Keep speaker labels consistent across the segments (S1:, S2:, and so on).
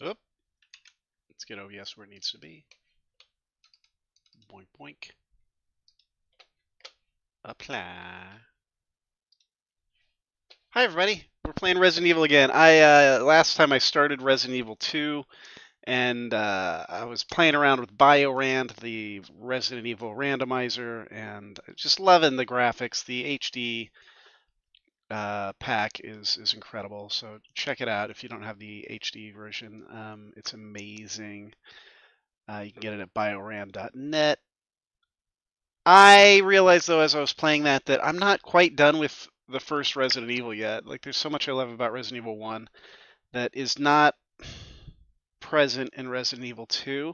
S1: Oop. Let's get OBS where it needs to be. Boink, boink. Apply. Hi, everybody. We're playing Resident Evil again. Last time I started Resident Evil 2, and I was playing around with BioRand, the Resident Evil randomizer, and just loving the graphics. The HD pack is incredible, so check it out if you don't have the HD version. It's amazing. You can get it at biorand.net. I realized, though, as I was playing that I'm not quite done with the first Resident Evil yet. Like, there's so much I love about Resident Evil 1 that is not present in Resident Evil 2,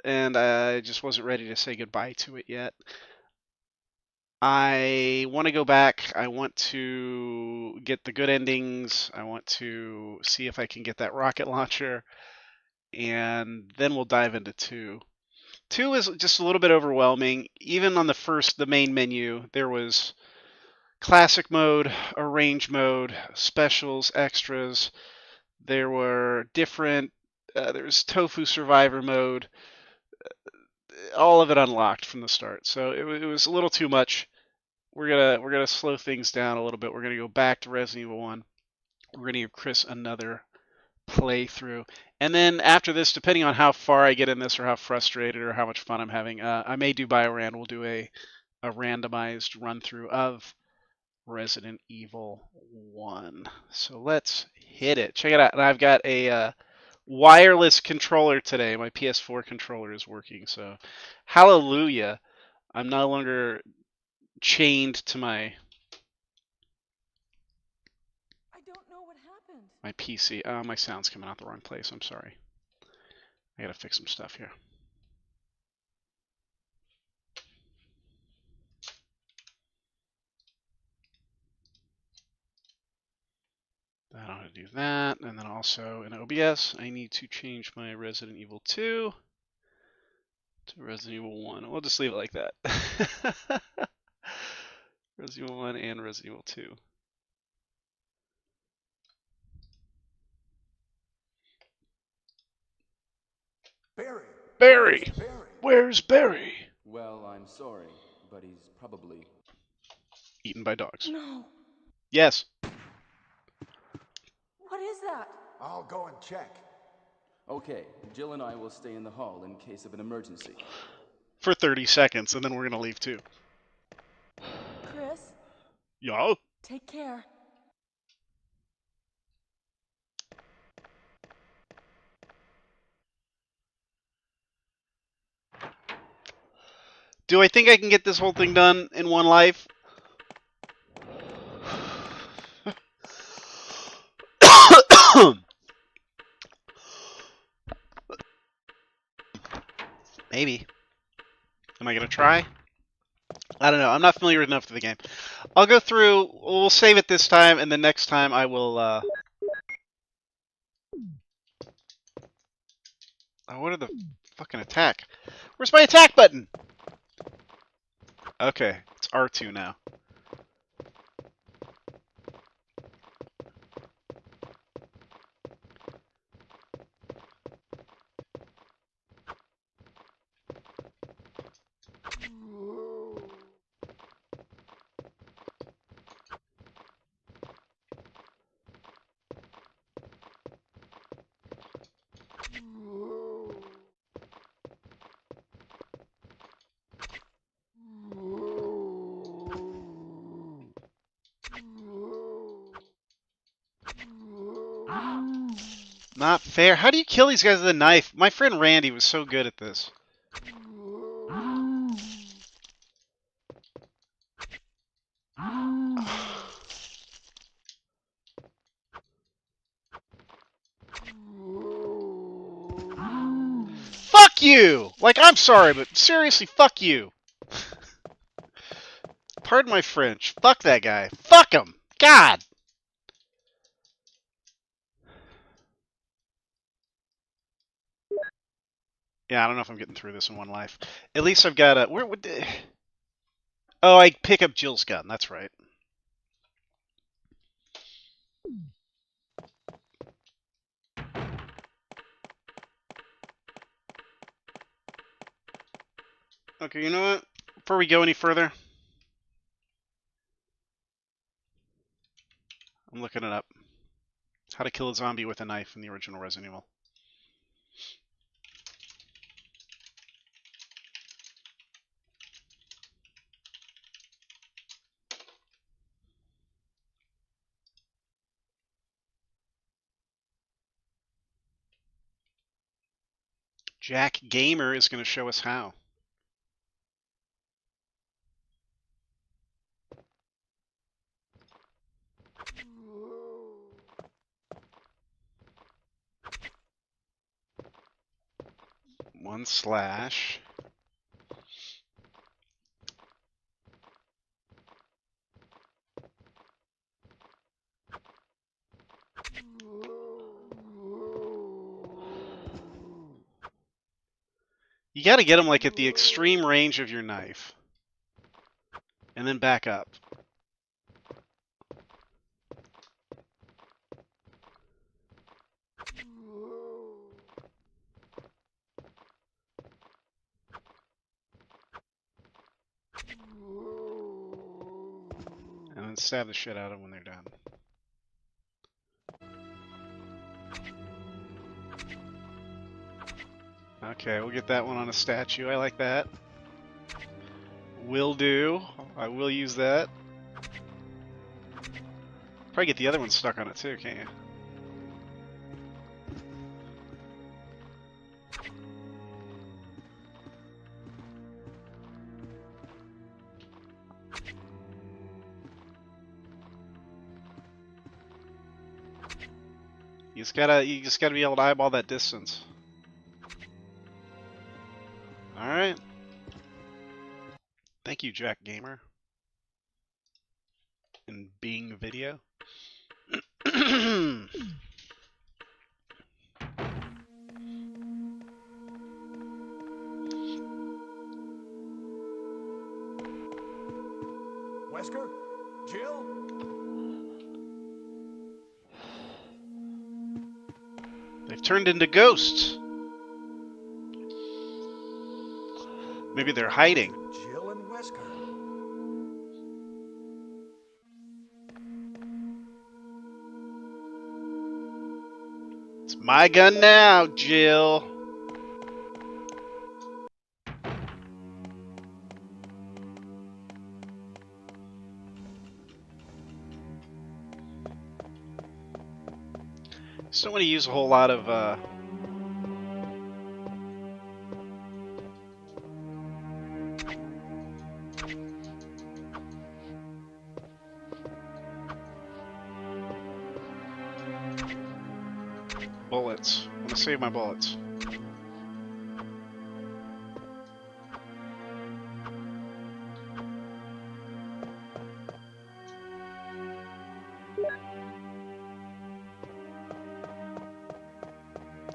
S1: and I just wasn't ready to say goodbye to it yet. I want to go back. I want to get the good endings. I want to see if I can get that rocket launcher, and then we'll dive into 2. 2 is just a little bit overwhelming. Even on the main menu, there was classic mode, arrange mode, specials, extras. There were different, there's tofu survivor mode, all of it unlocked from the start. So it was a little too much. We're gonna slow things down a little bit. We're gonna go back to Resident Evil 1. We're gonna give Chris another playthrough. And then after this, depending on how far I get in this or how frustrated or how much fun I'm having, I may do BioRand. We'll do a randomized run through of Resident Evil 1. So let's hit it. Check it out. And I've got a wireless controller today. My PS4 controller is working. So hallelujah. I'm no longer chained to my PC. My sound's coming out the wrong place. I'm sorry. I gotta fix some stuff here. I don't want to do that. And then also in OBS, I need to change my Resident Evil 2 to Resident Evil 1. We'll just leave it like that. Resident Evil 1 and Resident Evil 2.
S2: Barry!
S1: Barry! Where's Barry?
S3: Well, I'm sorry, but he's probably
S1: Eaten by dogs.
S4: No.
S1: Yes.
S4: What is that?
S2: I'll go and check.
S3: Okay, Jill and I will stay in the hall in case of an emergency.
S1: For 30 seconds, and then we're gonna leave too.
S4: Chris?
S1: Yo?
S4: Take care.
S1: Do I think I can get this whole thing done in one life? Maybe. Am I gonna try? I don't know. I'm not familiar enough with the game. I'll go through. We'll save it this time, and the next time I will. Oh, what are the fucking attack? Where's my attack button? Okay, it's R2 now. Not fair. How do you kill these guys with a knife? My friend Randy was so good at this. Fuck you! Like, I'm sorry, but seriously, fuck you. Pardon my French. Fuck that guy. Fuck him! God! Yeah, I don't know if I'm getting through this in one life. At least I've got a... Where would... Oh, I pick up Jill's gun. That's right. Okay, you know what? Before we go any further, I'm looking it up. How to kill a zombie with a knife in the original Resident Evil. Jack Gamer is going to show us how. /. You got to get them like at the extreme range of your knife, and then back up. And then stab the shit out of them when they're done. Okay, we'll get that one on a statue. I like that. Will do. I will use that. Probably get the other one stuck on it too, can't you? You just gotta be able to eyeball that distance. All right. Thank you, Jack Gamer. And Bing Video.
S2: Wesker? Jill?
S1: They've turned into ghosts. Maybe they're hiding.
S2: Jill and Wesker.
S1: It's my gun now, Jill. Just don't want to use a whole lot of bullets. I'm gonna save my bullets.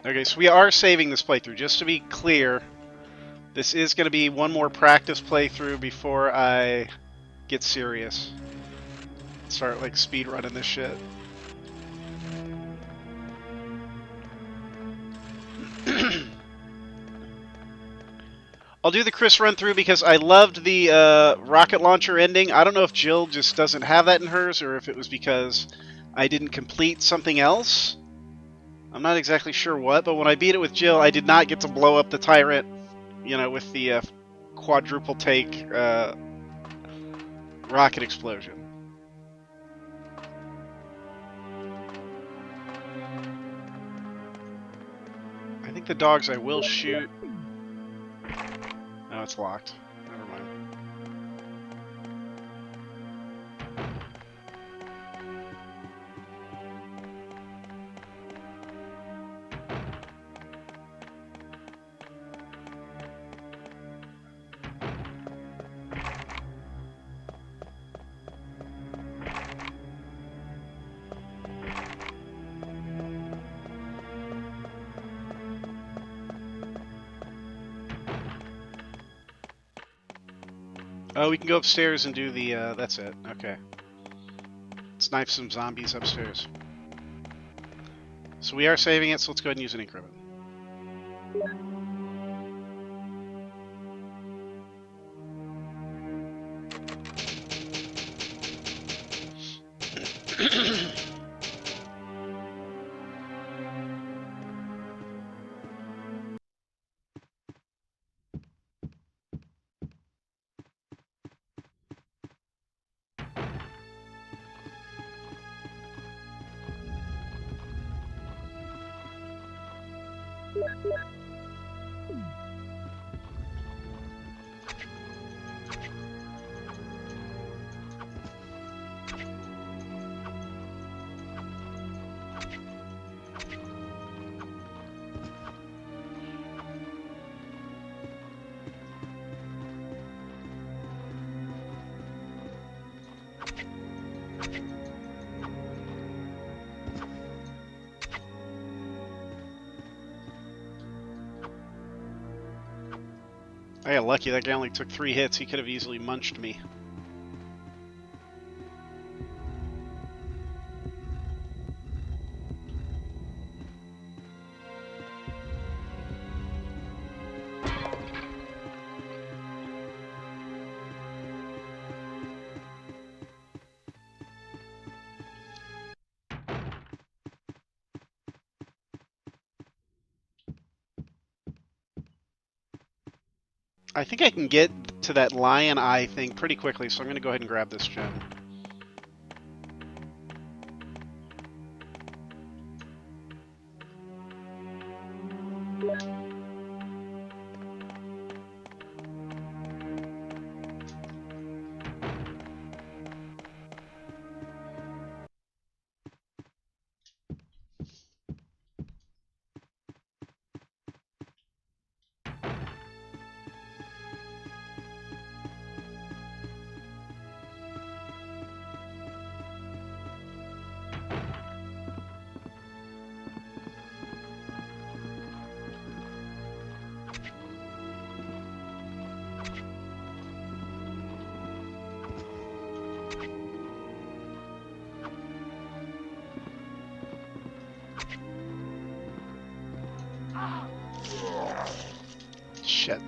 S1: Okay, so we are saving this playthrough. Just to be clear, this is going to be one more practice playthrough before I get serious. Start like speed running this shit. I'll do the Chris run through because I loved the rocket launcher ending. I don't know if Jill just doesn't have that in hers or if it was because I didn't complete something else. I'm not exactly sure what, but when I beat it with Jill, I did not get to blow up the tyrant, you know, with the quadruple take rocket explosion. I think the dogs I will shoot. No, it's locked. Never mind. Oh, we can go upstairs and do the, that's it. Okay. Let's knife some zombies upstairs. So we are saving it, so let's go ahead and use an ink ribbon. I got lucky. That guy only took 3 hits. He could have easily munched me. I think I can get to that lion eye thing pretty quickly, so I'm going to go ahead and grab this gem. Shit.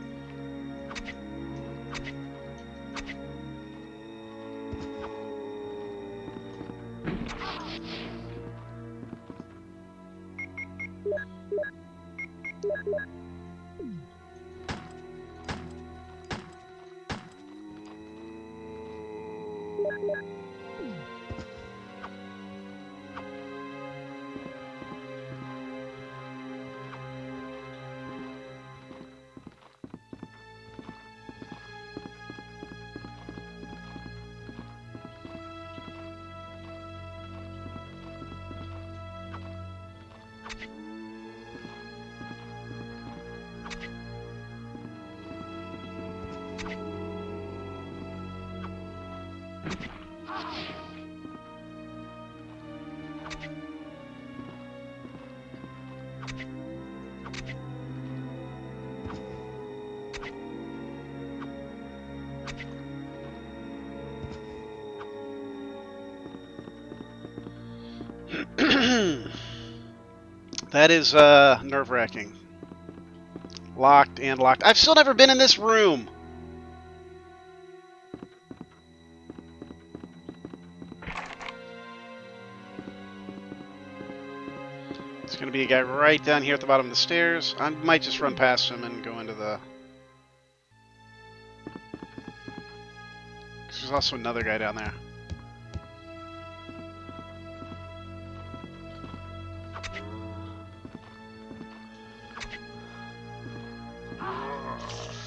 S1: That is nerve-wracking. Locked and locked. I've still never been in this room. There's going to be a guy right down here at the bottom of the stairs. I might just run past him and go into the... There's also another guy down there.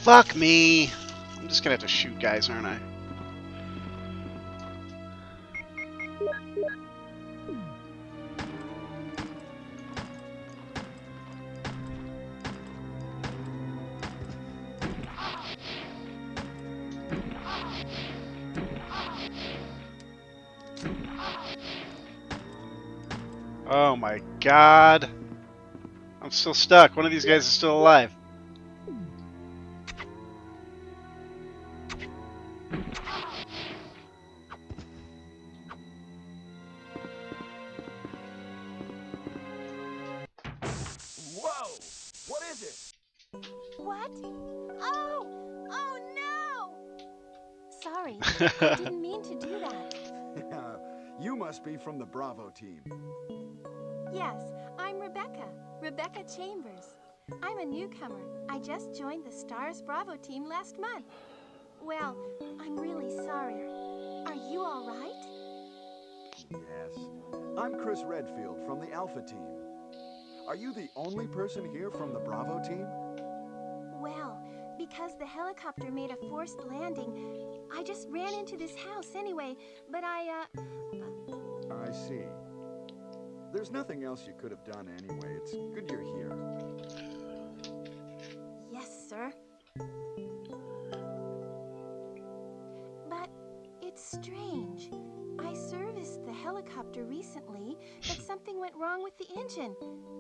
S1: Fuck me. I'm just going to have to shoot guys, aren't I? Oh my god. I'm still stuck. One of these guys is still alive.
S2: Whoa! What is it?
S4: What? Oh! Oh no! Sorry, I didn't mean to do that.
S5: You must be from the Bravo team.
S4: Yes, I'm Rebecca. Rebecca Chambers. I'm a newcomer. I just joined the Stars Bravo team last month. Well, I'm really sorry. Are you all right?
S5: Yes. I'm Chris Redfield from the Alpha team. Are you the only person here from the Bravo team?
S4: Well, because the helicopter made a forced landing, I just ran into this house anyway, but
S5: I see. There's nothing else you could have done anyway. It's good you're here.
S4: Yes, sir. But it's strange. I serviced the helicopter recently, but something went wrong with the engine.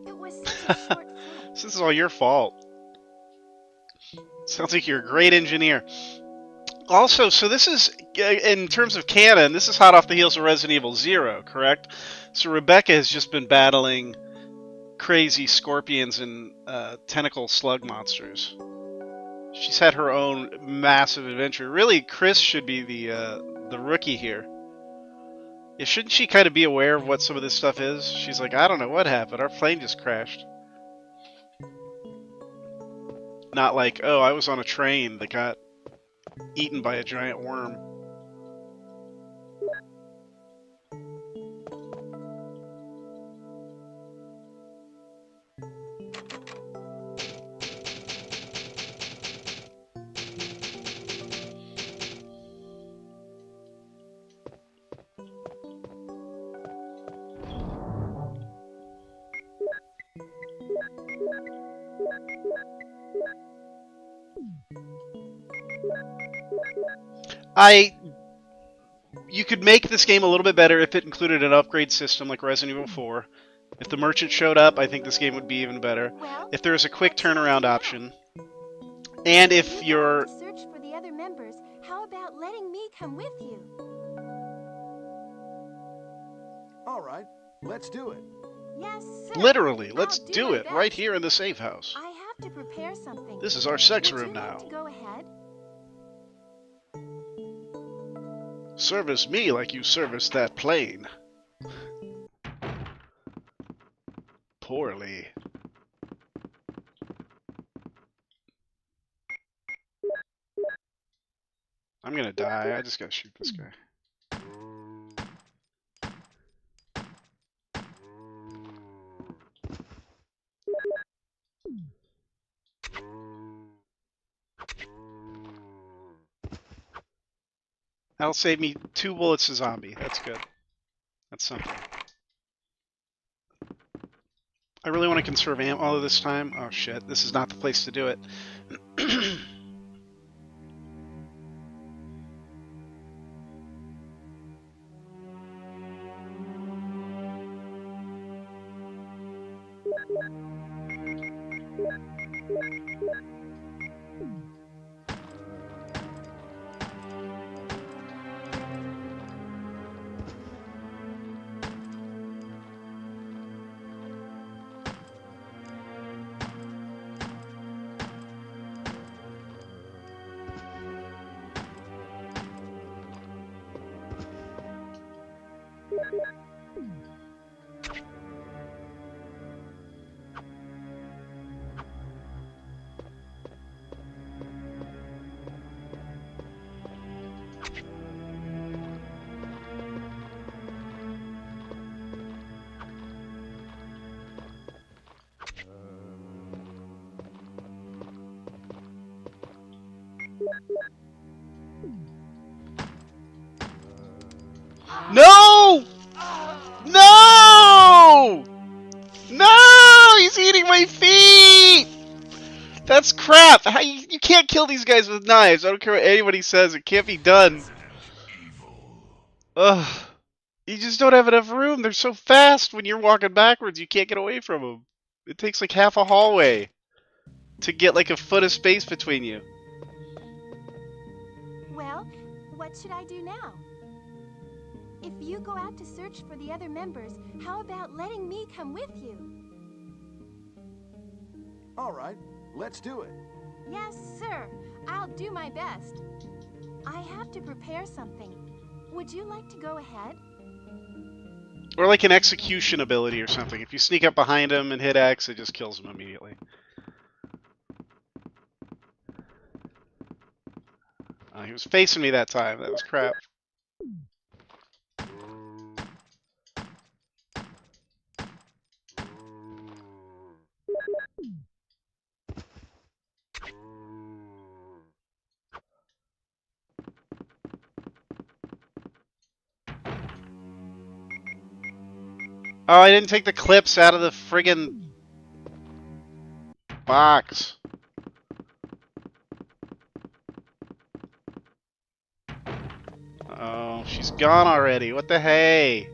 S4: It was such a short flight.
S1: This is all your fault. Sounds like you're a great engineer. Also, so this is, in terms of canon, this is hot off the heels of Resident Evil 0, correct? So Rebecca has just been battling crazy scorpions and tentacle slug monsters. She's had her own massive adventure. Really, Chris should be the rookie here. Yeah, shouldn't she kind of be aware of what some of this stuff is? She's like, I don't know what happened. Our plane just crashed. Not like, oh, I was on a train that got eaten by a giant worm. You could make this game a little bit better if it included an upgrade system like Resident Evil 4. If the merchant showed up, I think this game would be even better.
S4: Well,
S1: If there was a quick
S4: what should I
S1: turnaround
S4: do now?
S1: option. And if
S4: You go out
S1: you're...
S4: to search for the other members, how about letting me come with you?
S5: All right, let's do it.
S4: Yes, sir.
S1: Literally, let's
S4: I'll
S1: do
S4: my
S1: it right
S4: best.
S1: here in the safe house.
S4: I have to prepare something.
S1: This is our sex
S4: Would
S1: room
S4: you like
S1: now.
S4: to go ahead?
S1: Service me like you serviced that plane. Poorly. I'm gonna die. I just gotta shoot this guy. That'll save me 2 bullets to zombie. That's good. That's something. I really want to conserve ammo this time. Oh shit, this is not the place to do it. No! No! No! He's eating my feet! That's crap! How you can't kill these guys with knives. I don't care what anybody says. It can't be done. Ugh. You just don't have enough room. They're so fast when you're walking backwards. You can't get away from them. It takes like half a hallway to get like a foot of space between you.
S4: Well, what should I do now? If you go out to search for the other members, how about letting me come with you?
S5: All right, let's do it.
S4: Yes, sir. I'll do my best. I have to prepare something. Would you like to go ahead?
S1: Or like an execution ability or something. If you sneak up behind him and hit X, it just kills him immediately. He was facing me that time. That was crap. Oh, I didn't take the clips out of the friggin' box. Oh, she's gone already. What the hey?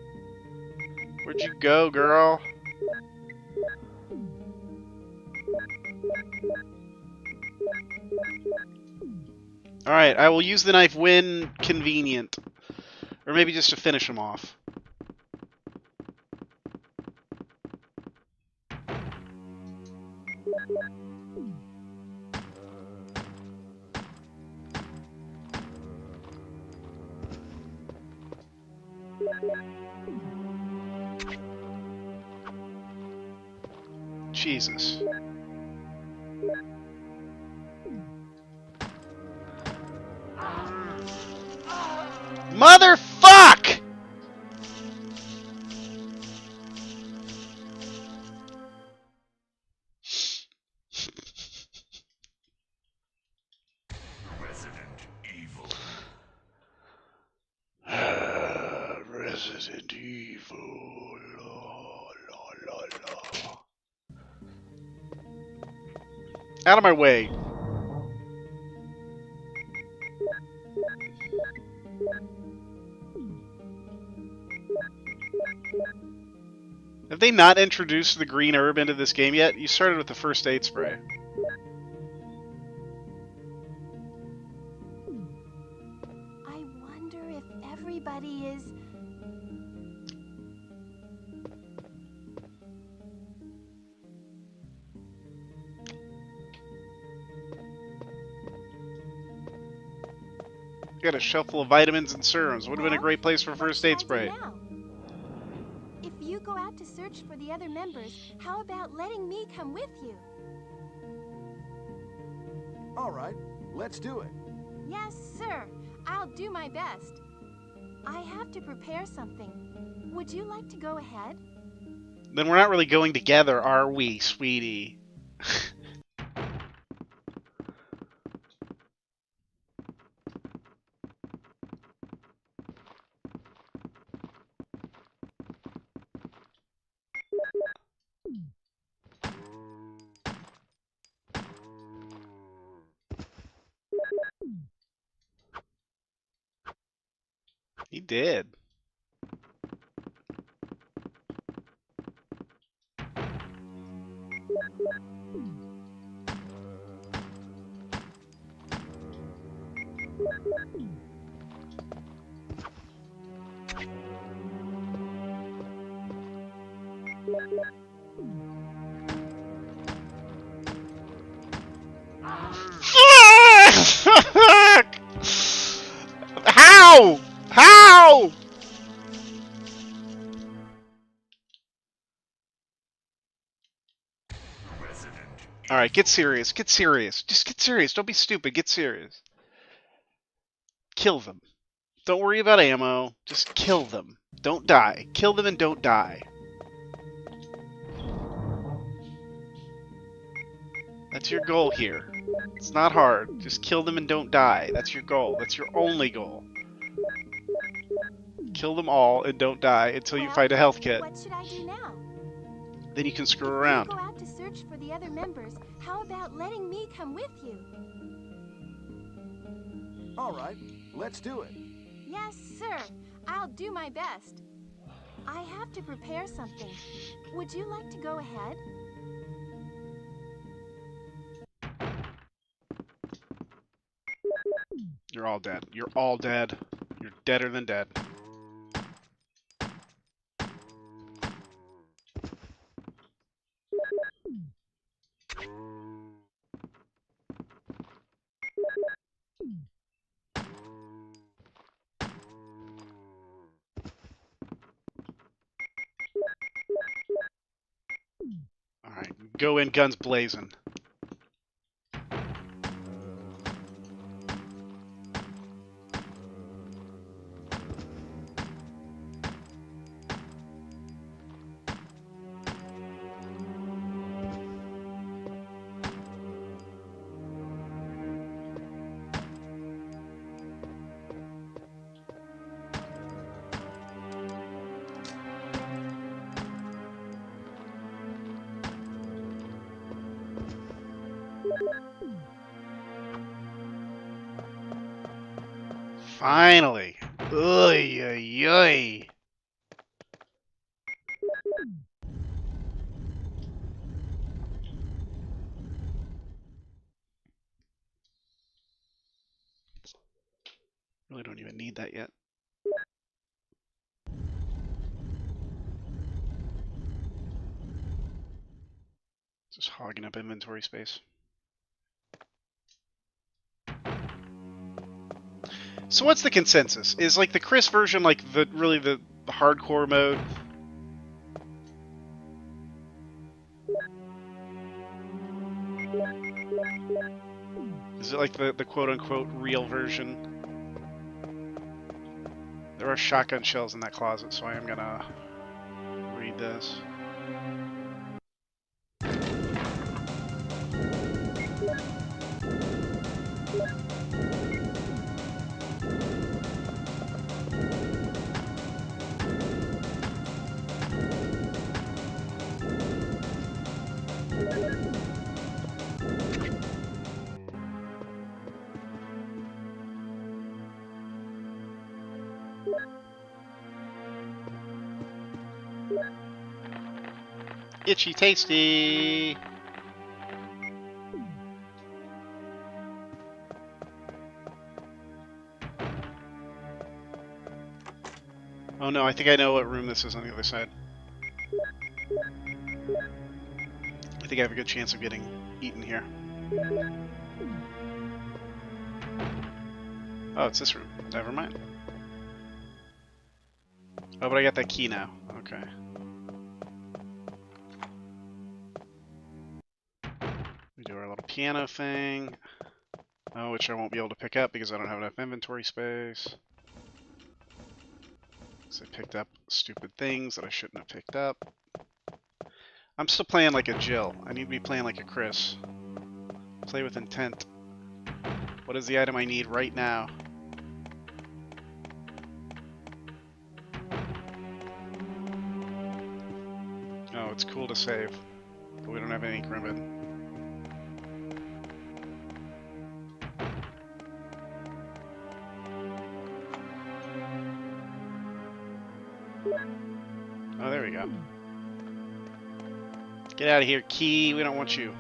S1: Where'd you go, girl? Alright, I will use the knife when convenient. Or maybe just to finish him off. Jesus. Motherfuck! Resident Evil. La, la, la, la. Out of my way. Have they not introduced the green herb into this game yet? You started with the first aid spray.
S4: I wonder if everybody is...
S1: Got a shelf full of vitamins and serums. Would have been a
S4: Well,
S1: great place for
S4: what
S1: first
S4: should
S1: aid
S4: I do
S1: spray.
S4: now? If you go out to search for the other members, how about letting me come with you?
S5: All right, let's do it.
S4: Yes, sir. I'll do my best. I have to prepare something. Would you like to go ahead?
S1: Then we're not really going together, are we, sweetie? He did. How? How? Alright, get serious. Get serious. Just get serious. Don't be stupid. Get serious. Kill them. Don't worry about ammo. Just kill them. Don't die. Kill them and don't die. That's your goal here. It's not hard. Just kill them and don't die. That's your goal. That's your only goal. Kill them all and don't die until you
S4: Well,
S1: find a health kit.
S4: What should I do now?
S1: Then you can screw
S4: If
S1: around.
S4: you go out to search for the other members, how about letting me come with you?
S5: All right, let's do it.
S4: Yes, sir. I'll do my best. I have to prepare something. Would you like to go ahead?
S1: You're all dead. You're all dead. You're deader than dead. go in guns blazing. Finally. Oy, oy, oy. Really don't even need that yet. Just hogging up inventory space. So what's the consensus? Is like the Chris version like the really the hardcore mode? Is it like the quote-unquote real version? There are shotgun shells in that closet, so I am gonna read this. Itchy tasty! Oh no, I think I know what room this is on the other side. I think I have a good chance of getting eaten here. Oh, it's this room. Never mind. Oh, but I got that key now. Okay. We do our little piano thing. Oh, which I won't be able to pick up because I don't have enough inventory space. So I picked up stupid things that I shouldn't have picked up. I'm still playing like a Jill. I need to be playing like a Chris. Play with intent. What is the item I need right now? Oh, it's cool to save, but we don't have any ink ribbon. Oh, there we go. Get out of here, key. We don't want you.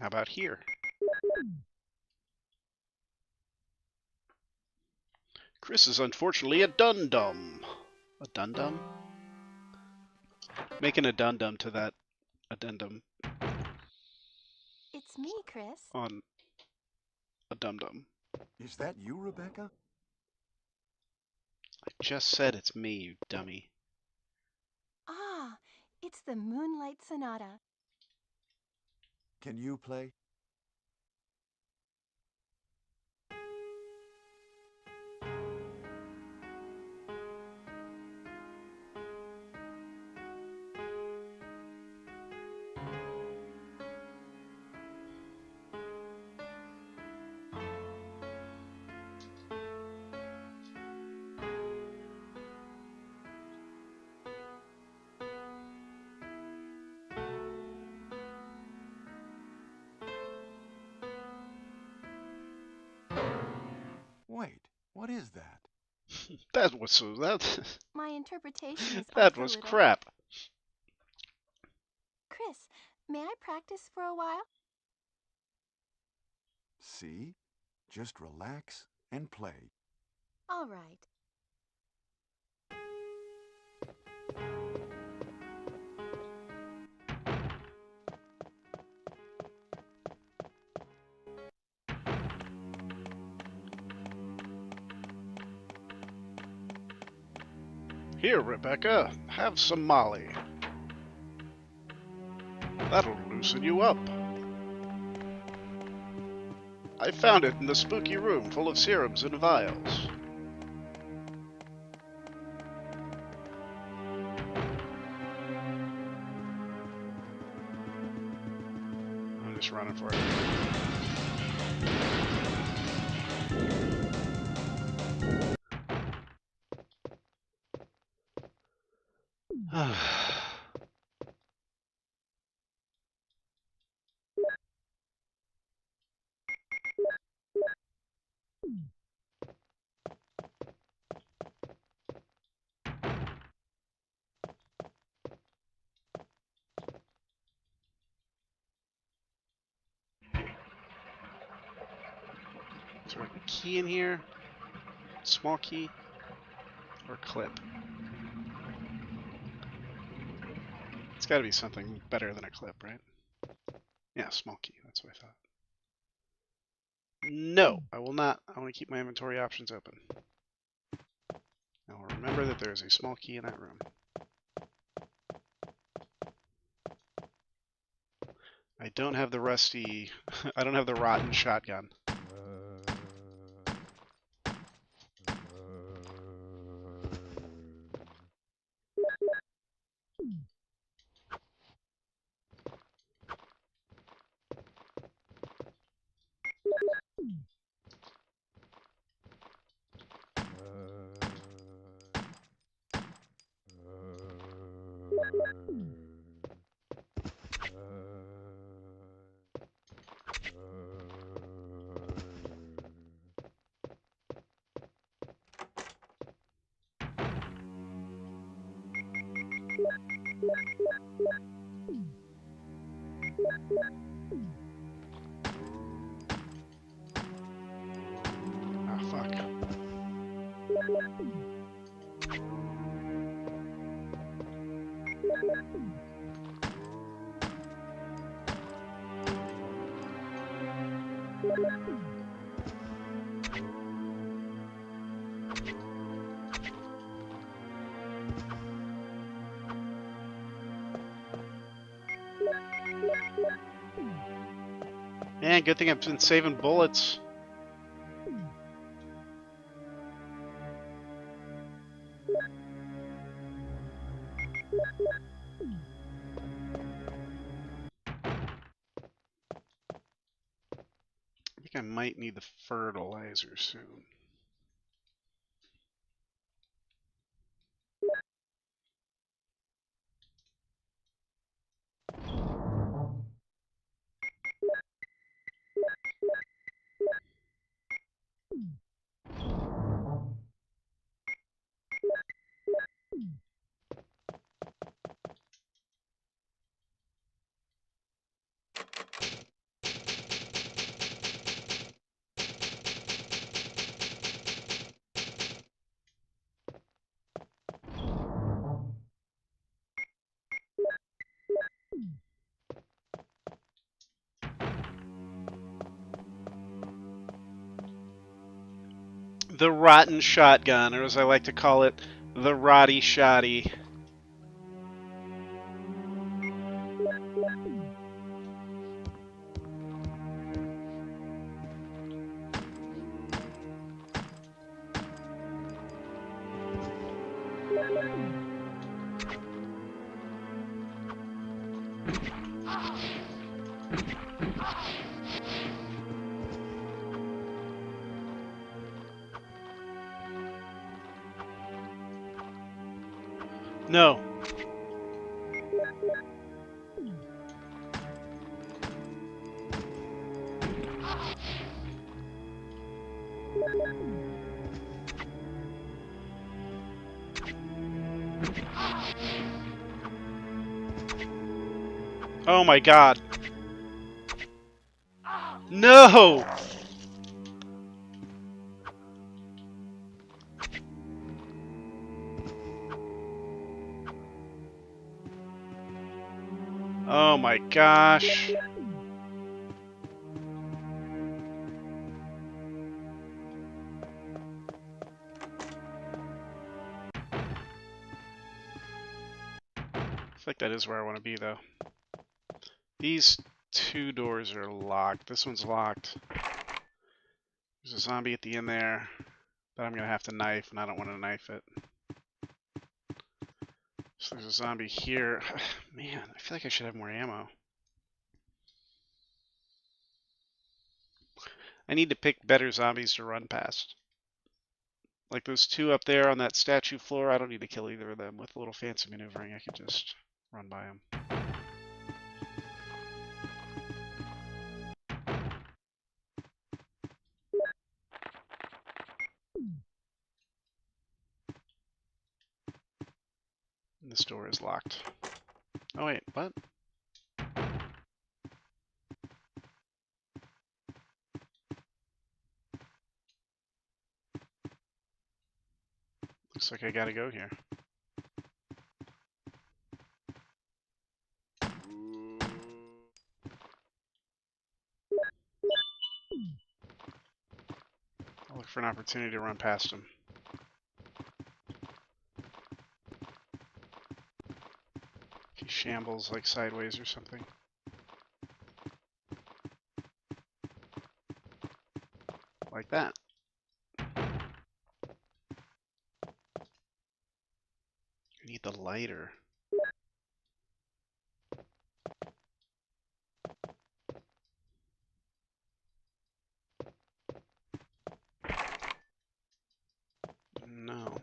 S1: How about here? Chris is unfortunately a dum-dum. A dum-dum? Making a dum-dum to that addendum
S4: It's me, Chris.
S1: on a dum-dum.
S5: Is that you, Rebecca?
S1: I just said it's me, you dummy.
S4: Ah, it's the Moonlight Sonata.
S5: Can you play? Wait, what is that?
S1: That was so that
S4: My interpretation is
S1: that
S4: off a
S1: was
S4: little.
S1: crap.
S4: Chris, may I practice for a while?
S5: See? Just relax and play.
S4: All right.
S1: Here, Rebecca, have some Molly. That'll loosen you up. I found it in the spooky room full of serums and vials. I'm just running for it. Is there a key in here? Small key? Or clip? It's gotta be something better than a clip, right? Yeah, small key, that's what I thought. No, I will not. I want to keep my inventory options open. Now remember that there is a small key in that room. I don't have the rusty... I don't have the rotten shotgun. Ah, fuck. Man, good thing I've been saving bullets. I think I might need the fertilizer soon. The rotten shotgun, or as I like to call it, the Roddy Shoddy. No. Oh my god. No! Oh my gosh. I feel like that is where I want to be, though. These two doors are locked. This one's locked. There's a zombie at the end there that I'm going to have to knife, and I don't want to knife it. So there's a zombie here. Man, I feel like I should have more ammo. I need to pick better zombies to run past. Like those two up there on that statue floor, I don't need to kill either of them. With a little fancy maneuvering, I could just run by them. And this door is locked. Oh wait, what? Looks like I gotta go here. I'll look for an opportunity to run past him. If he shambles like sideways or something. Like that. I need the lighter. No.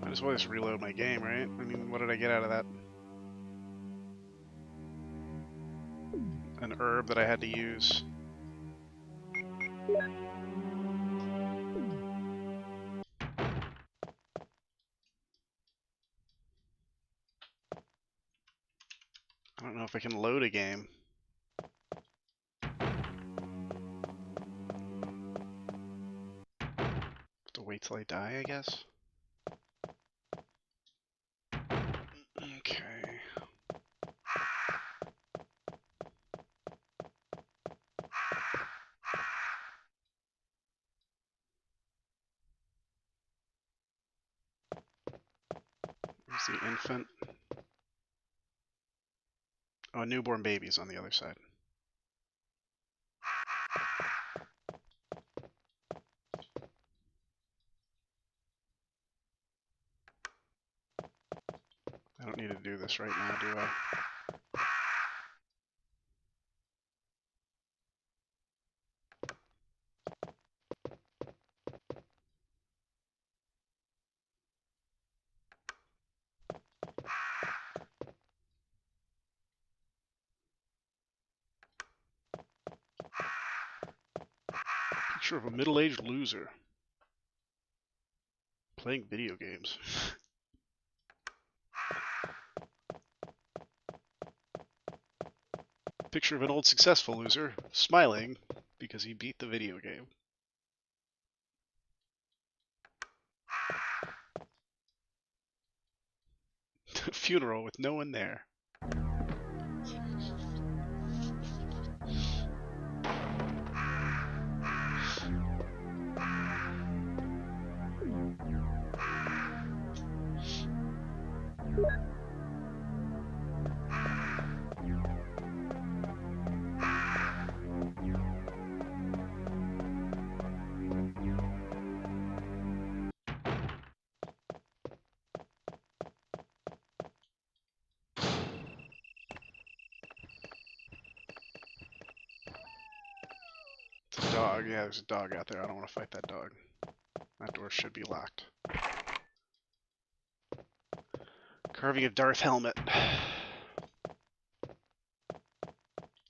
S1: Might as well just reload my game, right? I mean, what did I get out of that? An herb that I had to use. I don't know if I can load a game. Have to wait till I die, I guess. Okay. Where's the infant? Oh, a newborn baby's on the other side. I don't need to do this right now, do I? Picture of a middle-aged loser playing video games. Picture of an old successful loser smiling because he beat the video game. Funeral with no one there. It's a dog. Yeah, there's a dog out there. I don't want to fight that dog. That door should be locked. Carving a Darth helmet.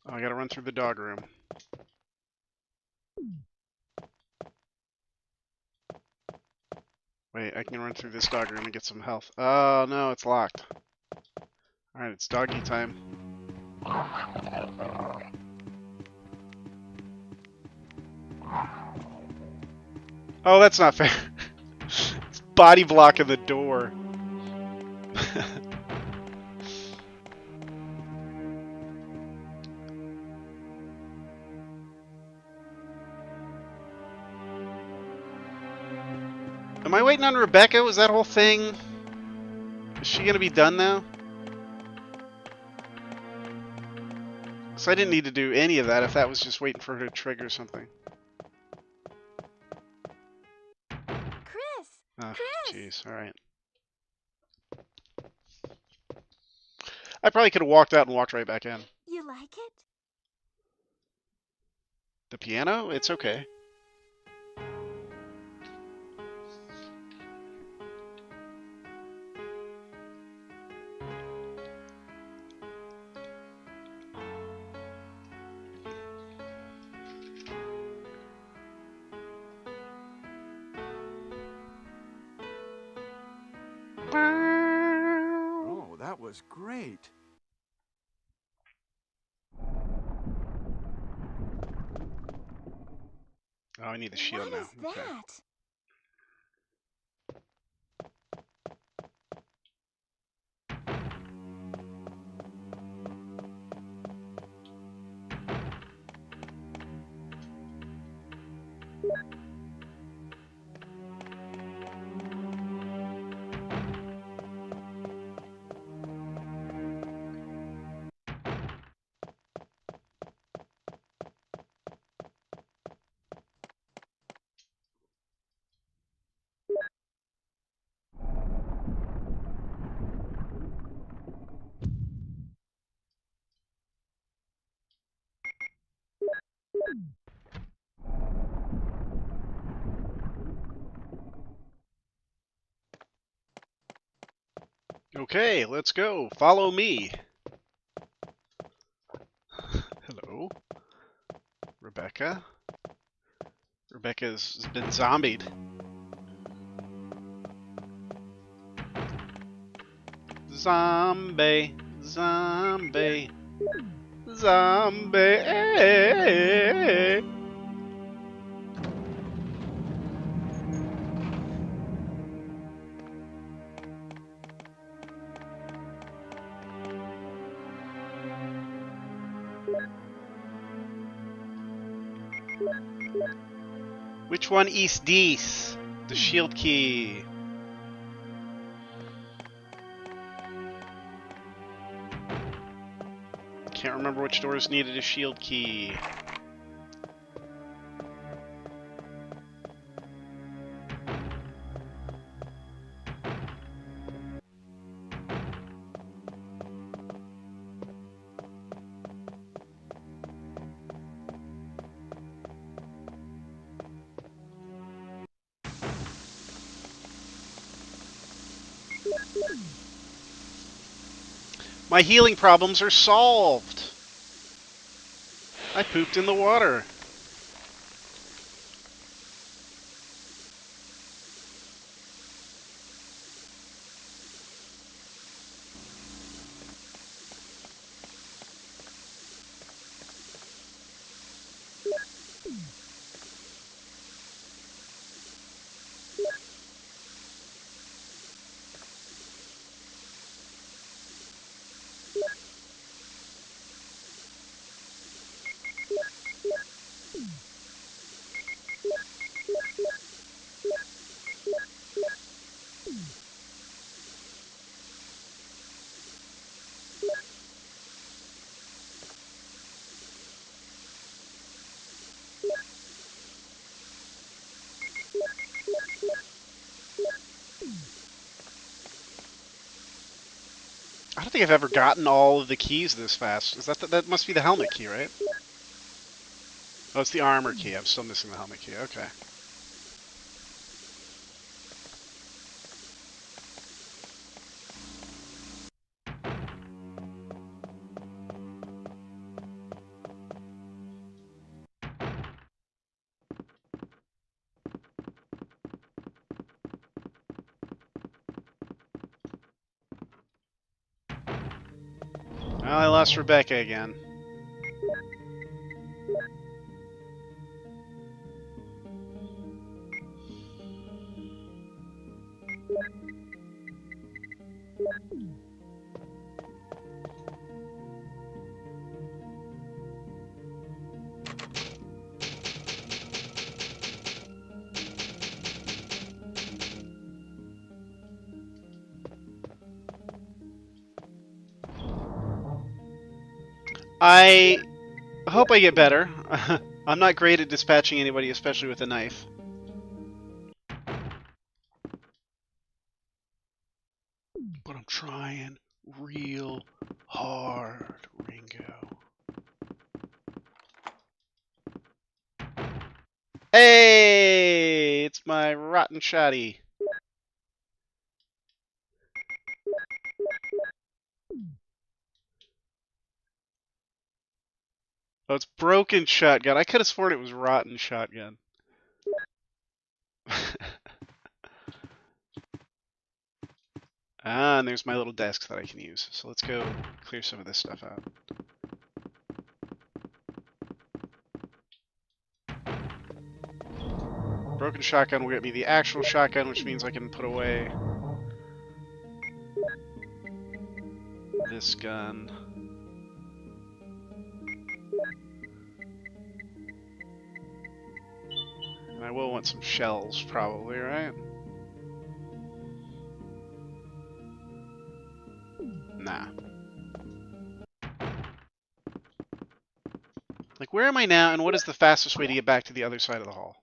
S1: Oh, I gotta run through the dog room. Wait, I can run through this dog room and get some health. Oh, no, it's locked. Alright, it's doggy time. Oh, that's not fair. It's body blocking the door. Am I waiting on Rebecca? Was that whole thing? Is she gonna be done now? So I didn't need to do any of that if that was just waiting for her to trigger something.
S4: Chris!
S1: Oh,
S4: Chris!
S1: jeez. Alright. I probably could have walked out and walked right back in.
S4: You like it?
S1: The piano? It's okay.
S5: Oh, that was great.
S1: Oh, I need the shield
S4: What
S1: now.
S4: is
S1: Okay.
S4: that?
S1: Okay, let's go. Follow me. Hello. Rebecca. Rebecca's been zombied. Zombie. Zombie. Zombie. Which one is this? The shield key. Can't remember which doors needed a shield key. My healing problems are solved. I pooped in the water. I don't think I've ever gotten all of the keys this fast. Is that must be the helmet key, right? Oh, it's the armor key. I'm still missing the helmet key. Okay. Well, I lost Rebecca again. I hope I get better. I'm not great at dispatching anybody, especially with a knife. But I'm trying real hard, Ringo. Hey! It's my rotten shotty. Oh, it's broken shotgun. I could have sworn it was rotten shotgun. Ah, and there's my little desk that I can use. So let's go clear some of this stuff out. Broken shotgun will get me the actual shotgun, which means I can put away this gun. And I will want some shells, probably, right? Nah. Like, where am I now, and what is the fastest way to get back to the other side of the hall?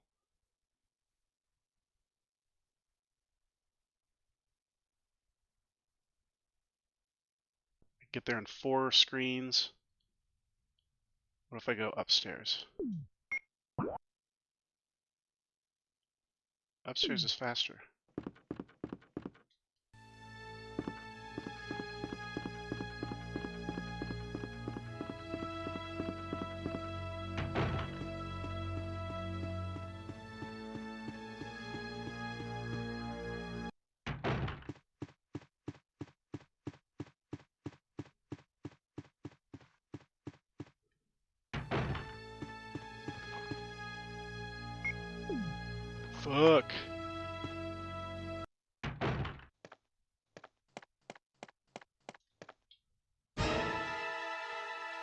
S1: Get there in 4 screens. What if I go upstairs? Upstairs is faster. Fuck.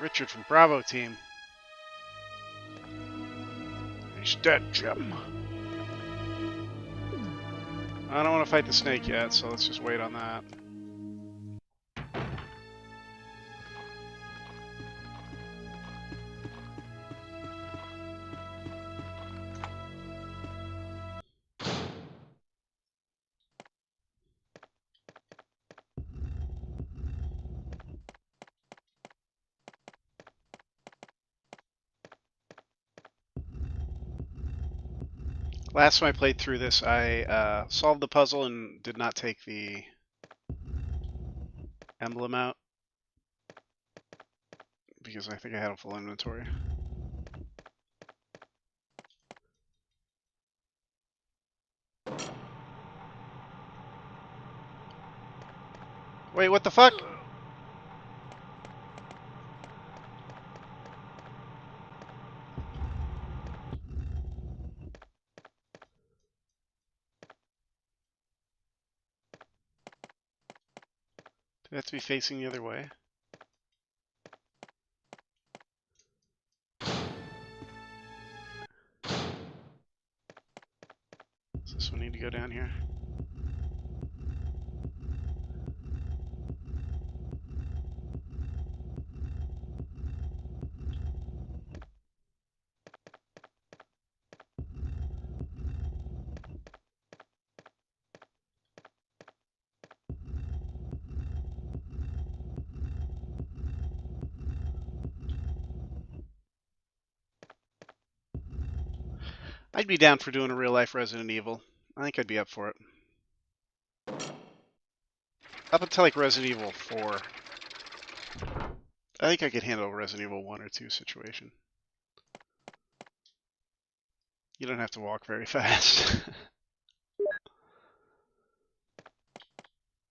S1: Richard from Bravo team. He's dead, Jim. I don't want to fight the snake yet, so let's just wait on that. Last time I played through this, I solved the puzzle and did not take the emblem out because I think I had a full inventory. Wait, what the fuck? Do I have to be facing the other way? Does this one need to go down here? I'd be down for doing a real life Resident Evil. I think I'd be up for it. Up until like Resident Evil 4. I think I could handle a Resident Evil 1 or 2 situation. You don't have to walk very fast.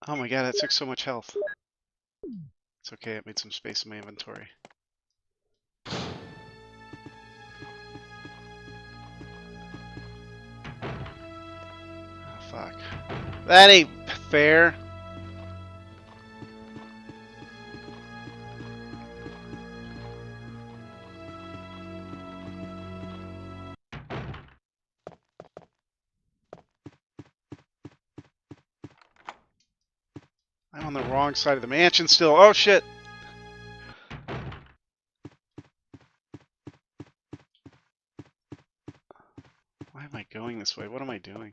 S1: Oh my god, that took so much health. It's okay, it made some space in my inventory. Oh, fuck. That ain't fair. I'm on the wrong side of the mansion still. Oh shit! Why am I going this way? What am I doing?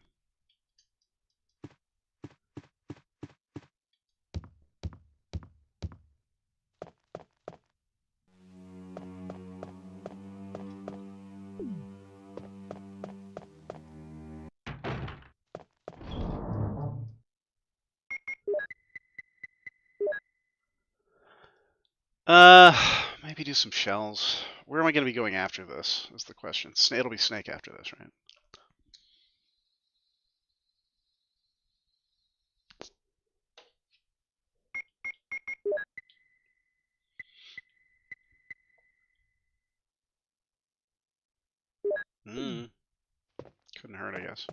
S1: Maybe do some shells. Where am I going to be going after this? Is the question. It'll be Snake after this, right? Hmm. Couldn't hurt, I guess.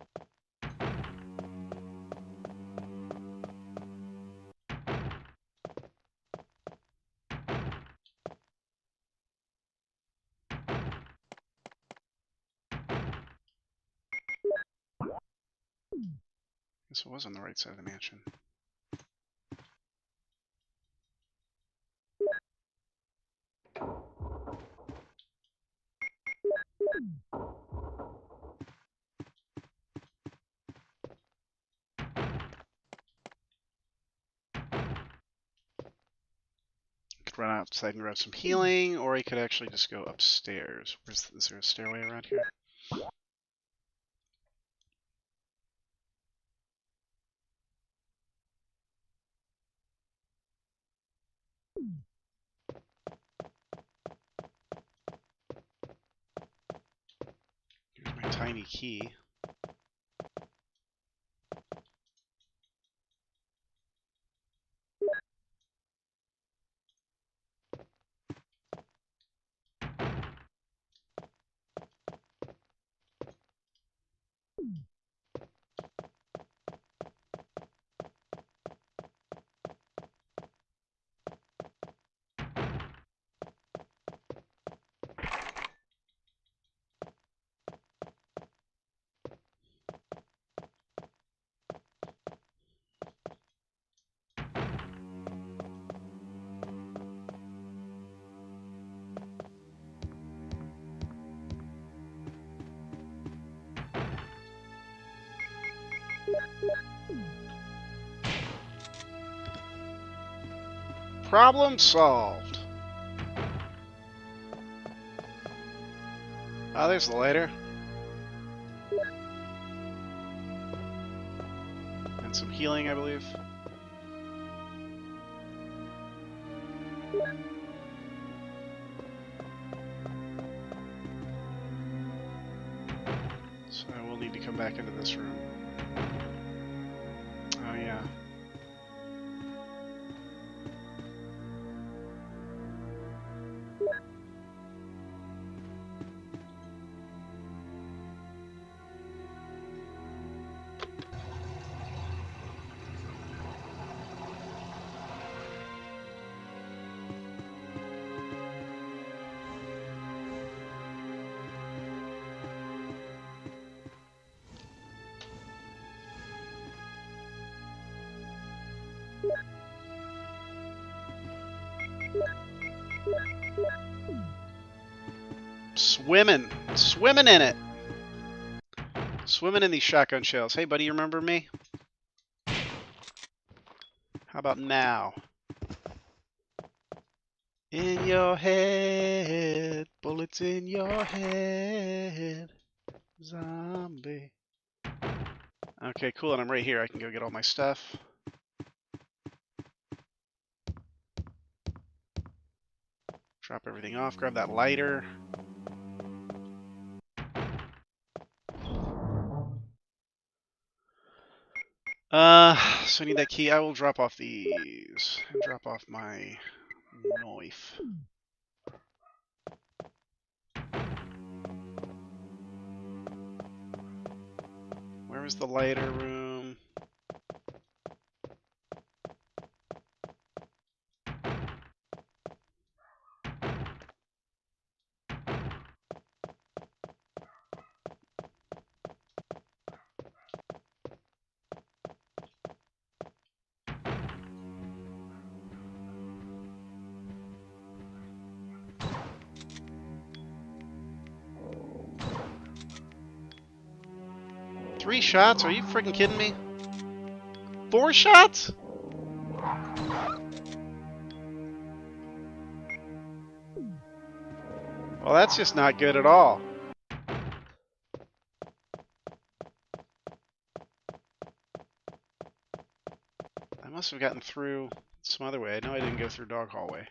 S1: Guess it was on the right side of the mansion. Could run outside and grab some healing, or I could actually just go upstairs. Is there a stairway around here? Here's my tiny key. Problem solved. Oh, there's the lighter. And some healing, I believe. So I will need to come back into this room. Oh yeah. Swimming. Swimming in it. Swimming in these shotgun shells. Hey, buddy, you remember me? How about now? In your head. Bullets in your head. Zombie. Okay, cool, and I'm right here. I can go get all my stuff. Drop everything off. Grab that lighter. So I need that key. I will drop off these and drop off my Knife. Where was the lighter room? Three shots? Are you freaking kidding me? 4 shots? Well, that's just not good at all. I must have gotten through some other way. I know I didn't go through dog hallway.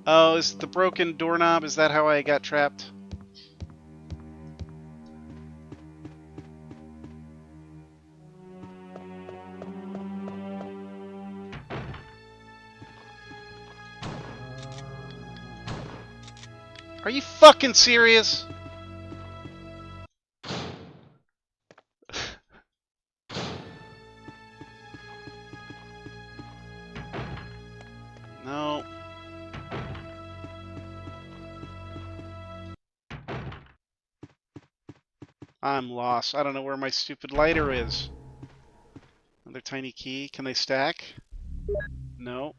S1: Oh, is the broken doorknob? Is that how I got trapped? Are you fucking serious? No. I'm lost. I don't know where my stupid lighter is. Another tiny key. Can they stack? No.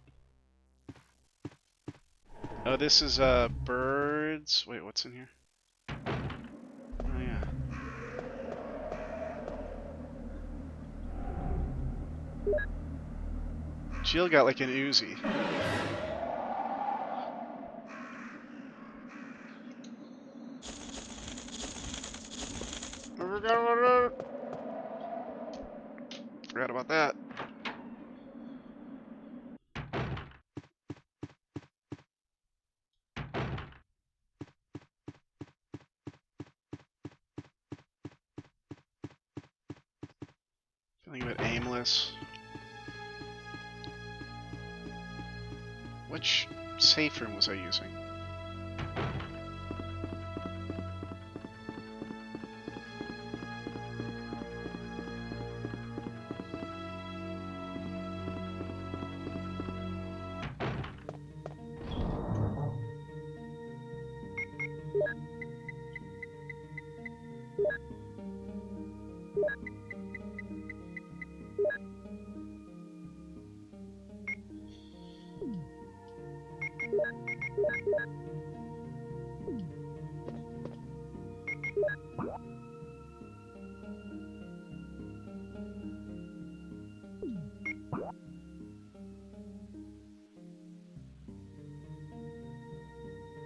S1: Oh, this is birds. Wait, what's in here? Oh yeah. Jill got like an Uzi. Forgot about that. Feeling a bit aimless. Which safe room was I using?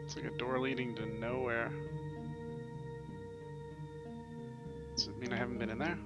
S1: It's like a door leading to nowhere. Does it mean I haven't been in there?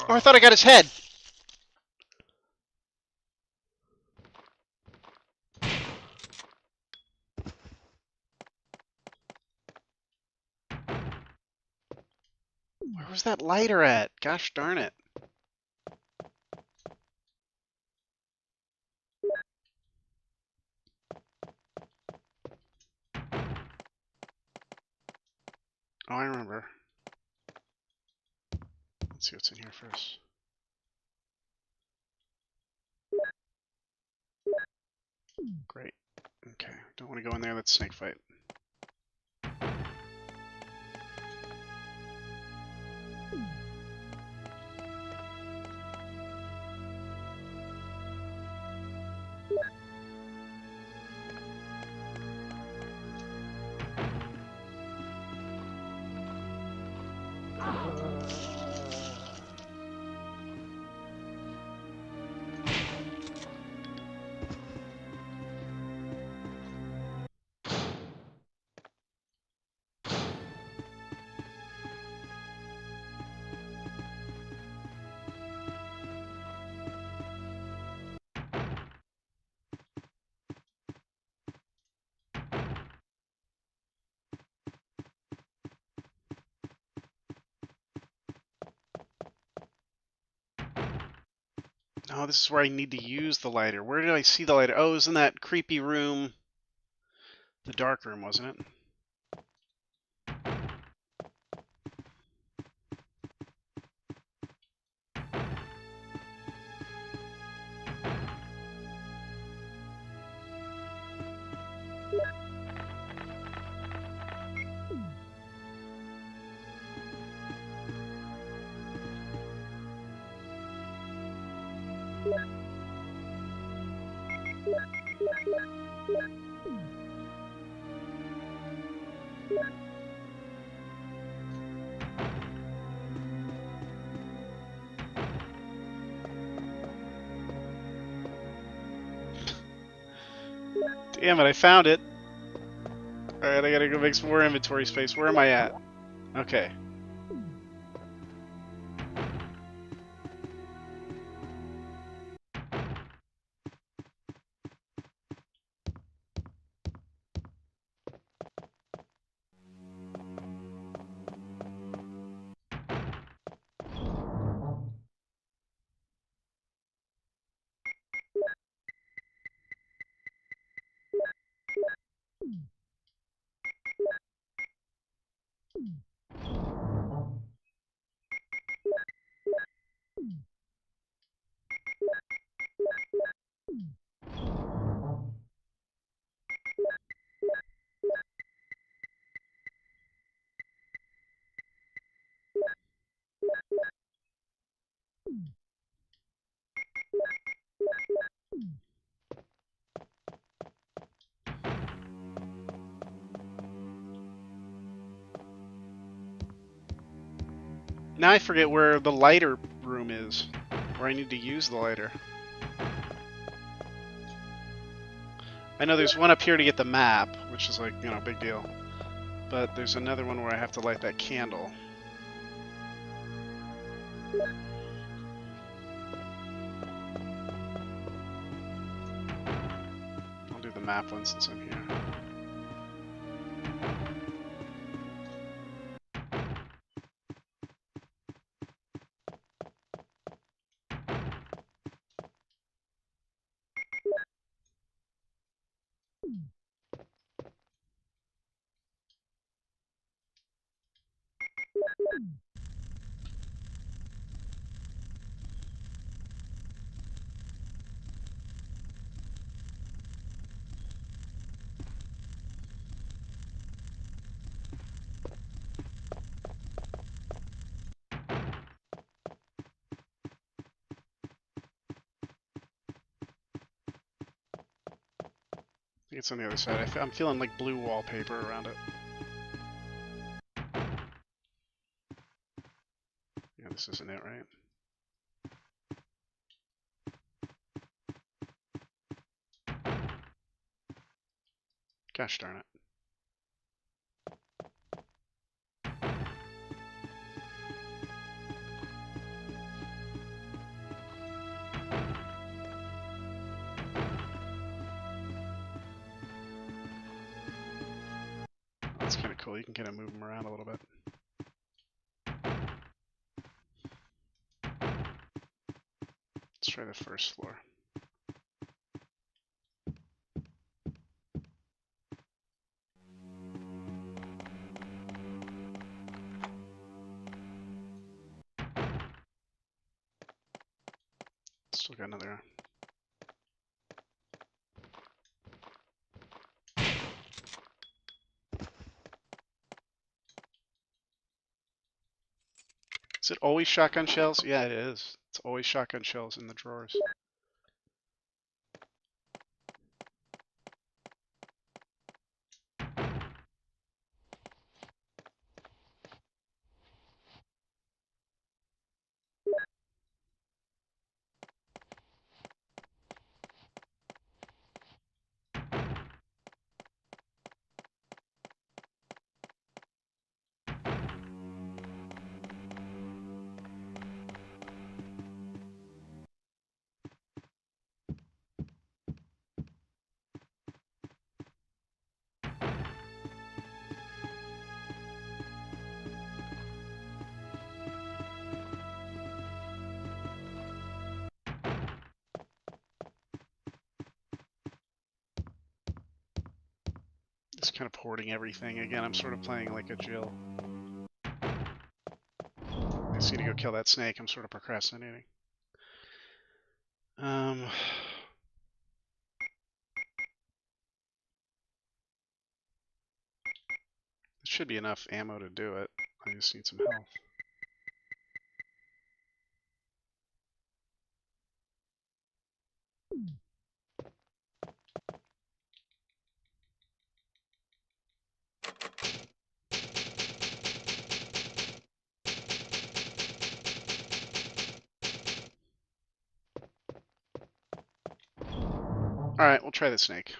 S1: Oh, I thought I got his head! Where was that lighter at? Gosh darn it. Oh, I remember. Let's see what's in here first. Great. Okay, Don't want to go in there. Let's snake fight. Oh, this is where I need to use the lighter. Where did I see the lighter? Oh, it was in that creepy room. The dark room, wasn't it? Damn it, I found it. Alright, I gotta go make some more inventory space. Where am I at? Okay. Now I forget where the lighter room is. Where I need to use the lighter. I know there's one up here to get the map, which is like, you know, big deal. But there's another one where I have to light that candle. I'll do the map one since I'm here. I think it's on the other side. I'm feeling like blue wallpaper around it. Yeah, this isn't it, right? Gosh darn it. That's kind of cool. You can kind of move them around a little bit. Let's try the first floor. Still got another. Is it always shotgun shells? Yeah, it is. It's always shotgun shells in the drawers. Just kind of hoarding everything. Again, I'm sort of playing like a Jill. I just need to go kill that snake. I'm sort of procrastinating. There should be enough ammo to do it. I just need some health. Alright, we'll try the snake.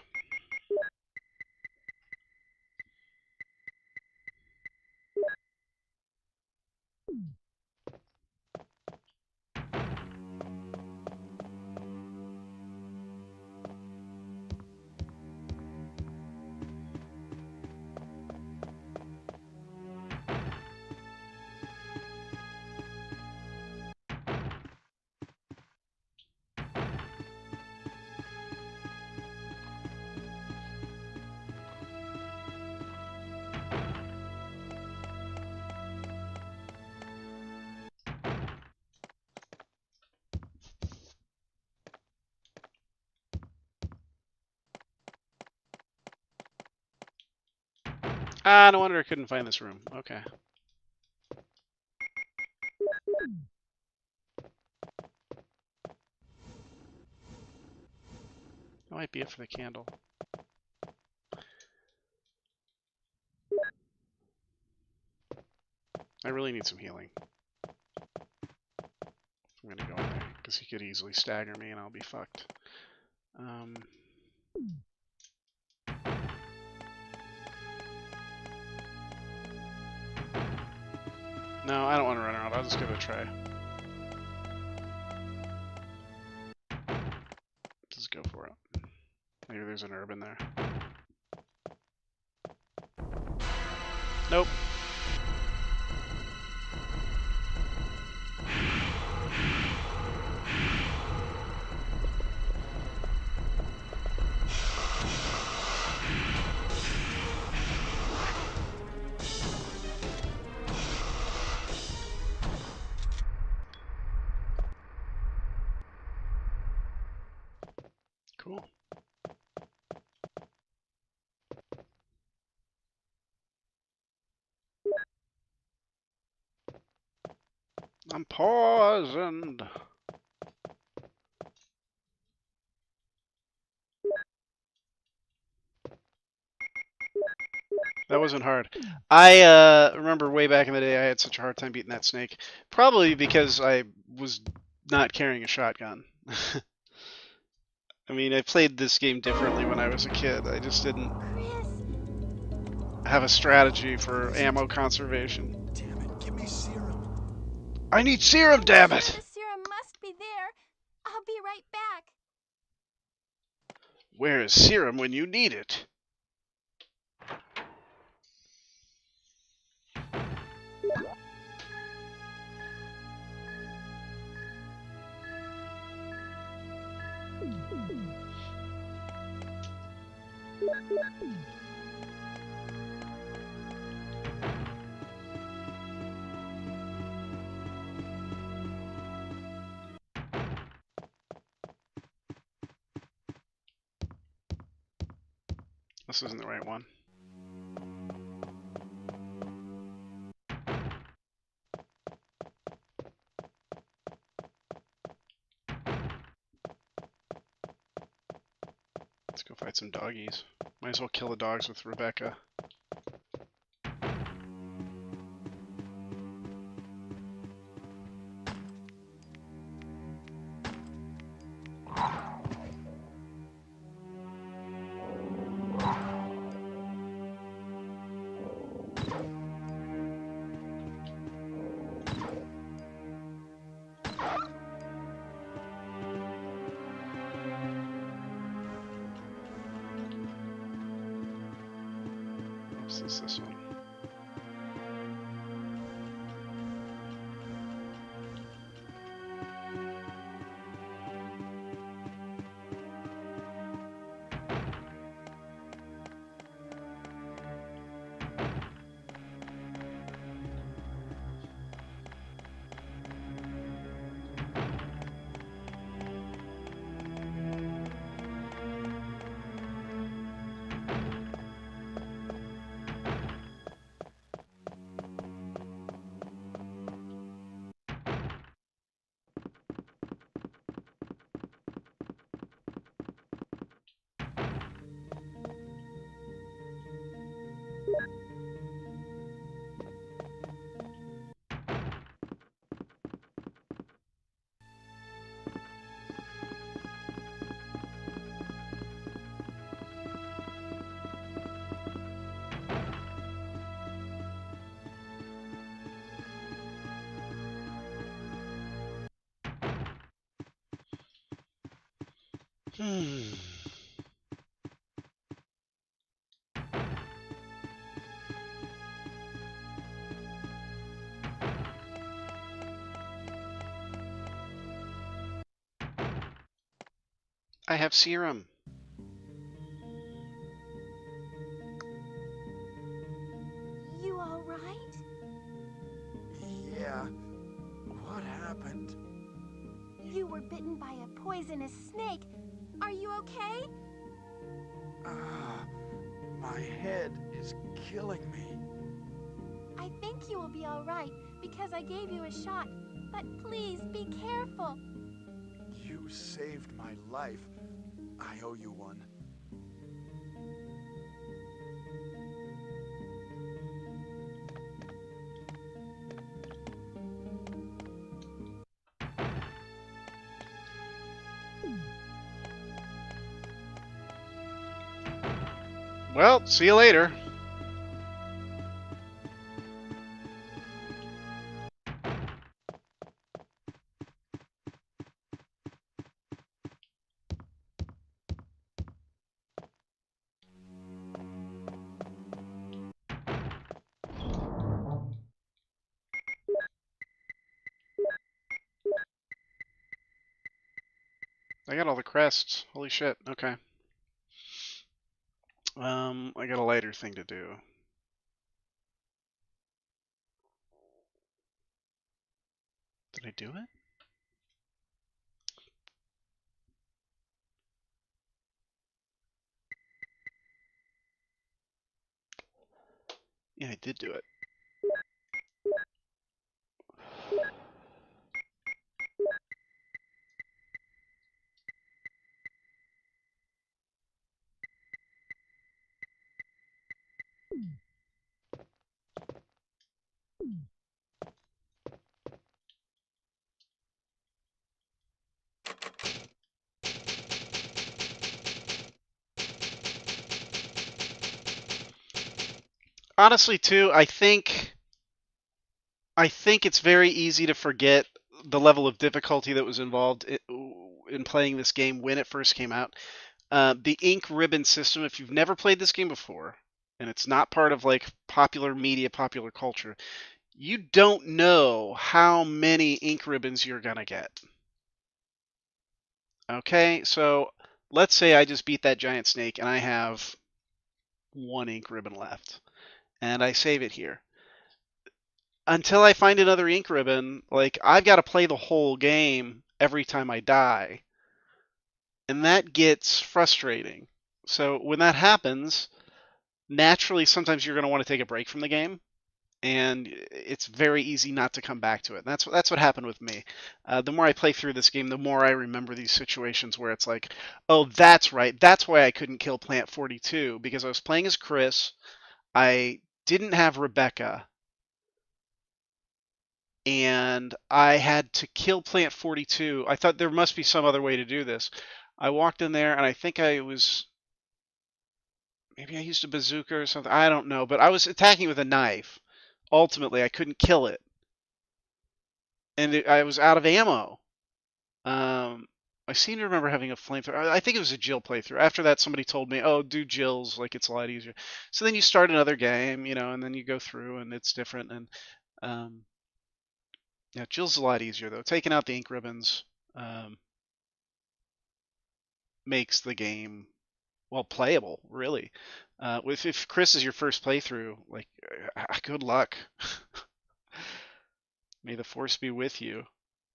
S1: Ah, no wonder I couldn't find this room. Okay. That might be it for the candle. I really need some healing. I'm gonna go in there, because he could easily stagger me and I'll be fucked. No, I don't want to run around. I'll just give it a try. Just go for it. Maybe there's an herb in there. Nope. Cool. I'm poisoned. That wasn't hard. I remember way back in the day I had such a hard time beating that snake. Probably because I was not carrying a shotgun. I mean, I played this game differently when I was a kid. I just didn't
S4: Chris,
S1: have a strategy for ammo conservation.
S5: Damn it, give me serum.
S1: I need serum, damn
S4: the
S1: it!
S4: serum must be there. I'll be right back.
S1: Where is serum when you need it? This isn't the right one. Let's go fight some doggies. Might as well kill the dogs with Rebecca. This one. I have serum.
S4: You all right?
S5: Yeah. What happened?
S4: You were bitten by a poisonous snake. Are you okay?
S5: Ah, my head is killing me.
S4: I think you will be all right because I gave you a shot. But please be careful.
S5: You saved my life. I owe you one.
S1: Well, see you later. I got all the crests. Holy shit. Okay. I got a lighter thing to do. Did I do it? Yeah, I did do it. Honestly, too, I think it's very easy to forget the level of difficulty that was involved in playing this game when it first came out. The ink ribbon system, if you've never played this game before, and it's not part of like popular media, popular culture, you don't know how many ink ribbons you're gonna get. Okay, so let's say I just beat that giant snake and I have one ink ribbon left, and I save it here. Until I find another ink ribbon, like I've got to play the whole game every time I die, and that gets frustrating. So when that happens, naturally sometimes you're going to want to take a break from the game. and it's very easy not to come back to it. And that's what happened with me. The more I play through this game, the more I remember these situations where it's like, oh, that's right. That's why I couldn't kill Plant 42, because I was playing as Chris. I didn't have Rebecca, and I had to kill Plant 42. I thought there must be some other way to do this. I walked in there, and I think maybe I used a bazooka or something. I don't know, but I was attacking with a knife. Ultimately, I couldn't kill it, and I was out of ammo. Um, I seem to remember having a flamethrower. I think it was a Jill playthrough. After that, somebody told me, "Oh, do Jill's, like it's a lot easier." So then you start another game, and then you go through, and it's different. And um, yeah, Jill's a lot easier though. Taking out the ink ribbons um, makes the game playable, really. If Chris is your first playthrough, like, good luck. May the force be with you.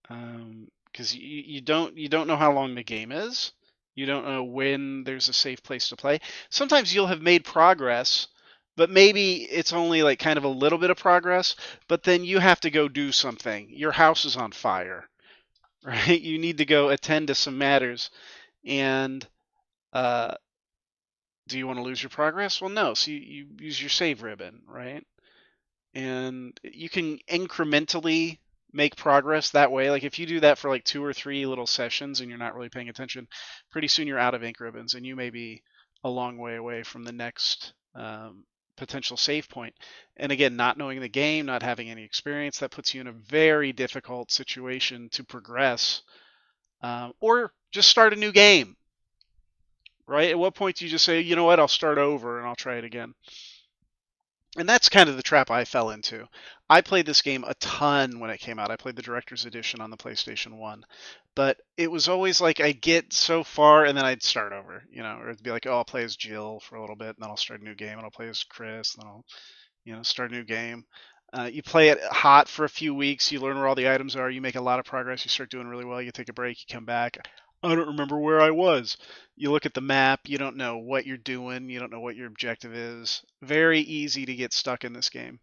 S1: Because you don't know how long the game is. You don't know when there's a safe place to play. Sometimes you'll have made progress, but maybe it's only like kind of a little bit of progress, but then you have to go do something. Your house is on fire, right? You need to go attend to some matters. And uh, do you want to lose your progress? Well, no. So you use your save ribbon, right? And you can incrementally make progress that way. Like if you do that for like 2 or 3 little sessions and you're not really paying attention, pretty soon you're out of ink ribbons and you may be a long way away from the next potential save point. And again, not knowing the game, not having any experience, that puts you in a very difficult situation to progress, or just start a new game. Right? At what point do you just say, you know what, I'll start over and I'll try it again? And that's kind of the trap I fell into. I played this game a ton when it came out. I played the Director's Edition on the PlayStation 1. But it was always like I'd get so far and then I'd start over, or it'd be like, oh, I'll play as Jill for a little bit, and then I'll start a new game, and I'll play as Chris, and then I'll, start a new game. You play it hot for a few weeks, you learn where all the items are, you make a lot of progress, you start doing really well, you take a break, you come back. I don't remember where I was. You look at the map, you don't know what you're doing, you don't know what your objective is. Very easy to get stuck in this game.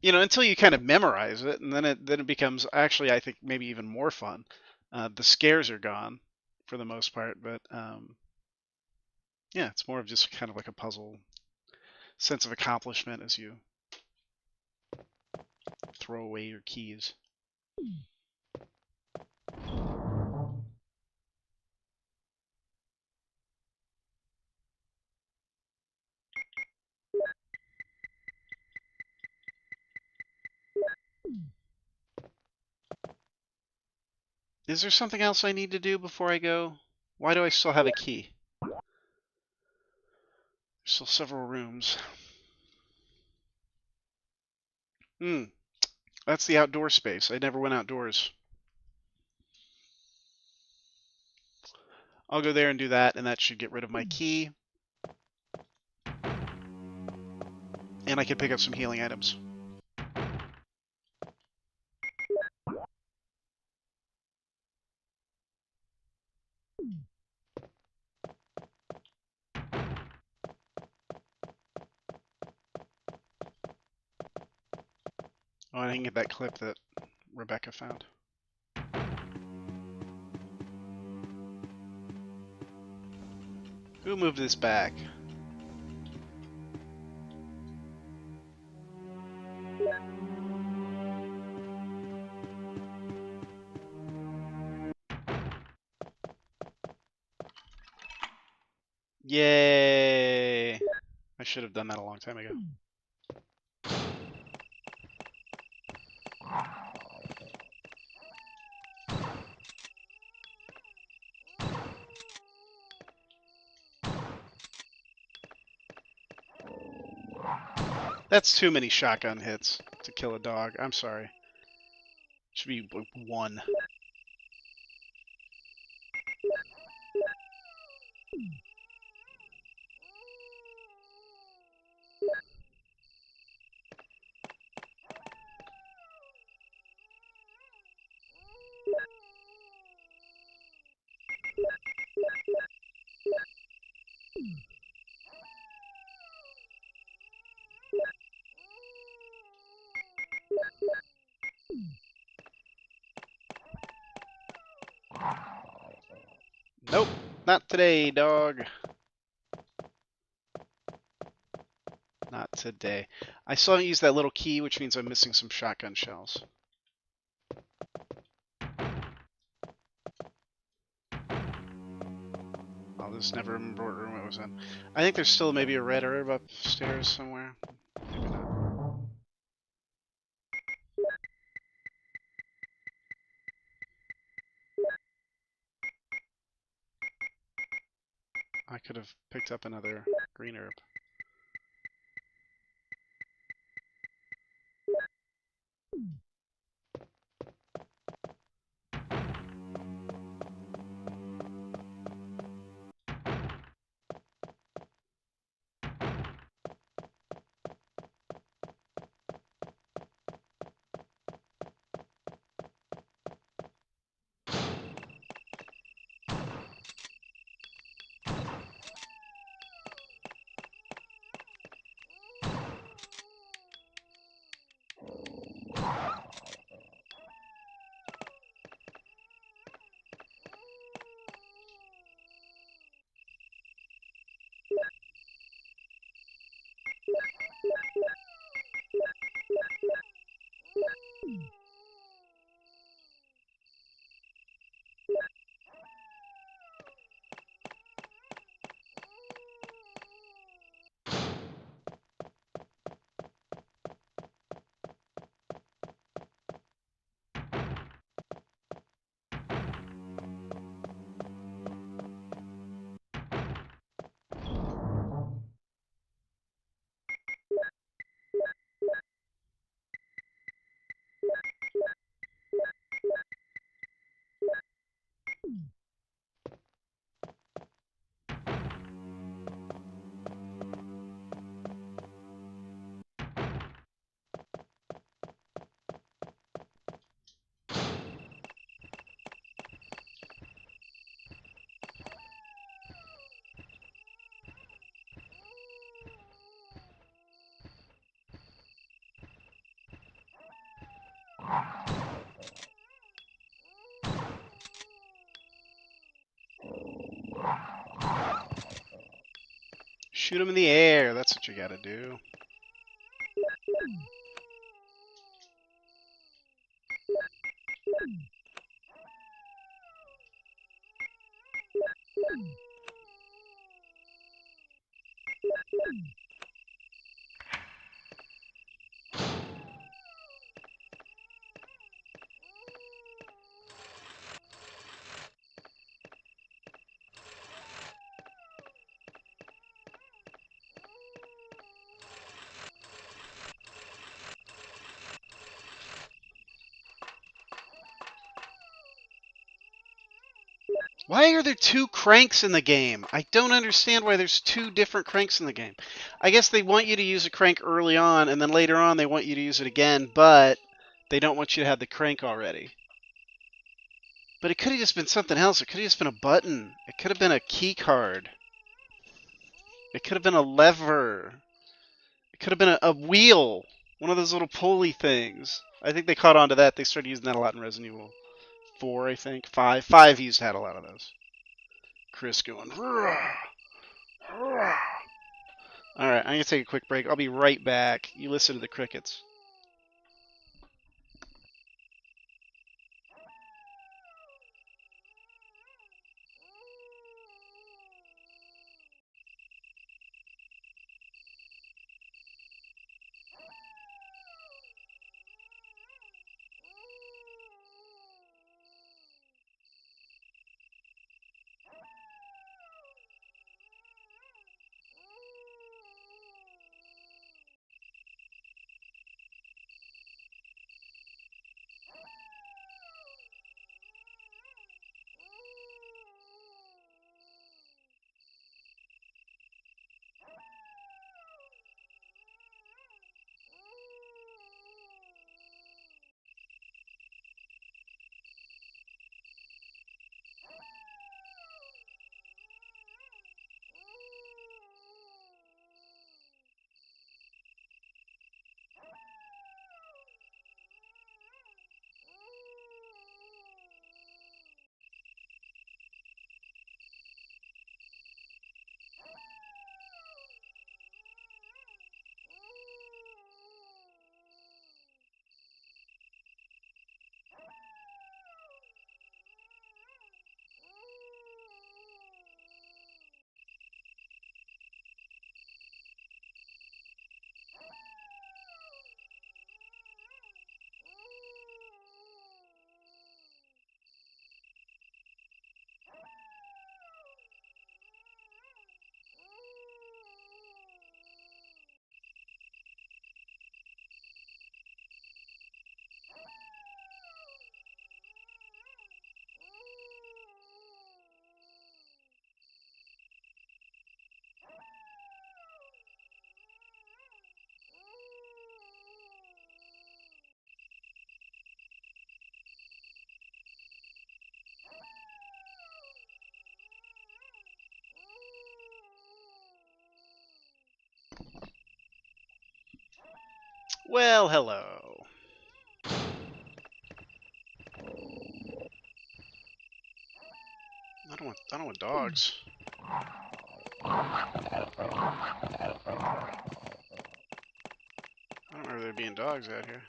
S1: Until you kind of memorize it, and then it becomes actually, I think, maybe even more fun. The scares are gone for the most part, but yeah, it's more of just kind of like a puzzle sense of accomplishment as you throw away your keys. Is there something else I need to do before I go? Why do I still have a key? There's still several rooms. That's the outdoor space. I never went outdoors. I'll go there and do that, and that should get rid of my key. And I can pick up some healing items. Oh, I didn't get that clip that Rebecca found. Who moved this back? Yay! I should have done that a long time ago. That's too many shotgun hits to kill a dog. I'm sorry. Should be like one. Nope, not today, dog. Not today. I still haven't used that little key, which means I'm missing some shotgun shells. I'll just never remember what room it was in. I think there's still maybe a red herb upstairs somewhere. Maybe not. I could have picked up another green herb. Shoot him in the air. That's what you gotta do. Why are there two cranks in the game? I don't understand why there's two different cranks in the game. I guess they want you to use a crank early on, and then later on they want you to use it again, but they don't want you to have the crank already. But it could have just been something else. It could have just been a button. It could have been a key card. It could have been a lever. It could have been a wheel. One of those little pulley things. I think they caught on to that. They started using that a lot in Resident Evil 4, I think. 5. 5 used to have a lot of those. Chris going, "Rah, rah." All right, I'm going to take a quick break. I'll be right back. You listen to the crickets. Well, hello. I don't want dogs. I don't remember there being dogs out here.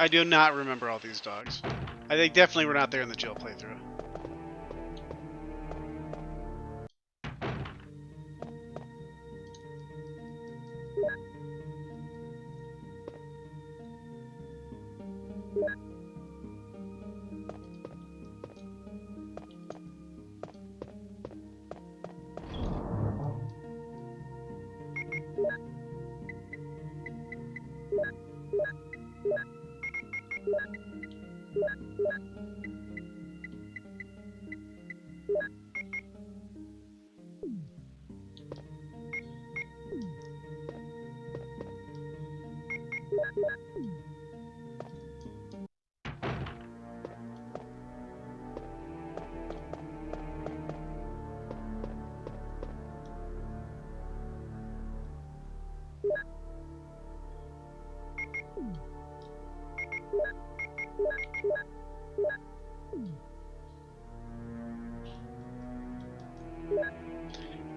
S1: I do not remember all these dogs. They definitely were not there in the Jill playthrough.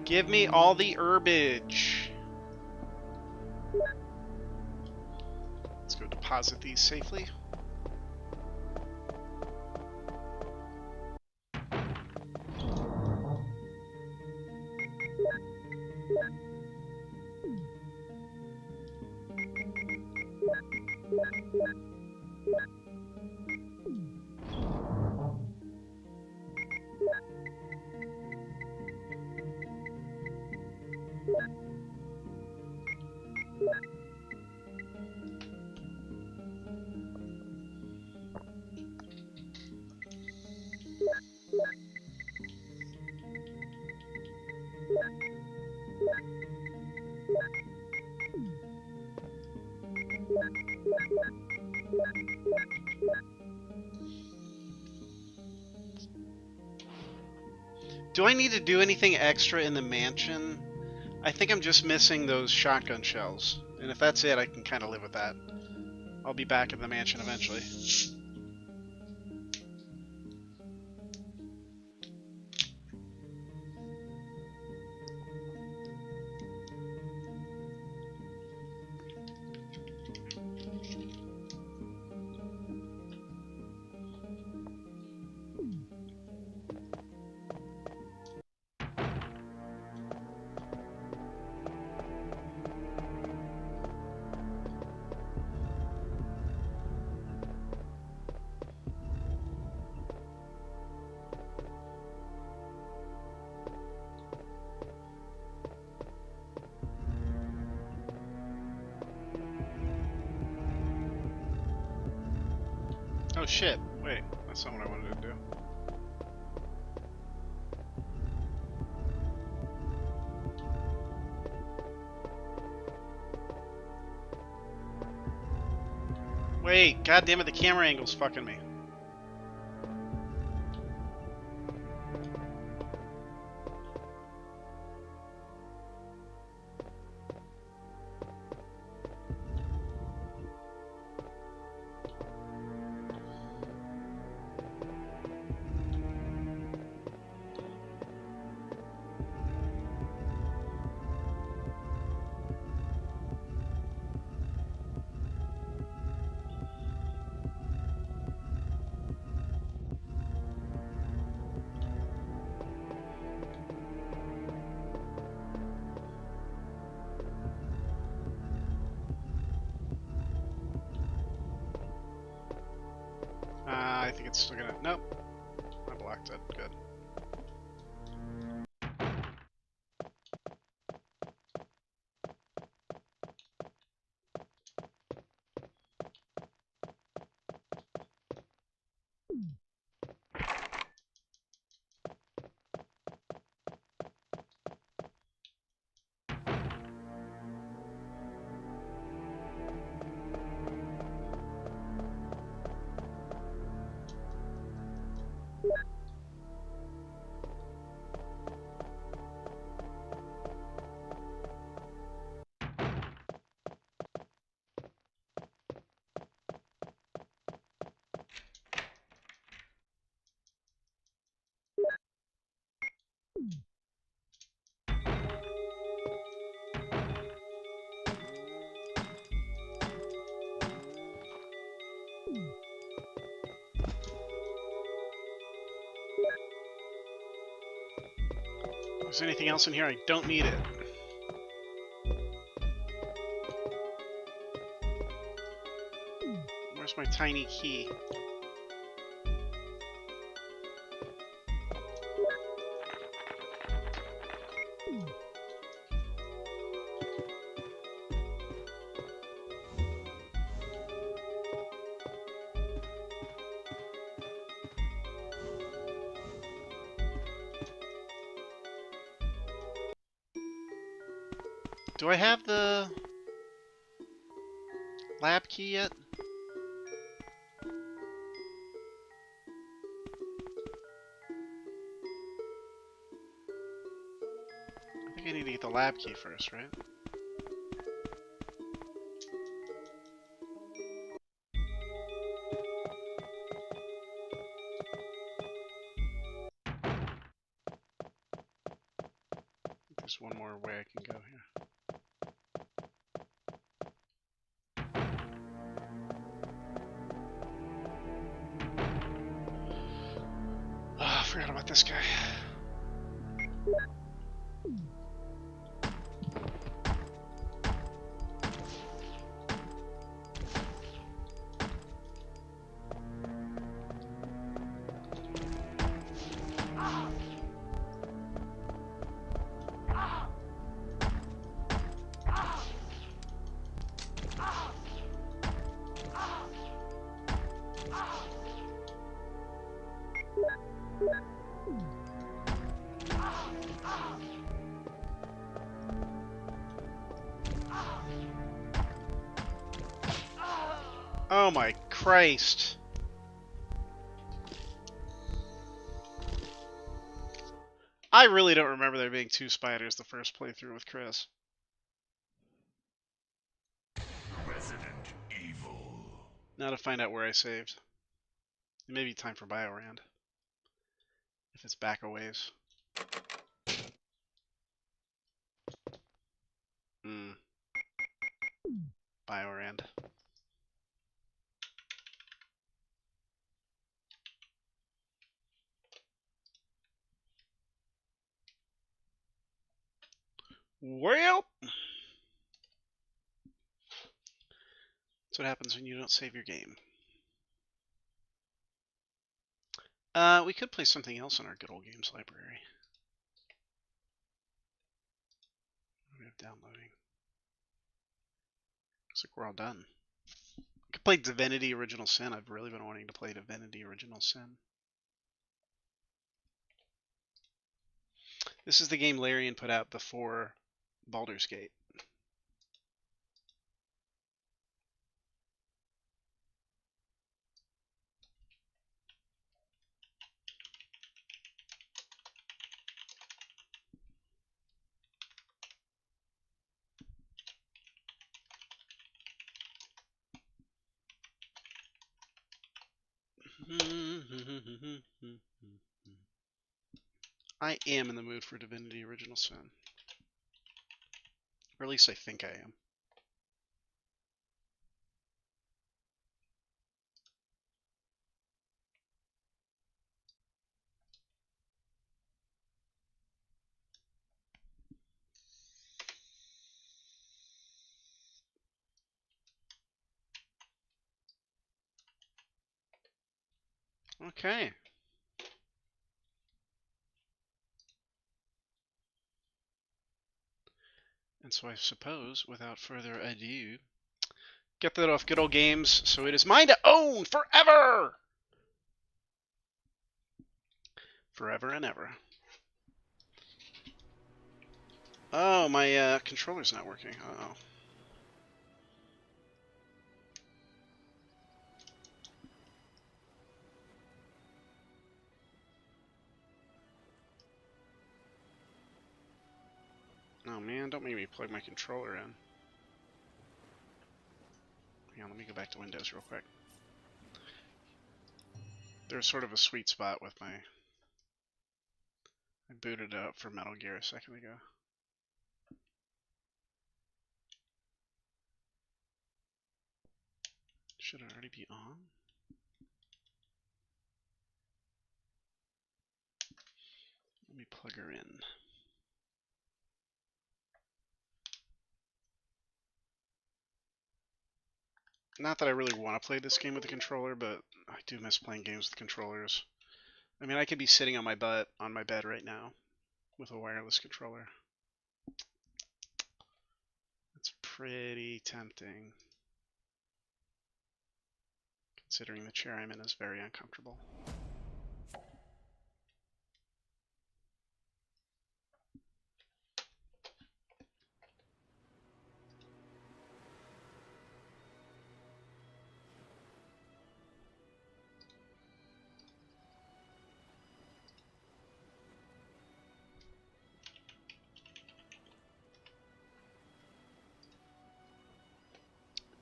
S1: Give me all the herbage. Let's go deposit these safely. Do I need to do anything extra in the mansion? I think I'm just missing those shotgun shells. And if that's it, I can kind of live with that. I'll be back in the mansion eventually. Oh shit, wait, that's not what I wanted to do. Wait, god damn it, the camera angle's fucking me. it's still gonna. Nope. I blocked it. Good. Is there anything else in here? I don't need it. Where's my tiny key? Do I have the lab key yet? I think I need to get the lab key first, right? There's one more way I can go here. Oh, I forgot about this guy. Oh my Christ. I really don't remember there being 2 spiders the first playthrough with Chris.
S2: Resident Evil.
S1: Now to find out where I saved. It may be time for Biorand. If it's back a ways. Biorand. Well, that's what happens when you don't save your game. We could play something else in our good old games library. What do we have downloading? Looks like we're all done. We could play Divinity Original Sin. I've really been wanting to play Divinity Original Sin. This is the game Larian put out before Baldur's Gate. I am in the mood for Divinity Original Sin. Or at least I think I am. Okay. And so I suppose, without further ado, get that off Good Old Games, so it is mine to own forever! Forever and ever. Oh, my controller's not working. Uh-oh. Oh man, don't make me plug my controller in. Hang on, let me go back to Windows real quick. There's sort of a sweet spot with my... I booted it up for Metal Gear a second ago. Should it already be on? Let me plug her in. Not that I really want to play this game with the controller, but I do miss playing games with controllers. I mean, I could be sitting on my butt on my bed right now with a wireless controller. It's pretty tempting, considering the chair I'm in is very uncomfortable.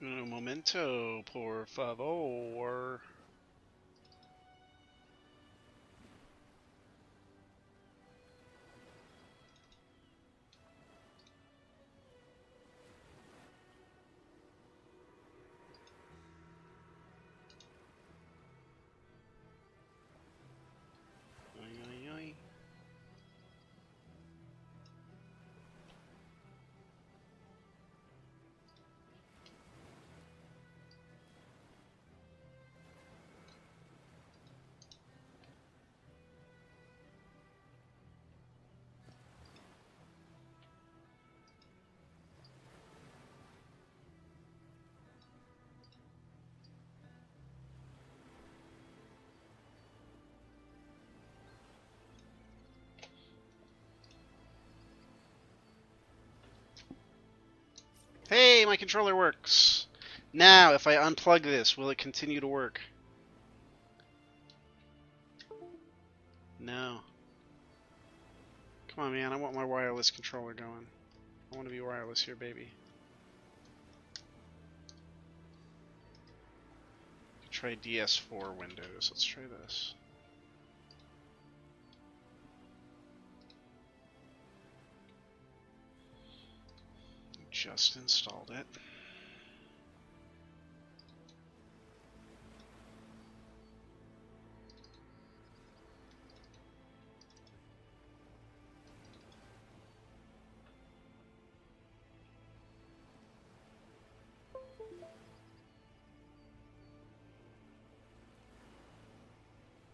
S1: Un momento, por favor. Ay, ay, ay. Hey, my controller works. Now, if I unplug this, will it continue to work? No. Come on, man. I want my wireless controller going. I want to be wireless here, baby. Try DS4 Windows. Let's try this. Just installed it.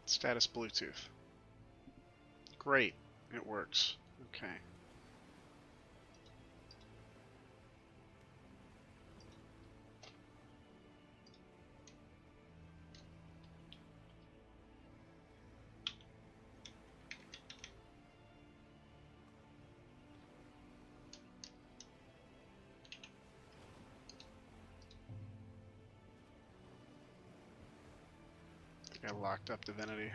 S1: Status Bluetooth. Great. It works. Okay. I think I locked up Divinity.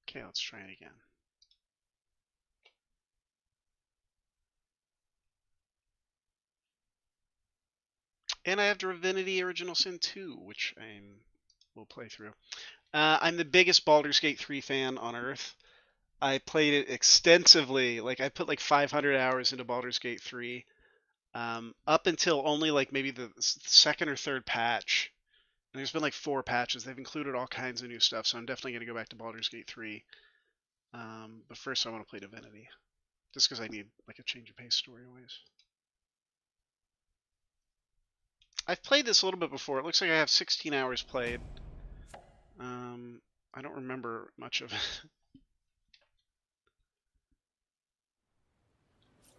S1: Okay, let's try it again. And I have Divinity Original Sin 2, which I will play through. I'm the biggest Baldur's Gate 3 fan on Earth. I played it extensively. Like, I put like 500 hours into Baldur's Gate 3, up until only like maybe the second or third patch. And there's been like 4 patches. They've included all kinds of new stuff, so I'm definitely going to go back to Baldur's Gate 3. But first I want to play Divinity. Just because I need like a change of pace story-wise. I've played this a little bit before. It looks like I have 16 hours played. I don't remember much of it.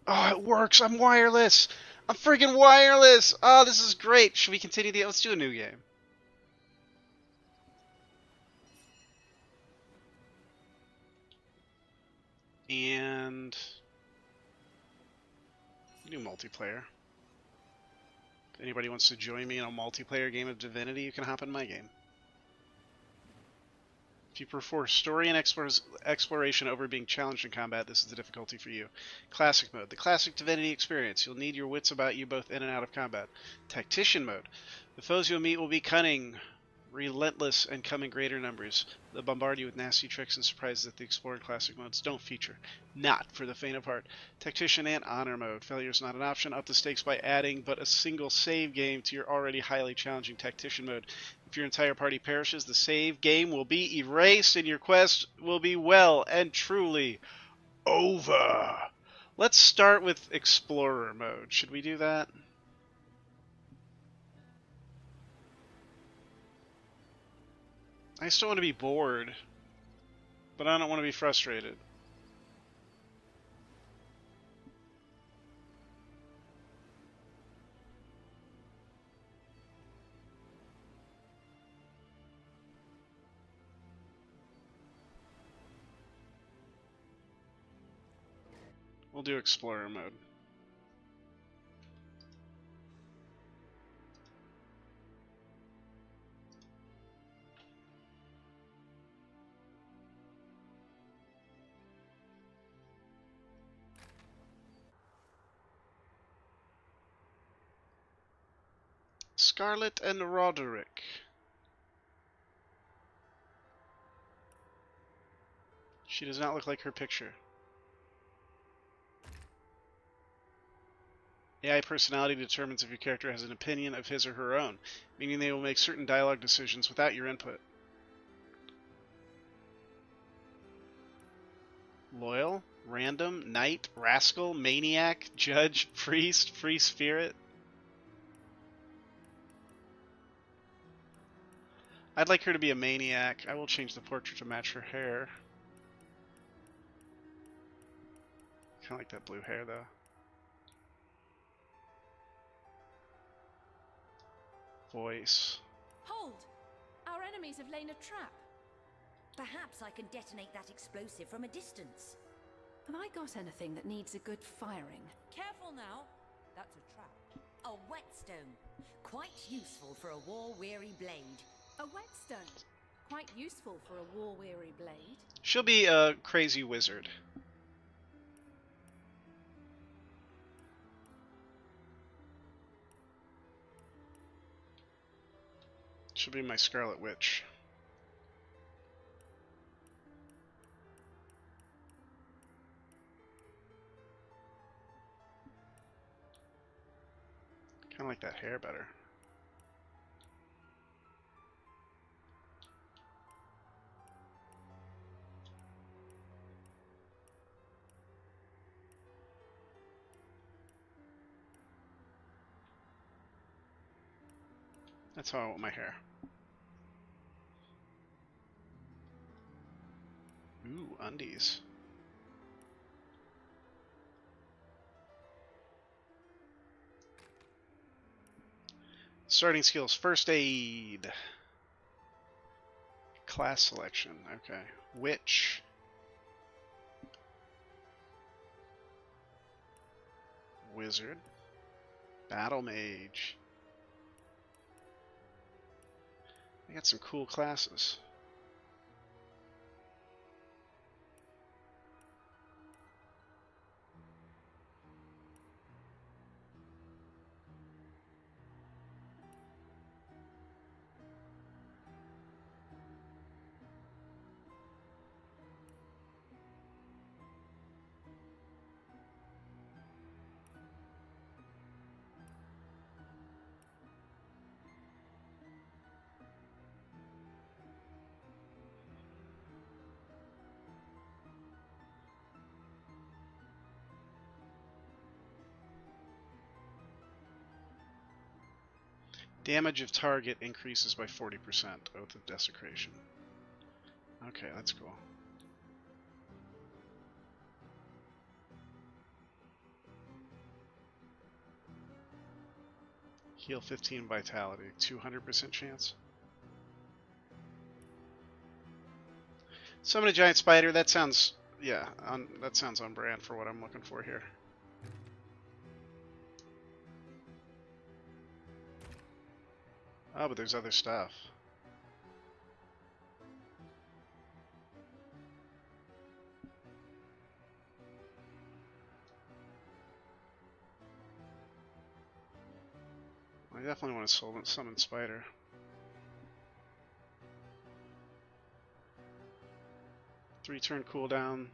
S1: Oh, it works! I'm wireless! I'm freaking wireless! Oh, this is great! Should we continue the... Let's do a new game. And... new multiplayer. If anybody wants to join me in a multiplayer game of Divinity, you can hop in my game. If you prefer story and exploration over being challenged in combat, this is the difficulty for you. Classic mode. The classic Divinity experience. You'll need your wits about you both in and out of combat. Tactician mode. The foes you'll meet will be cunning, relentless, and come in greater numbers. They'll bombard you with nasty tricks and surprises that the Explorer and Classic modes don't feature. Not for the faint of heart. Tactician and Honor mode. Failure is not an option. Up the stakes by adding but a single save game to your already highly challenging Tactician mode. If your entire party perishes, the save game will be erased and your quest will be well and truly over. Let's start with Explorer mode. Should we do that? I still want to be bored, but I don't want to be frustrated. We'll do Explorer mode. Scarlet and Roderick. She does not look like her picture. AI personality determines if your character has an opinion of his or her own, meaning they will make certain dialogue decisions without your input. Loyal, random, knight, rascal, maniac, judge, priest, free spirit. I'd like her to be a maniac. I will change the portrait to match her hair. Kind of like that blue hair, though. Voice.
S6: Hold! Our enemies have laid a trap.
S7: Perhaps I can detonate that explosive from a distance.
S6: Have I got anything that needs a good firing?
S7: Careful now. That's a trap. A whetstone. Quite useful for a war-weary blade.
S6: A whetstone. Quite useful for a war-weary blade.
S1: She'll be a crazy wizard. She'll be my Scarlet Witch. Kind of like that hair better. That's how I want my hair. Ooh, undies. Starting skills. First aid. Class selection. Okay. Witch. Wizard. Battle mage. I got some cool classes. Damage of target increases by 40%. Oath of Desecration. Okay, that's cool. Heal 15 vitality. 200% chance. Summon a giant spider. That sounds, yeah, that sounds on brand for what I'm looking for here. Oh, but there's other stuff. I definitely want to summon spider. Three-turn cooldown.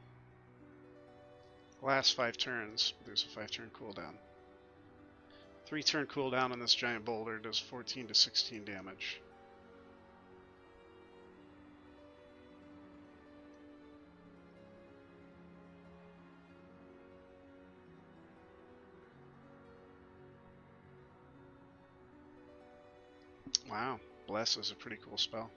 S1: Last 5 turns. There's a 5-turn cooldown. 3-turn cooldown on this giant boulder does 14 to 16 damage. Wow, Bless is a pretty cool spell.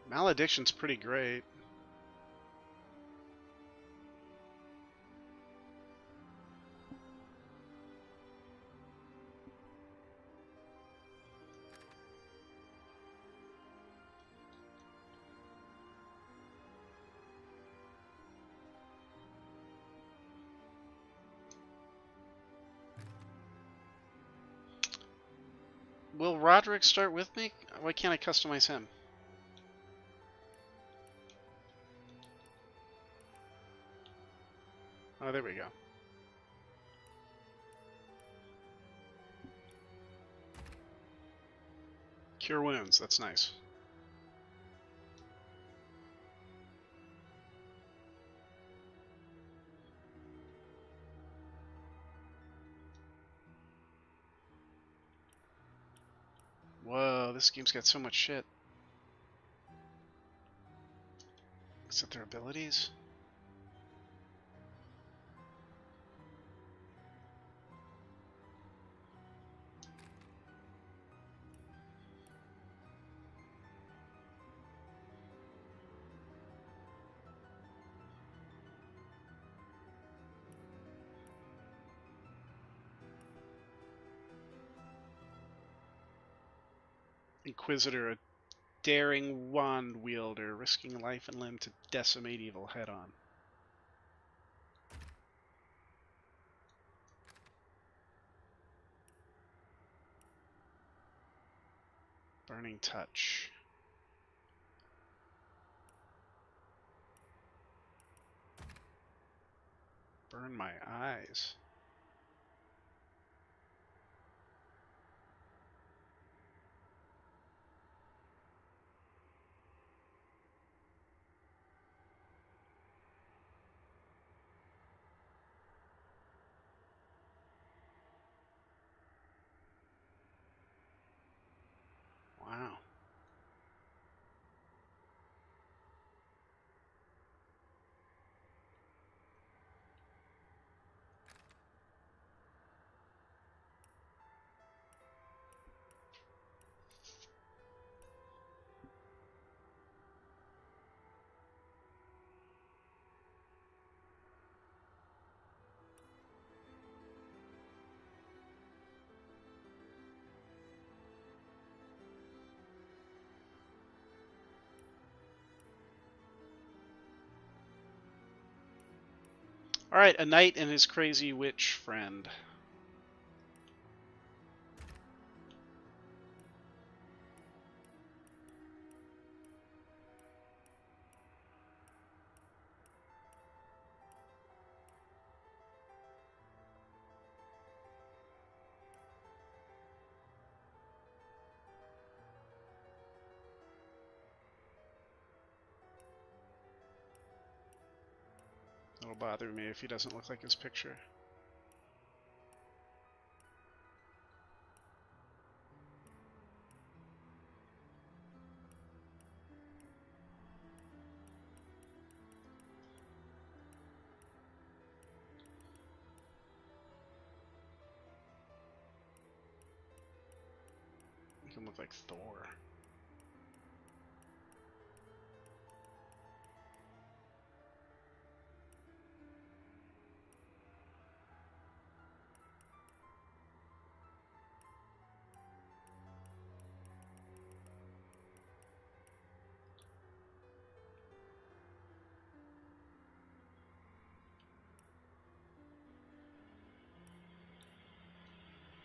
S1: Malediction's pretty great. Will Roderick start with me? Why can't I customize him? Oh, there we go. Cure wounds, that's nice. Whoa, this game's got so much shit. Is that their abilities? Inquisitor, a daring wand wielder, risking life and limb to decimate evil head on. Burning touch. Burn my eyes. Wow. Alright, a knight and his crazy witch friend. It'll bother me if he doesn't look like his picture. Make him look like Thor.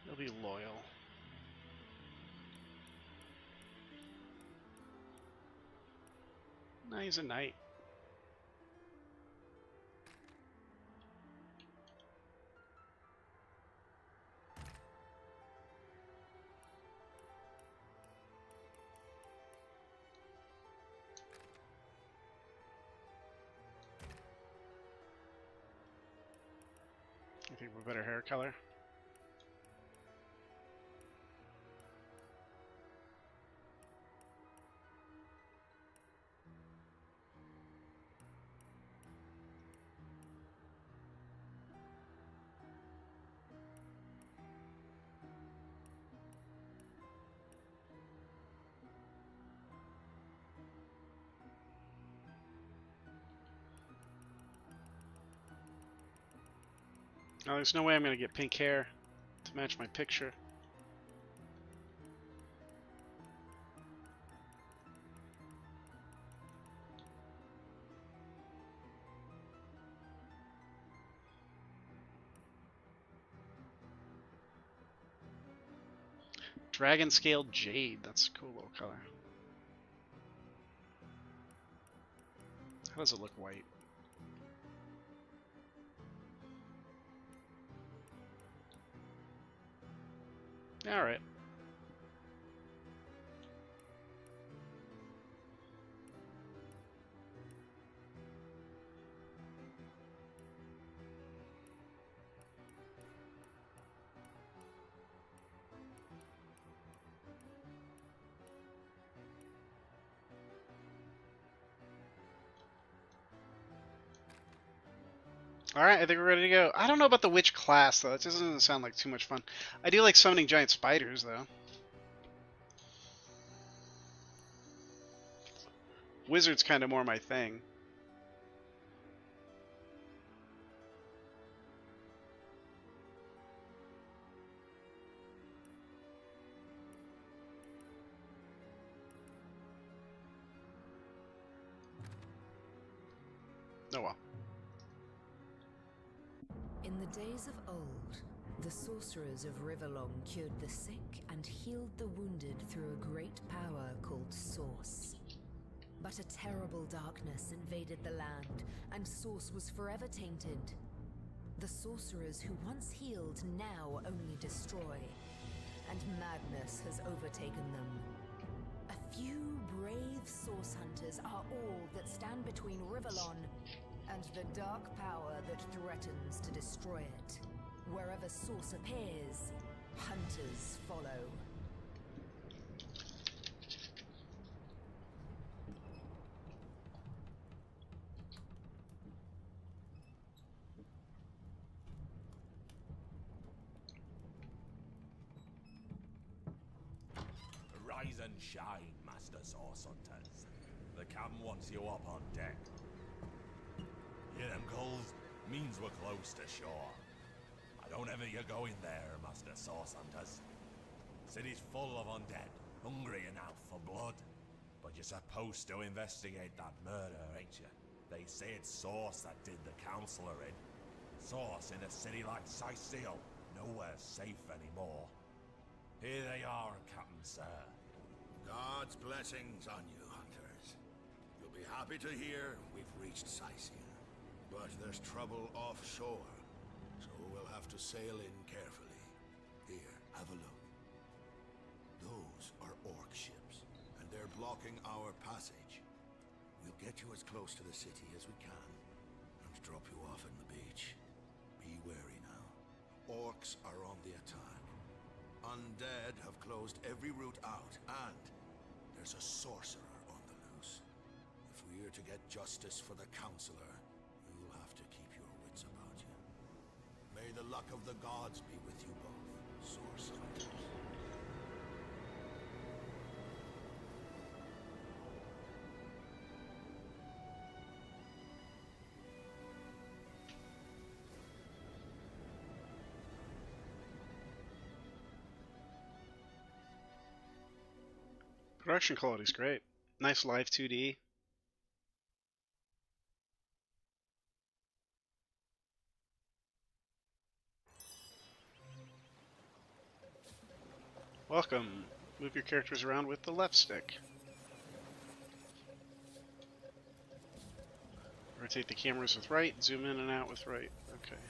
S1: He'll be loyal. No, he's a knight. I think we're better hair color. Oh, there's no way I'm gonna get pink hair to match my picture. Dragon scaled jade. That's a cool little color. How does it look white? Alright. Alright, I think we're ready to go. I don't know about the witch class, though. That just doesn't sound like too much fun. I do like summoning giant spiders, though. Wizard's kind of more my thing. Oh well.
S8: In the days of old, the sorcerers of Riverlong cured the sick and healed the wounded through a great power called Source. But a terrible darkness invaded the land, and Source was forever tainted. The sorcerers who once healed now only destroy, and madness has overtaken them. A few brave Source hunters are all that stand between Riverlon and the dark power that threatens to destroy it. Wherever Source appears, hunters follow.
S2: Rise and shine, Master Source Hunters. The captain wants you up on deck. Hear them gulls? Means we're close to shore. I don't ever you go in there, Master Source Hunters. City's full of undead, hungry and out for blood. But you're supposed to investigate that murder, ain't you? They say it's Source that did the Counselor in. Source in a city like Sicil, nowhere safe anymore. Here they are, Captain Sir.
S9: God's blessings on you, hunters. You'll be happy to hear we've reached Sicil. But there's trouble offshore, so we'll have to sail in carefully. Here, have a look. Those are orc ships, and they're blocking our passage. We'll get you as close to the city as we can, and drop you off in the beach. Be wary now. Orcs are on the attack. Undead have closed every route out, and there's a sorcerer on the loose. If we're to get justice for the Counselor, you'll have to keep your wits about you. May the luck of the gods be with you both, Source Hunters.
S1: Production quality's great. Nice live 2D. Welcome. Move your characters around with the left stick. Rotate the cameras with right, zoom in and out with right. Okay.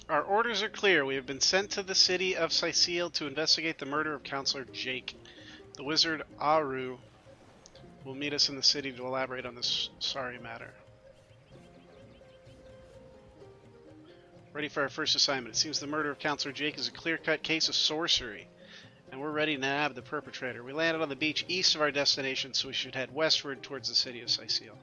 S1: Our orders are clear. We have been sent to the city of Sicile to investigate the murder of Counselor Jake. The wizard Aru will meet us in the city to elaborate on this sorry matter. Ready for our first assignment. It seems the murder of Counselor Jake is a clear-cut case of sorcery, and we're ready to nab the perpetrator. We landed on the beach east of our destination, so we should head westward towards the city of Sicile.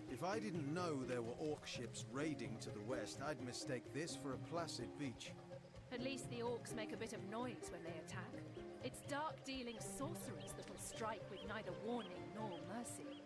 S10: If I didn't know there were orc ships raiding to the west, I'd mistake this for a placid beach.
S6: At least the orcs make a bit of noise when they attack. It's dark-dealing sorcerers that will strike with neither warning nor mercy.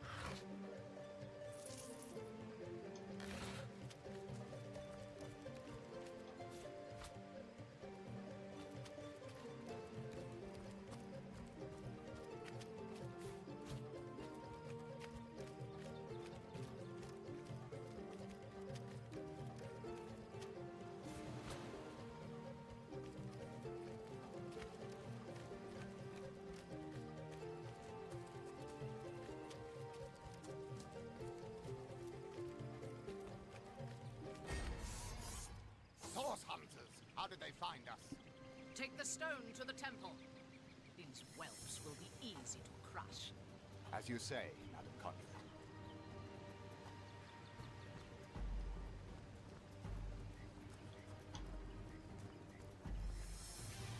S11: How did they find us?
S12: Take the stone to the temple. These whelps will be easy to crush.
S11: As you say, Madam Contra.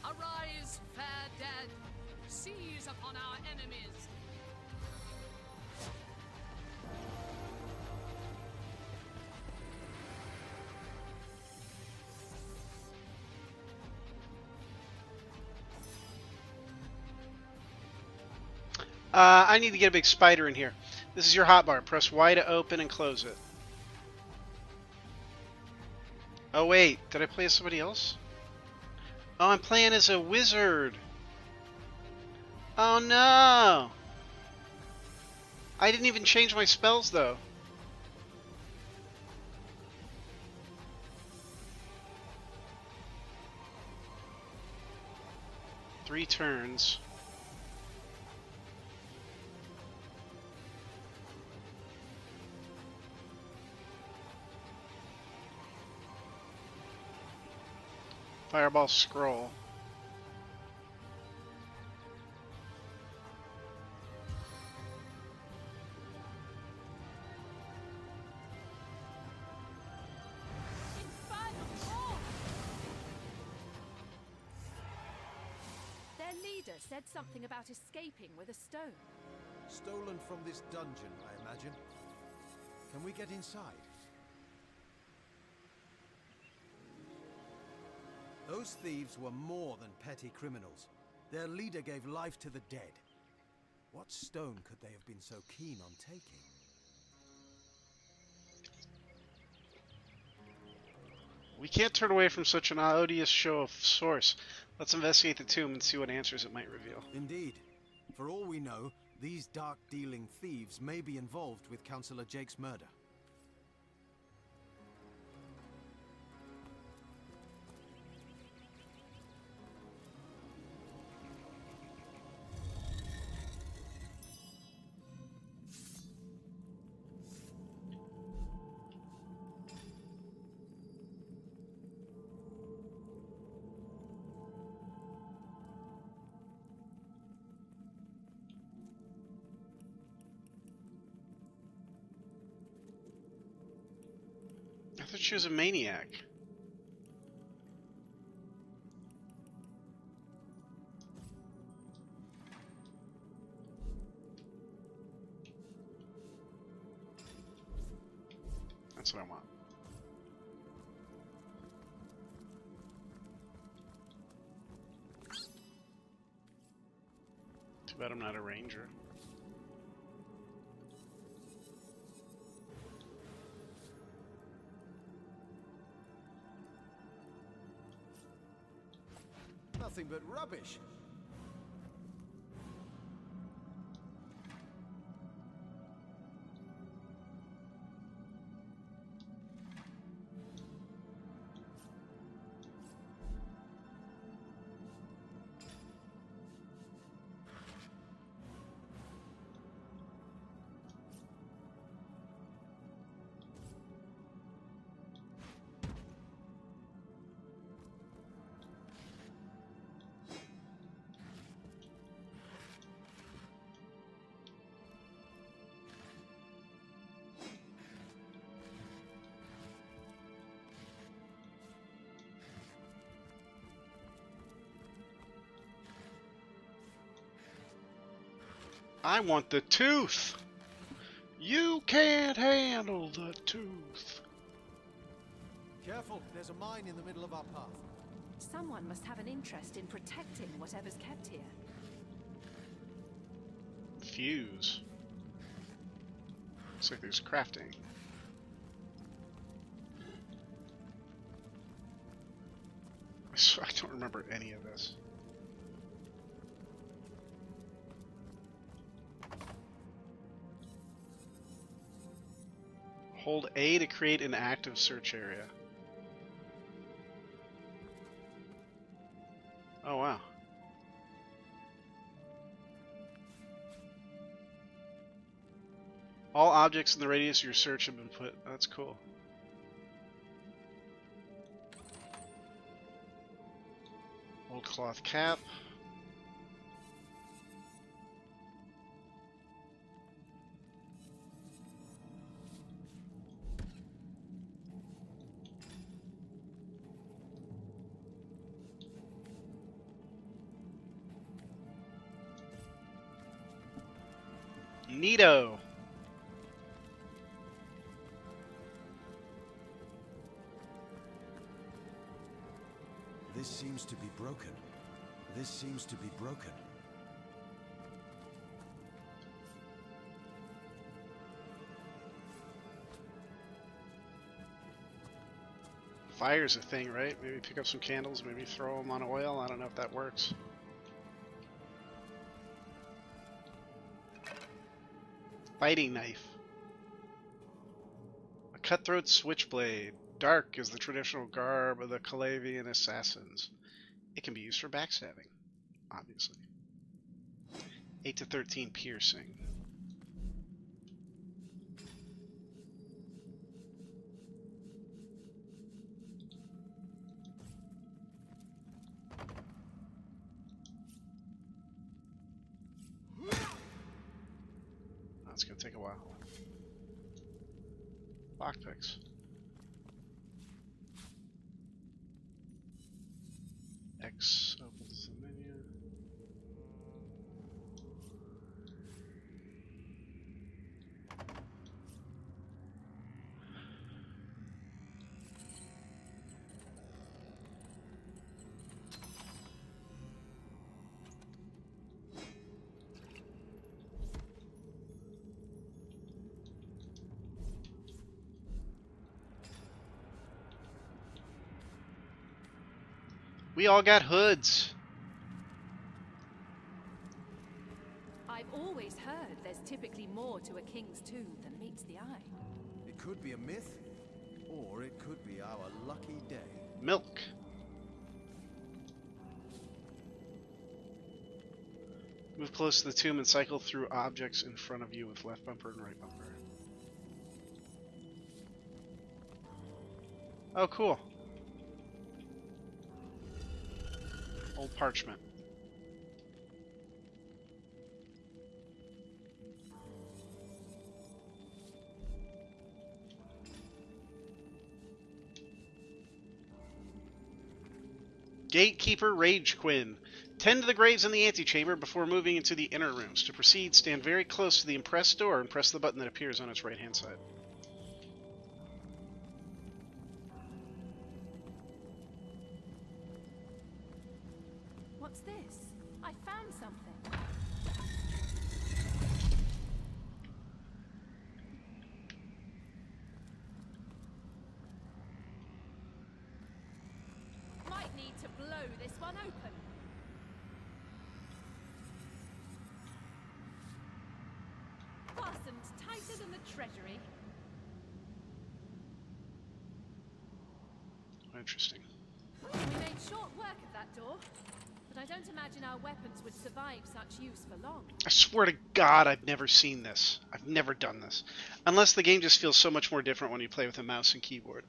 S12: Arise, fair dead. Seize upon our enemies.
S1: I need to get a big spider in here. This is your hotbar. Press Y to open and close it. Oh wait, did I play as somebody else? Oh, I'm playing as a wizard. Oh no! I didn't even change my spells though. Three turns. Fireball scroll.
S6: Their leader said something about escaping with a stone.
S10: Stolen from this dungeon, I imagine. Can we get inside? Those thieves were more than petty criminals. Their leader gave life to the dead. What stone could they have been so keen on taking?
S1: We can't turn away from such an odious show of source. Let's investigate the tomb and see what answers it might reveal.
S10: Indeed. For all we know, these dark-dealing thieves may be involved with Councillor Jake's murder.
S1: I thought she was a maniac. That's what I want. Too bad I'm not a ranger.
S10: Nothing but rubbish.
S1: I want the tooth! You can't handle the tooth!
S10: Careful, there's a mine in the middle of our path.
S6: Someone must have an interest in protecting whatever's kept here.
S1: Fuse. Looks like there's crafting. I don't remember any of this. Hold A to create an active search area. Oh wow. All objects in the radius of your search have been put. Oh, that's cool. Old cloth cap. Neato.
S10: This seems to be broken. This seems to be broken.
S1: Fire's a thing, right? Maybe pick up some candles, maybe throw them on oil. I don't know if that works. Fighting knife. A cutthroat switchblade. Dark is the traditional garb of the Calavian assassins. It can be used for backstabbing, obviously. 8 to 13 piercing. That's gonna take a while. Lockpicks. X opens the menu. We all got hoods.
S6: I've always heard there's typically more to a king's tomb than meets the eye.
S10: It could be a myth, or it could be our lucky day.
S1: Milk. Move close to the tomb and cycle through objects in front of you with left bumper and right bumper. Oh, cool. Old parchment. Gatekeeper Rage Quinn. Tend to the graves in the antechamber before moving into the inner rooms. To proceed, stand very close to the impressed door and press the button that appears on its right-hand side.
S6: What's this? I found something. Might need to blow this one open. Fastened tighter than the treasury.
S1: Interesting.
S6: We made short work of that door, but I don't imagine our weapons would survive such use for long.
S1: I swear to God, I've never seen this. I've never done this. Unless the game just feels so much more different when you play with a mouse and keyboard.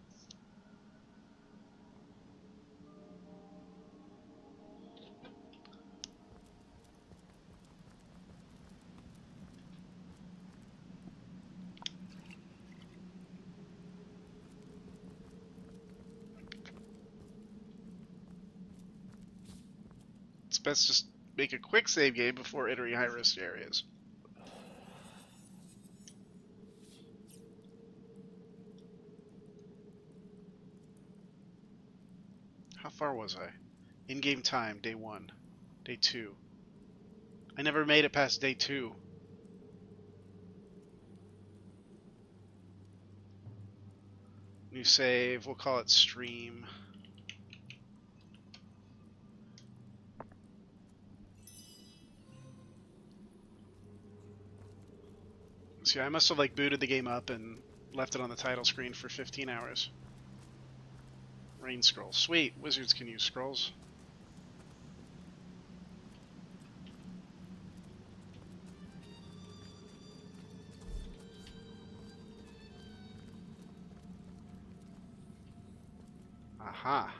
S1: It's best just make a quick save game before entering high-risk areas. How far was I? In-game time, day 1. Day 2. I never made it past day 2. New save, we'll call it stream. See, I must have like booted the game up and left it on the title screen for 15 hours. Rain scrolls. Sweet. Wizards can use scrolls. Aha.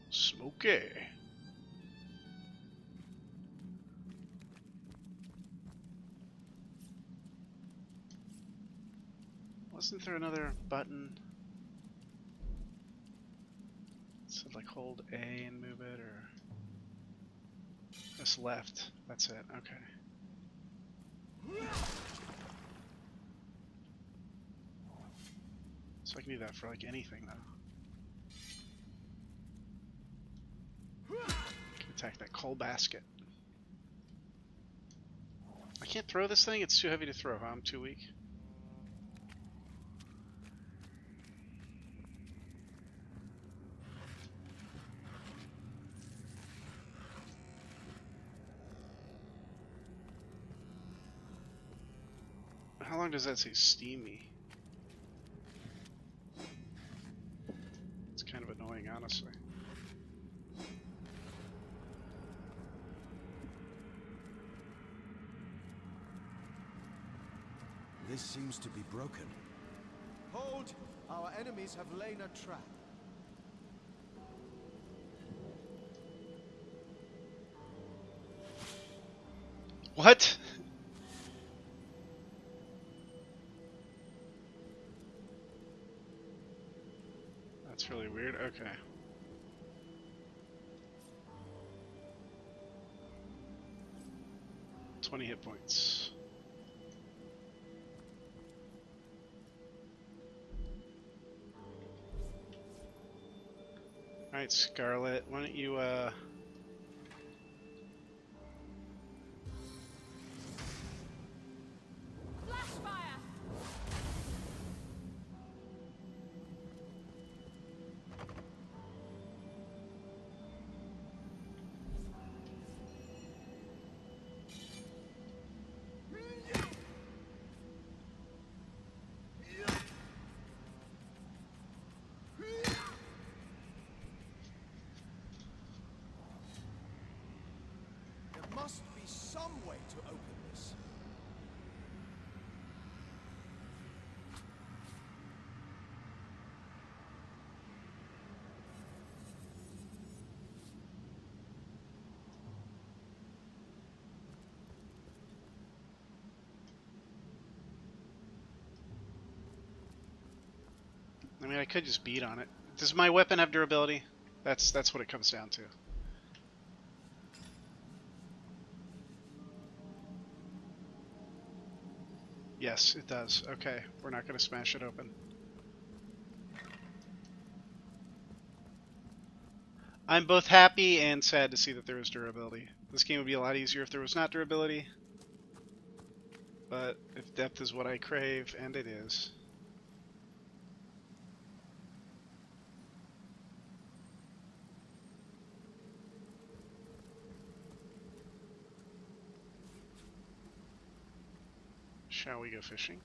S1: Smoky. Wasn't there another button? It said like hold A and move it, or just left. That's it. Okay. So I can do that for like anything though. Can attack that coal basket. I can't throw this thing? It's too heavy to throw, huh? I'm too weak. How long does that say steamy? It's kind of annoying, honestly.
S10: This seems to be broken. Hold! Our enemies have laid a trap.
S1: What? That's really weird. Okay. $20 hit points. Alright, Scarlet, why don't you,
S6: Flashfire!
S10: There must be some way to open this.
S1: I mean, I could just beat on it. Does my weapon have durability? That's what it comes down to. Yes, it does. Okay, we're not going to smash it open. I'm both happy and sad to see that there is durability. This game would be a lot easier if there was not durability. But if depth is what I crave, and it is. Shall we go fishing?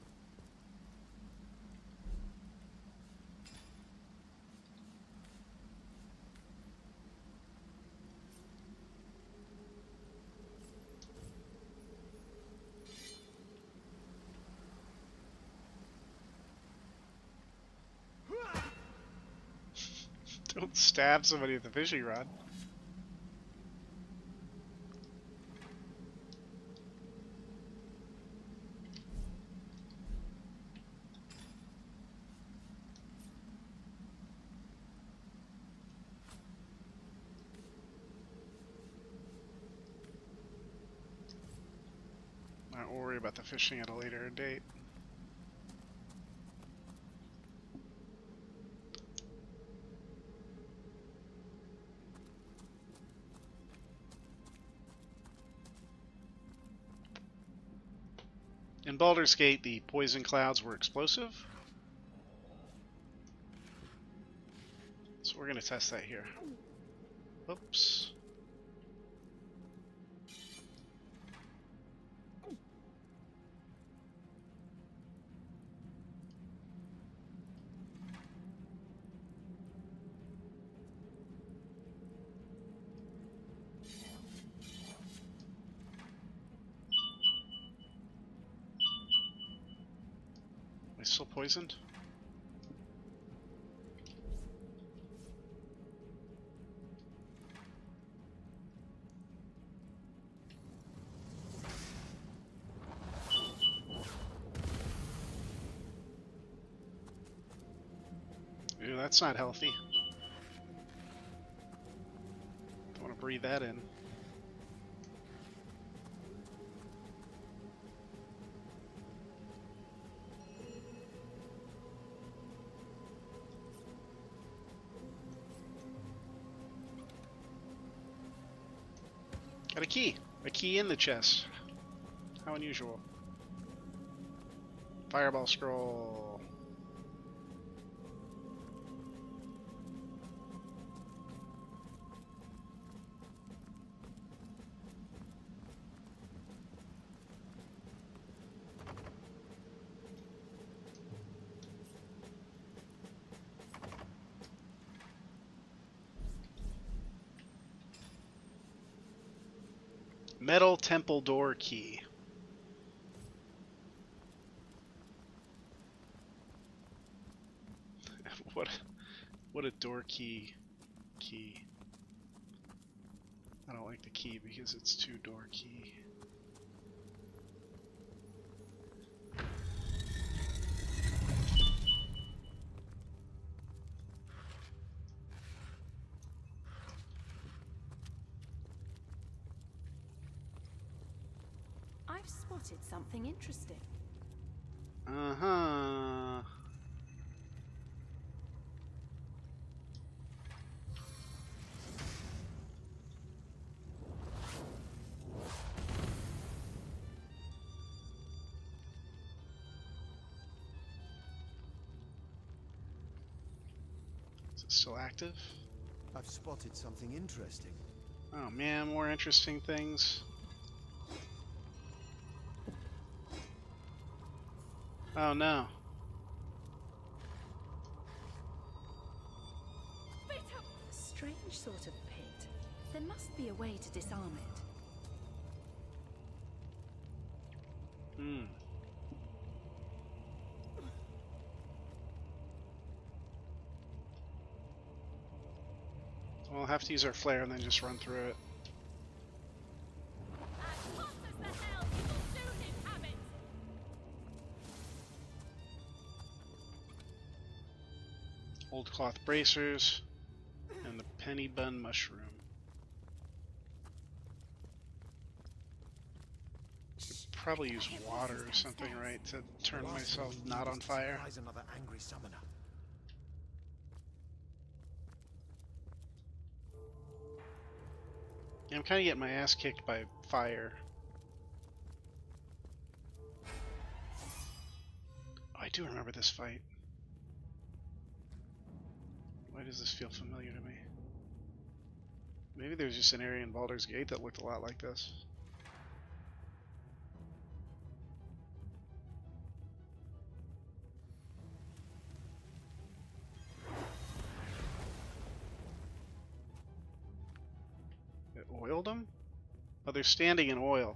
S1: Don't stab somebody with a fishing rod. Not worry about the fishing at a later date. In Baldur's Gate, the poison clouds were explosive. So we're going to test that here. Oops. Am I still poisoned? Ew, that's not healthy. Don't want to breathe that in. Got a key! A key in the chest. How unusual. Fireball scroll. Metal temple door key. What a door key. I don't like the key because it's too door key.
S6: I've spotted something interesting.
S1: Uh-huh. Is it still active?
S10: I've spotted something interesting.
S1: Oh man, more interesting things. Oh no.
S6: A strange sort of pit. There must be a way to disarm it.
S1: Hmm. We'll have to use our flare and then just run through it.
S6: As hot as the hell, you will soon inhabit.
S1: Old cloth bracers and the penny bun mushroom. Could probably use water or something, right, to turn myself not on fire.
S10: Another angry summoner.
S1: Yeah, I'm kind of getting my ass kicked by fire. Oh, I do remember this fight. Why does this feel familiar to me? Maybe there's just an area in Baldur's Gate that looked a lot like this. It oiled them? Oh, they're standing in oil.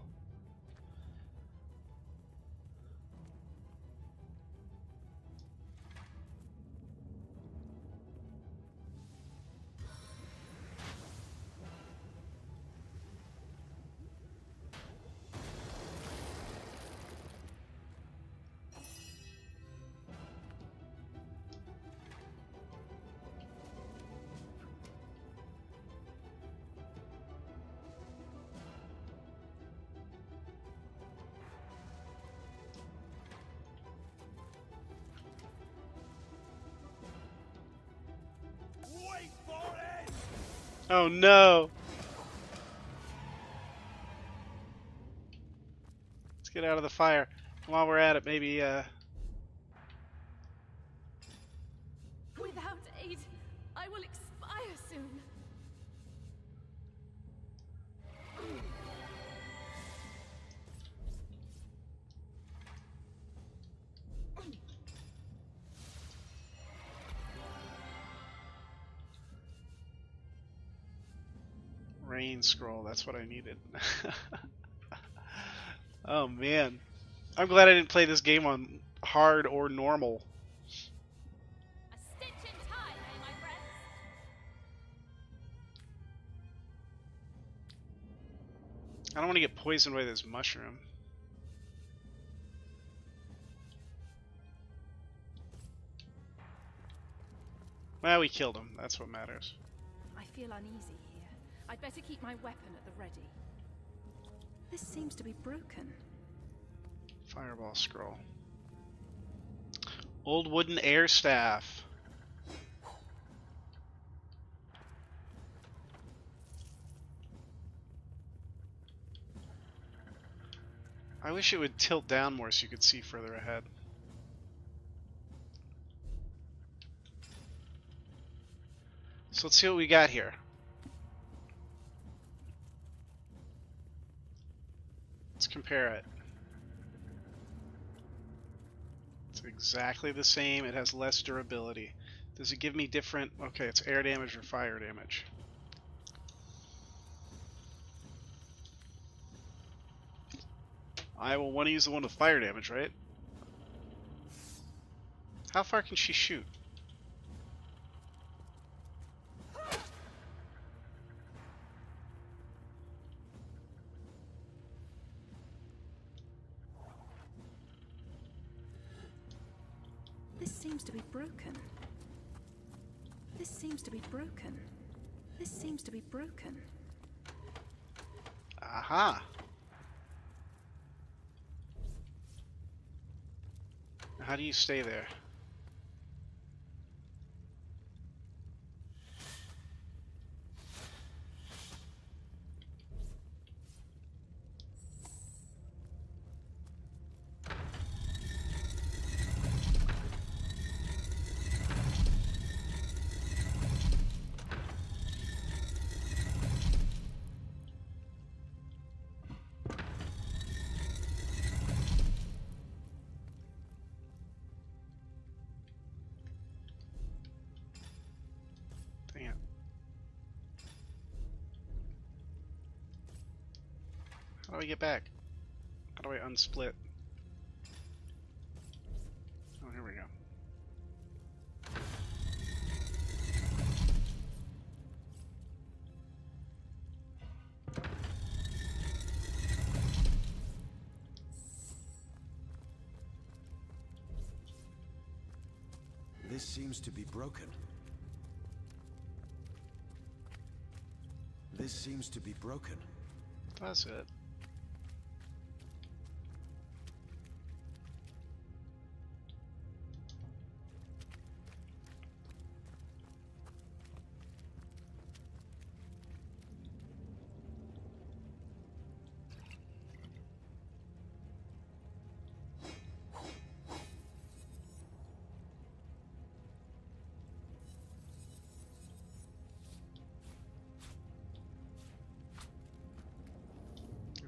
S2: Wait for it!
S1: Oh no! Let's get out of the fire. While we're at it, maybe
S6: Without aid, I will expire soon.
S1: rain scroll, that's what I needed. Oh man. I'm glad I didn't play this game on hard or normal.
S6: A stitch in time, eh, my friends?
S1: I don't want to get poisoned by this mushroom. Well, we killed him. That's what matters.
S6: I feel uneasy here. I'd better keep my weapon at the ready. This seems to be broken.
S1: Fireball scroll. Old wooden air staff. I wish it would tilt down more so you could see further ahead. So let's see what we got here. Let's compare it. It's exactly the same. It has less durability. Does it give me different... Okay, it's air damage or fire damage. I will want to use the one with fire damage, right? How far can she shoot?
S6: This seems to be broken. This seems to be broken. This seems to be broken.
S1: Aha! How do you stay there? Dang it. How do I get back? How do I unsplit? Oh, here we go.
S10: This seems to be broken. This seems to be broken.
S1: That's it.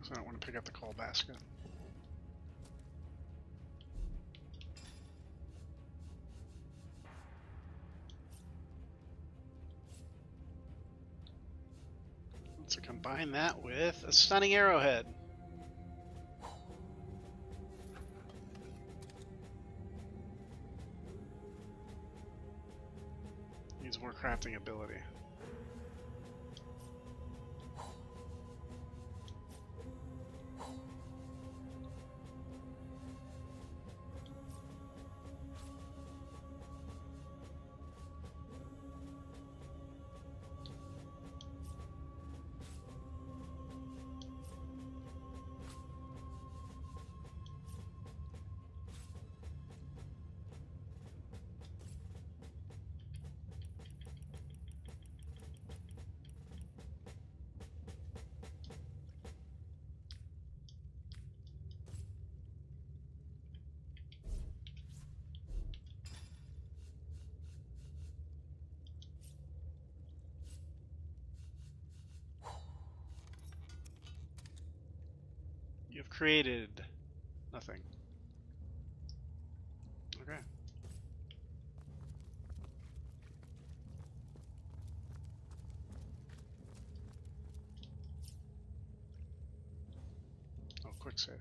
S1: I don't want to pick up the coal basket. So combine that with a stunning arrowhead. Needs more crafting ability. You've created nothing. Okay. Oh, quick save.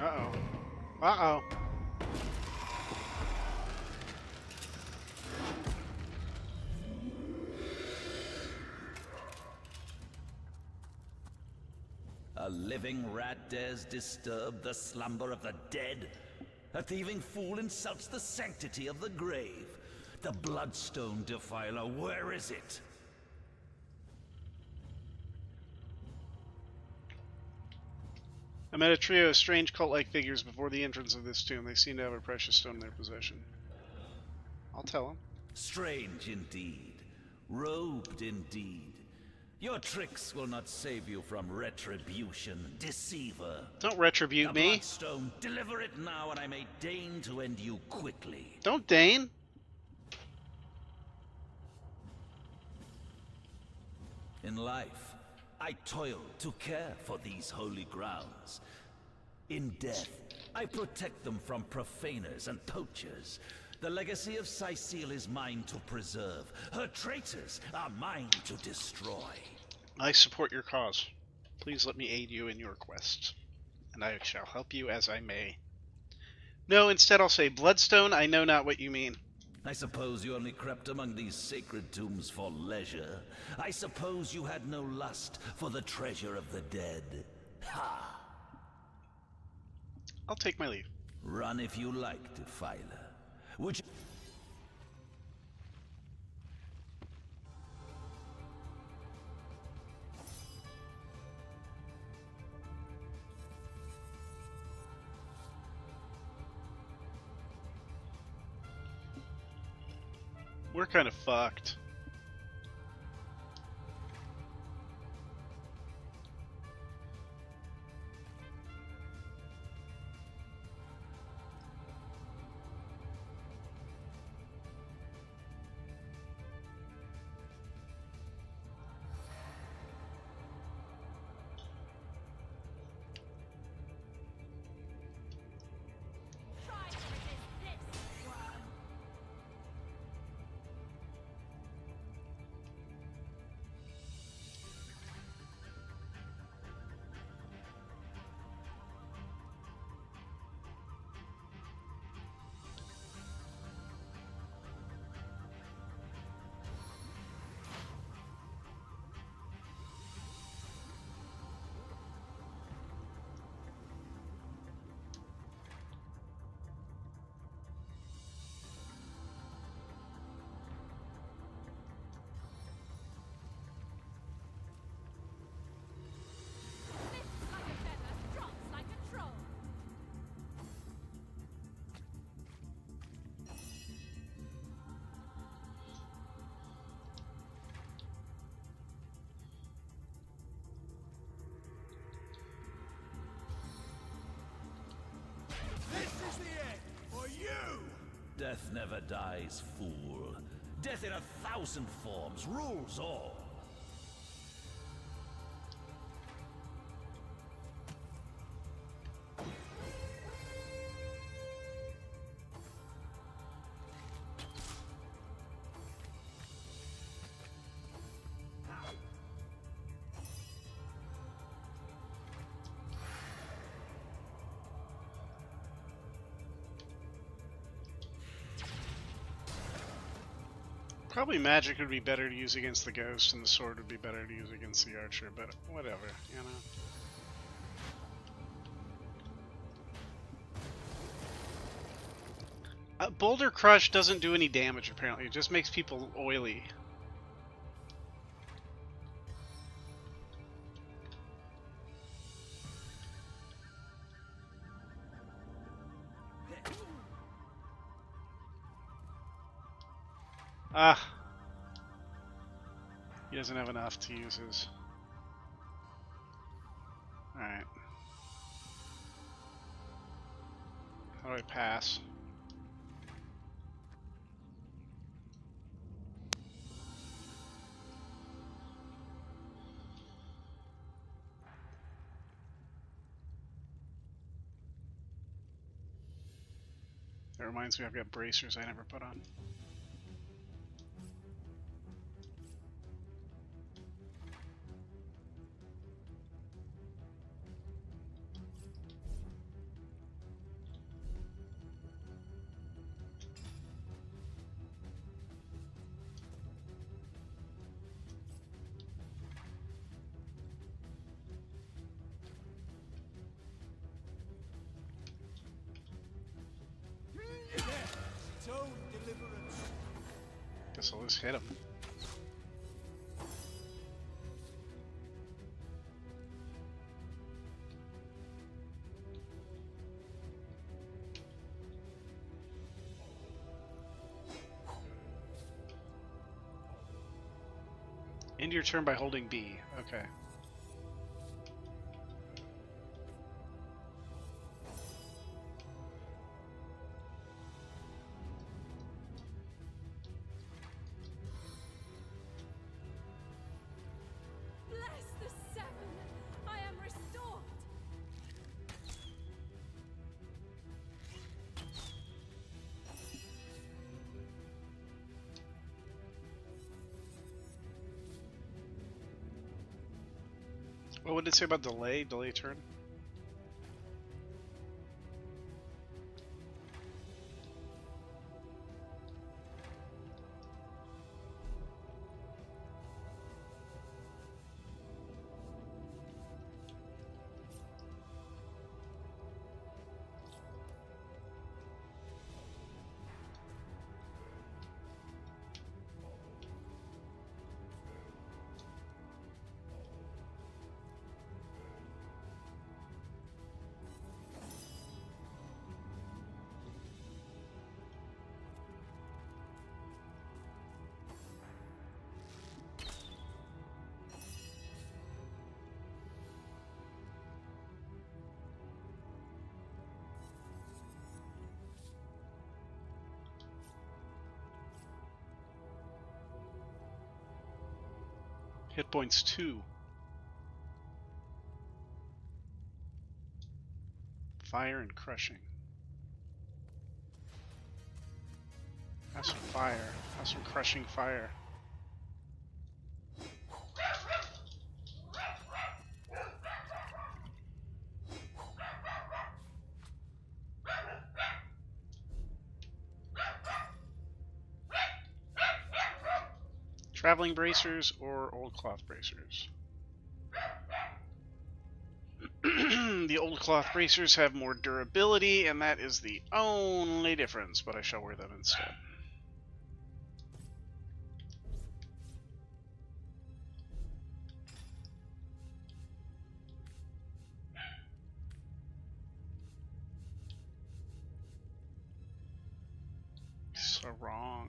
S1: Uh-oh. Uh-oh.
S13: A living rat dares disturb the slumber of the dead? A thieving fool insults the sanctity of the grave. The Bloodstone Defiler, where is it?
S1: I met a trio of strange cult-like figures before the entrance of this tomb. They seem to have a precious stone in their possession. I'll tell them.
S13: Strange indeed. Robed indeed. Your tricks will not save you from retribution, deceiver.
S1: Don't retribute me.
S13: Bloodstone, deliver it now, and I may deign to end you quickly.
S1: Don't deign.
S13: In life, I toil to care for these holy grounds. In death, I protect them from profaners and poachers. The legacy of Cecile is mine to preserve. Her traitors are mine to destroy.
S1: I support your cause. Please let me aid you in your quest, and I shall help you as I may. No, instead I'll say, Bloodstone, I know not what you mean.
S13: I suppose you only crept among these sacred tombs for leisure. I suppose you had no lust for the treasure of the dead. Ha!
S1: I'll take my leave.
S13: Run if you like, Defiler. Would you...
S1: We're kind of fucked.
S13: Death never dies, fool. Death in 1,000 forms rules all.
S1: Probably magic would be better to use against the ghost, and the sword would be better to use against the archer, but whatever, you know. Boulder Crush doesn't do any damage, apparently. It just makes people oily. Ah. He doesn't have enough to use his... Alright. How do I pass? That reminds me I've got bracers I never put on. Guess I'll just hit him. End your turn by holding B. Okay. What would it say about delay? Delay turn? Hit points 2. Fire and crushing. Have some fire. Have some crushing fire. Traveling bracers or old cloth bracers? The old cloth bracers have more durability, and that is the only difference, but I shall wear them instead. So wrong.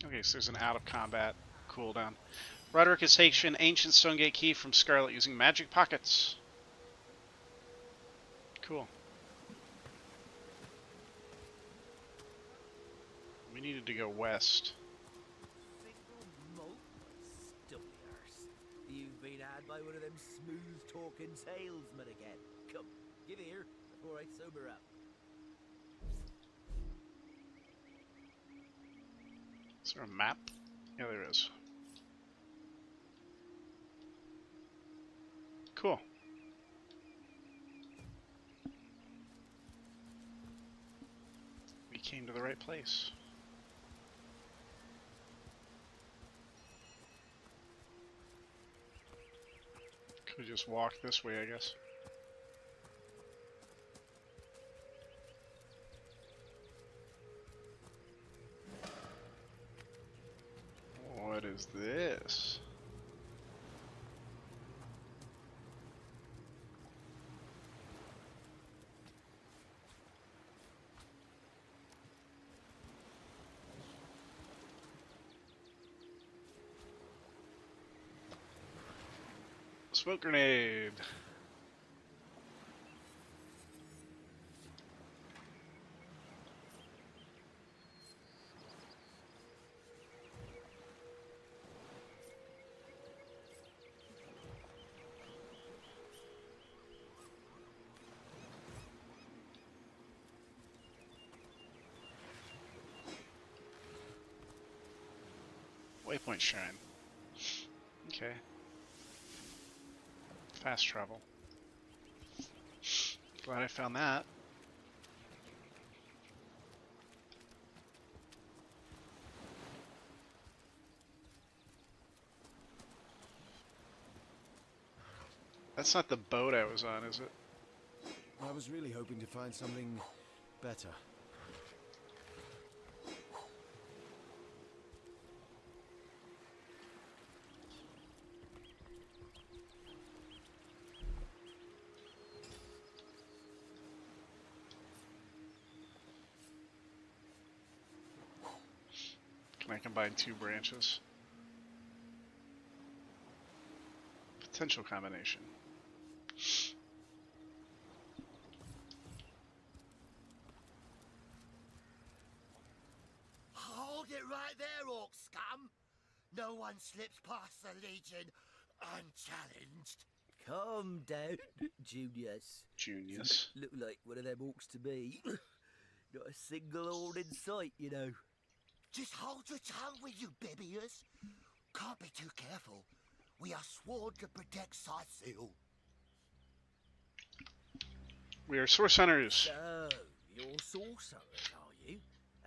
S1: Okay, so there's an out of combat cooldown. Roderick has taken ancient Stonegate key from Scarlet using magic pockets. Cool. We needed to go west.
S14: You've been had by one of them smooth-talking salesmen again. Come, give here before I sober up.
S1: Is there a map? Yeah, there is. Cool. We came to the right place. Could we just walk this way, I guess? What is this? Smoke grenade. Waypoint shrine. Okay. Fast travel. Glad I found that. That's not the boat I was on, is it?
S10: I was really hoping to find something better.
S1: Can I combine 2 branches? Potential combination.
S14: Hold it right there, orc scum! No one slips past the Legion unchallenged.
S15: Calm down, Junius.
S1: Junius.
S15: Look like one of them orcs to me. Not a single horde in sight, you know.
S14: Just hold your tongue, will you, Bibius? Can't be too careful. We are sworn to protect Scythiel.
S1: We are source hunters.
S15: So, you're sorcerers, are you?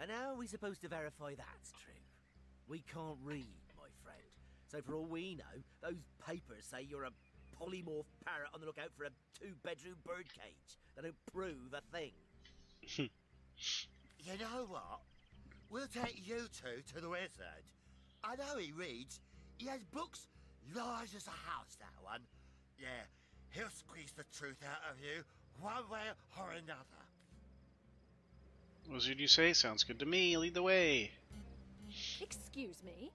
S15: And how are we supposed to verify that's true? We can't read, my friend. So for all we know, those papers say you're a polymorph parrot on the lookout for a 2-bedroom birdcage. They don't prove a thing.
S14: You know what? We'll take you two to the wizard. I know he reads. He has books large as a house, that one. Yeah, he'll squeeze the truth out of you, one way or another.
S1: What did you say? Sounds good to me. Lead the way.
S6: Excuse me?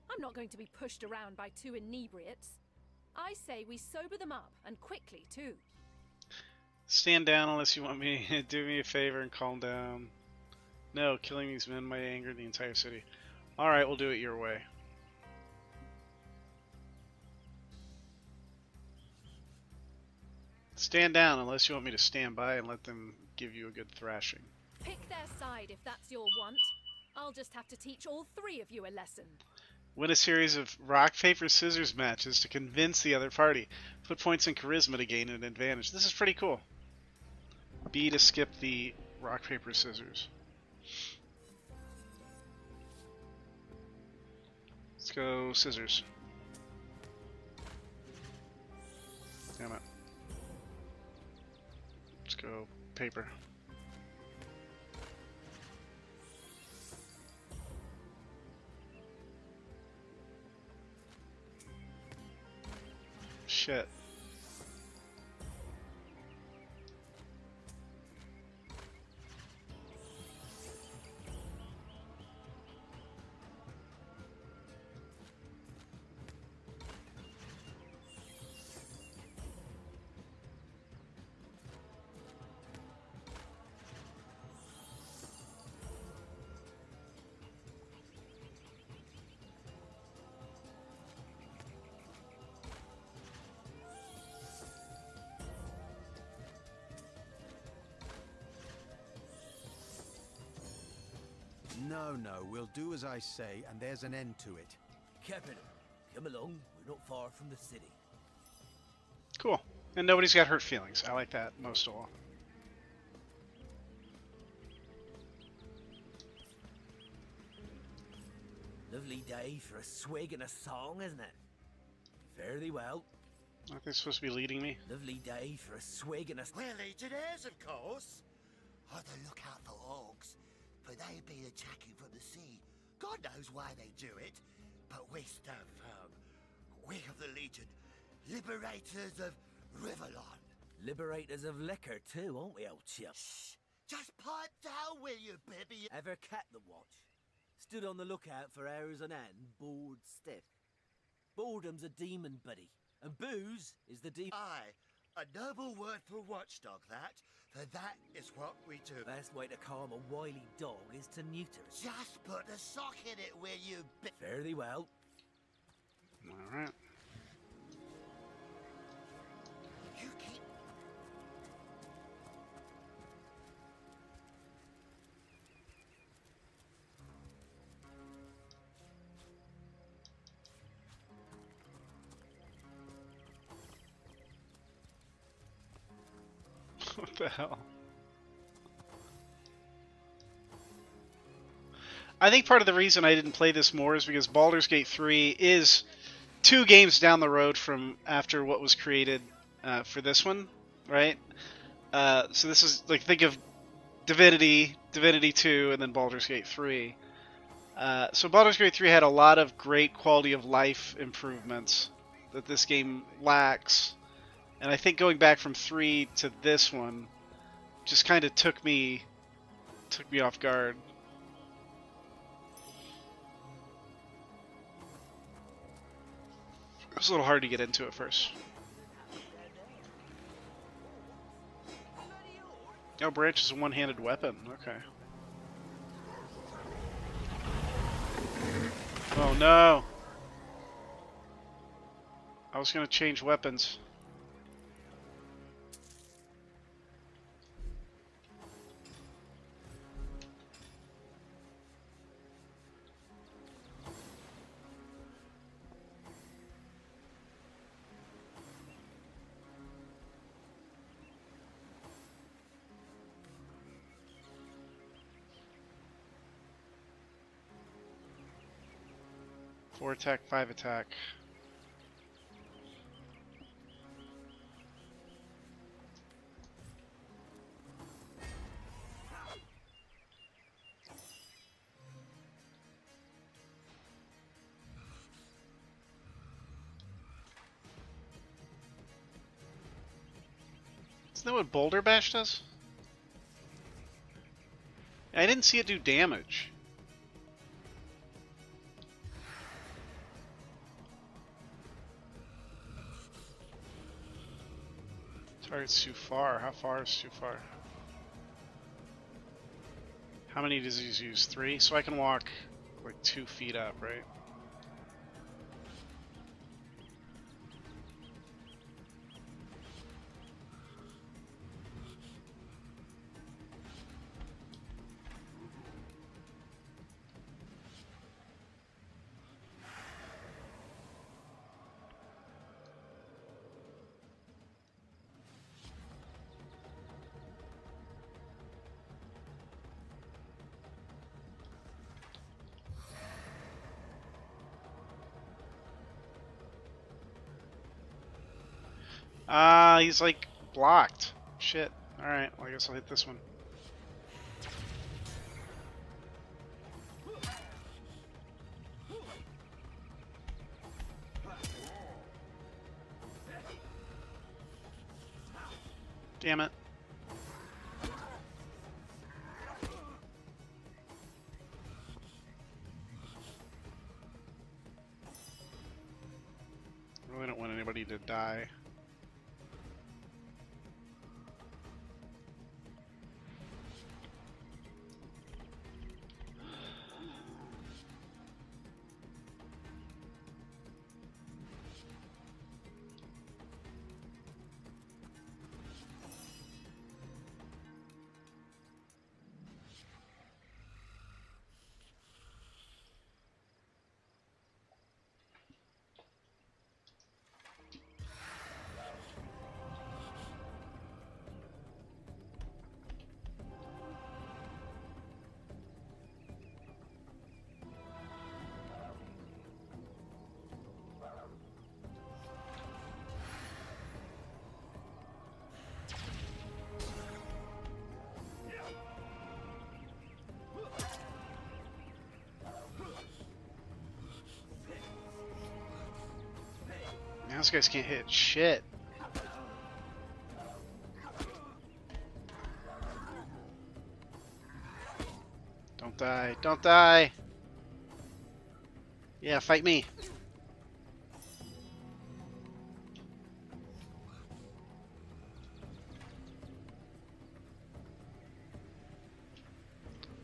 S6: I'm not going to be pushed around by two inebriates. I say we sober them up, and quickly, too.
S1: Stand down unless you want me. Do me a favor and calm down. No, killing these men might anger the entire city. Alright, we'll do it your way. Stand down unless you want me to stand by and let them give you a good thrashing.
S6: Pick their side if that's your want. I'll just have to teach all three of you a lesson.
S1: Win a series of rock, paper, scissors matches to convince the other party. Put points in charisma to gain an advantage. This is pretty cool. B to skip the rock, paper, scissors. Let's go scissors. Damn it. Let's go paper. Shit.
S10: No, we'll do as I say, and there's an end to it.
S15: Capital, come along. We're not far from the city.
S1: Cool. And nobody's got hurt feelings. I like that most of all.
S15: Lovely day for a swig and a song, isn't it? Fairly well.
S1: Aren't they supposed to be leading me?
S15: Lovely day for a swig and a...
S14: We're legionnaires, of course. On the lookout for orcs, for they've been attacking from the sea. God knows why they do it, but we stand firm. We of the Legion, liberators of Riverlon.
S15: Liberators of liquor too, aren't we, old chip?
S14: Shh! Just pipe down, will you, Bibby?
S15: Ever cat the watch? Stood on the lookout for hours on end, bored stiff. Boredom's a demon, buddy, and booze is the demon.
S14: Aye, a noble word for watchdog, that. For that is what we do.
S15: Best way to calm a wily dog is to neuter it.
S14: Just put a sock in it, will you,
S15: Fairly well.
S1: Alright.
S14: You keep...
S1: What the hell? I think part of the reason I didn't play this more is because Baldur's Gate 3 is 2 games down the road from after what was created for this one, right? So this is, like, think of Divinity, Divinity 2, and then Baldur's Gate 3. So Baldur's Gate 3 had a lot of great quality of life improvements that this game lacks. And I think going back from 3 to this one just kind of took me off guard. It was a little hard to get into at first. Oh, branch is a one-handed weapon. Okay. Oh no! I was gonna change weapons. Four attack, 5 attack. Isn't that what Boulder Bash does? I didn't see it do damage. Target's too far. How far is too far? How many does he use? 3? So I can walk like 2 feet up, right? He's like blocked. Shit. Alright, well, I guess I'll hit this one. Damn it. Really don't want anybody to die. Man, those guys can't hit shit. Don't die. Don't die! Yeah, fight me.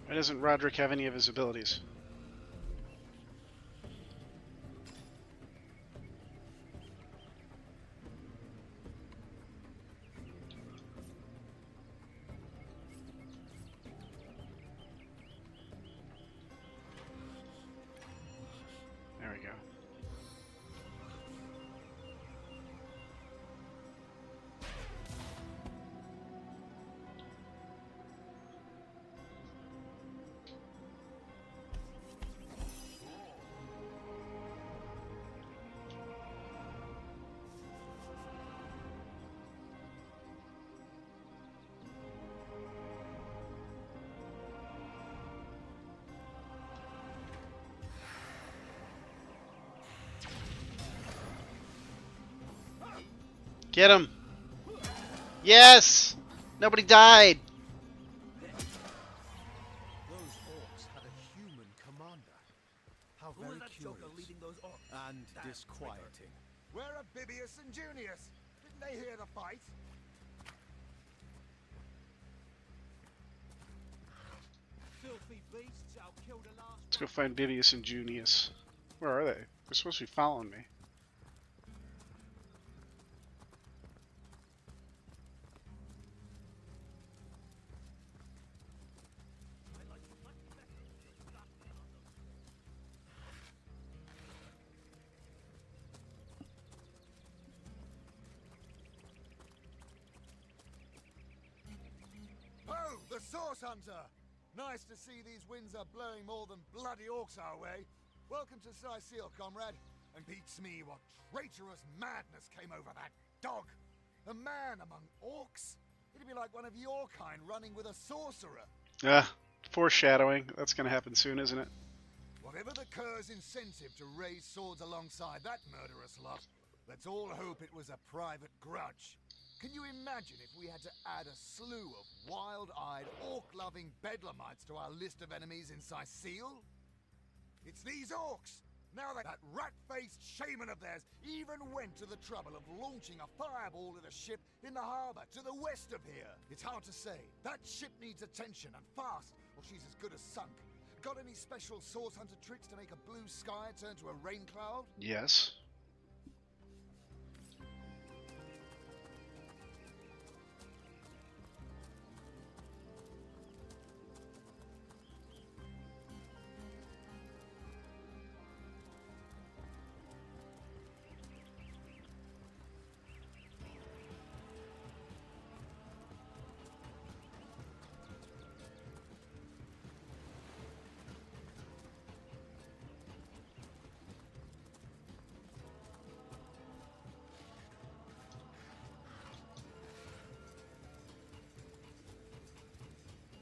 S1: Why doesn't Roderick have any of his abilities? There we go. Get him! Yes! Nobody died!
S10: Those orcs had a human commander. How
S15: Who
S10: very
S15: was that
S10: curious.
S15: joker leading those orcs?
S10: And
S15: Damn
S10: disquieting.
S11: Where are Bibius and Junius? Didn't they hear the fight?
S10: Filthy beasts, I'll kill the last.
S1: Let's go find Bibius and Junius. Where are they? They're supposed to be following me.
S11: Oh, the Source Hunter! Nice to see these winds are blowing more than bloody orcs our way. Welcome to Sicil, comrade. And beats me what traitorous madness came over that dog. A man among orcs? It'd be like one of your kind running with a sorcerer.
S1: Foreshadowing. That's gonna happen soon, isn't it?
S11: Whatever the cur's incentive to raise swords alongside that murderous lot, let's all hope it was a private grudge. Can you imagine if we had to add a slew of wild-eyed, orc-loving bedlamites to our list of enemies in Sicil? It's these orcs! Now that rat-faced shaman of theirs even went to the trouble of launching a fireball at a ship in the harbour to the west of here. It's hard to say. That ship needs attention, and fast, or she's as good as sunk. Got any special Source Hunter tricks to make a blue sky turn to a rain cloud?
S1: Yes.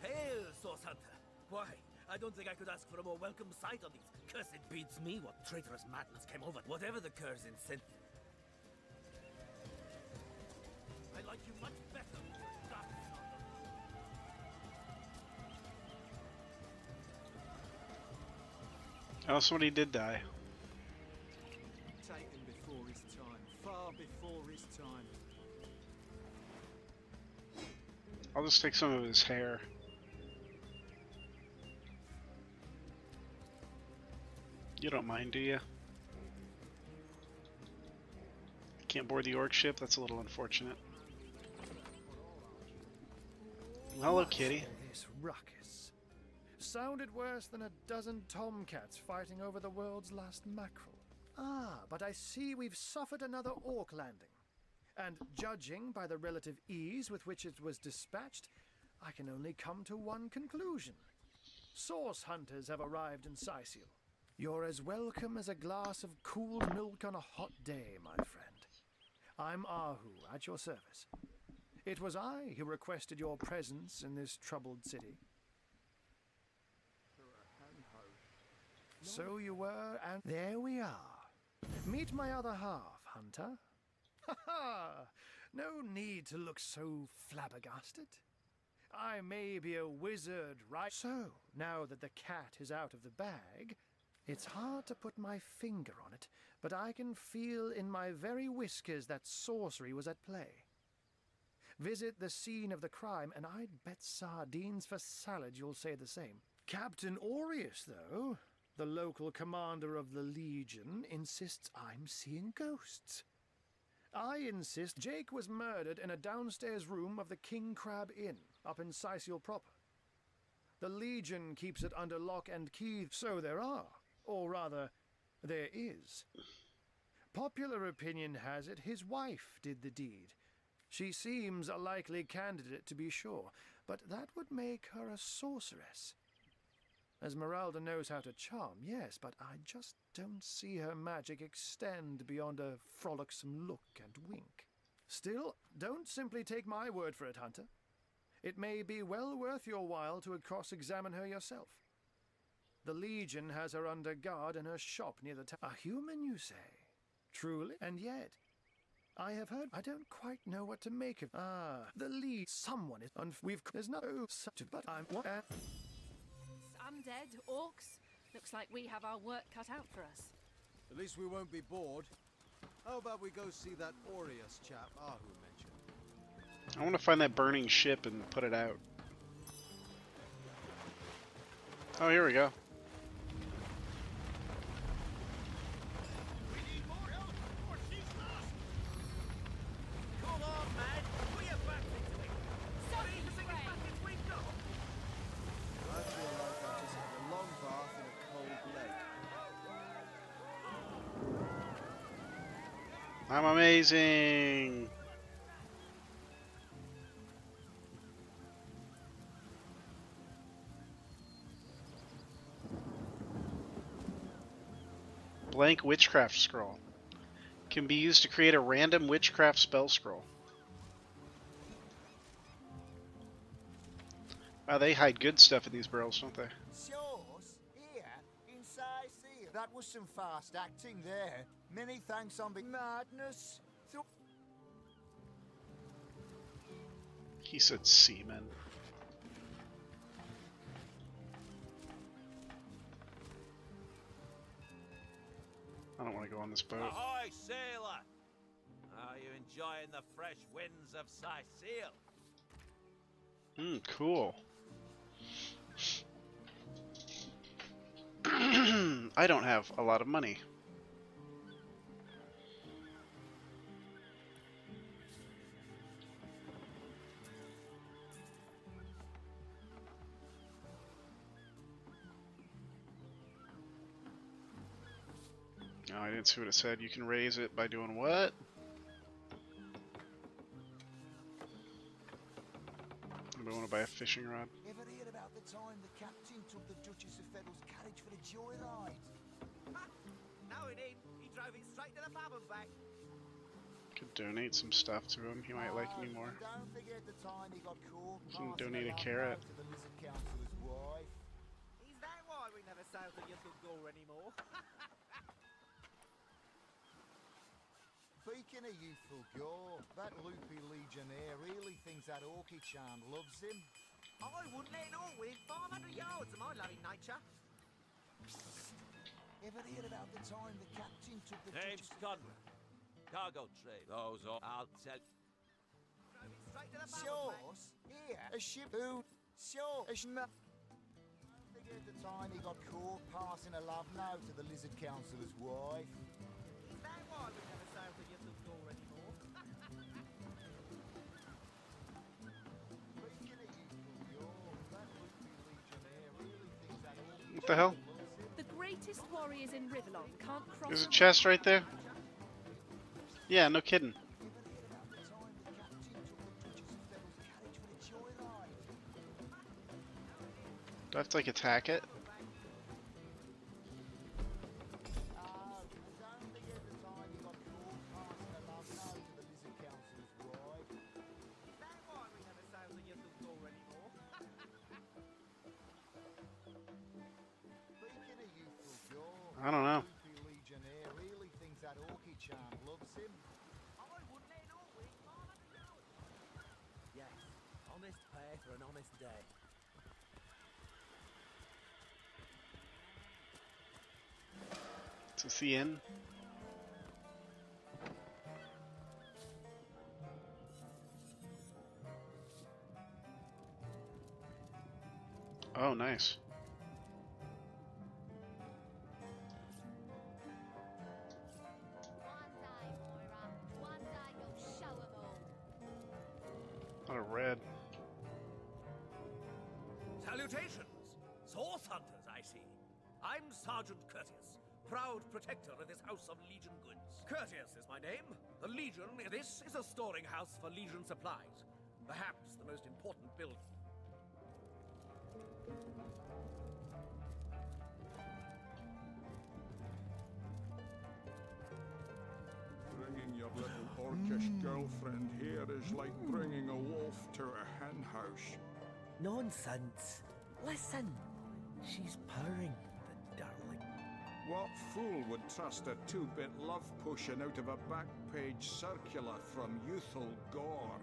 S15: Hail, Source Hunter! Why, I don't think I could ask for a more welcome sight on these. Curse it beats me what traitorous madness came over. Whatever the cur's incentive. I like you much better.
S1: Oh, somebody did die.
S10: Taken before his time, far before his time.
S1: I'll just take some of his hair. You don't mind, do you? Can't board the orc ship? That's a little unfortunate. Hello, kitty.
S16: This ruckus sounded worse than a dozen tomcats fighting over the world's last mackerel. Ah, but I see we've suffered another orc landing. And judging by the relative ease with which it was dispatched, I can only come to one conclusion. Source hunters have arrived in Sicil. You're as welcome as a glass of cooled milk on a hot day, my friend. I'm Ahu, at your service. It was I who requested your presence in this troubled city. So you were, and there we are. Meet my other half, Hunter. Ha ha! No need to look so flabbergasted. I may be a wizard, right? So, now that the cat is out of the bag, it's hard to put my finger on it, but I can feel in my very whiskers that sorcery was at play. Visit the scene of the crime, and I'd bet sardines for salad you'll say the same. Captain Aureus, though, the local commander of the Legion, insists I'm seeing ghosts. I insist Jake was murdered in a downstairs room of the King Crab Inn, up in Sicil proper. The Legion keeps it under lock and key, so there are. Or rather, there is. Popular opinion has it his wife did the deed. She seems a likely candidate, to be sure, but that would make her a sorceress. Esmeralda knows how to charm, yes, but I just don't see her magic extend beyond a frolicsome look and wink. Still, don't simply take my word for it, Hunter. It may be well worth your while to cross-examine her yourself. The Legion has her under guard in her shop near the town. A human, you say? Truly? And yet, I have heard. I don't quite know what to make of. The Legion. Someone is. There's no subject, but I'm. What?
S6: Undead orcs. Looks like we have our work cut out for us.
S10: At least we won't be bored. How about we go see that Aureus chap Ahu mentioned?
S1: I want to find that burning ship and put it out. Oh, here we go.
S15: Come on, man! Put your back into it! Sorry, the biggest buckets we've got!
S10: I feel like I just had a long bath in a cold lake.
S1: I'm amazing. Blank witchcraft scroll. Can be used to create a random witchcraft spell scroll. Wow, they hide good stuff in these barrels, don't they?
S11: Shores? Here? In Sicily? That was some fast acting there. Many thanks on big madness.
S1: He said seaman. I don't want to go on this boat.
S13: Ahoy, sailor! Are you enjoying the fresh winds of Sicile?
S1: Cool. I don't have a lot of money. No, I didn't see what it said. You can raise it by doing what? Anybody want to buy a fishing rod?
S11: Ever hear about the time the captain took the Duchess of Fettel's carriage for a joyride?
S15: No, he didn't. He drove it straight to the pub and back.
S1: Could donate some stuff to him. He might like me more.
S11: Don't forget the time he got caught.
S1: Can donate a carrot.
S11: To the lizard councillor's wife.
S15: Is that why we never sail to Yuthul anymore?
S11: Speaking of youthful gore, that loopy legionnaire really thinks that Orchid-chan loves him.
S15: I wouldn't let it all within 500 yards of my loving nature.
S11: Ever hear about the time the captain took the
S13: Name's Conrad. Cargo trade. Those are... I'll tell...
S15: Drove it straight to the pub and back.
S11: Shores? Here? A ship who? Sure. Forget the time he got caught passing a love note to the lizard councillor's wife.
S15: Is that why we never sail to Yuthul anymore?
S11: Speaking of youthful gore, that loopy legionnaire really thinks that Orchid-chan
S1: What the hell?
S6: The greatest warriors in Rivellon can't cross.
S1: There's a chest right there. Yeah, no kidding. Do I have to like attack it? I don't know.
S11: legionnaire really thinks that Orchid-chan loves him.
S15: Yes, honest pay for an honest day.
S1: Is this the inn? Oh, nice. Not a red.
S15: Salutations! Source hunters, I see. I'm Sergeant Curtius, proud protector of this house of Legion goods. Curtius is my name. The Legion, this is a storing house for Legion supplies. Perhaps the most important building.
S17: Bringing your little orcish girlfriend here is like bringing a wolf to a hen house.
S15: Nonsense. Listen. She's purring, the darling.
S17: What fool would trust a two-bit love potion out of a back-page circular from Youthful Gore?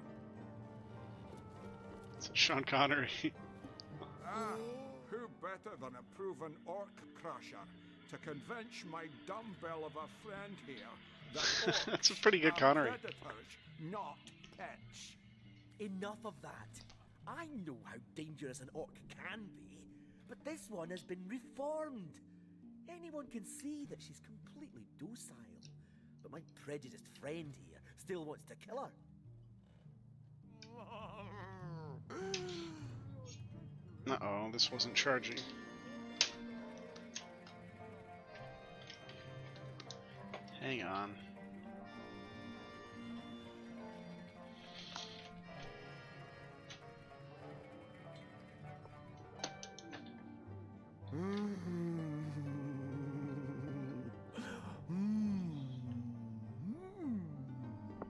S1: It's Sean Connery.
S17: Ah, who better than a proven orc crusher to convince my dumbbell of a friend here that
S1: That's a
S17: orcs
S1: pretty good
S17: are
S1: Connery.
S17: predators, not pets.
S15: Enough of that. I know how dangerous an orc can be, but this one has been reformed. Anyone can see that she's completely docile. But my prejudiced friend here still wants to kill her.
S1: Uh-oh, this wasn't charging. Hang on.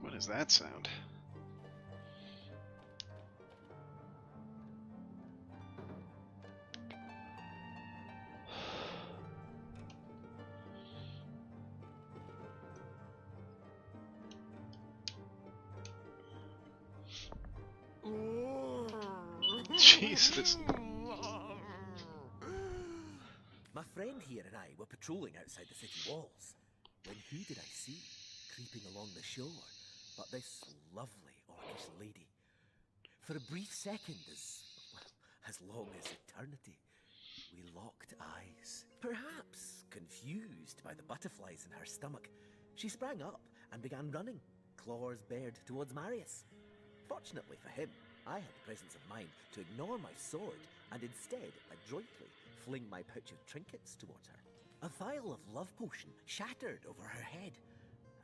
S1: What is that sound? Jesus.
S15: My friend here and I were patrolling outside the city walls, when who did I see creeping along the shore but this lovely orcish lady. For a brief second, as long as eternity, we locked eyes. Perhaps confused by the butterflies in her stomach, she sprang up and began running, claws bared towards Marius. Fortunately for him, I had the presence of mind to ignore my sword and instead adroitly fling my pouch of trinkets towards her. A vial of love potion shattered over her head,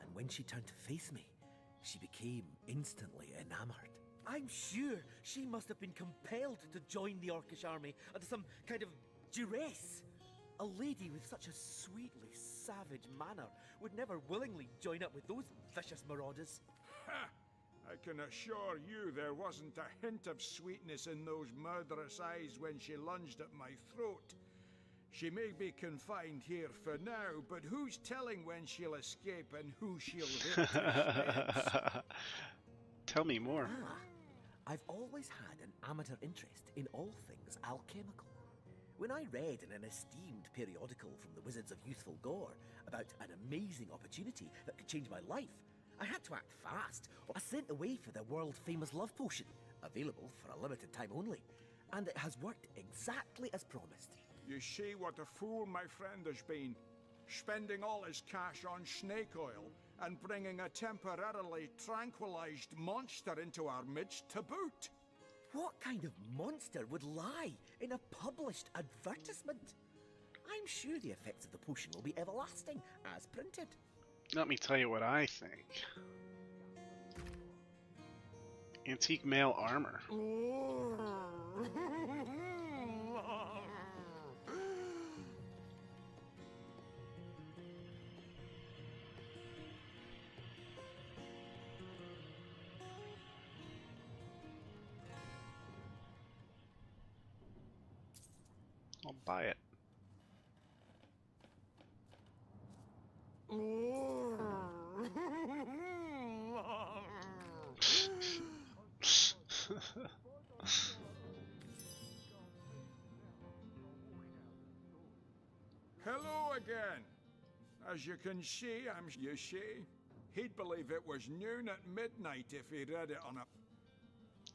S15: and when she turned to face me, she became instantly enamored. I'm sure she must have been compelled to join the Orcish army under some kind of duress. A lady with such a sweetly savage manner would never willingly join up with those vicious marauders.
S17: Ha! I can assure you there wasn't a hint of sweetness in those murderous eyes when she lunged at my throat. She may be confined here for now, but who's telling when she'll escape and who she'll hit to shreds?
S1: Tell me more.
S15: I've always had an amateur interest in all things alchemical. When I read in an esteemed periodical from the Wizards of Youthful Gore about an amazing opportunity that could change my life, I had to act fast, or I sent away for the world-famous love potion, available for a limited time only, and it has worked exactly as promised.
S17: You see what a fool my friend has been, spending all his cash on snake oil and bringing a temporarily tranquilized monster into our midst to boot.
S15: What kind of monster would lie in a published advertisement? I'm sure the effects of the potion will be everlasting, as printed.
S1: Let me tell you what I think. Antique male armor. I'll buy it.
S17: Hello again. As you can see, he'd believe it was noon at midnight if he read it on a...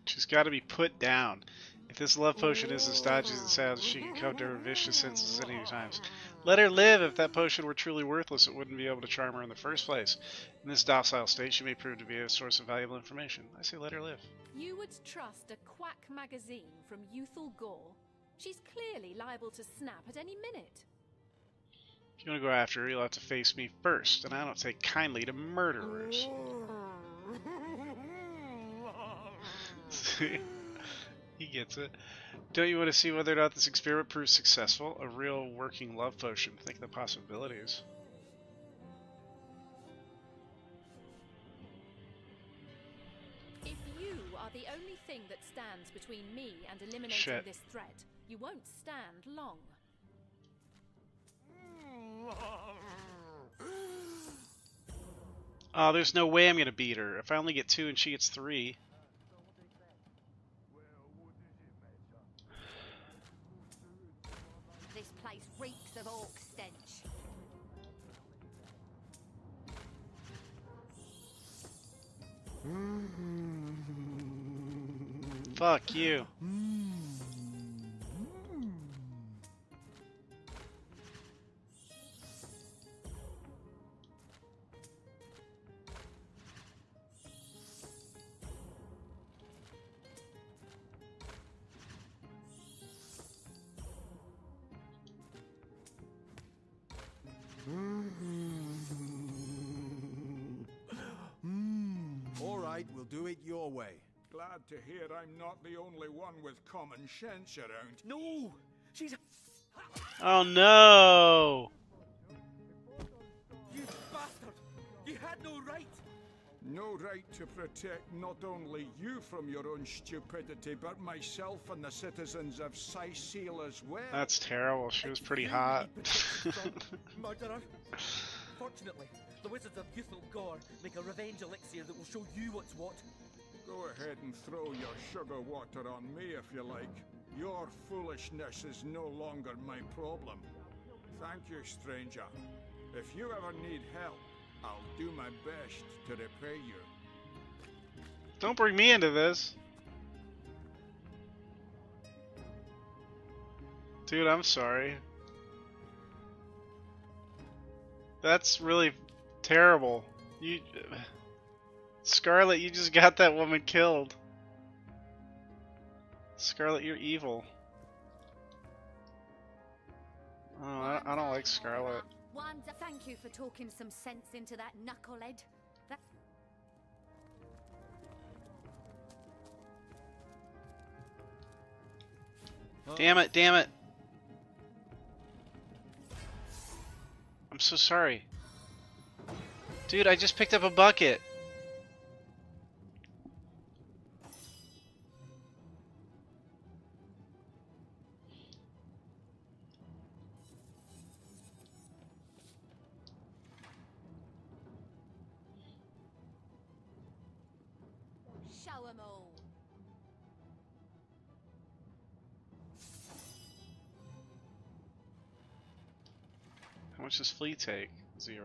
S1: She's got to be put down. If this love potion is as dodgy as it sounds, she can come to her vicious senses at any time. Let her live. If that potion were truly worthless, it wouldn't be able to charm her in the first place. In this docile state, she may prove to be a source of valuable information. I say let her live.
S6: You would trust a quack magazine from Youthful Gore? She's clearly liable to snap at any minute.
S1: If you want to go after her, you'll have to face me first, and I don't take kindly to murderers. See? He gets it. Don't you want to see whether or not this experiment proves successful? A real working love potion. Think of the possibilities.
S6: If you are the only thing that stands between me and eliminating this threat, you won't stand long.
S1: Oh, there's no way I'm going to beat her. If I only get 2 and she gets 3.
S7: This place reeks of orc stench.
S1: Fuck you.
S10: All right, we'll do it your way.
S17: Glad to hear I'm not the only one with common sense around.
S15: No! She's...
S1: Oh no!
S15: You bastard! You had no right!
S17: No right to protect not only you from your own stupidity, but myself and the citizens of Sycil as well.
S1: That's terrible. She was pretty hot.
S15: Murderer! Fortunately, the Wizards of Youthful Gore make a revenge elixir that will show you what's what.
S17: Go ahead and throw your sugar water on me if you like. Your foolishness is no longer my problem. Thank you, stranger. If you ever need help, I'll do my best to repay you.
S1: Don't bring me into this. Dude, I'm sorry. That's really terrible. You... Scarlet, you just got that woman killed. Scarlet, you're evil. Oh, I don't like Scarlet.
S7: Wanda, thank you for talking some sense into that knucklehead.
S1: Damn it, damn it. I'm so sorry. Dude, I just picked up a bucket.
S7: Show 'em all.
S1: How much does Flea take? 0.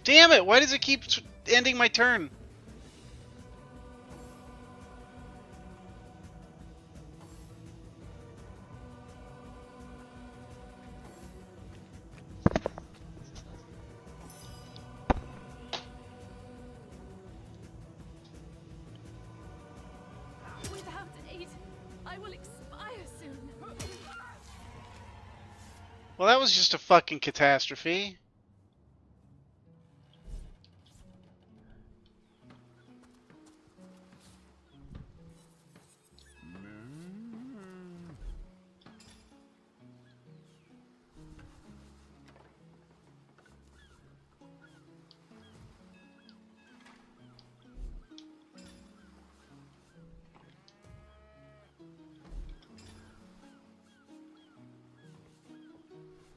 S1: Damn it! Why does it keep ending my turn?
S6: Without aid, I will expire soon.
S1: Well, that was just a fucking catastrophe.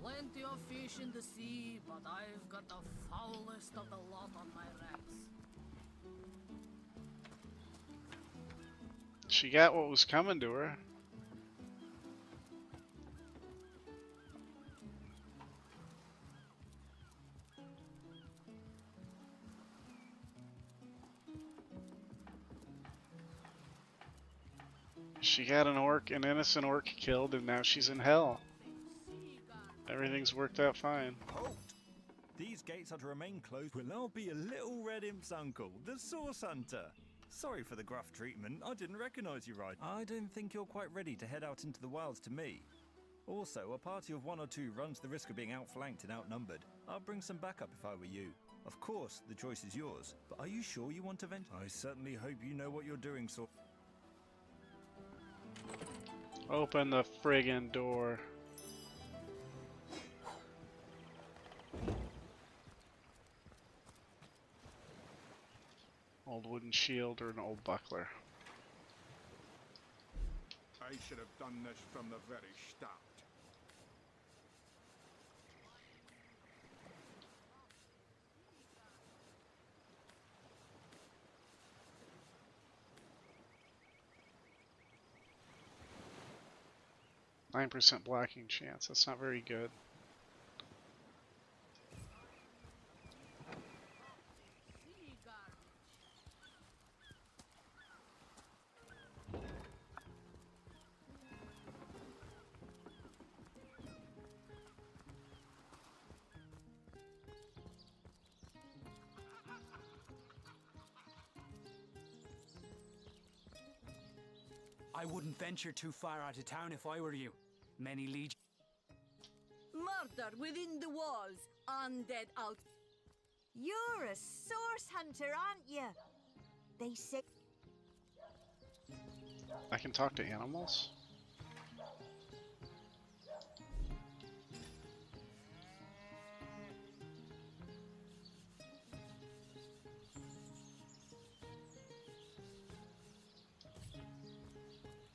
S12: Plenty of fish in the sea, but I've got the foulest of the lot on my racks.
S1: She got what was coming to her. She got an innocent orc killed, and now she's in hell. Everything's worked out fine.
S18: Halt! These gates are to remain closed. Will now be a little red imp's uncle, the Source Hunter. Sorry for the gruff treatment. I didn't recognize you right. I don't think you're quite ready to head out into the wilds to me. Also, a party of 1 or 2 runs the risk of being outflanked and outnumbered. I'll bring some backup if I were you. Of course, the choice is yours. But are you sure you want to venture? I certainly hope you know what you're doing, so...
S1: Open the friggin' door. Old wooden shield or an old buckler.
S17: I should have done this from the very start.
S1: %9 blocking chance. That's not very good.
S19: I wouldn't venture too far out of town if I were you. Many legions.
S7: Murder within the walls, undead out.
S20: You're a source hunter, aren't you? They say.
S1: I can talk to animals?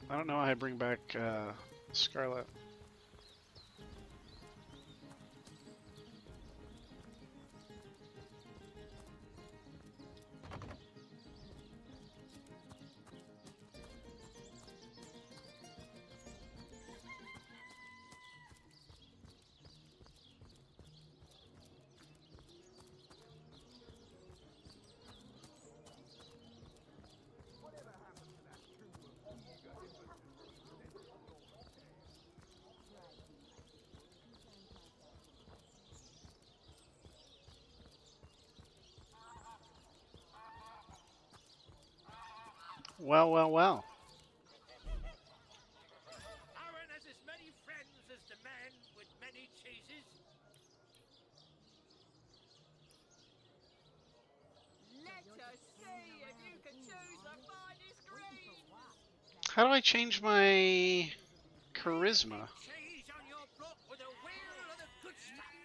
S1: I don't know how I bring back Scarlet. Well, well, well.
S2: Aaron has as many friends as the man with many cheeses.
S7: Let us see if you can choose the finest green.
S1: How do I change my charisma?
S2: Cheese on your block with a wheel of the good stuff.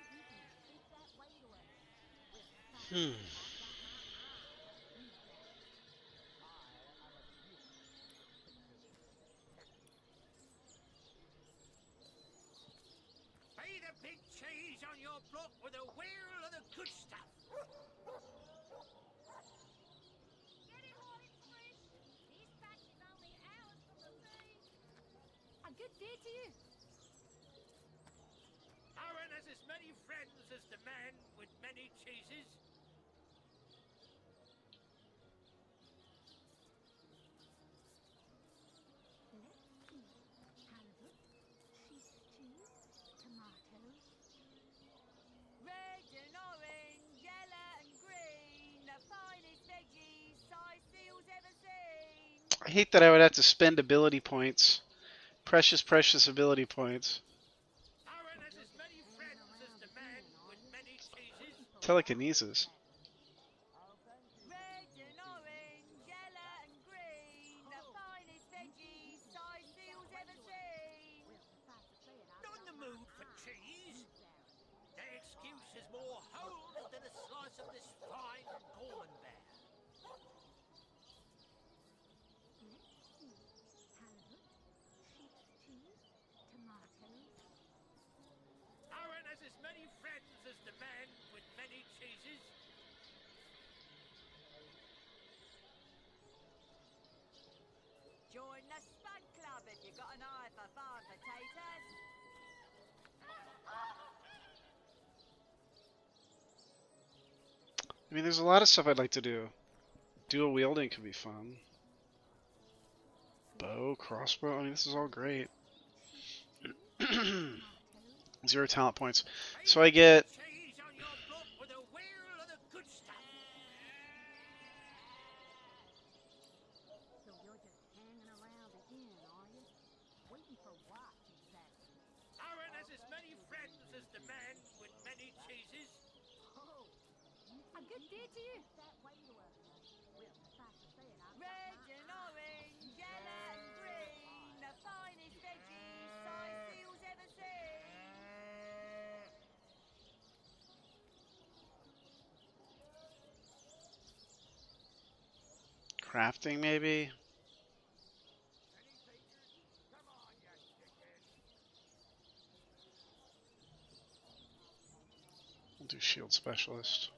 S2: Be the big cheese on your block with a wheel of the good stuff.
S4: Get it while it's fresh. This batch is only hours from the sea. A good day to you.
S2: Aaron has as many friends as the man with many cheeses.
S7: Red and orange, yellow and green, the finest veggies Sicil's ever seen.
S1: I hate that I would have to spend ability points. Precious, precious ability points.
S2: Aaron has as many friends as the man with many cheeses.
S1: Telekinesis.
S7: Red and orange, yellow and green, the finest veggies Sicil's ever seen.
S2: Not in the mood for cheese. The excuse is more hold than a slice of this fine Gorman bear. Aaron has as many friends as the man with many cheeses.
S7: Join the Spud Club if you've got an eye for farm potatoes.
S1: I mean, there's a lot of stuff I'd like to do. Dual wielding could be fun. Bow, crossbow, I mean, this is all great. 0 talent points. So I get...
S2: Cheese on your block with a wheel of the good stuff.
S4: So you're just hanging around the inn, are you? Waiting for what, exactly?
S2: Aaron has as many friends as the man with many cheeses.
S4: Oh, a good day to you. That way to us. Well, besides the saying,
S7: Red and orange, yellow and green, the finest veggies Sicil's ever seen.
S1: Crafting, maybe? do shield specialist.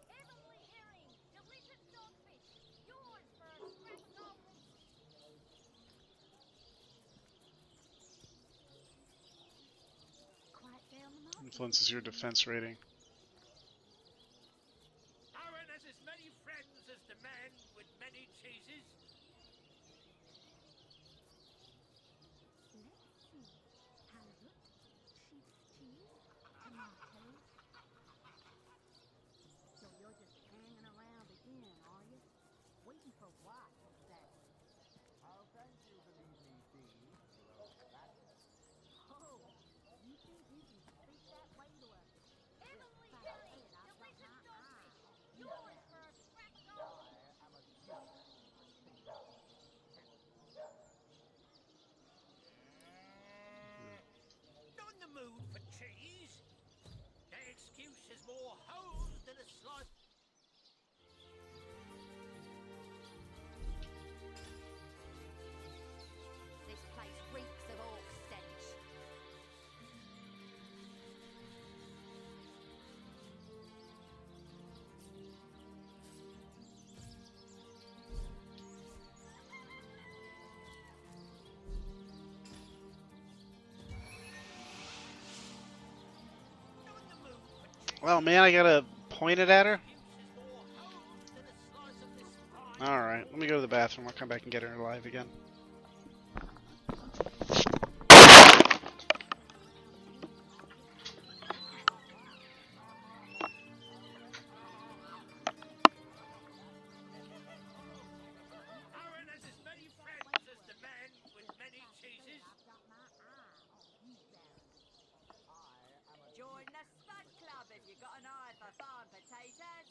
S1: Influences your defense rating.
S2: Aaron has as many friends as the man with many cheeses.
S7: So you're just hanging around the inn, are you? Waiting for what, exactly?
S21: How thank you believe me be, your old flatterer.
S7: Oh, you think you can speak that way to a... Emily Hilly, delicious sausage, yours for fractal.
S21: I am a gift.
S2: Not in the mood for cheese. That excuse is more holes than a slice.
S20: This place reeks of orc stench.
S1: Well, man, I gotta point it at her? Alright, let me go to the bathroom. I'll come back and get her alive again.
S2: Aaron has as many friends as the man with many cheeses.
S20: Join the Spud Club if you got an eye for farm potatoes.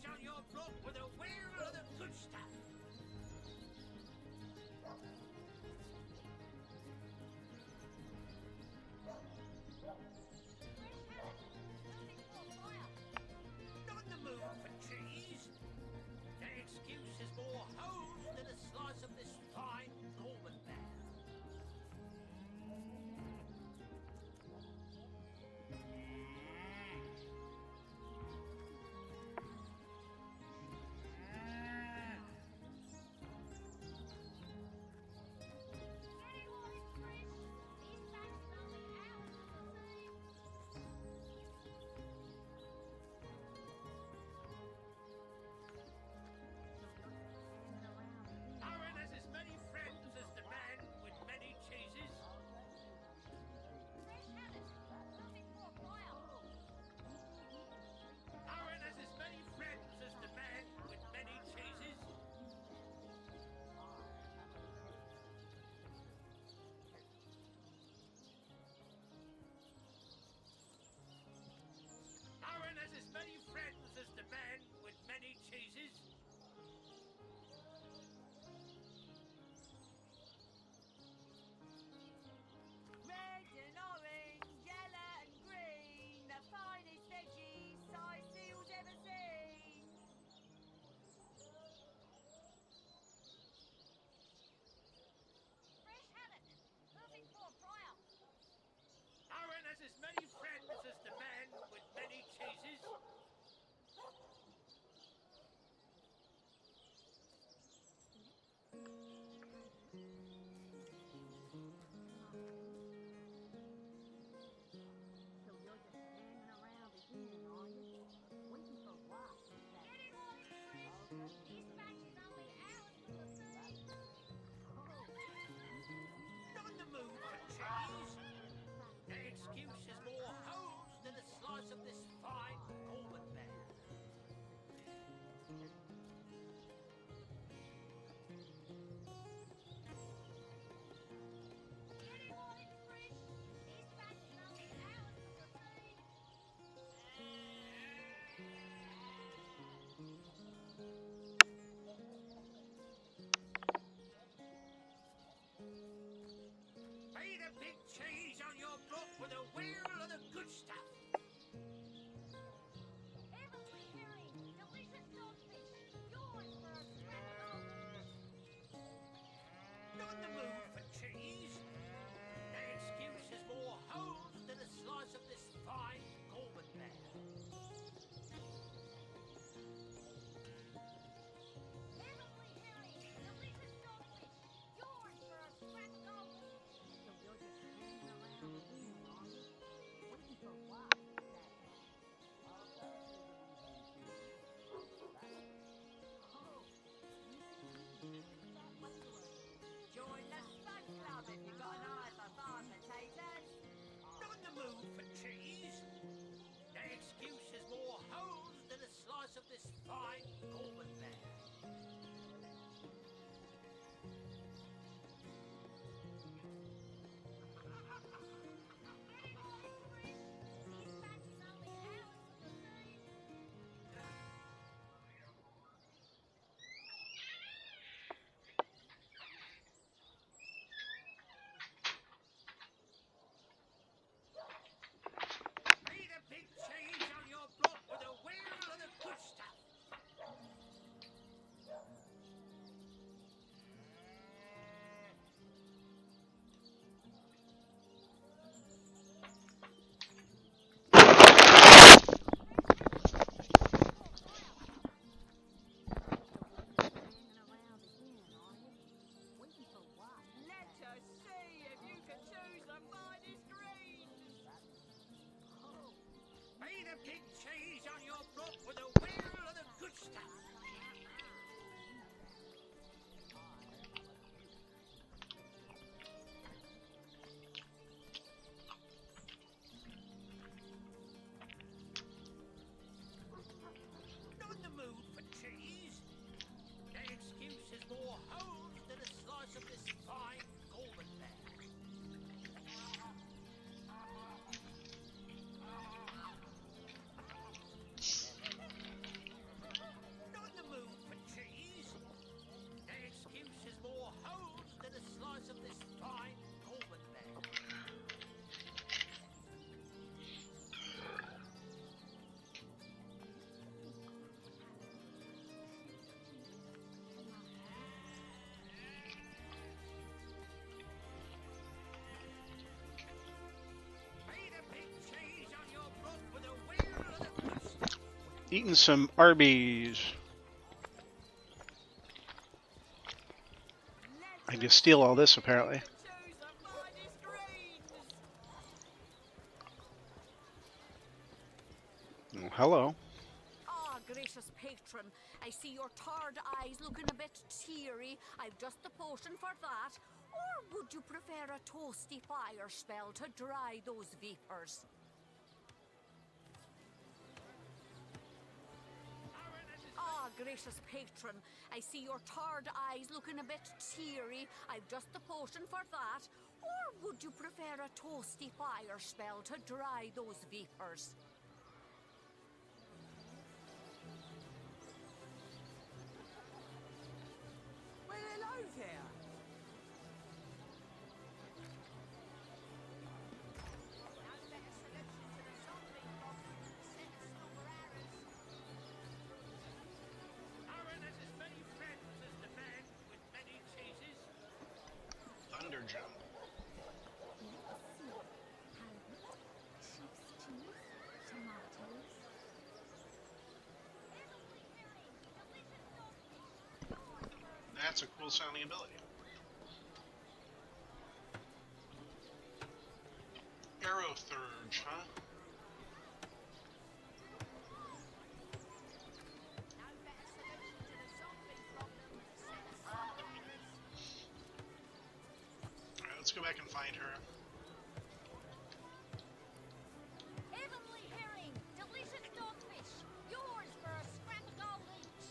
S14: cheese on your block with a wheel of the good stuff. Not in the mood for cheese. The excuse is more hose than a slice of this fine Gorman bear. Aaron has as many friends as the man with many cheeses. Aaron has as many friends as the man with many cheeses. Aaron has as many friends as the man with many cheeses.
S7: Red and orange, yellow and green, the finest veggies Sicilia's ever seen. Fresh haddock, perfect for a fry-up.
S14: Aaron has as many friends as the man with many cheeses.
S7: So you're just hanging around again, are you? Waiting for what? Get it all in, Chris. Dispatch is only hours from the sea.
S14: Not in the mood for cheese. The excuse is more hose than a slice of this fine Gorman bear.
S7: Get it all in, Chris. Dispatch is only hours from the sea.
S14: Be the big cheese on your block with a wheel of the good stuff.
S7: Heavenly herring, delicious dogfish, yours for a scramble.
S14: Not in the mood for cheese. The excuse is more hose than a slice of this fine Gorman bear.
S7: Heavenly herring, delicious dogfish, yours for a scramble. So you're just hanging around again, are you? Waiting for what? Join the Spud Club if you've got an eye for farm potatoes.
S14: Not in the mood for cheese. The excuse is more hose than a slice of this fine Gorman bear.
S7: Dispatch is only hours from the sea.
S14: Be the big cheese on your block with a wheel of the good stuff.
S7: Let us see if you can choose the finest greens.
S14: Be the big cheese on your block with a wheel of the good stuff. Not in the mood for cheese. The excuse is more hose than a slice of this fine Gorman bear.
S1: Eating some Arby's. I can just steal all this, apparently. Oh, hello.
S12: Ah, gracious patron, I see your tired eyes looking a bit teary. I've just the potion for that. Or would you prefer a toasty fire spell to dry those vapors? Ah, gracious patron, I see your tired eyes looking a bit teary. I've just the potion for that. Or would you prefer a toasty fire spell to dry those vapors?
S19: Well, hello there.
S1: Thunder jump. That's a cool sounding ability. Arrow Thurge, huh? Alright, let's go back and find her.
S7: Heavenly herring, delicious dogfish, yours for a scrap gold each.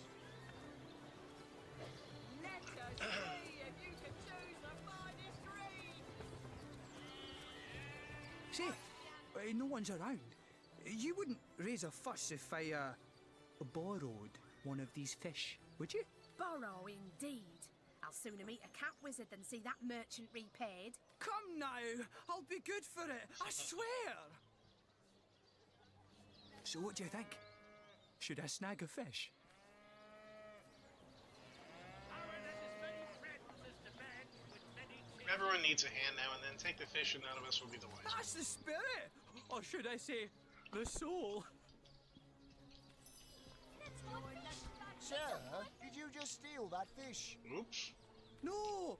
S19: Let us see if you can choose the finest reed. Say, no one's around. You wouldn't raise a fuss if I borrowed one of these fish, would you?
S6: Borrow indeed. I'll sooner meet a cat wizard than see that merchant repaid.
S19: Come now, I'll be good for it, I swear. So what do you think? Should I snag a fish?
S1: Everyone needs a hand now and then. Take the fish and none of us will be the wiser.
S19: That's the spirit! Or should I say, the soul?
S11: Sir, did you just steal that fish?
S1: Oops.
S19: No,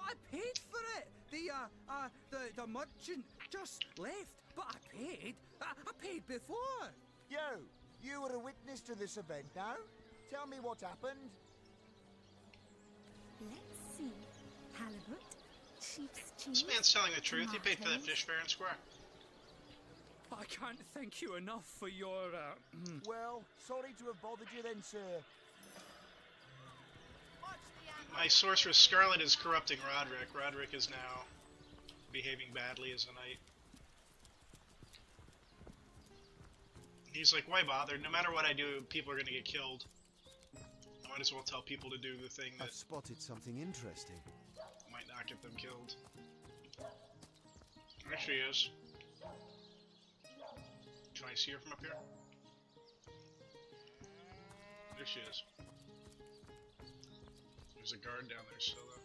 S19: I paid for it. The merchant just left, but I paid. I paid before.
S11: You were a witness to this event now? Tell me what happened.
S6: Let's see. Halibut, sheep's cheese.
S1: This man's telling the truth. He paid for that fish fair and square.
S19: I can't thank you enough for your,
S11: Well, sorry to have bothered you then, sir.
S1: My sorceress Scarlet is corrupting Roderick. Roderick is now behaving badly as a knight. He's like, why bother? No matter what I do, people are going to get killed. I might as well tell people to do the thing that
S10: I've spotted something interesting.
S1: might not get them killed. There she is. Can I see her from up here? There she is. There's a guard down there still, though.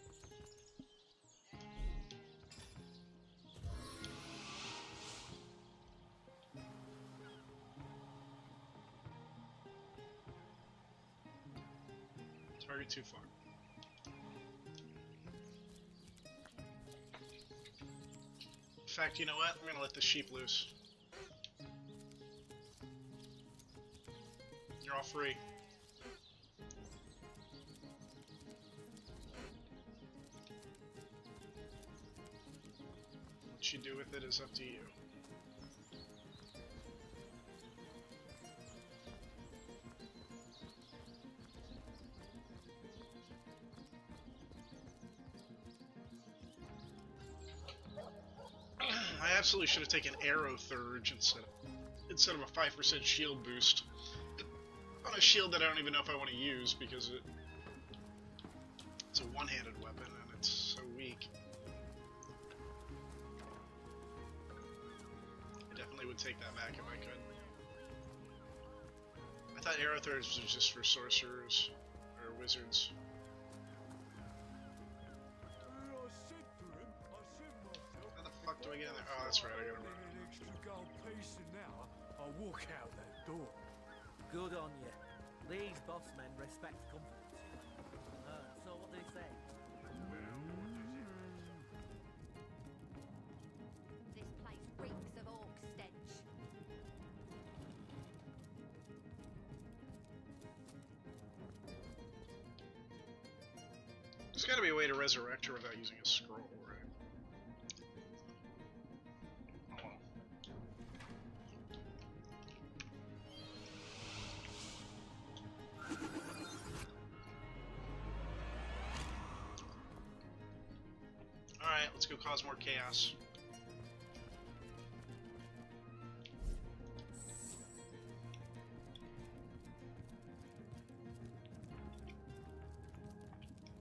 S1: Target too far. In fact, you know what? I'm gonna let the sheep loose. You're all free. What you do with it is up to you. I absolutely should have taken Arrow Thurge instead of a 5% shield boost on a shield that I don't even know if I want to use because it's a one-handed weapon and it's so weak. I definitely would take that back if I could. I thought Arrow Thurge was just for sorcerers or wizards. How the fuck do I get in there? Oh, that's right, I gotta run.
S19: An extra gold piece and now I'll walk out that door.
S15: Good on you. These boss men respect confidence. So what do you say?
S12: This place reeks of orc stench.
S1: There's got to be a way to resurrect her without using a scroll, right? Oh, well. Alright, let's go cause more chaos.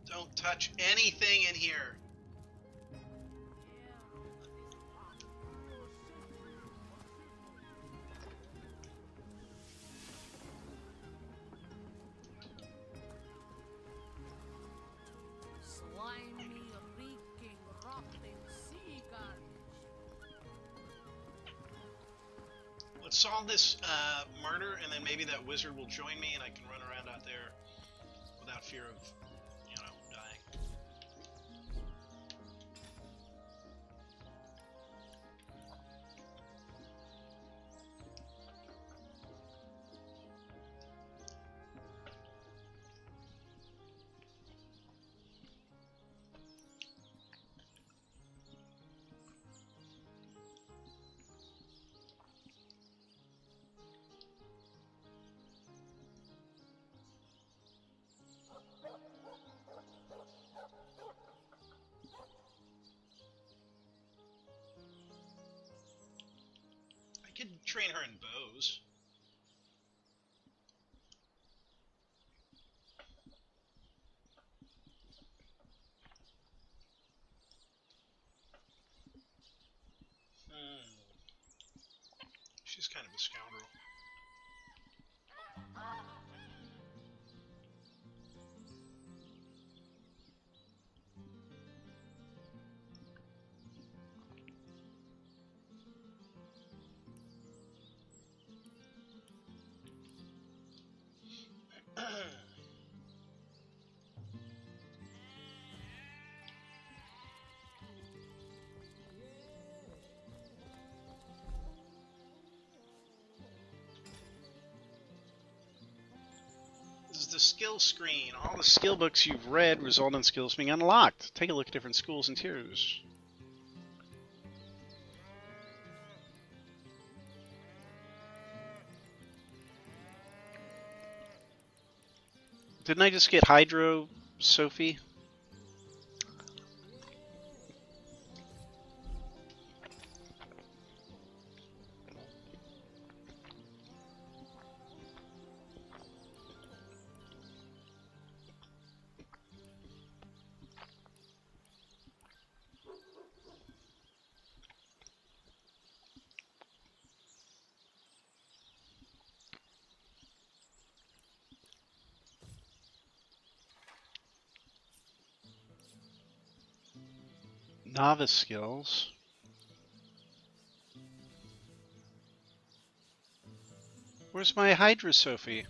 S1: Don't touch anything in here.
S19: Slimy, reeking, rotting sea garbage.
S1: Let's solve this murder, and then maybe that wizard will join me, and I can run around out there without fear of, you know, dying. I could train her in bows. She's kind of a scoundrel. This is the skill screen. All the skill books you've read result in skills being unlocked. Take a look at different schools and tiers. Didn't I just get Hydro, Sophie? Novice skills. Where's my Hydra, Sophie?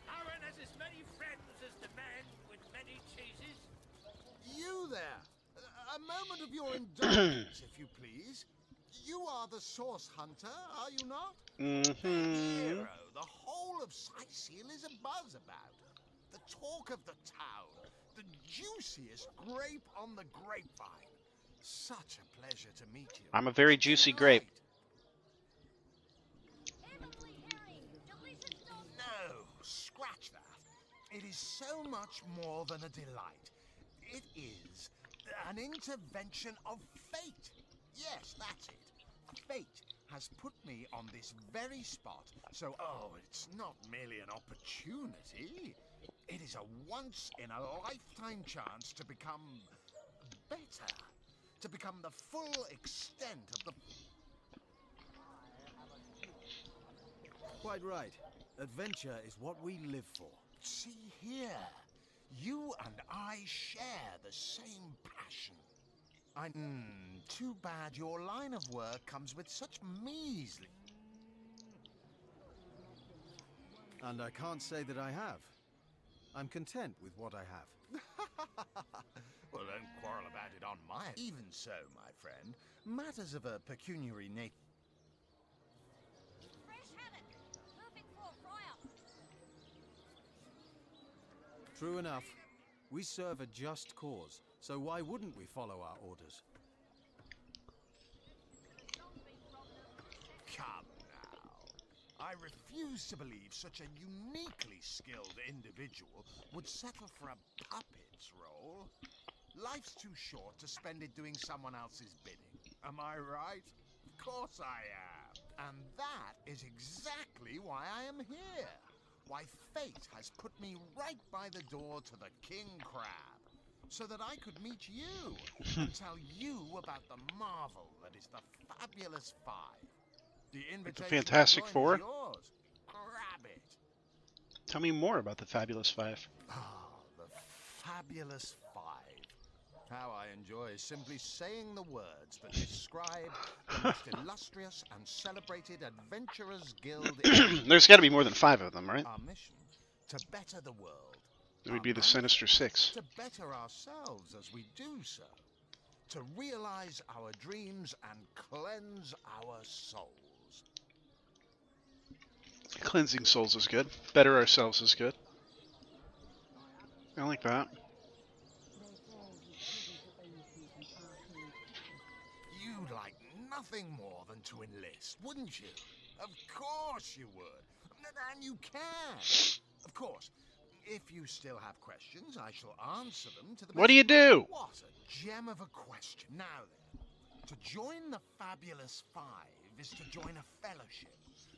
S14: Aaron has as many friends as the man with many cheeses.
S11: You there! A moment of your indulgence, if you please. You are the source hunter, are you not?
S1: Mm-hmm.
S11: Hero, the whole of Sightseal is abuzz about. The talk of the town. The juiciest grape on the grapevine. Such a pleasure to meet you.
S1: I'm a very juicy grape.
S11: No, scratch that. It is so much more than a delight. It is an intervention of fate. Yes, that's it. Fate
S3: has put me on this very spot, so it's not merely an opportunity. It is a once-in-a-lifetime chance to become better, to become the full extent of the...
S10: Quite right. Adventure is what we live for.
S3: See here, you and I share the same passion. Too bad your line of work comes with such measly...
S10: And I can't say that I have. I'm content with what I have.
S3: Well, don't quarrel about it on my... Even so, my friend, matters of a pecuniary nature...
S7: Fresh haddock. Perfect for a fry-up.
S10: True enough. We serve a just cause, so why wouldn't we follow our orders?
S3: Come now. I refuse to believe such a uniquely skilled individual would settle for a puppet's role. Life's too short to spend it doing someone else's bidding. Am I right? Of course I am. And that is exactly why I am here. Why fate has put me right by the door to the King Crab, so that I could meet you and tell you about the marvel that is the Fabulous Five. The invitation
S1: Fantastic
S3: to join
S1: Four?
S3: is yours. Grab it.
S1: Tell me more about the Fabulous Five.
S3: The Fabulous Five. How I enjoy simply saying the words that describe the most illustrious and celebrated adventurers guild in...
S1: There's got to be more than 5 of them, right?
S3: Our mission, to better the world.
S1: It would be the Sinister Six.
S3: To better ourselves as we do so. To realize our dreams and cleanse our souls.
S1: Cleansing souls is good. Better ourselves is good. I like that.
S3: You'd like nothing more than to enlist, wouldn't you? Of course you would. And you can. Of course, if you still have questions, I shall answer them to the best...
S1: What do you do?
S3: What a gem of a question. Now then, to join the Fabulous Five is to join a fellowship,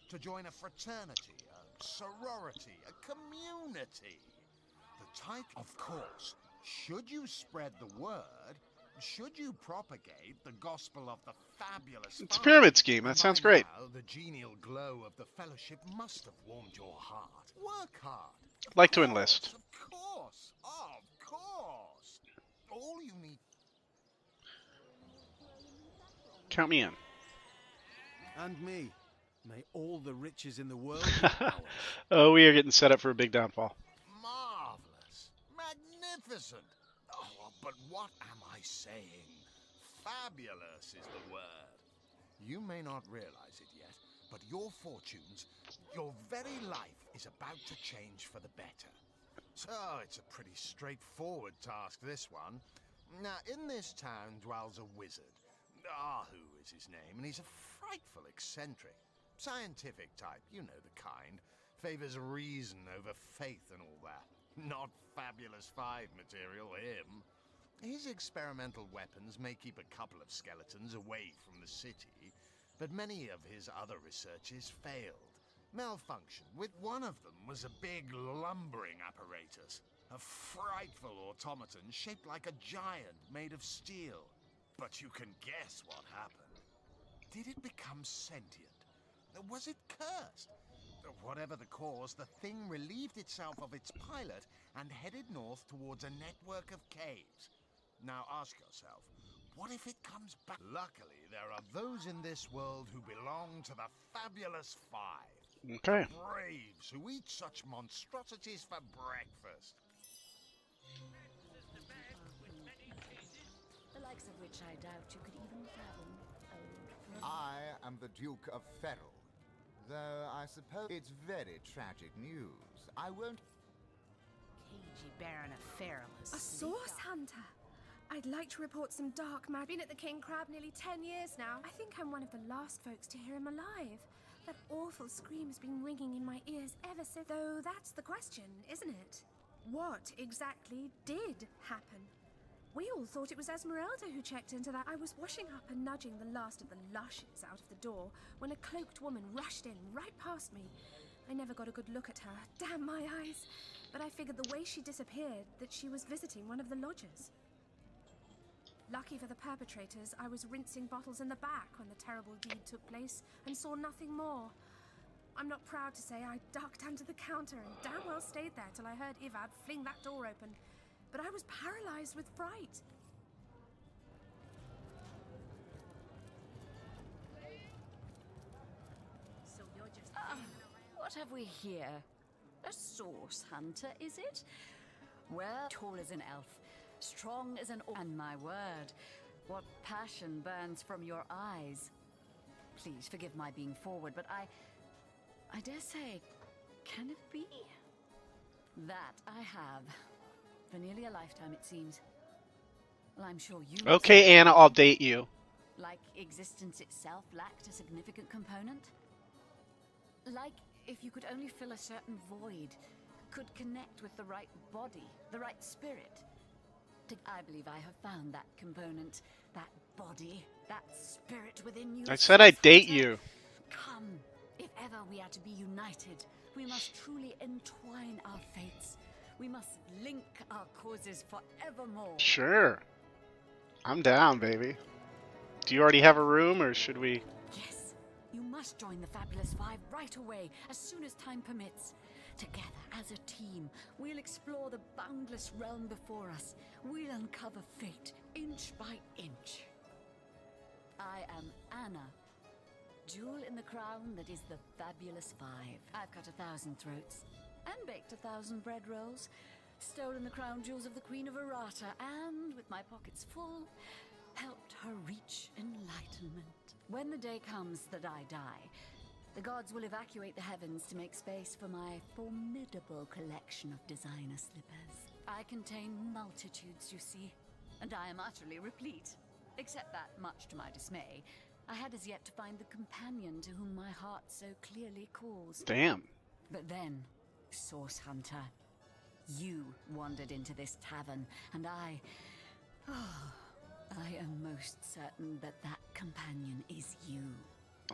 S3: to join a fraternity, a sorority, a community. The type, of course, should you spread the word, should you propagate the gospel of the Fabulous
S1: It's a
S3: Five,
S1: pyramid scheme. That sounds great.
S3: now, the genial glow of the fellowship must have warmed your heart. Work hard.
S1: Like to enlist.
S3: Of course. Of course. All you need...
S1: Count me in.
S10: And me. May all the riches in the world be ours.
S1: Oh, we are getting set up for a big downfall.
S3: Marvelous. Magnificent. Oh, but what am I saying? Fabulous is the word. You may not realize it yet, but your fortunes, your very life is about to change for the better. So it's a pretty straightforward task, this one. Now, in this town dwells a wizard. Ahu is his name, and he's a frightful eccentric. Scientific type, you know the kind. Favors reason over faith and all that. Not Fabulous Five material, him. His experimental weapons may keep a couple of skeletons away from the city, but many of his other researches failed. Malfunctioned. With one of them was a big lumbering apparatus. A frightful automaton shaped like a giant made of steel. But you can guess what happened. Did it become sentient? Was it cursed? Whatever the cause, the thing relieved itself of its pilot and headed north towards a network of caves. Now ask yourself, what if it comes back? Luckily, there are those in this world who belong to the Fabulous Five.
S1: Okay.
S3: The braves who eat such monstrosities for breakfast.
S8: The likes of which I doubt you could even fathom, old friend.
S21: I am the Duke of Ferrell. Though I suppose it's very tragic news. I won't...
S22: Cagey Baron of Ferrell is
S4: A source hunter. I'd like to report some dark mag. Been at the King Crab nearly 10 years now. I think I'm one of the last folks to hear him alive. That awful scream has been ringing in my ears ever since. Though that's the question, isn't it? What exactly did happen?
S5: We all thought it was Esmeralda who checked into that. I was washing up and nudging the last of the lushes out of the door when a cloaked woman rushed in right past me. I never got a good look at her. Damn my eyes. But I figured the way she disappeared that she was visiting one of the lodgers. Lucky for the perpetrators, I was rinsing bottles in the back when the terrible deed took place and saw nothing more. I'm not proud to say I ducked under the counter and damn well stayed there till I heard Ivad fling that door open. But I was paralyzed with fright.
S12: So you're just what have we here? A source hunter, is it? Well, tall as an elf, strong as an orc. And my word, what passion burns from your eyes. Please forgive my being forward, but I dare say, can it be? That I have. For nearly a lifetime, it seems. Well, I'm sure you...
S1: Okay, Anna, I'll date you.
S12: Like existence itself lacked a significant component? Like if you could only fill a certain void, could connect with the right body, the right spirit. I believe I have found that component, that body, that spirit within you.
S1: I said I'd date you.
S12: Come, if ever we are to be united, we must truly entwine our fates. We must link our causes forevermore.
S1: Sure. I'm down, baby. Do you already have a room, or should we...
S12: Yes, you must join the Fabulous Five right away, as soon as time permits. Together, as a team, we'll explore the boundless realm before us. We'll uncover fate, inch by inch. I am Anna, jewel in the crown that is the Fabulous Five. I've cut 1,000 throats, and baked 1,000 bread rolls, stolen the crown jewels of the Queen of Errata, and, with my pockets full, helped her reach enlightenment. When the day comes that I die, the gods will evacuate the heavens to make space for my formidable collection of designer slippers. I contain multitudes, you see, and I am utterly replete. Except that, much to my dismay, I had as yet to find the companion to whom my heart so clearly calls.
S1: Damn.
S12: But then, Source Hunter, you wandered into this tavern, and I am most certain that that companion is you.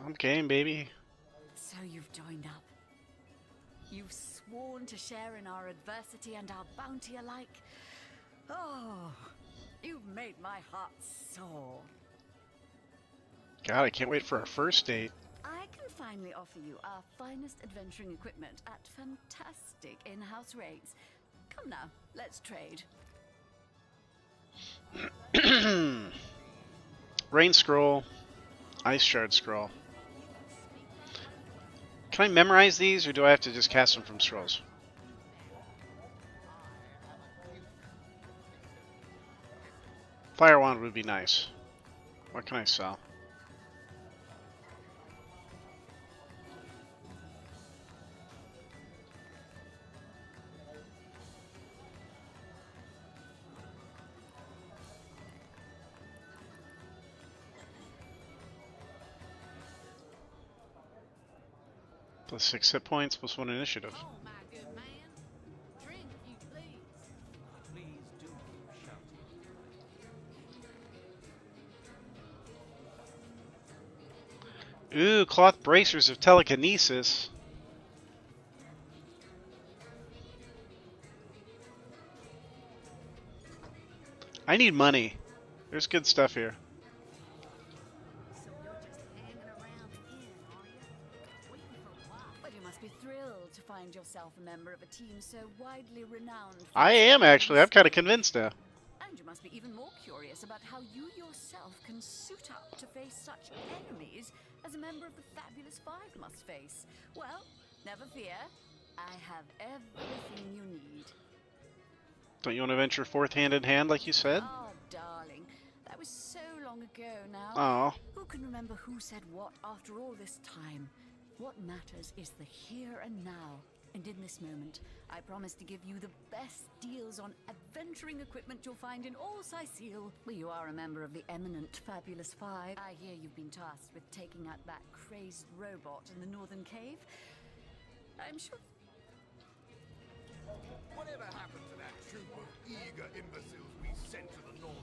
S1: I'm game, baby.
S12: So you've joined up. You've sworn to share in our adversity and our bounty alike. Oh, you've made my heart soar.
S1: God, I can't wait for our first date.
S12: I can finally offer you our finest adventuring equipment at fantastic in-house rates. Come now, let's trade.
S1: Rain scroll, ice shard scroll. Can I memorize these, or do I have to just cast them from scrolls? Fire wand would be nice. What can I sell? Plus 6 hit points, plus 1 initiative.
S7: Oh, my good man. Drink, if you please.
S10: Please do shout.
S1: Ooh, cloth bracers of telekinesis. I need money. There's good stuff here.
S12: But you must be thrilled to find yourself a member of a team so widely renowned.
S1: I am, actually. I'm kind of convinced now.
S12: And you must be even more curious about how you yourself can suit up to face such enemies as a member of the Fabulous Five must face. Well, never fear. I have everything you need.
S1: Don't you want to venture forth hand in hand like you said?
S12: Oh, darling. That was so long ago now.
S1: Oh.
S12: Who can remember who said what after all this time? What matters is the here and now. And in this moment, I promise to give you the best deals on adventuring equipment you'll find in all Sicile. Well, you are a member of the eminent Fabulous Five. I hear you've been tasked with taking out that crazed robot in the northern cave. I'm sure...
S3: Whatever happened to that troop of eager imbeciles we sent to the north?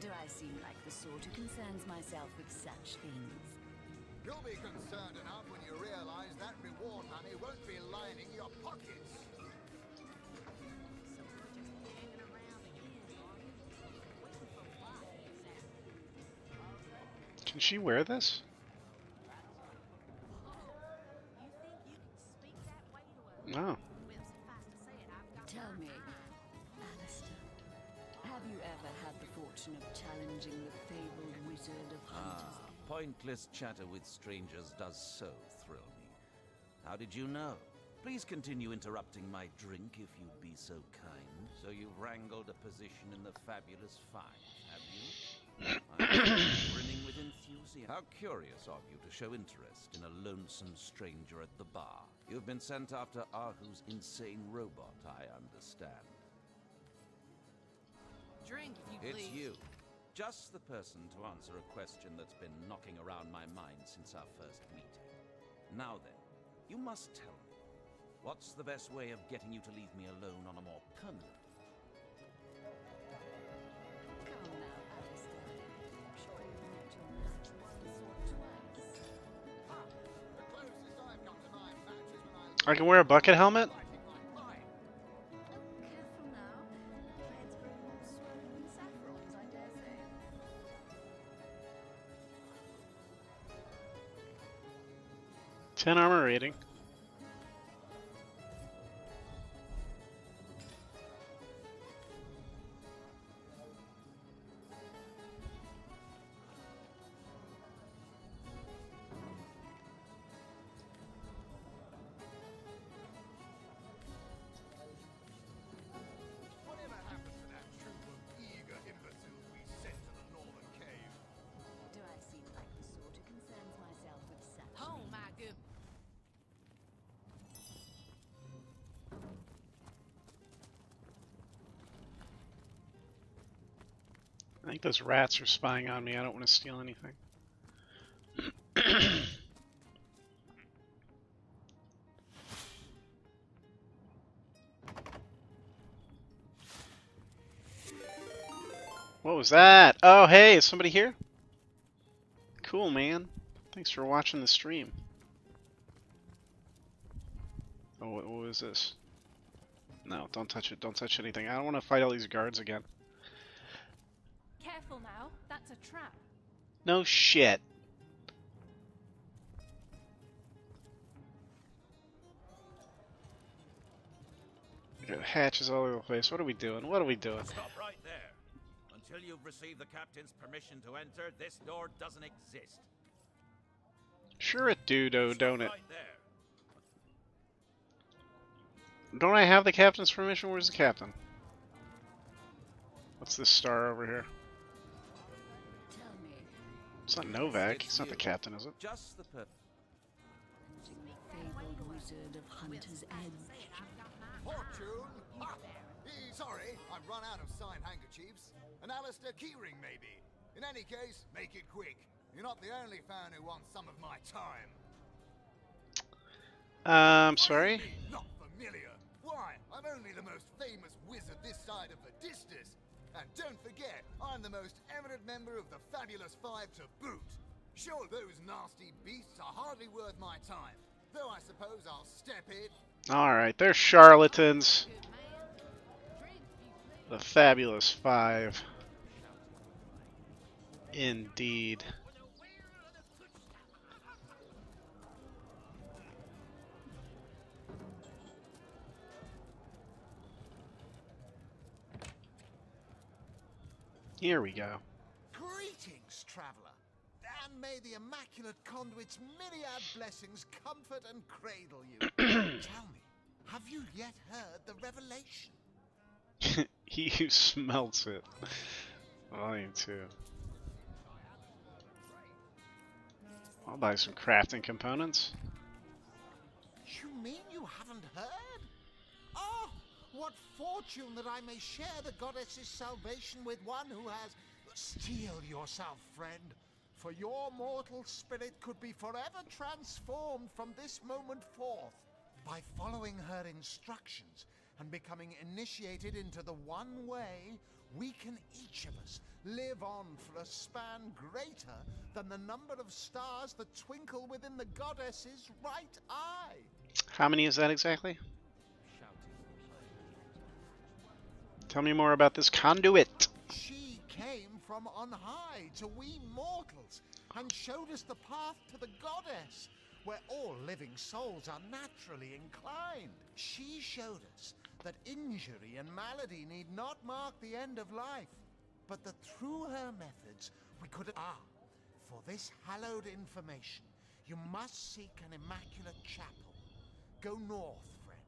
S8: Do I seem like the sort who concerns myself with such things?
S11: You'll be concerned enough when you realize that reward money won't be lining your pockets.
S1: Can she wear this? No.
S8: Tell me, Alistair, have you ever had the fortune of challenging the fabled wizard of hunters?
S13: Pointless chatter with strangers does so thrill me. How did you know? Please continue interrupting my drink if you'd be so kind. So you've wrangled a position in the Fabulous Five, have you? I'm grinning with enthusiasm. How curious of you to show interest in a lonesome stranger at the bar. You've been sent after Ahu's insane robot, I understand.
S22: Drink, if you
S13: It's
S22: please.
S13: you. Just the person to answer a question that's been knocking around my mind since our first meeting. Now then, you must tell me, what's the best way of getting you to leave me alone on a more permanent?
S8: Come now, Alistair. I'm sure you've met your match once or twice.
S11: The closest I've come to my match is when
S1: I can wear a bucket helmet?
S8: Careful now. Heads grow more swollen than saffrons, I dare say.
S1: 10 armor rating.
S11: Whatever happened to that troop of eager imbeciles we sent to the northern cave?
S8: Do I seem like the sort who concerns myself with such
S22: Oh,
S8: things?
S22: my good.
S1: I think those rats are spying on me. I don't want to steal anything. What was that? Oh, hey, is somebody here? Cool, man. Thanks for watching the stream. Oh, what was this? No, don't touch it. Don't touch anything. I don't want to fight all these guards again.
S6: Careful now, that's a trap.
S1: No shit. We got hatches all over the place. What are we doing? What are we doing?
S13: Stop right there. Until you've received the captain's permission to enter, this door doesn't exist.
S1: Sure it do, don't it?
S13: Right there.
S1: Don't I have the captain's permission? Where's the captain? What's this star over here?
S8: Tell me,
S1: It's not Novak. He's not the captain, is it?
S13: Just the per.
S8: the fabled wizard of Hunter's Edge.
S11: Fortune? Ha! Sorry, I've run out of signed handkerchiefs. An Alistair keyring, maybe. In any case, make it quick. You're not the only fan who wants some of my time.
S1: Sorry?
S11: Not familiar. Why? I'm only the most famous wizard this side of the distance. And don't forget, I'm the most eminent member of the Fabulous Five to boot. Sure, those nasty beasts are hardly worth my time. Though I suppose I'll step in.
S1: Alright, they're charlatans. The Fabulous Five. Indeed. Here we go.
S3: Greetings, traveler. And may the Immaculate Conduit's myriad blessings comfort and cradle you. Tell me, have you yet heard the revelation?
S1: He who smelts it. Volume 2. I'll buy some crafting components.
S3: You mean you haven't heard? Oh, what fortune that I may share the goddess's salvation with one who has... Steel yourself, friend, for your mortal spirit could be forever transformed from this moment forth by following her instructions and becoming initiated into the one way we can each of us live on for a span greater than the number of stars that twinkle within the goddess's right eye.
S1: How many is that exactly? Tell me more about this conduit.
S3: She came from on high to we mortals and showed us the path to the goddess, where all living souls are naturally inclined. She showed us that injury and malady need not mark the end of life, but that through her methods we could... For this hallowed information, you must seek an immaculate chapel. Go north, friend,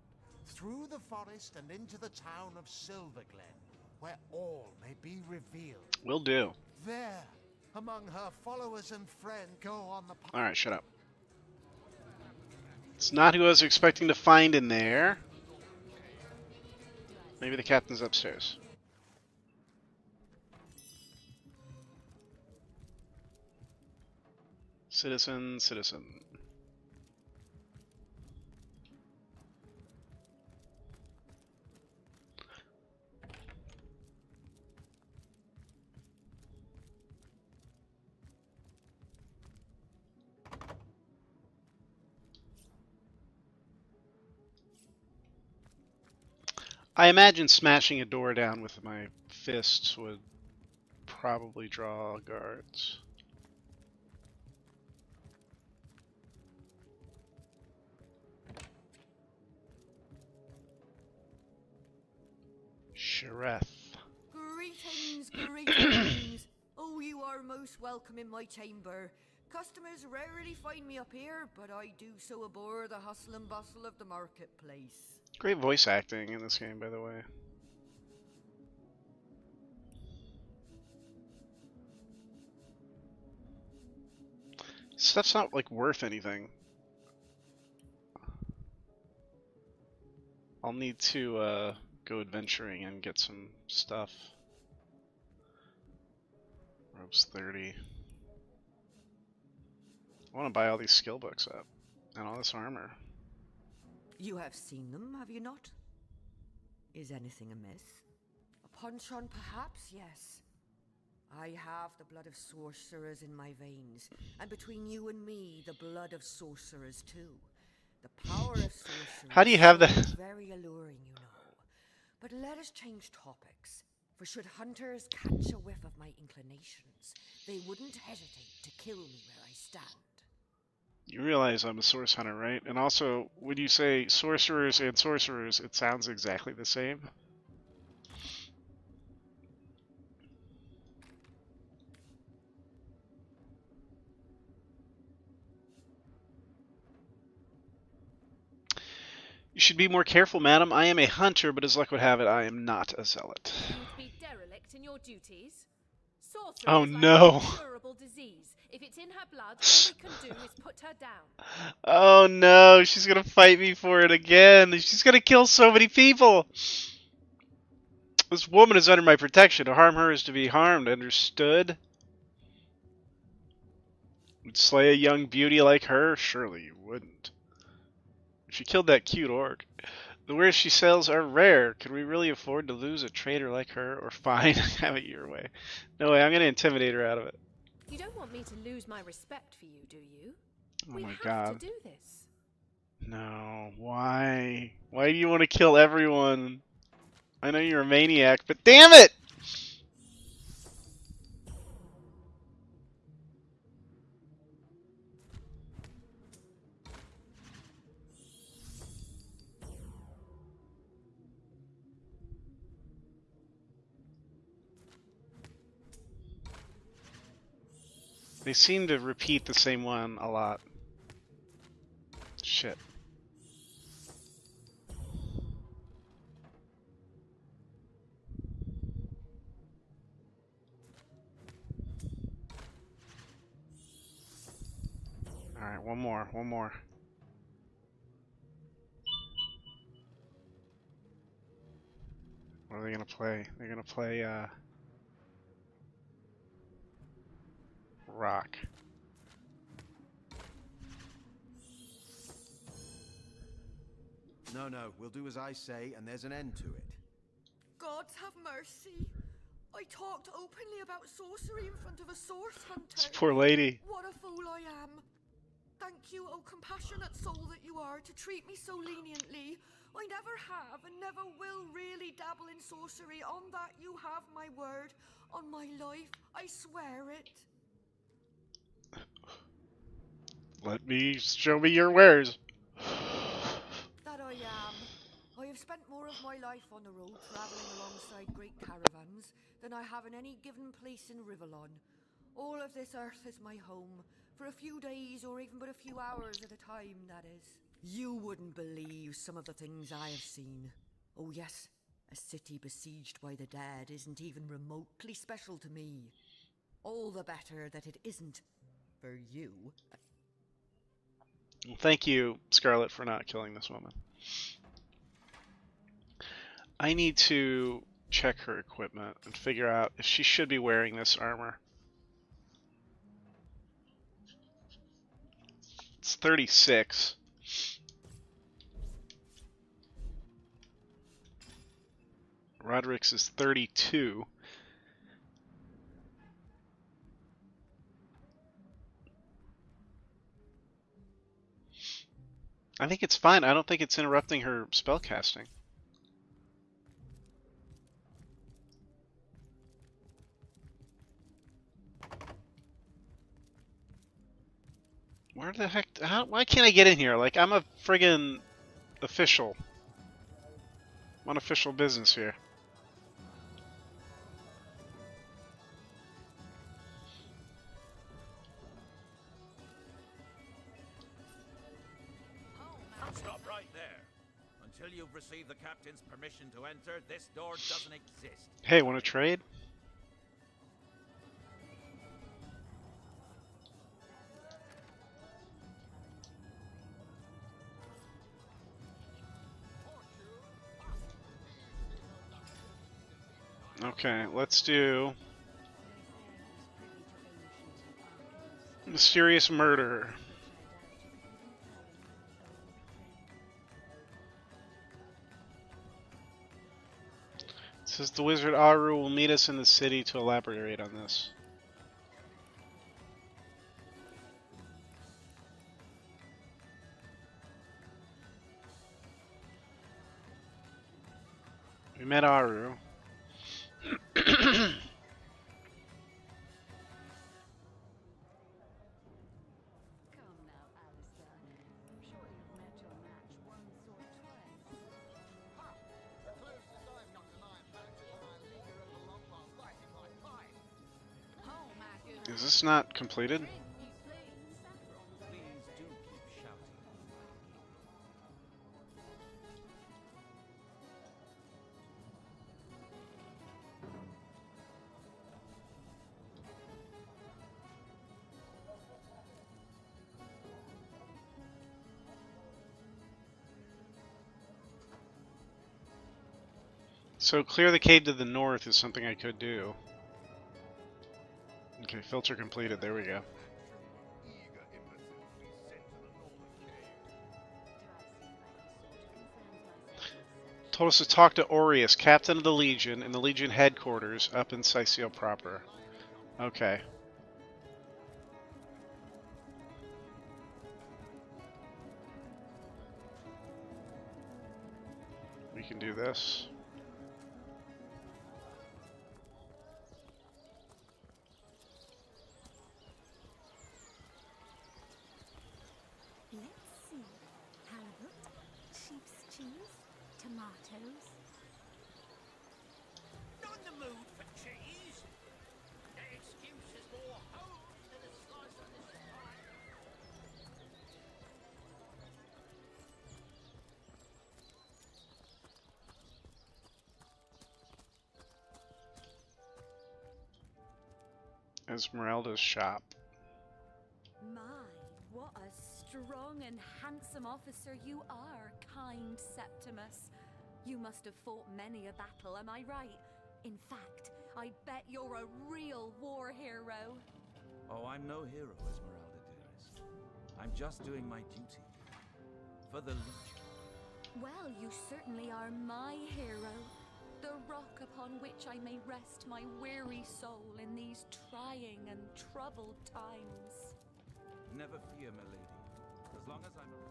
S3: through the forest and into the town of Silverglen, where all may be revealed.
S1: Will do.
S3: There, among her followers and friends, go on the...
S1: Alright, shut up. It's not who I was expecting to find in there. Maybe the captain's upstairs. Citizen, citizen. I imagine smashing a door down with my fists would probably draw guards. Shareth.
S9: Greetings, greetings. Oh, you are most welcome in my chamber. Customers rarely find me up here, but I do so abhor the hustle and bustle of the marketplace.
S1: Great voice acting in this game, by the way. Stuff's not like worth anything. I'll need to go adventuring and get some stuff. Ropes 30. I want to buy all these skill books up and all this armor.
S9: You have seen them, have you not? Is anything amiss? A punch-on, perhaps, yes. I have the blood of sorcerers in my veins, and between you and me, the blood of sorcerers too. The power of sorcerers
S1: How do you have that?
S9: is very alluring, you know. But let us change topics, for should hunters catch a whiff of my inclinations, they wouldn't hesitate to kill me where I stand.
S1: You realize I'm a source hunter, right? And also, when you say sorcerers and sorcerers, it sounds exactly the same. You should be more careful, madam. I am a hunter, but as luck would have it, I am not a zealot.
S6: You'd be derelict in your duties. Sorcery
S1: Oh
S6: is like
S1: no!
S6: an incurable disease. If it's in her blood, all we can do is put her down.
S1: Oh no, she's gonna fight me for it again. She's gonna kill so many people. This woman is under my protection. To harm her is to be harmed, understood? Would slay a young beauty like her? Surely you wouldn't. She killed that cute orc. The wares she sells are rare. Could we really afford to lose a traitor like her? Or fine, have it your way. No way, I'm gonna intimidate her out of it.
S6: You don't want me to lose my respect for you, do you?
S1: Oh
S6: We
S1: my
S6: have
S1: god.
S6: to do this.
S1: No, why? Why do you want to kill everyone? I know you're a maniac, but damn it! They seem to repeat the same one a lot. Shit. Alright, one more. What are they gonna play? They're gonna play, rock.
S10: No, we'll do as I say, and there's an end to it.
S9: God have mercy. I talked openly about sorcery in front of a source
S1: This
S9: hunter.
S1: poor lady.
S9: What a fool I am. Thank you, oh compassionate soul that you are, to treat me so leniently. I never have and never will really dabble in sorcery. On that you have my word. On my life, I swear it.
S1: Let me show me your wares.
S9: That I am. I have spent more of my life on the road, travelling alongside great caravans, than I have in any given place in Rivellon. All of this earth is my home, for a few days or even but a few hours at a time, that is. You wouldn't believe some of the things I have seen. Oh yes, a city besieged by the dead isn't even remotely special to me. All the better that it isn't for you.
S1: Well, thank you, Scarlet, for not killing this woman. I need to check her equipment and figure out if she should be wearing this armor. It's 36. Roderick's is 32. I think it's fine. I don't think it's interrupting her spellcasting. Where the heck? Why can't I get in here? Like, I'm a friggin' official. I'm on official business here.
S13: Stop right there. Until you've received the captain's permission to enter, this door doesn't exist.
S1: Hey, want to trade? Okay, let's do mysterious murder. It says the wizard Aru will meet us in the city to elaborate on this. We met Aru. Is this not completed? So clear the cave to the north is something I could do. Okay, filter completed. There we go. Told us to talk to Aureus, captain of the Legion, in the Legion headquarters up in Sicil proper. Okay. We can do this.
S5: Let's see. Halibut, sheep's cheese, tomatoes.
S14: Not in the mood for cheese. That excuse is more holes than a slice of this pie.
S1: Esmeralda's shop.
S6: My, what a strong and handsome officer you are, kind Septimus. You must have fought many a battle, am I right? In fact, I bet you're a real war hero.
S13: Oh, I'm no hero, Esmeralda, dearest. I'm just doing my duty. For the Legion.
S6: Well, you certainly are my hero. the rock upon which I may rest my weary soul in these trying and troubled times.
S16: Never fear, my lady. As long as I'm around.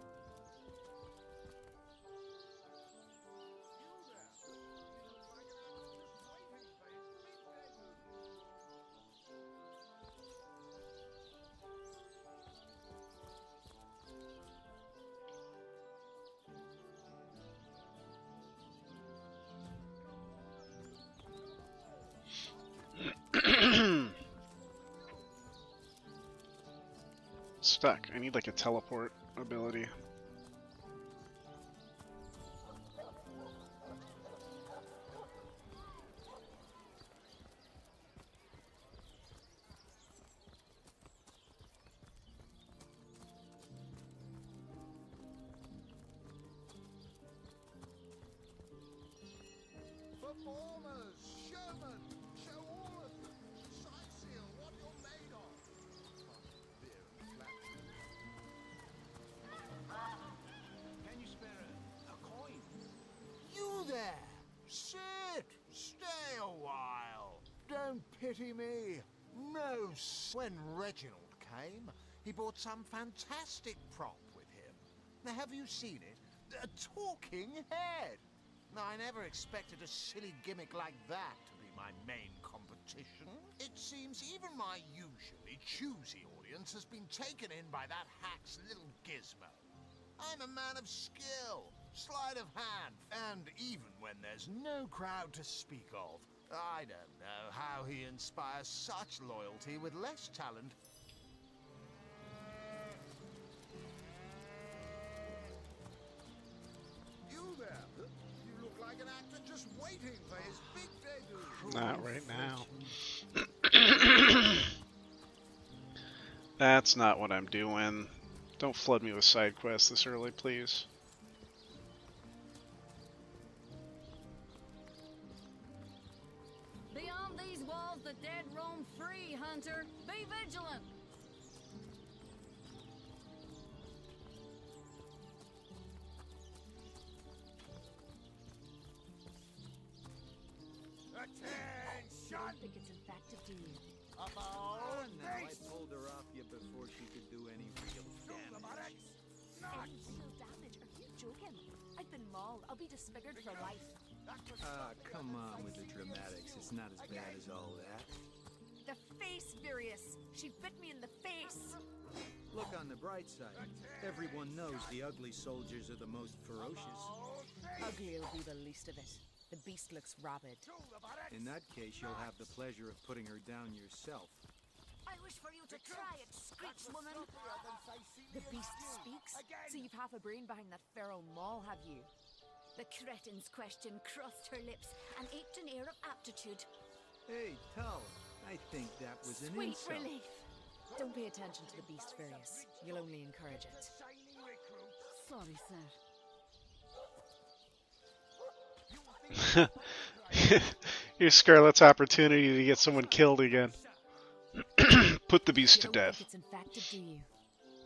S1: Stuck. I need like a teleport ability.
S3: Performers, showmen, show all of them. Sight seal what you're made of. Beer and flat.
S10: Can you spare a coin?
S3: You there! Sit! Stay a while! Don't pity me! No, when Reginald came, he brought some fantastic prop with him. Now, have you seen it? A talking head! Now, I never expected a silly gimmick like that to be my main competition. It seems even my usually choosy audience has been taken in by that hack's little gizmo. I'm a man of skill, sleight of hand, and even when there's no crowd to speak of, I don't know how he inspires such loyalty with less talent. You there? You look like an actor just waiting for his big debut.
S1: Not right now. That's not what I'm doing. Don't flood me with side quests this early, please.
S12: Beyond these walls, the dead roam free, Hunter. Be vigilant.
S3: Attention!
S22: I don't think it's effective, do you?
S3: About
S10: No, I pulled her off you before she could do any real damage.
S22: Any real damage? Are you joking? I've been mauled. I'll be disfigured for life.
S10: Ah, come on with the dramatics. It's not as bad as all that.
S22: The face, Virius. She bit me in the face.
S10: Look on the bright side. Everyone knows the ugly soldiers are the most ferocious.
S22: Ugly will be the least of it. The beast looks rabid.
S10: In that case, you'll have the pleasure of putting her down yourself.
S12: I wish for you to try it, Screech woman.
S22: The beast speaks? So you've half a brain behind that feral maul, have you?
S12: The cretin's question crossed her lips and aped an air of aptitude.
S10: Hey, Tull, I think that was an
S22: Sweet
S10: insult.
S22: relief. Don't pay attention to the beast, Virius. You'll only encourage it.
S12: Sorry, sir.
S1: Here's Scarlet's opportunity to get someone killed again. Put the beast to
S22: You don't
S1: death.
S22: think it's infected, do you?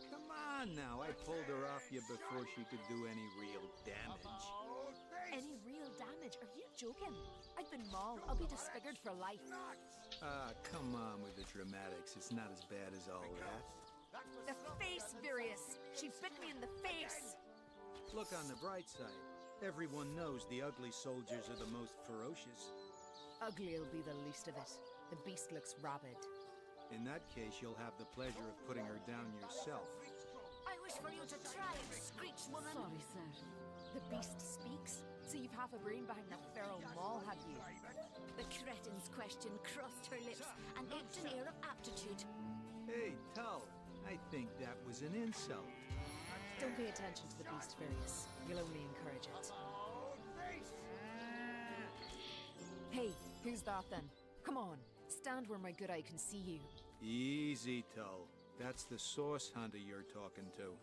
S10: Come on now, I pulled her off you before she could do any real damage.
S22: Any real damage? Are you joking? I've been mauled. I'll be disfigured for life.
S10: Ah, come on with the dramatics. It's not as bad as all that.
S22: The face, Virius. She bit me in the face.
S10: Look on the bright side. Everyone knows the ugly soldiers are the most ferocious.
S22: Ugly will be the least of it. The beast looks rabid.
S10: In that case, you'll have the pleasure of putting her down yourself.
S12: I wish for you to try it, Screech woman.
S22: Sorry, sir. The beast speaks? So you've half a brain behind that feral maul, have you?
S12: The cretin's question crossed her lips and aped an air of aptitude.
S10: Hey, Tull, I think that was an insult.
S22: Don't pay attention to the beast, Virius. You'll only encourage it. Hey, who's that then? Come on, stand where my good eye can see you.
S10: Easy, Tull. That's the source hunter you're talking to.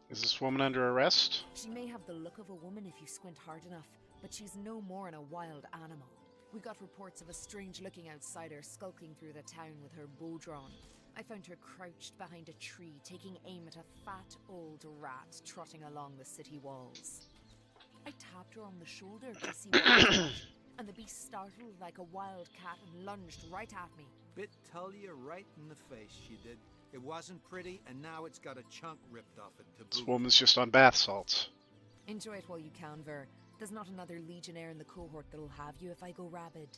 S1: Is this woman under arrest?
S22: She may have the look of a woman if you squint hard enough, but she's no more than a wild animal. We got reports of a strange-looking outsider skulking through the town with her bow drawn. I found her crouched behind a tree, taking aim at a fat old rat trotting along the city walls. I tapped her on the shoulder to see what she was. and the beast startled like a wild cat and lunged right at me.
S19: Bit Tullia right in the face, she did. It wasn't pretty, and now it's got a chunk ripped off it to
S1: This
S19: boot.
S1: woman's just on bath salts.
S22: Enjoy it while you can, Ver. There's not another legionnaire in the cohort that'll have you if I go rabid.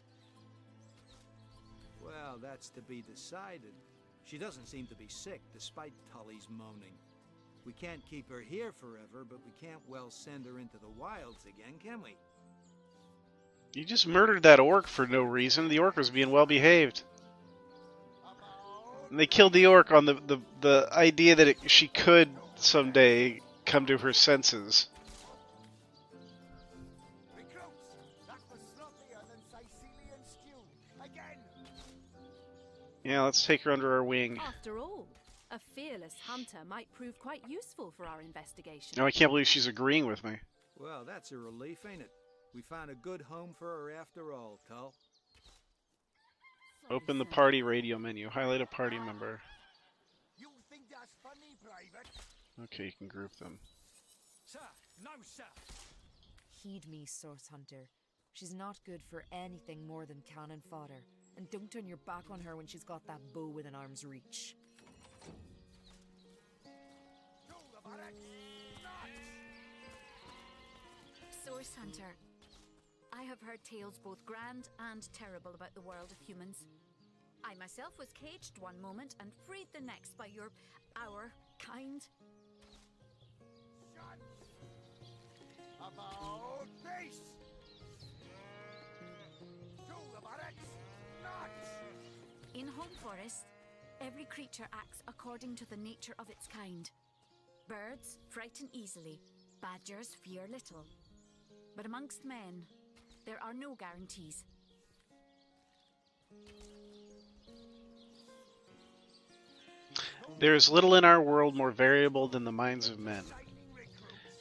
S19: Well, that's to be decided. She doesn't seem to be sick, despite Tully's moaning. We can't keep her here forever, but we can't well send her into the wilds again, can we?
S1: You just murdered that orc for no reason. The orc was being well behaved. And they killed the orc on the idea that she could someday come to her senses. Yeah, let's take her under our wing.
S5: After all, a fearless hunter might prove quite useful for our investigation.
S1: No, I can't believe she's agreeing with me.
S19: Well, that's a relief, ain't it? We found a good home for her after all, Tull.
S1: Open the party radio menu. Highlight a party member.
S3: You think that's funny, Private?
S1: Okay, you can group them.
S19: Sir, no, sir.
S22: Heed me, Source Hunter. She's not good for anything more than cannon fodder. And don't turn your back on her when she's got that bow within arm's reach.
S6: Source Hunter, I have heard tales both grand and terrible about the world of humans. I myself was caged one moment and freed the next by our kind.
S3: Shut about face. To the barracks, not.
S6: In Home Forest, every creature acts according to the nature of its kind. Birds frighten easily, badgers fear little. But amongst men, there are no guarantees.
S1: There is little in our world more variable than the minds of men.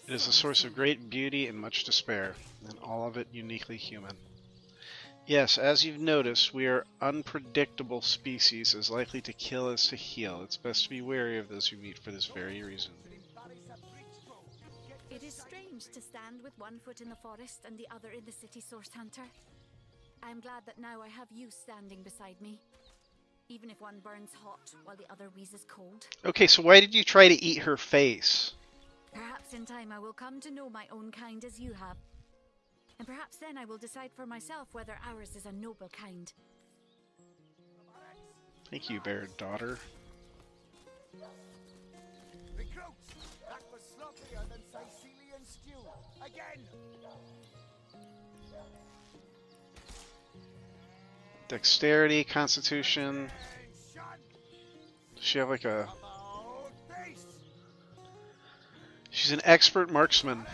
S1: It is a source of great beauty and much despair, and all of it uniquely human. Yes, as you've noticed, we are unpredictable species, as likely to kill as to heal. It's best to be wary of those you meet for this very reason.
S6: It is strange to stand with one foot in the forest and the other in the city, Source Hunter. I am glad that now I have you standing beside me. Even if one burns hot while the other wheezes cold.
S1: Okay, so why did you try to eat her face?
S6: Perhaps in time I will come to know my own kind as you have. And perhaps then I will decide for myself whether ours is a noble kind.
S1: Thank you, bear daughter.
S3: Recruits, that was sloppier than Sicilian stew. Again.
S1: Dexterity, Constitution. Does she have like a... She's an expert marksman.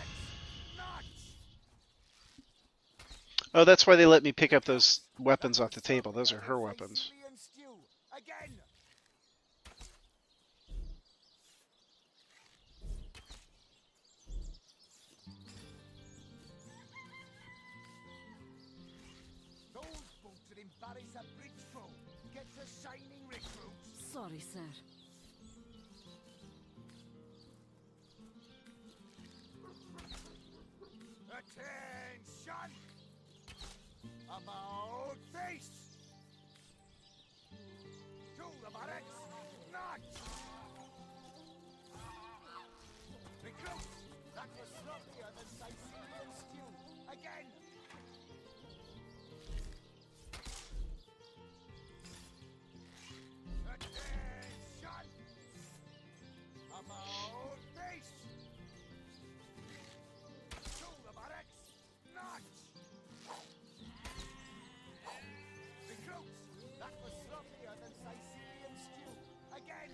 S1: Oh, that's why they let me pick up those weapons off the table. Those are her weapons.
S3: Again. Those folks that embarrass a bridge foe get the shining recruits.
S6: Sorry, sir.
S3: Attention! About face! To the barracks, not! Recruits, that was sloppier than Sicilian stew. Again! Attention! About face! To the barracks, not! Recruits, that was sloppier than Sicilian stew. Again!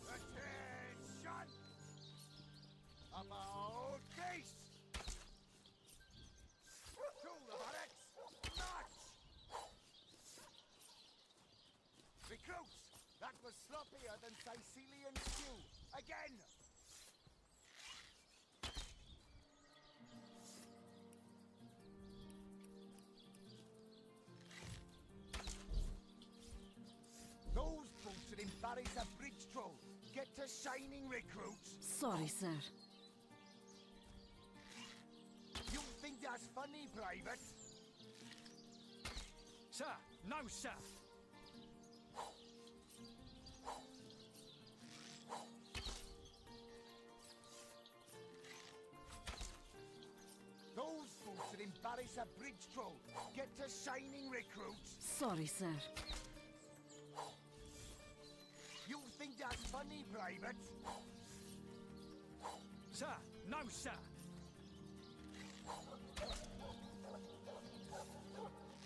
S3: Attention! About face! To the barracks, not! Recruits, that was sloppier than Sicilian stew. Again! Those folks that embarrass a bridge troll get to shining recruits.
S6: Sorry, sir.
S11: Private.
S19: Sir, no, sir.
S11: Those folks that embarrass a bridge troll get to shining recruits.
S6: Sorry, sir.
S11: You think that's funny, Private?
S19: Sir, no, sir.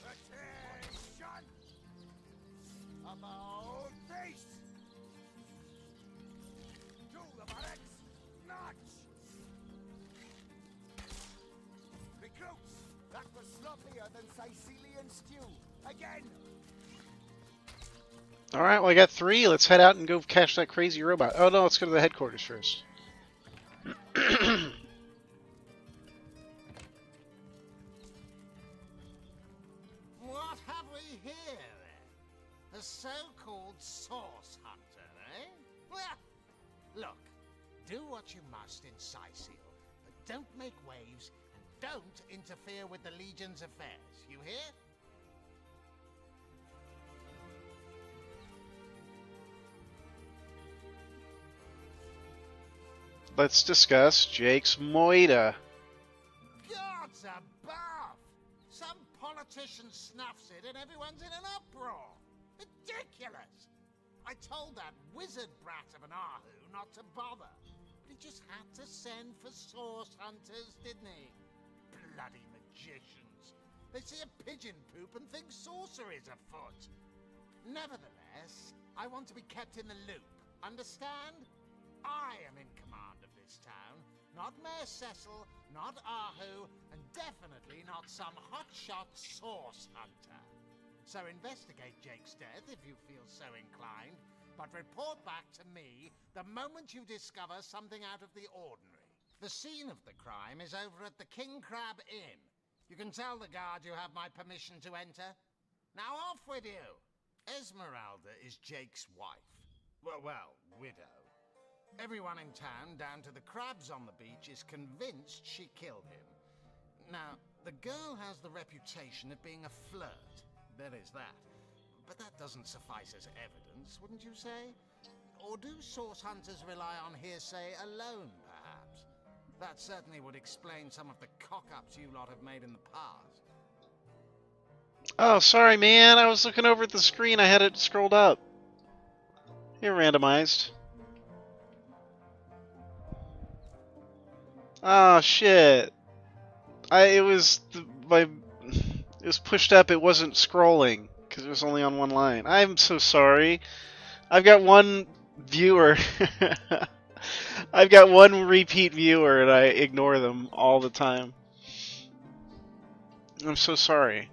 S11: Attention! About face! To the barracks! March! Recruits! That was sloppier than Sicilian stew. Again!
S1: Alright, well I got 3. Let's head out and go catch that crazy robot. Oh no, let's go to the headquarters first.
S3: What have we here, then? A so-called source hunter, eh? Well, look, do what you must in Sicil, but don't make waves and don't interfere with the Legion's affairs, you hear?
S1: Let's discuss Jake's Moida.
S3: Gods above! Some politician snuffs it and everyone's in an uproar. Ridiculous! I told that wizard brat of an Ahu not to bother. But he just had to send for source hunters, didn't he? Bloody magicians. They see a pigeon poop and think sorcery's afoot. Nevertheless, I want to be kept in the loop. Understand? I am in command of this town, not Mayor Cecil, not Ahu, and definitely not some hotshot source hunter. So investigate Jake's death if you feel so inclined, but report back to me the moment you discover something out of the ordinary. The scene of the crime is over at the King Crab Inn. You can tell the guard you have my permission to enter. Now off with you! Esmeralda is Jake's wife. Well, widow. Everyone in town, down to the crabs on the beach, is convinced she killed him. Now, the girl has the reputation of being a flirt. There is that. But that doesn't suffice as evidence, wouldn't you say? Or do source hunters rely on hearsay alone, perhaps? That certainly would explain some of the cock-ups you lot have made in the past.
S1: Oh, sorry man, I was looking over at the screen, I had it scrolled up. You're randomized. Oh shit. It was pushed up, it wasn't scrolling because it was only on one line. I'm so sorry. I've got one viewer. I've got one repeat viewer and I ignore them all the time. I'm so sorry.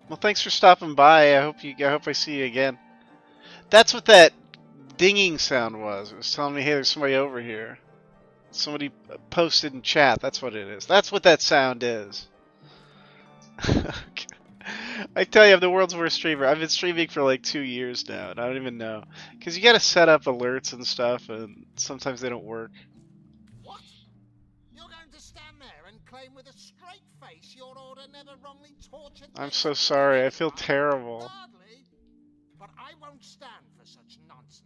S1: Well, thanks for stopping by. I hope I see you again. That's what that dinging sound was. It was telling me, hey, there's somebody over here. Somebody posted in chat. That's what it is. That's what that sound is. I tell you, I'm the world's worst streamer. I've been streaming for like 2 years now, and I don't even know. Because you gotta set up alerts and stuff, and sometimes they don't work.
S3: What? You're going to stand there and claim with a straight face your order never wrongly tortured
S1: I'm so sorry. I feel terrible.
S3: Hardly. But I won't stand for such nonsense.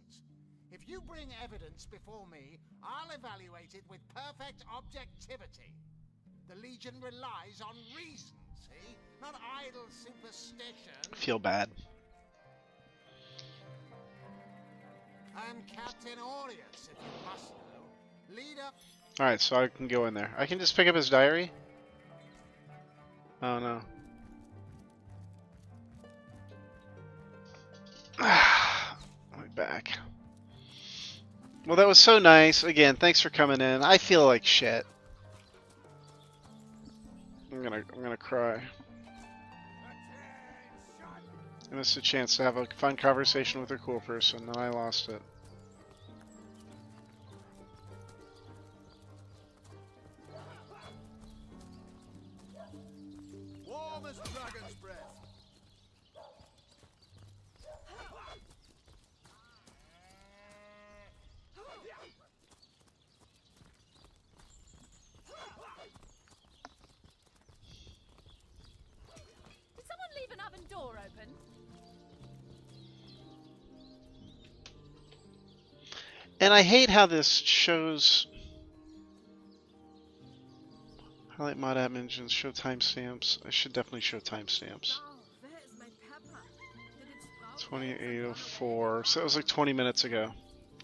S3: If you bring evidence before me, I'll evaluate it with perfect objectivity. The Legion relies on reason, see? Not idle superstition.
S1: I feel bad.
S3: I'm Captain Aureus, if you must know. Leader.
S1: Alright, so I can go in there. I can just pick up his diary? Oh no. I'll be back. Well, that was so nice. Again, thanks for coming in. I feel like shit. I'm gonna cry. I missed a chance to have a fun conversation with a cool person, and I lost it.
S3: Warm as dragon's breath.
S6: door open?
S1: And I hate how this shows highlight mod app mentions, show timestamps. I should definitely show timestamps. 2804. So that was like 20 minutes ago.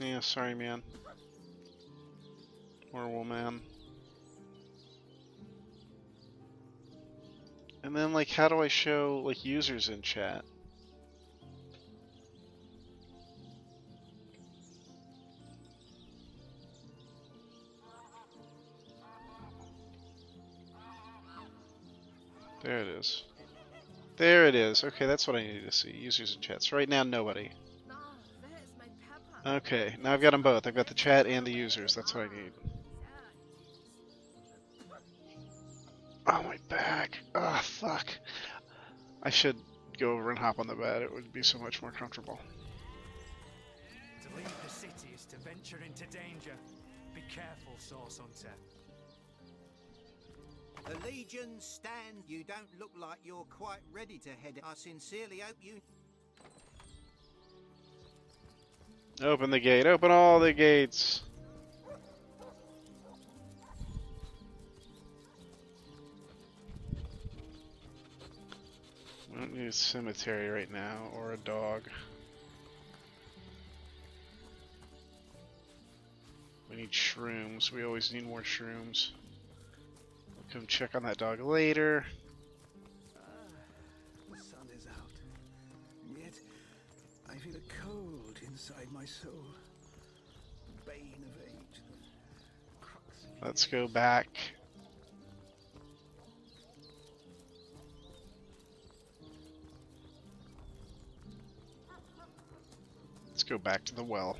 S1: Yeah, sorry, man. Or woman. And then, like, how do I show, like, users in chat? There it is. There it is. Okay, that's what I needed to see. Users and chats. Right now, nobody. Okay, now I've got them both. I've got the chat and the users. That's what I need. Oh, my back. Oh, fuck. I should go over and hop on the bed. It would be so much more comfortable.
S17: To leave the city is to venture into danger. Be careful, Source Hunter.
S19: The Legion stand. You don't look like you're quite ready to head. I sincerely hope you...
S1: Open the gate. Open all the gates. We don't need a cemetery right now, or a dog. We need shrooms. We always need more shrooms. We'll come check on that dog later.
S19: The sun is out, and yet I feel a cold inside my soul. The bane of age. The crux of
S1: Let's go back. Let's go back to the well.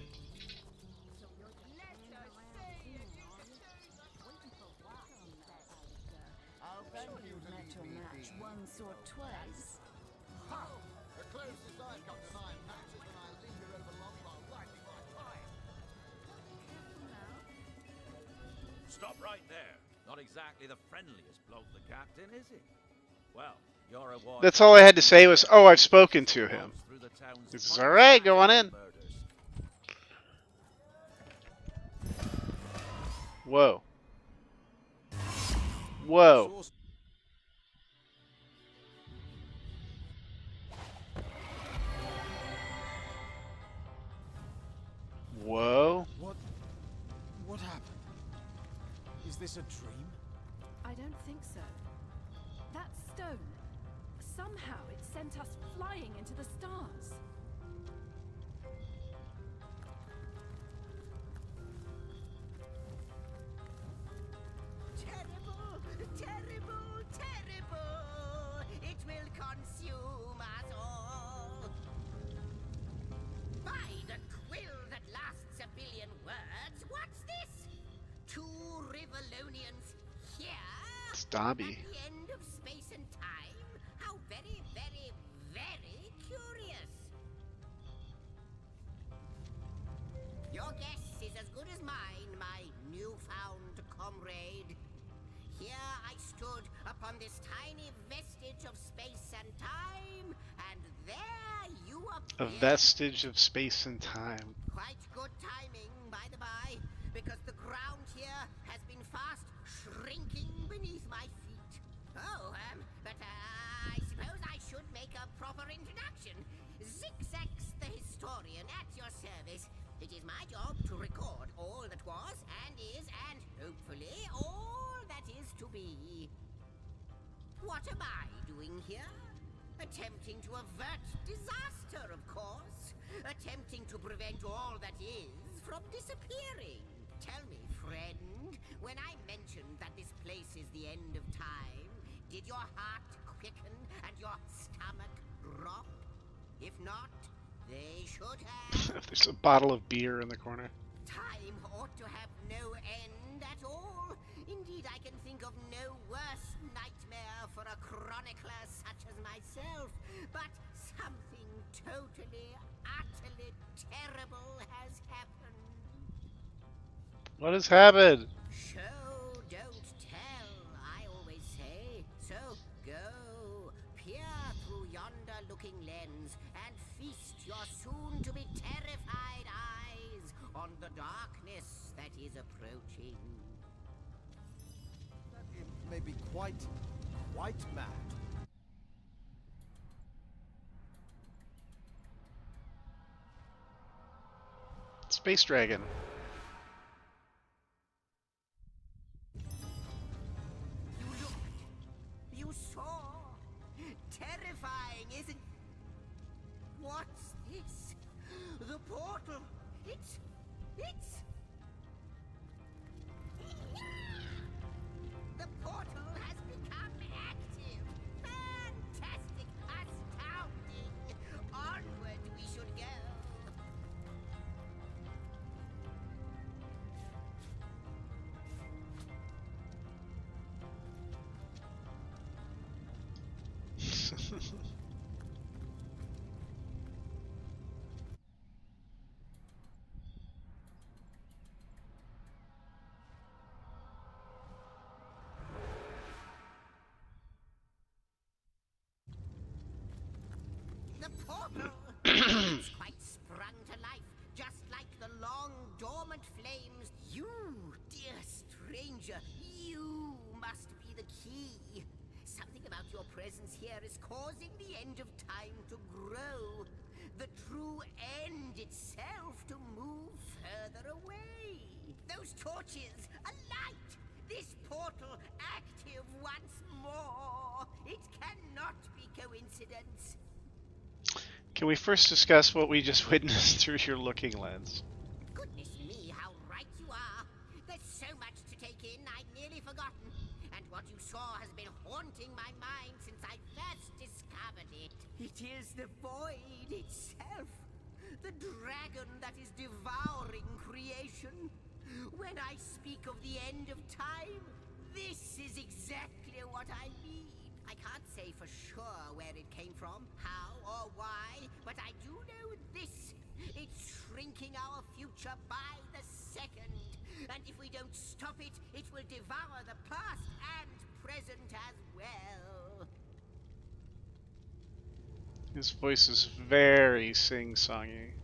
S6: Once or twice.
S11: The closest I've come to 9 matches when I linger over Longbow right before time.
S13: Stop right there. Not exactly the friendliest bloke, the captain, is he? Well, you're a warrior.
S1: That's all I had to say was, oh, I've spoken to him. It's alright, go on in. Whoa. Whoa. Whoa.
S19: What happened? Is this a dream?
S5: I don't think so. That stone, somehow it sent us flying into the stars.
S18: Terrible, terrible, terrible! It will consume us all. By the quill that lasts a billion words, what's this? 2 Rivalonians here?
S1: It's Dobby.
S18: At the end of space and time? How very, very, very curious. Your guess is as good as mine, my newfound comrade. Here I stood upon this tiny vestige of space and time, and there you
S1: A
S18: appeared.
S1: vestige of space and time.
S18: Quite good timing, by the by, because the ground here has been fast shrinking beneath my feet. Oh, but I suppose I should make a proper introduction. Zigzags the historian at your service. It is my job to record all that was and is and hopefully all that is to be. What am I doing here? Attempting to avert disaster, of course. Attempting to prevent all that is from disappearing. Tell me, friend, when I mentioned that this place is the end of time, did your heart quicken and your stomach drop? If not, they should have.
S1: There's a bottle of beer in the corner.
S18: Time ought to have no end at all. Indeed, I can think of no worse nightmare for a chronicler such as myself. But something totally, utterly terrible has happened.
S1: What has happened?
S18: Show, don't tell, I always say. So go, peer through yonder looking lens and feast your soon-to-be terrified eyes on the darkness that is approaching.
S10: That imp may be quite mad.
S1: Space Dragon.
S18: You saw. Terrifying, isn't... What's this? The portal. It's... The portal has become active. Fantastic. Astounding. Onward we should go. The portal it's quite sprung to life, just like the long dormant flames. You, dear stranger, you must be the key. Something about your presence here is causing the end of time to grow. The true end itself to move further away. Those torches, a light! This portal active once more. It cannot be coincidence.
S1: Can we first discuss what we just witnessed through your looking lens?
S18: Goodness me, how right you are. There's so much to take in, I'd nearly forgotten. And what you saw has been haunting my mind since I first discovered it. It is the void itself. The dragon that is devouring creation. When I speak of the end of time, this is exactly what I mean. I can't say for sure where it came from, how or why, but I do know this. It's shrinking our future by the second. And if we don't stop it, it will devour the past and present as well.
S1: His voice is very sing-songy.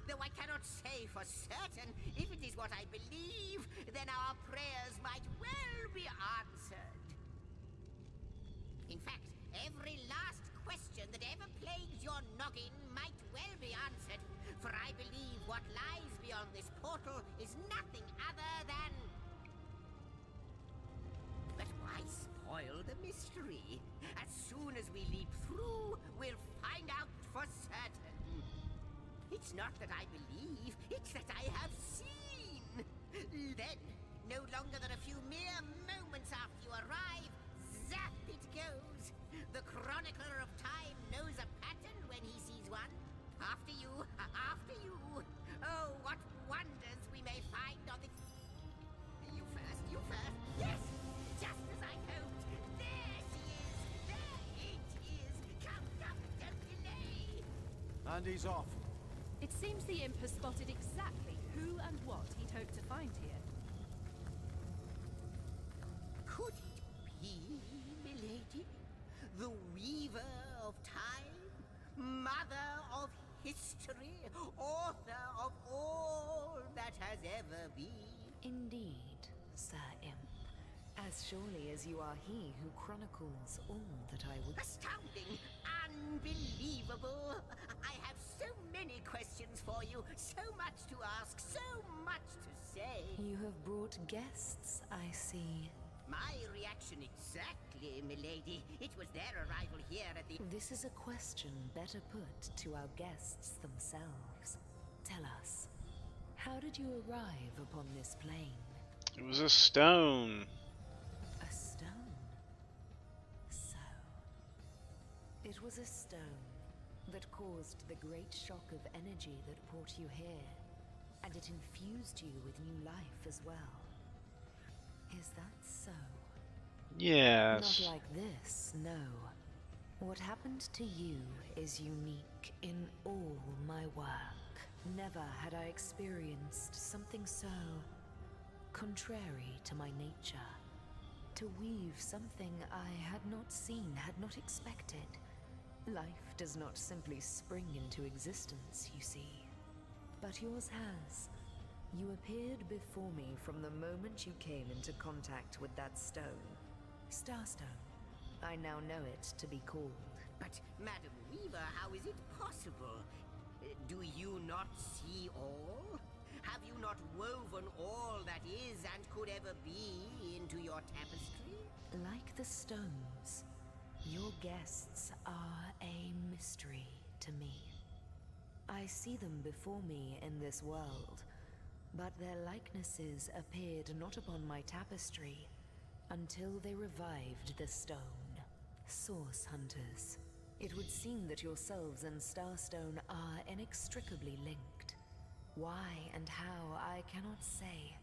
S18: Though I cannot say for certain, if it is what I believe, then our prayers might well be answered. In fact, every last question that ever plagued your noggin might well be answered, for I believe what lies beyond this portal is nothing other than... But why spoil the mystery? As soon as we leap through, we'll find out for certain. It's not that I believe, it's that I have seen. Then, no longer than a few mere moments after you arrive, zap it goes. The chronicler of time knows a pattern when he sees one. After you, after you. Oh, what wonders we may find on the... You first, you first. Yes, just as I hoped. There she is. There it is. Come, come, don't delay.
S10: And he's off.
S2: It seems the imp has spotted exactly who and what he'd hoped to find here.
S18: Could it be, milady? The weaver of time? Mother of history? Author of all that has ever been?
S8: Indeed, Sir Imp. As surely as you are he who chronicles all that I would...
S18: Astounding! Unbelievable! I have so many questions for you, so much to ask, so much to say.
S8: You have brought guests, I see.
S18: My reaction exactly, milady. It was their arrival here at the...
S8: This is a question better put to our guests themselves. Tell us, how did you arrive upon this plane?
S1: It was a stone.
S8: A stone? So... It was a stone that caused the great shock of energy that brought you here, and it infused you with new life as well. Is that so?
S1: Yes.
S8: Not like this, no. What happened to you is unique in all my work. Never had I experienced something so contrary to my nature. to weave something I had not seen, had not expected. Life does not simply spring into existence, you see. But yours has. You appeared before me from the moment you came into contact with that stone. Starstone. I now know it to be called.
S18: But, Madam Weaver, how is it possible? Do you not see all? Have you not woven all that is and could ever be into your tapestry?
S8: Like the stones, your guests are a mystery to me. I see them before me in this world, but their likenesses appeared not upon my tapestry until they revived the stone. Source hunters. It would seem that yourselves and Starstone are inextricably linked. Why and how, I cannot say,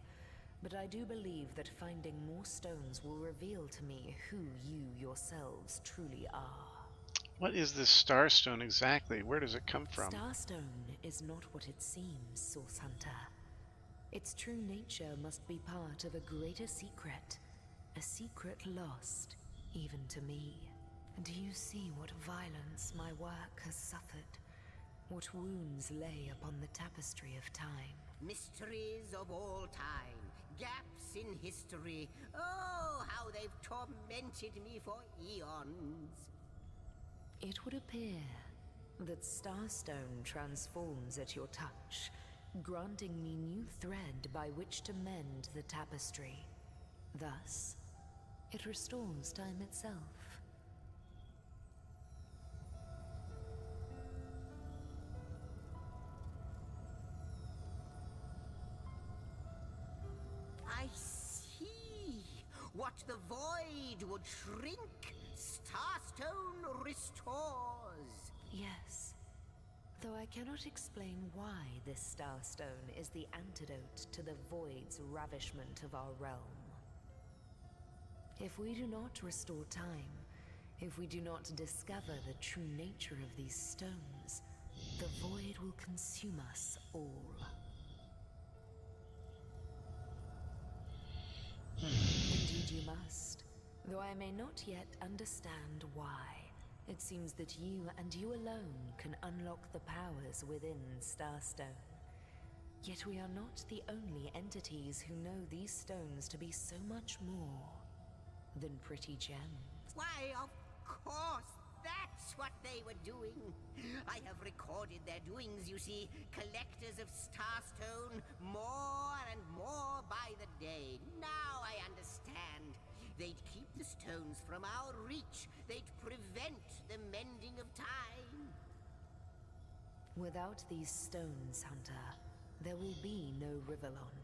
S8: but I do believe that finding more stones will reveal to me who you yourselves truly are.
S1: What is this Starstone exactly? Where does it come from?
S8: Starstone is not what it seems, Source Hunter. Its true nature must be part of a greater secret, a secret lost, even to me. Do you see what violence my work has suffered? What wounds lay upon the tapestry of time?
S18: Mysteries of all time, gaps in history. Oh, how they've tormented me for eons.
S8: It would appear that Starstone transforms at your touch, granting me new thread by which to mend the tapestry. Thus, it restores time itself.
S18: I see. What the void would shrink, Starstone restores.
S8: Yes. Though I cannot explain why this Starstone is the antidote to the void's ravishment of our realm. If we do not restore time, if we do not discover the true nature of these stones, the void will consume us all. Indeed you must, though I may not yet understand why. It seems that you and you alone can unlock the powers within Starstone. Yet we are not the only entities who know these stones to be so much more than pretty gems.
S18: Why, of course, that's what they were doing. I have recorded their doings, you see. Collectors of Starstone, more and more by the day. Now I understand. They'd keep the stones from our reach. They'd prevent the mending of time.
S8: Without these stones, Hunter, there will be no Rivellon.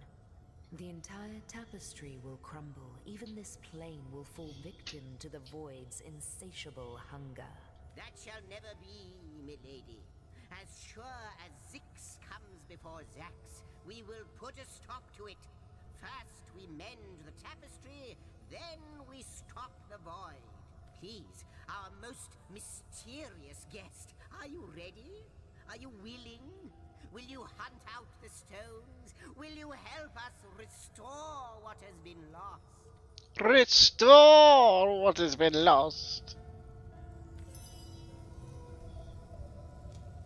S8: The entire tapestry will crumble. Even this plane will fall victim to the void's insatiable hunger.
S18: That shall never be, milady. As sure as Zix comes before Zax, we will put a stop to it. First we mend the tapestry, then we stop the void. Please, our most mysterious guest, are you ready? Are you willing? Will you hunt out the stones? Will you help us restore what has been lost?
S1: Restore what has been lost.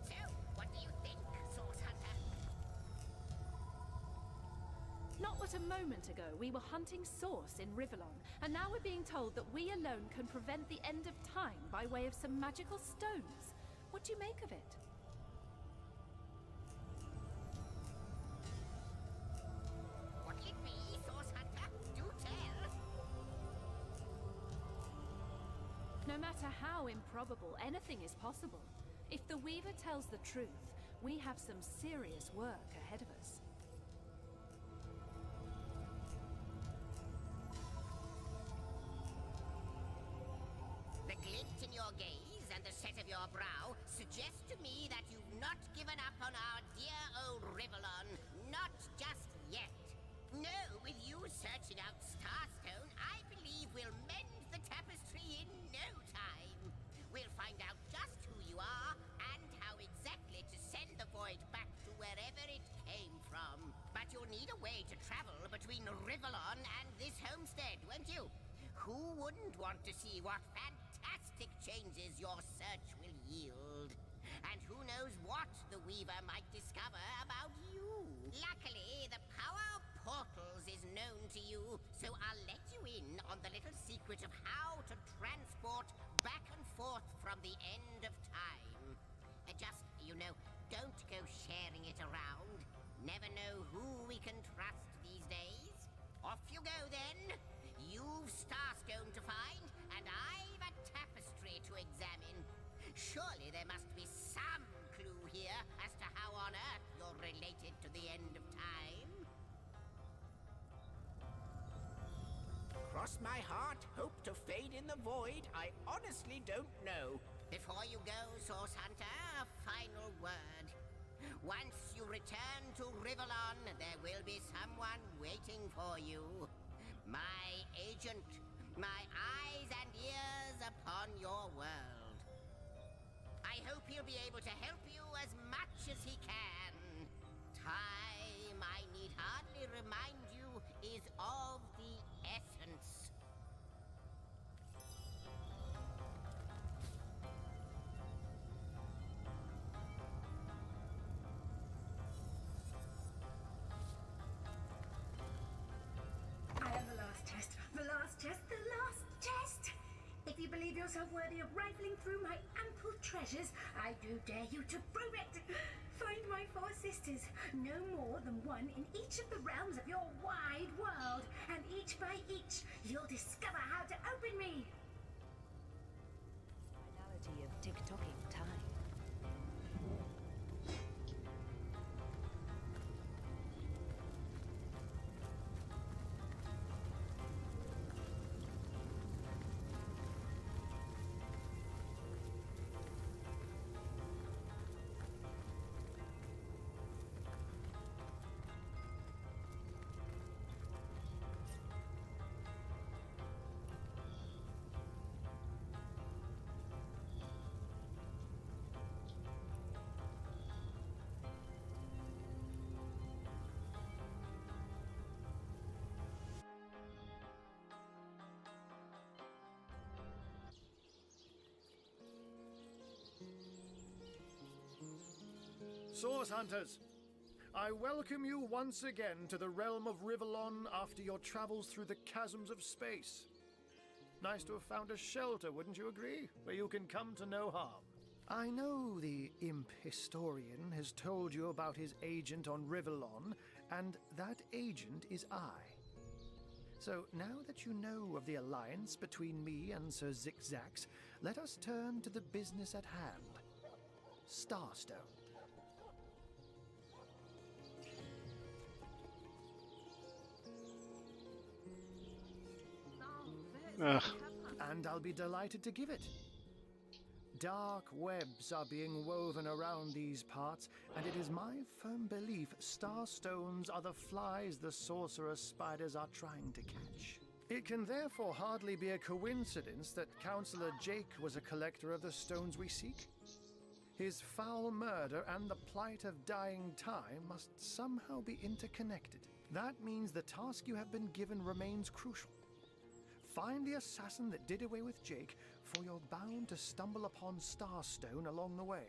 S18: So, what do you think, Source Hunter?
S2: Not but a moment ago, we were hunting Source in Rivellon, and now we're being told that we alone can prevent the end of time by way of some magical stones. What do you make of it?
S18: What it be, Source Hunter? Do tell.
S2: No matter how improbable, anything is possible. If the Weaver tells the truth, we have some serious work ahead of us.
S18: The glint in your gaze and the set of your brow suggest to me that you've not given up on our dear old Rivellon. Not just yet. No, with you searching out Starstone, I believe we'll mend the tapestry in no time. We'll find out just who you are and how exactly to send the void back to wherever it came from. But you'll need a way to travel between Rivellon and this homestead, won't you? Who wouldn't want to see what fantastic changes your search will yield? And who knows what the Weaver might discover about you? Luckily, the power of portals is known to you, so I'll let you in on the little secret of how to transport back and forth from the end of time. Just, don't go sharing it around. Never know who we can trust these days. Off you go, then. You've Starstone to find, and I've a tapestry to examine. Surely there must be some clue here as to how on earth you're related to the end of time.
S15: Cross my heart, hope to fade in the void. I honestly don't know.
S18: Before you go, Source Hunter, a final word. Once you return to Rivellon, there will be someone waiting for you. My agent, my eyes and ears upon your world. I hope he'll be able to help you as much as he can. Time, I need hardly remind you, is of the essence.
S20: I have the last test. The last test. The last test! If you believe yourself worthy of rifling through my ample treasures, I do dare you to prove it! Find my 4 sisters, no more than one in each of the realms of your wide world, and each by each, you'll discover how to open me!
S22: Finality of tick-tocking time.
S23: Source Hunters, I welcome you once again to the realm of Rivellon after your travels through the chasms of space. Nice to have found a shelter, wouldn't you agree? Where you can come to no harm. I know the imp historian has told you about his agent on Rivellon, and that agent is I. So now that you know of the alliance between me and Sir Zigzax, let us turn to the business at hand. Starstone.
S1: Ugh.
S23: And I'll be delighted to give it. Dark webs are being woven around these parts, and it is my firm belief starstones are the flies the sorcerer spiders are trying to catch. It can therefore hardly be a coincidence that Councillor Jake was a collector of the stones we seek. His foul murder and the plight of dying time must somehow be interconnected. That means the task you have been given remains crucial. Find the assassin that did away with Jake, for you're bound to stumble upon Starstone along the way.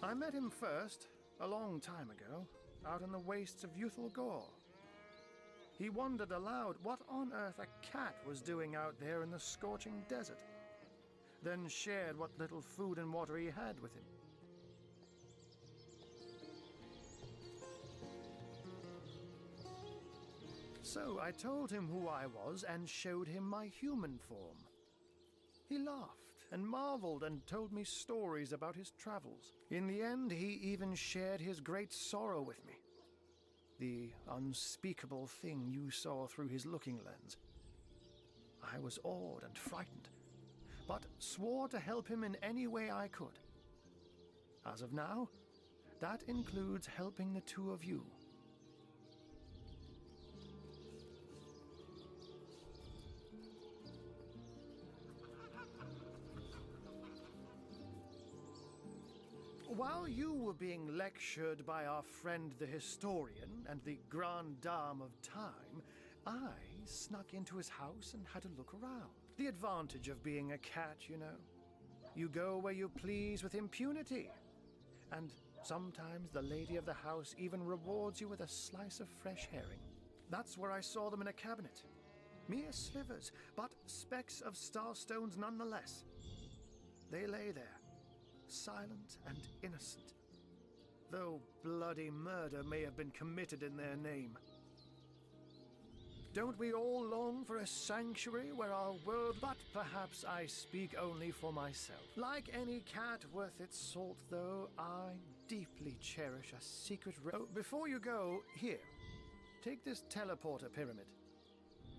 S23: I met him first, a long time ago, out in the wastes of Youthful Gore. He wondered aloud what on earth a cat was doing out there in the scorching desert, then shared what little food and water he had with him. So I told him who I was and showed him my human form. He laughed and marveled and told me stories about his travels. In the end, he even shared his great sorrow with me. The unspeakable thing you saw through his looking lens. I was awed and frightened, but swore to help him in any way I could. As of now, that includes helping the two of you. While you were being lectured by our friend the historian and the grande dame of time, I snuck into his house and had a look around. The advantage of being a cat, you know. You go where you please with impunity. And sometimes the lady of the house even rewards you with a slice of fresh herring. That's where I saw them in a cabinet. Mere slivers, but specks of starstones nonetheless. They lay there, silent and innocent, though bloody murder may have been committed in their name. Don't we all long for a sanctuary where our world... But perhaps I speak only for myself. Like any cat worth its salt, though, I deeply cherish a secret... Oh, before you go, here, take this teleporter pyramid.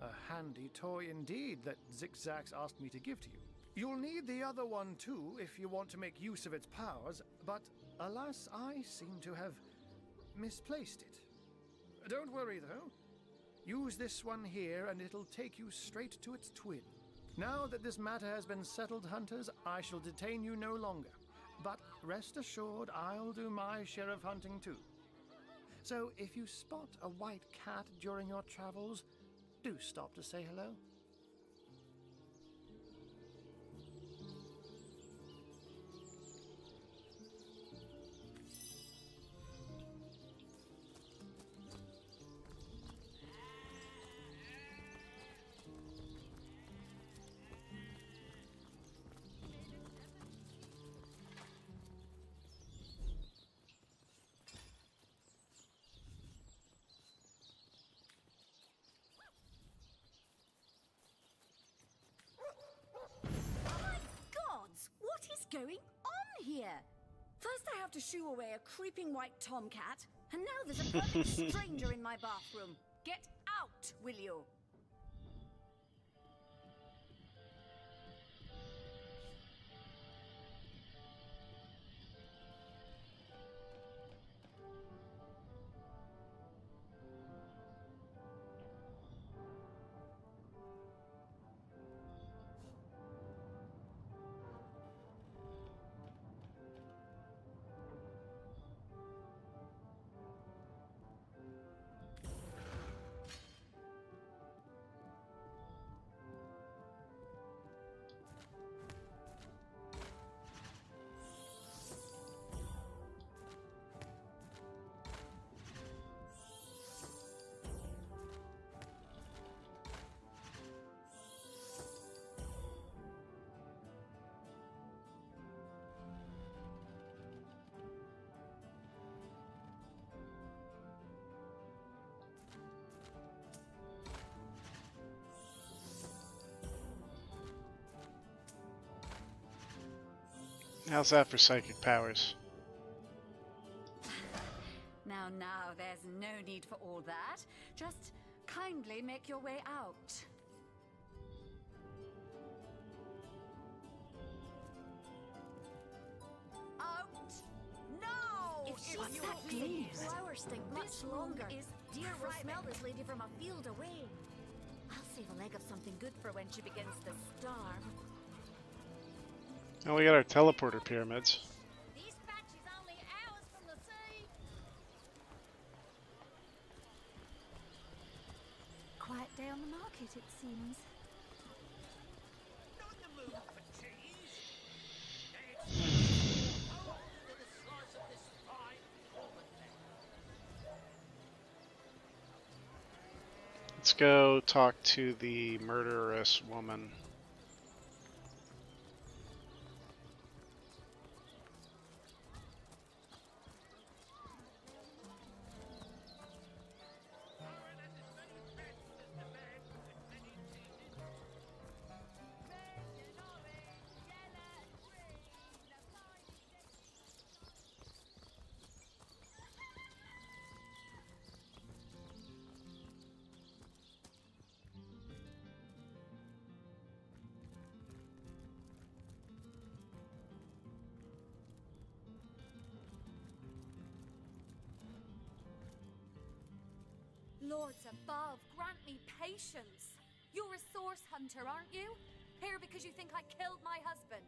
S23: A handy toy indeed that Zigzags asked me to give to you. You'll need the other one too if you want to make use of its powers, but alas, I seem to have misplaced it. Don't worry though. Use this one here and it'll take you straight to its twin. Now that this matter has been settled, hunters, I shall detain you no longer. But rest assured, I'll do my share of hunting too. So if you spot a white cat during your travels, do stop to say hello.
S12: Going on here? First I have to shoo away a creeping white tomcat, and now there's a perfect stranger in my bathroom. Get out, will you?
S1: How's that for psychic powers?
S12: Now, there's no need for all that. Just kindly make your way out. Out! No!
S2: If that
S12: leaves
S2: flowers stink much longer,
S12: dear
S2: we'll
S12: right.
S2: smell this lady from a field away. I'll save a leg of something good for when she begins to starve.
S1: Oh, we got our teleporter pyramids.
S2: This patch is only hours from the sea. Quiet day on the market, it seems.
S15: Not in the mood for cheese. It's a slice of this fine almond.
S1: Let's go talk to the murderous woman.
S6: Lords above, grant me patience. You're a source hunter, aren't you? Here because you think I killed my husband.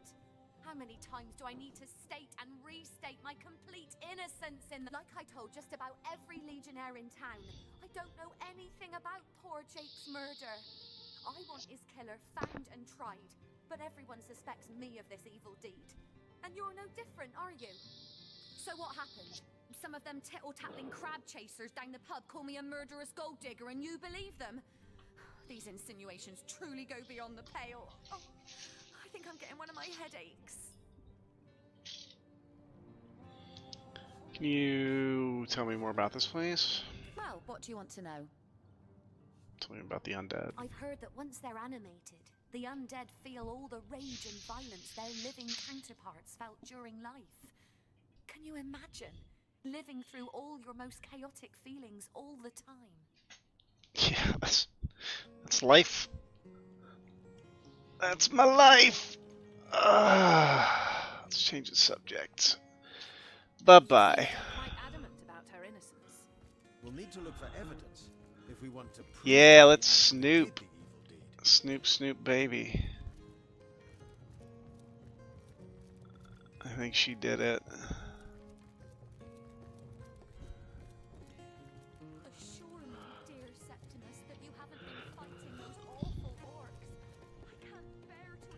S6: How many times do I need to state and restate my complete innocence in the— Like I told just about every legionnaire in town, I don't know anything about poor Jake's murder. I want his killer found and tried, but everyone suspects me of this evil deed. And you're no different, are you? So what happened? Some of them tittle-tattling crab chasers down the pub call me a murderous gold digger and you believe them? These insinuations truly go beyond the pale. Oh, I think I'm getting one of my headaches.
S1: Can you tell me more about this place?
S6: Well, what do you want to know?
S1: Tell me about the undead.
S6: I've heard that once they're animated, the undead feel all the rage and violence their living counterparts felt during life. Can you imagine living through all your most chaotic feelings all the time?
S1: Yeah, that's life. That's my life. Let's change the subject. Bye-bye.
S2: Quite adamant about her innocence.
S10: We'll need to look for evidence if we want to prove.
S1: Yeah, let's snoop. Snoop, snoop, baby. I think she did it.
S6: Assure me, dear Septimus, that you haven't been fighting those awful orcs. I can't bear to...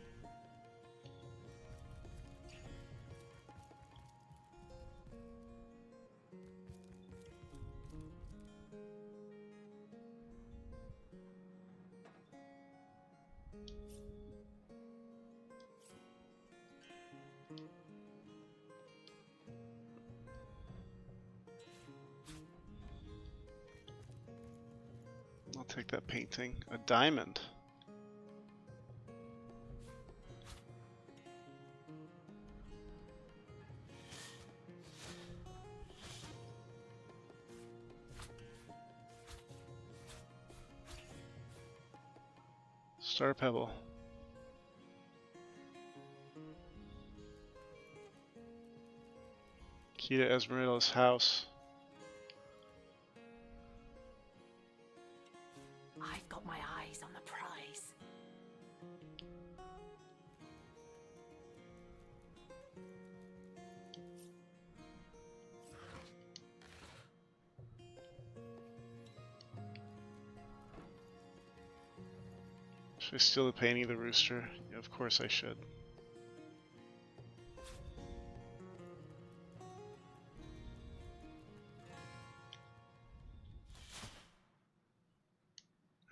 S1: I'll take that painting. A diamond. Star Pebble. Key to Esmerilla's house.
S2: I've got my eyes on the prize.
S1: Should I steal the painting of the rooster? Yeah, of course I should.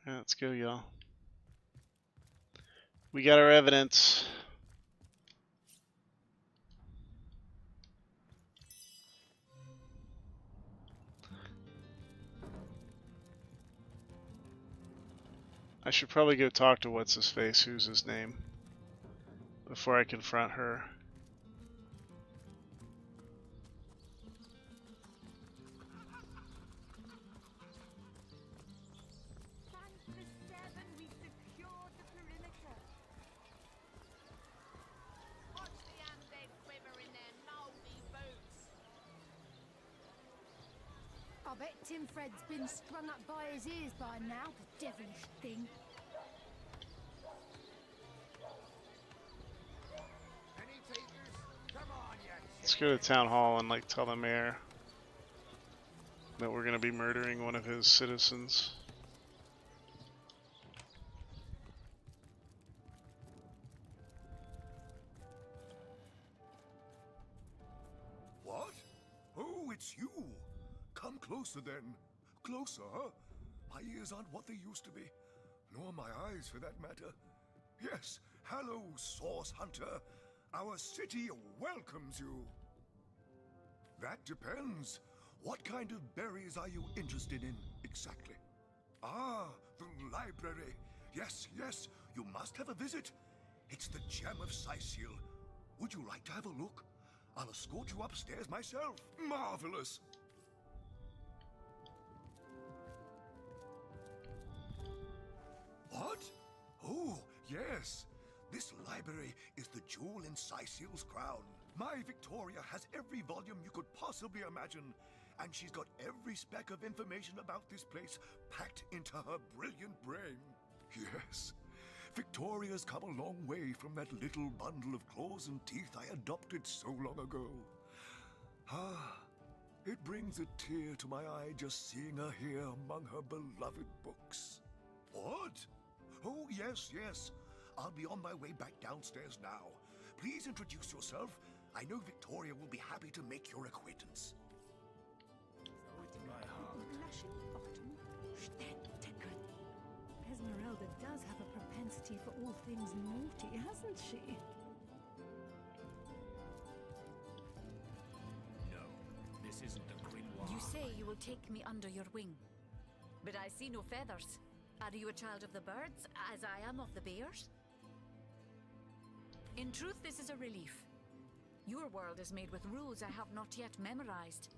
S1: Alright, let's go, y'all. We got our evidence. I should probably go talk to what's-his-face, who's his name, before I confront her.
S20: I bet Tim Fred's been strung up by his ears by now, the devilish thing.
S11: Any takers? Come on, you.
S1: Let's go to town hall and tell the mayor that we're gonna be murdering one of his citizens.
S3: What? Oh, it's you. Come closer then. Closer, huh? My ears aren't what they used to be. Nor my eyes, for that matter. Yes, hello, Source Hunter. Our city welcomes you. That depends. What kind of berries are you interested in, exactly? Ah, the library. Yes, yes, you must have a visit. It's the Gem of Sicil. Would you like to have a look? I'll escort you upstairs myself. Marvelous. What? Oh, yes. This library is the jewel in Sicil's crown. My Victoria has every volume you could possibly imagine, and she's got every speck of information about this place packed into her brilliant brain. Yes,
S4: Victoria's come a long way from that little bundle of claws and teeth I adopted so long ago. Ah, it brings a tear to my eye just seeing her here among her beloved books. What? Oh, yes, yes. I'll be on my way back downstairs now. Please introduce yourself. I know Victoria will be happy to make your acquaintance.
S20: Esmeralda does have a propensity for all things naughty, hasn't she?
S17: No, this isn't the grimoire.
S6: You say you will take me under your wing, but I see no feathers. Are you a child of the birds, as I am of the bears? In truth, this is a relief. Your world is made with rules I have not yet memorized.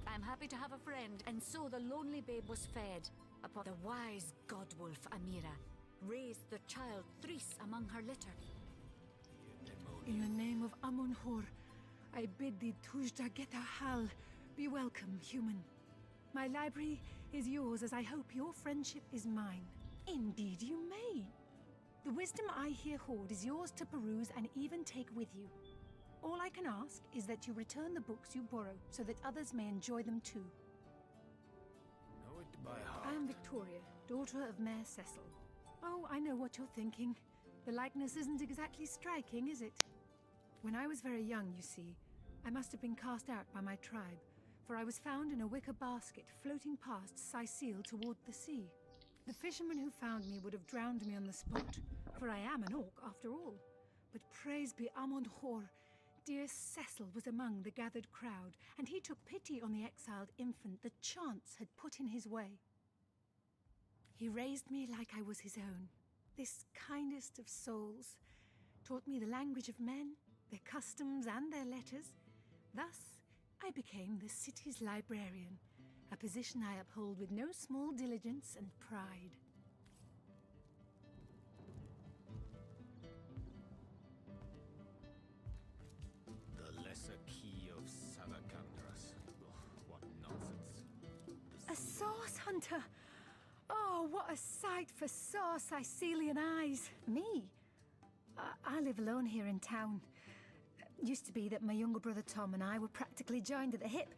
S6: I'm happy to have a friend, and so the lonely babe was fed upon the wise godwolf Amira, raised the child Threes among her litter.
S20: In the name of Amun-Hor, I bid thee Tujda Geta Hal, be welcome, human. My library is yours, as I hope your friendship is mine. Indeed you may. The wisdom I here hoard is yours to peruse and even take with you. All I can ask is that you return the books you borrow, so that others may enjoy them too.
S17: Know it by heart.
S20: I am Victoria, daughter of Mayor Cecil. Oh, I know what you're thinking. The likeness isn't exactly striking, is it? When I was very young, you see, I must have been cast out by my tribe, for I was found in a wicker basket floating past Sicile toward the sea. The fisherman who found me would have drowned me on the spot, for I am an orc after all. But praise be Amun-Hor, dear Cecil was among the gathered crowd, and he took pity on the exiled infant that chance had put in his way. He raised me like I was his own, this kindest of souls, taught me the language of men, their customs and their letters. Thus, I became the city's librarian, a position I uphold with no small diligence and pride.
S17: The lesser key of Salacandras. What nonsense.
S20: A source hunter! Oh, what a sight for sore Sicilian eyes! Me? I live alone here in town. Used to be that my younger brother Tom and I were practically joined at the hip,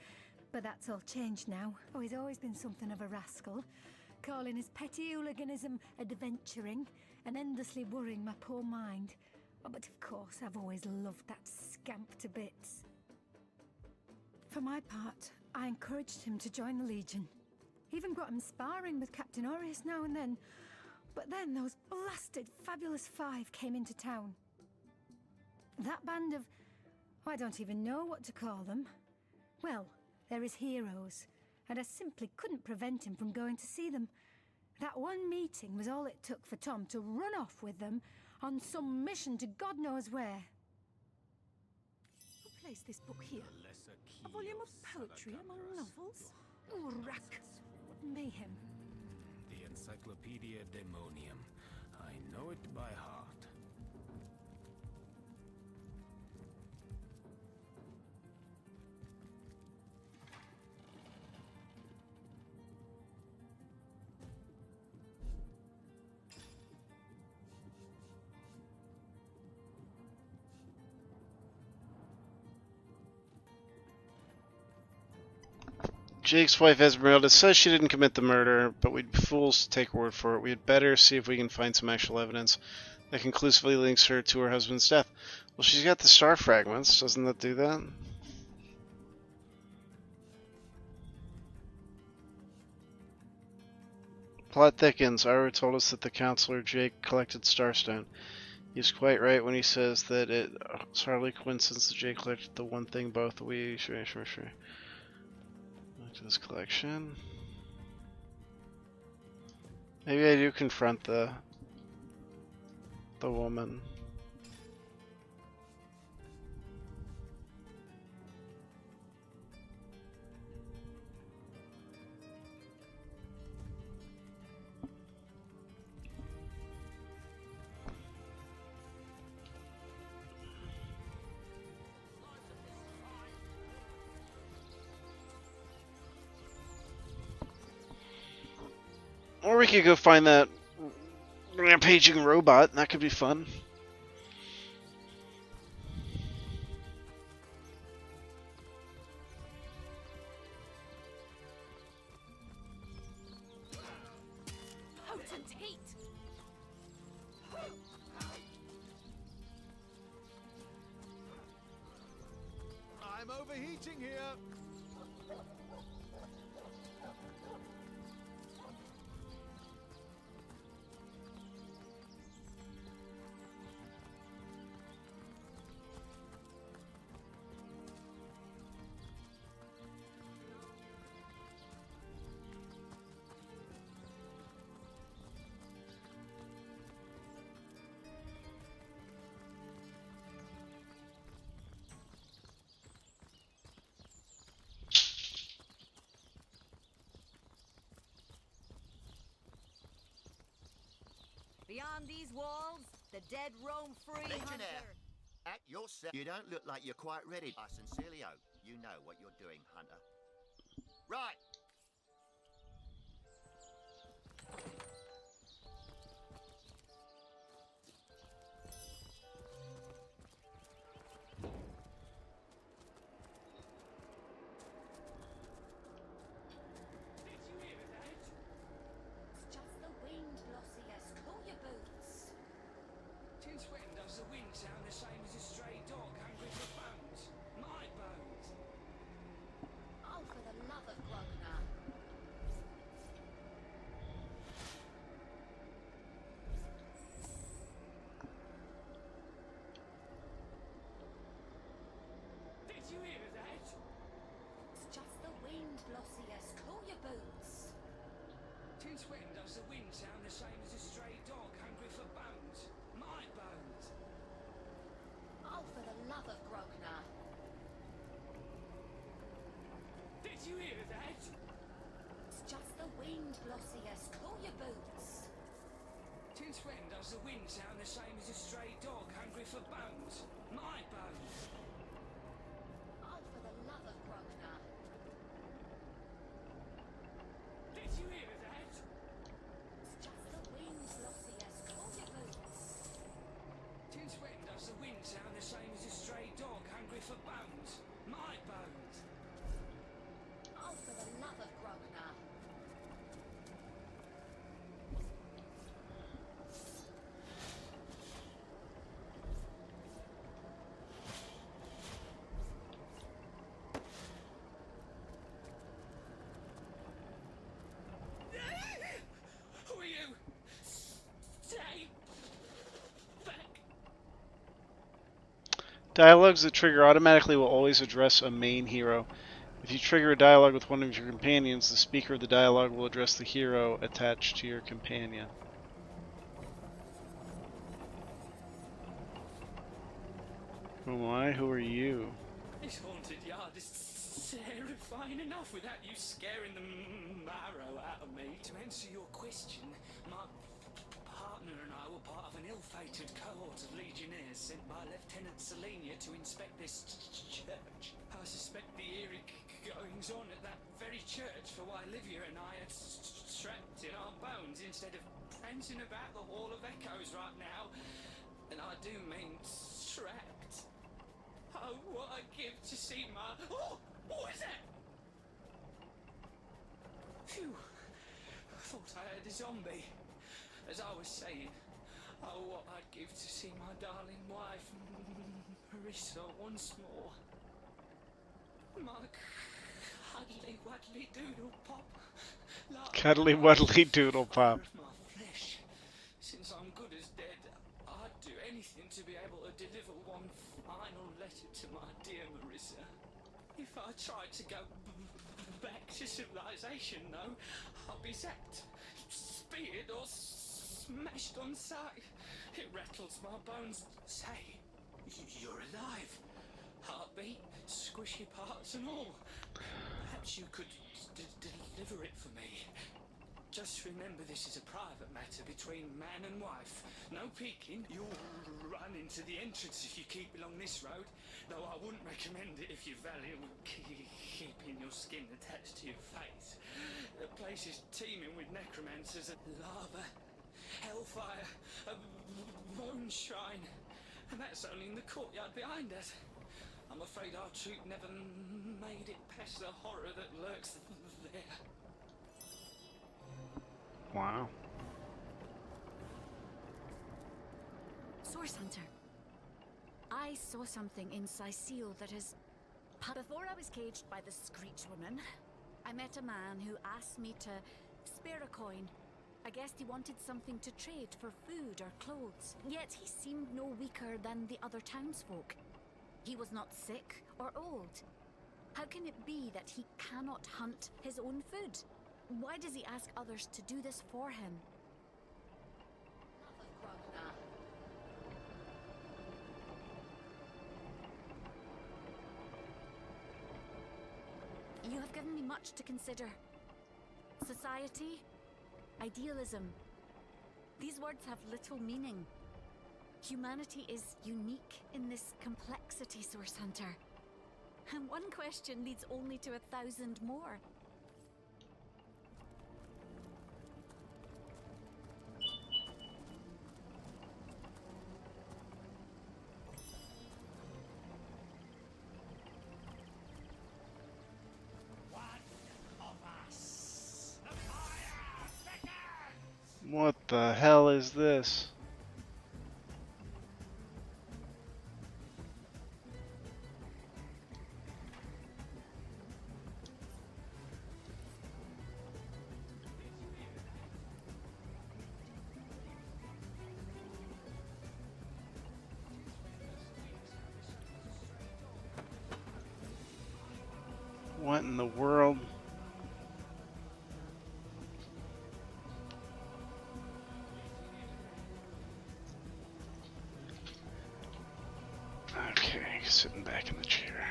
S20: but that's all changed now. Oh, he's always been something of a rascal, calling his petty hooliganism adventuring and endlessly worrying my poor mind. Oh, but of course, I've always loved that scamp to bits. For my part, I encouraged him to join the Legion. Even got him sparring with Captain Aureus now and then. But then those blasted Fabulous Five came into town. That band of... I don't even know what to call them. Well, they're his heroes, and I simply couldn't prevent him from going to see them. That one meeting was all it took for Tom to run off with them on some mission to God knows where. Who placed this book here? A volume of poetry among novels? Oh, rack! What mayhem!
S17: The Encyclopedia Daemonium. I know it by heart.
S1: Jake's wife Esmeralda says she didn't commit the murder, but we'd be fools to take her word for it. We'd better see if we can find some actual evidence that conclusively links her to her husband's death. Well, she's got the star fragments. Doesn't that do that? Plot thickens. Ira told us that the counselor Jake collected Starstone. He's quite right when he says that it's hardly coincidence that Jake collected the one thing both we... Sure. Back to this collection. Maybe I do confront the woman. Or we could go find that rampaging robot. That could be fun.
S2: Potent heat!
S19: I'm overheating here.
S6: Beyond these walls, the dead roam free,
S14: Legionnaire,
S6: Hunter.
S14: at your set. You don't look like you're quite ready. I sincerely hope you know what you're doing, Hunter. Right.
S6: It's just the wind, Glossius. Cool your boots.
S15: Since when does the wind sound the same as a stray dog hungry for bones? My bones!
S6: Oh, for the love of Grognar.
S15: Did you hear that?
S6: It's just the wind, Glossius. Cool your boots.
S15: Since when does the wind sound the same as a stray dog hungry for bones? My bones!
S6: Oh, for the love of Grognar.
S15: Did you hear that?
S6: It's just the wind, Glossius. Cool your boots.
S15: Since when does the wind sound the same as a stray dog hungry for bones? My bones!
S6: Oh, for the love of Grognar.
S15: Did you hear that?
S6: It's just the wind, Glossius. Cool your boots.
S15: Since when does the wind sound the same as a stray dog hungry for bones? My bones!
S6: Oh, for the love of Grognar.
S15: Who are you? Stay back!
S1: Dialogues that trigger automatically will always address a main hero. If you trigger a dialogue with one of your companions, the speaker of the dialogue will address the hero attached to your companion. Who am I? Who are you?
S15: This haunted yard is terrifying enough without you scaring the marrow out of me. To answer your question, my partner and I were part of an ill-fated cohort of legionnaires sent by Lieutenant Selenia to inspect this church. I suspect the eerie goings-on at that very church for why Livia and I are trapped in our bones instead of prancing about the Hall of Echoes right now. And I do mean trapped. Oh, what I'd give to see my... Oh! What is that? Phew. I thought I had a zombie. As I was saying, oh, what I'd give to see my darling wife, Marissa, once more. My cuddly wuddly doodle pop.
S1: Cuddly wuddly doodle pop.
S15: My flesh. Since I'm good as dead, I'd do anything to be able to deliver one final letter to my dear Marissa. If I tried to go back to civilization, though, I'll be zapped, speared, or smashed on sight. It rattles my bones. Say, you're alive. Heartbeat, squishy parts and all. Perhaps you could deliver it for me. Just remember this is a private matter between man and wife. No peeking. You'll run into the entrance if you keep along this road. Though I wouldn't recommend it if you value keeping your skin attached to your face. The place is teeming with necromancers and lava. Hell hellfire, a bone shrine, and that's only in the courtyard behind us. I'm afraid our troop never made it past the horror that lurks there.
S1: Wow.
S6: Source Hunter. I saw something in Sicile that has... Before I was caged by the Screech Woman, I met a man who asked me to spare a coin. I guessed he wanted something to trade for food or clothes. Yet he seemed no weaker than the other townsfolk. He was not sick or old. How can it be that he cannot hunt his own food? Why does he ask others to do this for him? You have given me much to consider. Society, idealism. These words have little meaning. Humanity is unique in this complexity, Source Hunter. And one question leads only to 1,000 more.
S1: What the hell is this? What in the world? Okay, sitting back in the chair.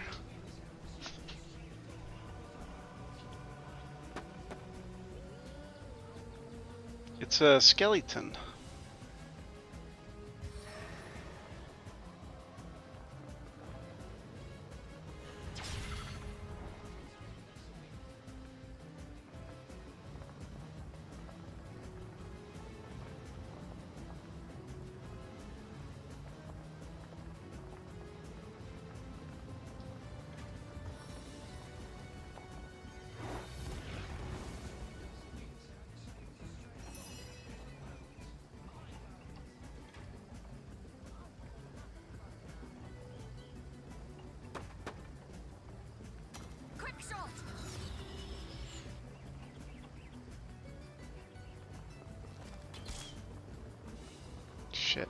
S1: It's a skeleton.
S6: Quick shot!
S1: Shit.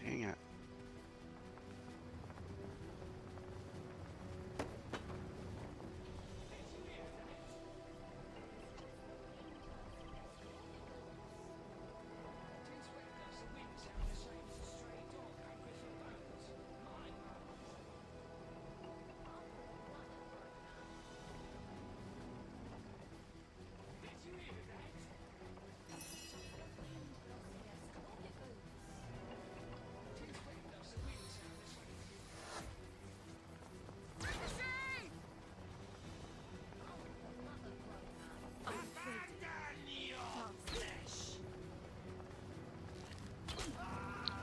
S1: Dang it.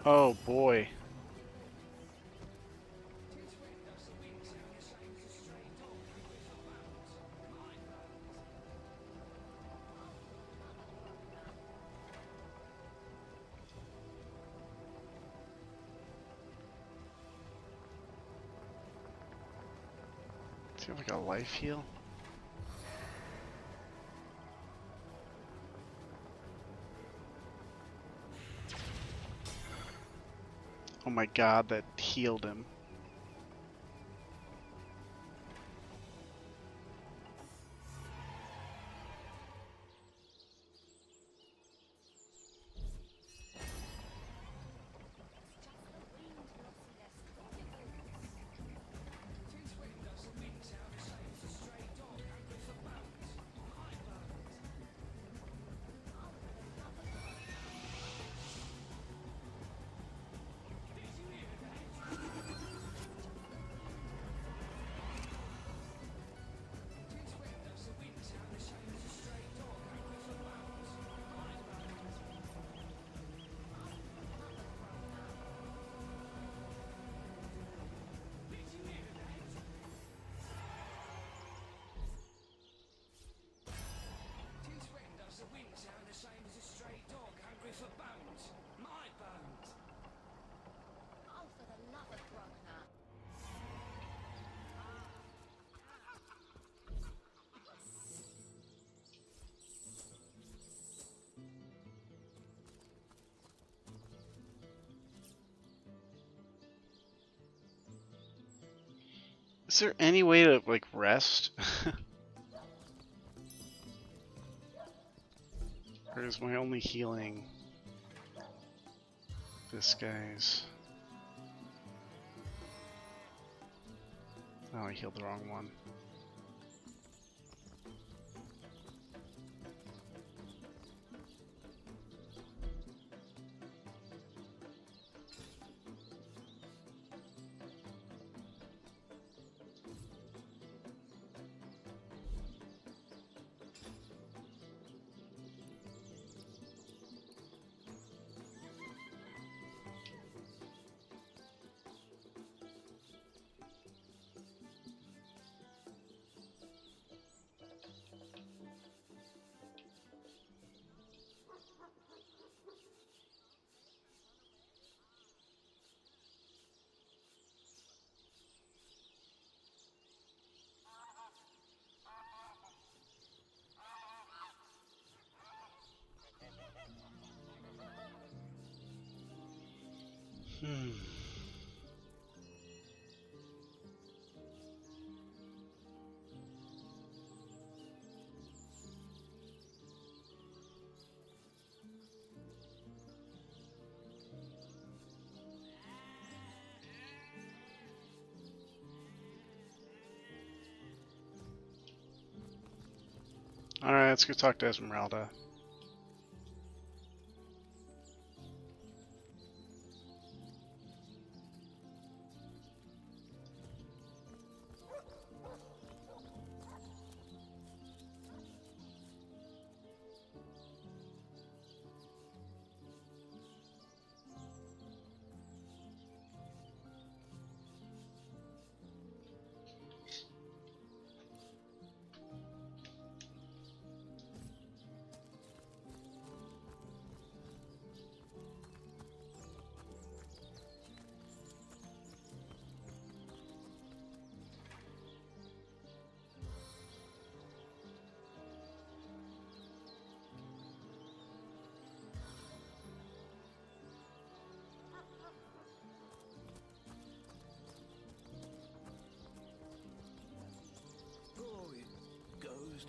S1: Oh boy. Do you have like a life heal? Oh my god, that healed him. Is there any way to, like, rest? Or is my only healing this guy's? Oh, I healed the wrong one. Hmm. Alright, let's go talk to Esmeralda.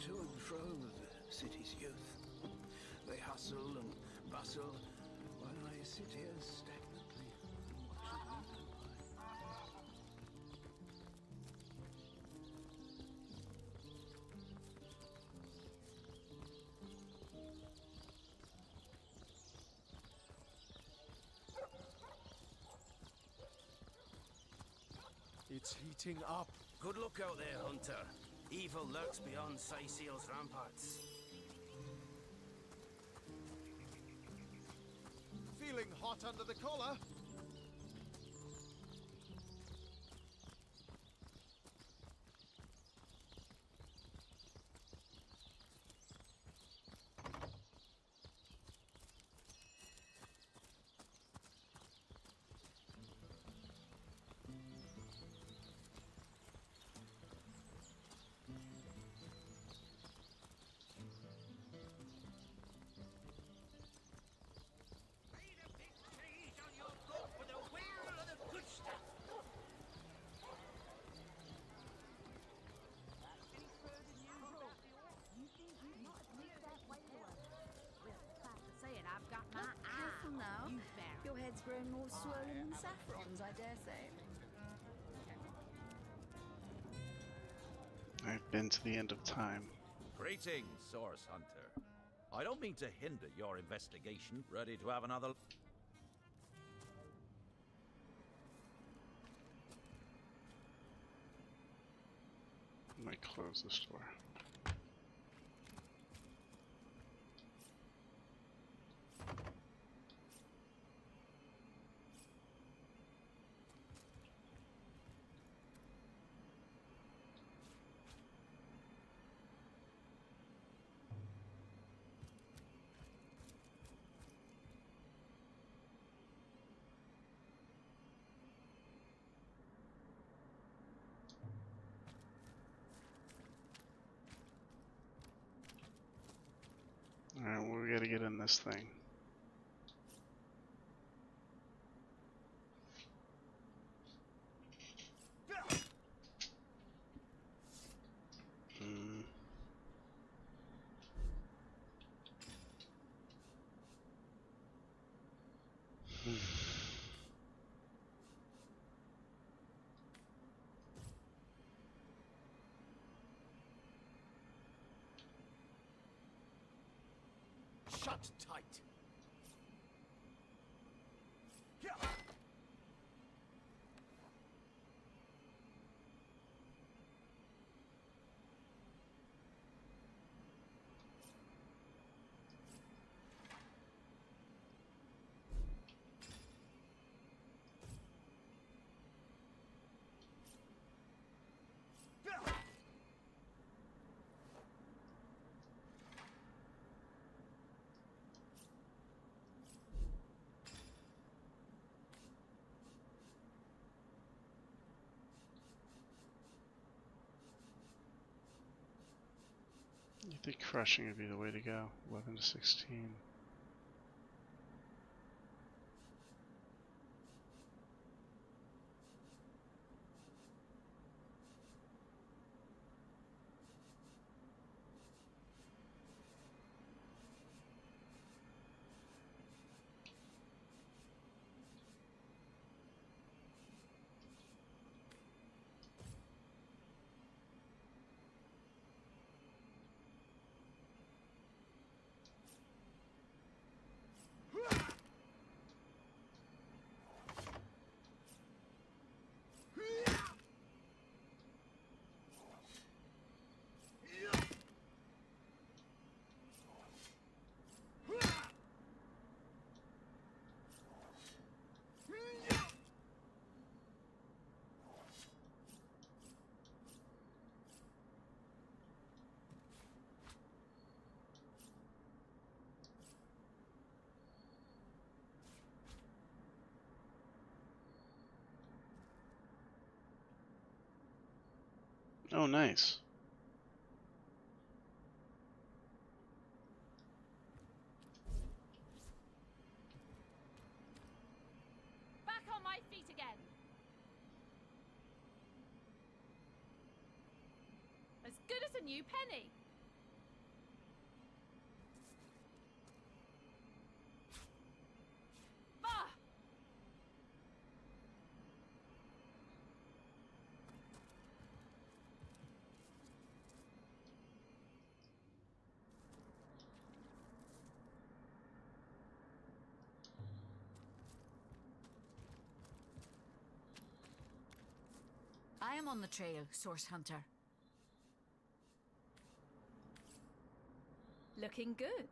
S7: To and fro the city's youth. They hustle and bustle, while I sit here stagnantly and watch them go by.
S10: It's heating up.
S9: Good look out there, Hunter. Evil lurks beyond Syseal's ramparts.
S10: Feeling hot under the collar?
S6: I dare say.
S1: I've been to the end of time.
S13: Greetings, Source Hunter. I don't mean to hinder your investigation. Ready to have another...
S1: I might close this door. Alright, well, we gotta get in this thing. Hmm.
S19: Shut tight.
S1: You think crushing would be the way to go? 11 to 16. Oh, nice.
S2: Back on my feet again. As good as a new penny. Bah!
S6: I am on the trail, Source Hunter.
S2: Looking good.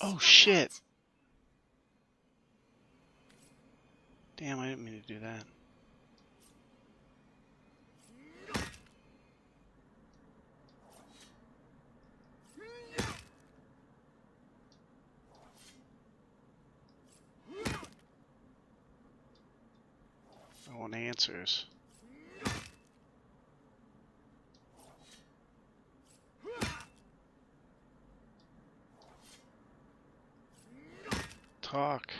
S1: Oh, shit! Damn, I didn't mean to do that. I want answers. talk.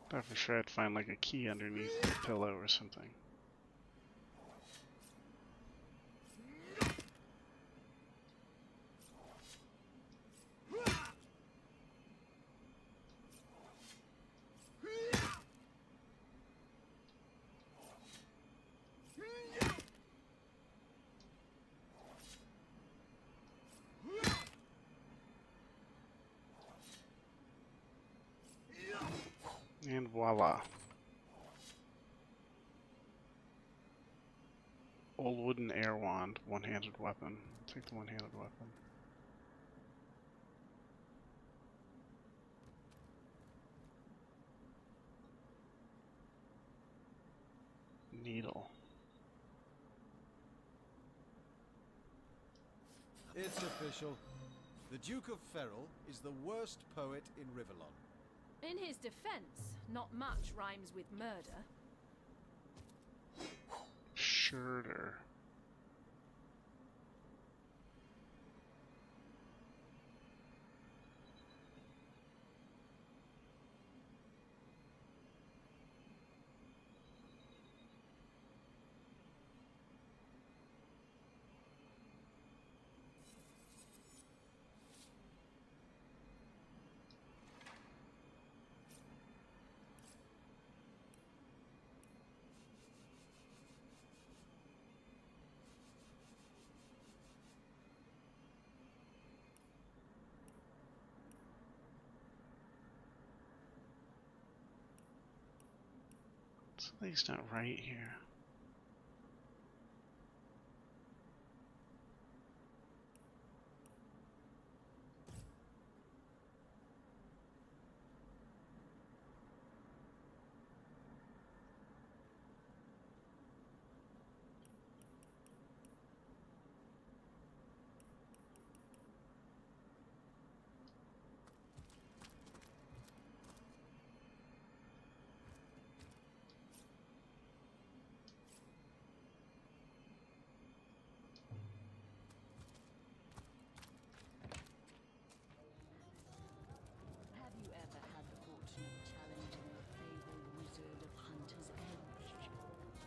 S1: Thought for sure I'd find like a key underneath the pillow or something. And voila. Old wooden air wand, one-handed weapon. Take the one-handed weapon. Needle.
S10: It's official. The Duke of Ferrol is the worst poet in Rivellon.
S2: In his defense, not much rhymes with murder.
S1: Shorter. Something's not right here.
S6: Have you ever had the fortune of challenging the fabled wizard of Hunter's Edge?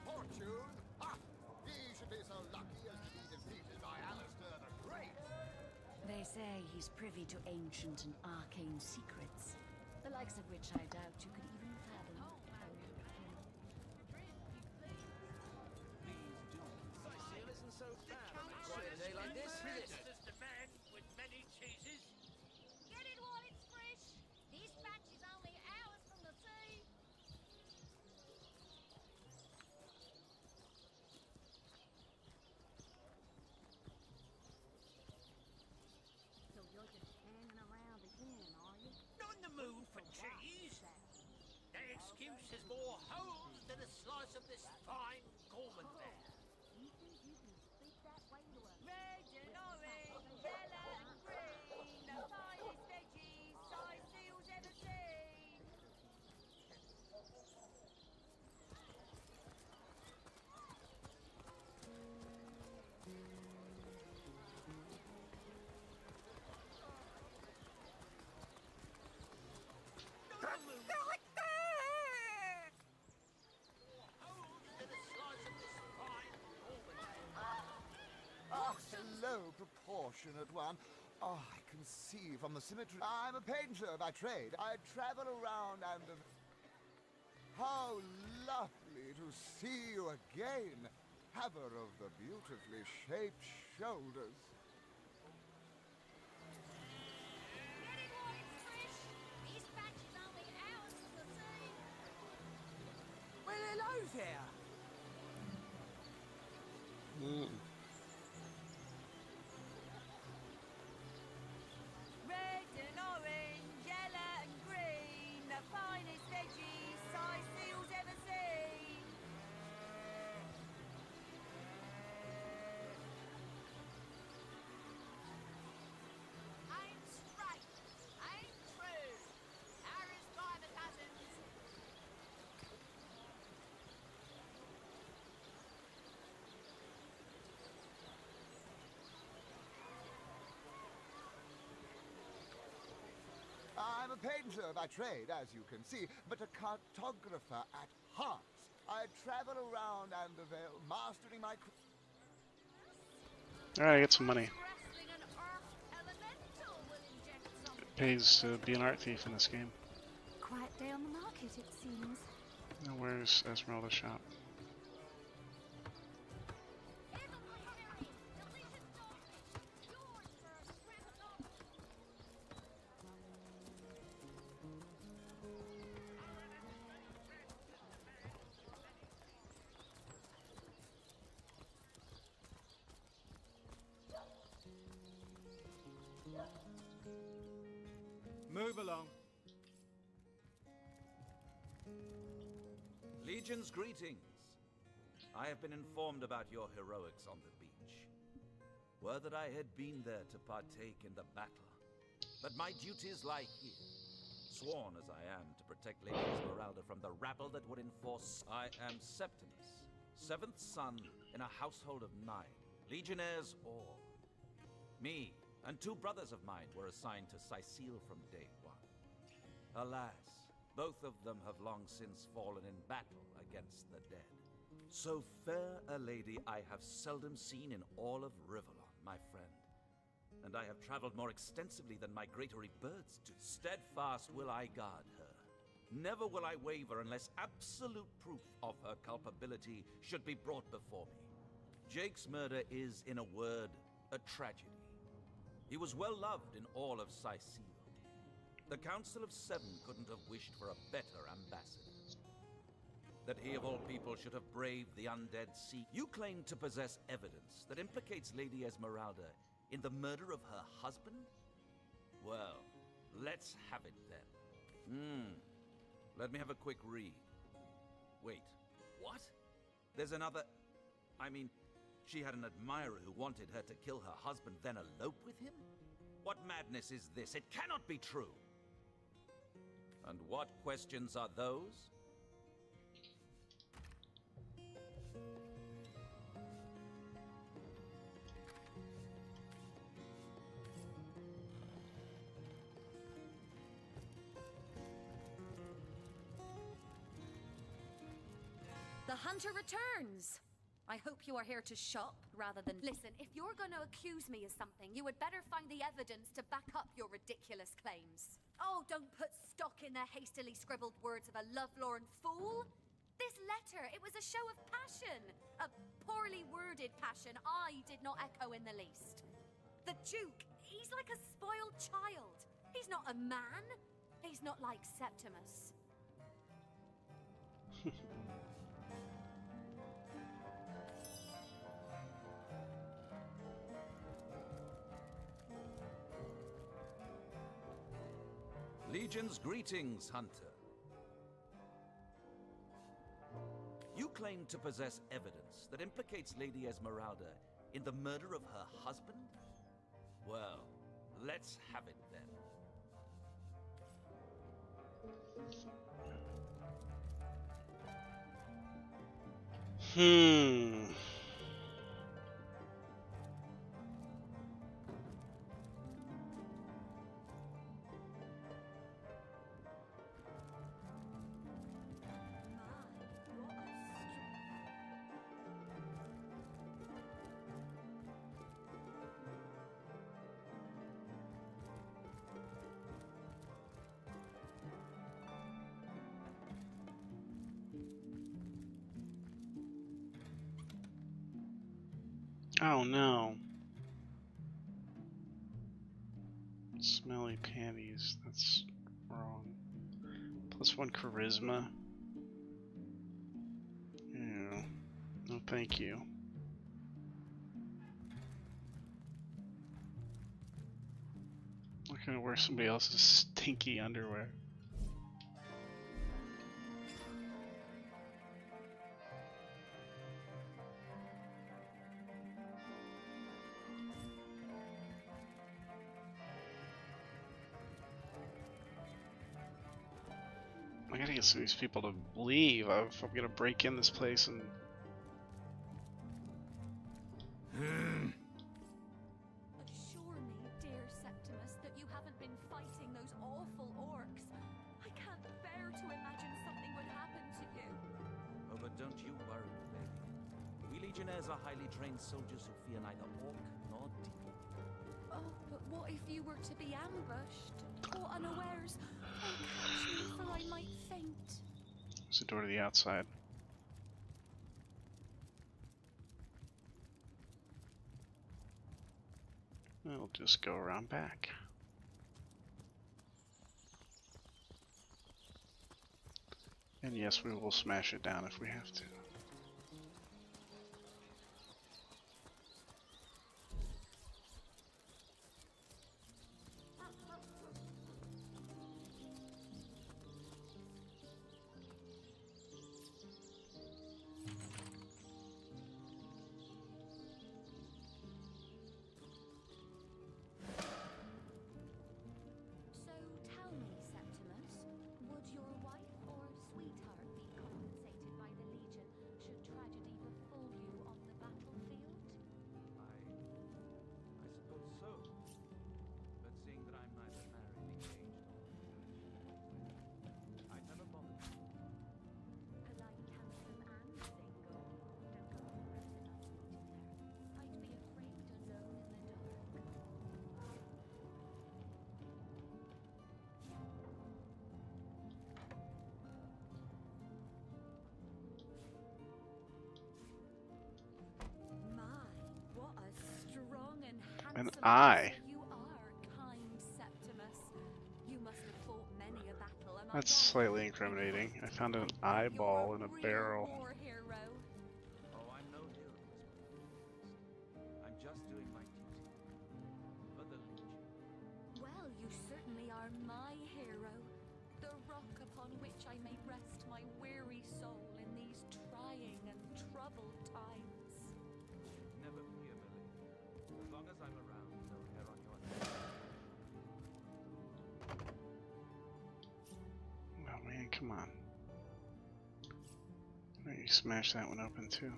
S11: Fortune? Ha! He should be so lucky as to be defeated by Alistair the Great.
S6: They say he's privy to ancient and arcane secrets, the likes of which I doubt you could even fathom.
S9: Seal isn't so bad on a quiet day like this, is it? Just a man with many cheeses.
S12: Get it while it's fresh. This batch is only hours from the sea. So you're just hanging around again, are you?
S9: Not in the mood for cheese. That excuse has more holes than a slice of this fine Gorman there.
S12: You think you can speak that way to a
S6: Red and orange, yellow and green, the finest veggies size seals ever seen.
S11: Ah, hello, proportionate one. Oh, I can see from the symmetry. I'm a painter by trade. I travel around and... How lovely to see you again, haver of the beautifully shaped shoulders.
S12: Get it while it's fresh. This batch is only hours from the sea.
S5: Well, hello there.
S6: Red and orange, yellow and green, the finest veggies size seals ever seen.
S12: Aim straight. Aim true. Arrows by the dozens.
S11: a painter by trade, as you can see, but a cartographer at heart. I travel around Andervale, mastering my...
S1: Alright, I get some money. It pays to be an art thief in this game.
S6: Quiet day on the market, it seems.
S1: Now where's Esmeralda's shop?
S10: Move along.
S13: Legion's greetings. I have been informed about your heroics on the beach. Were that I had been there to partake in the battle. But my duties lie here. Sworn as I am to protect Lady Esmeralda from the rabble that would enforce. I am Septimus, seventh son in a household of 9, legionnaires all. Me and 2 brothers of mine were assigned to Sicile from day 1. Alas, both of them have long since fallen in battle against the dead. So fair a lady I have seldom seen in all of Rivellon, my friend. And I have traveled more extensively than migratory birds do. Steadfast will I guard her. Never will I waver unless absolute proof of her culpability should be brought before me. Jake's murder is, in a word, a tragedy. He was well loved in all of Sicile. The Council of 7 couldn't have wished for a better ambassador. That he of all people should have braved the undead sea. You claim to possess evidence that implicates Lady Esmeralda in the murder of her husband? Well, let's have it then. Let me have a quick read. Wait, what? There's another... I mean, she had an admirer who wanted her to kill her husband, then elope with him? What madness is this? It cannot be true! And what questions are those?
S6: The hunter returns! I hope you are here to shop rather than... Listen, if you're going to accuse me of something, you would better find the evidence to back up your ridiculous claims. Oh, don't put stock in the hastily scribbled words of a lovelorn fool! This letter, it was a show of passion! A poorly worded passion I did not echo in the least. The Duke, he's like a spoiled child. He's not a man. He's not like Septimus.
S13: Legion's greetings, Hunter. You claim to possess evidence that implicates Lady Esmeralda in the murder of her husband? Well, let's have it then.
S1: Oh no. Smelly panties. That's wrong. +1 charisma. Ew. No, thank you. I'm not gonna wear somebody else's stinky underwear. I gotta get some of these people to leave if I'm gonna break in this place and...
S6: Assure me, dear Septimus, that you haven't been fighting those awful orcs.
S13: don't you worry, lady. We legionnaires are highly trained soldiers who fear neither orc nor demon.
S6: Oh, but what if you were to be ambushed? Caught unawares? Oh, catch me, for I might faint.
S1: There's a door to the outside. We'll just go around back. And yes, we will smash it down if we have to.
S6: So tell me, Septimus, would your wife or sweetheart be compensated by the Legion should tragedy befall you on the battlefield?
S13: I suppose so. But seeing that I'm neither married, engaged, or I'd never bothered.
S6: Polite, handsome, and single. Don't go progressing on me, dear. I'd be afraid alone in the dark. My, what a strong and handsome
S1: eye.
S6: officer you are, kind Septimus. You must have fought many a battle, am I
S1: That's
S6: right?
S1: slightly incriminating. I found an eyeball in a barrel.
S6: War hero.
S13: Oh, I'm no hero. I'm just doing my duty. For the Legion.
S6: Well, you certainly are my hero. The rock upon which I may rest my weary soul in these trying and troubled times.
S13: Never fear, Millie. As long as I'm around, no hair on your head.
S1: Oh man, come on. Why don't you smash that one open too?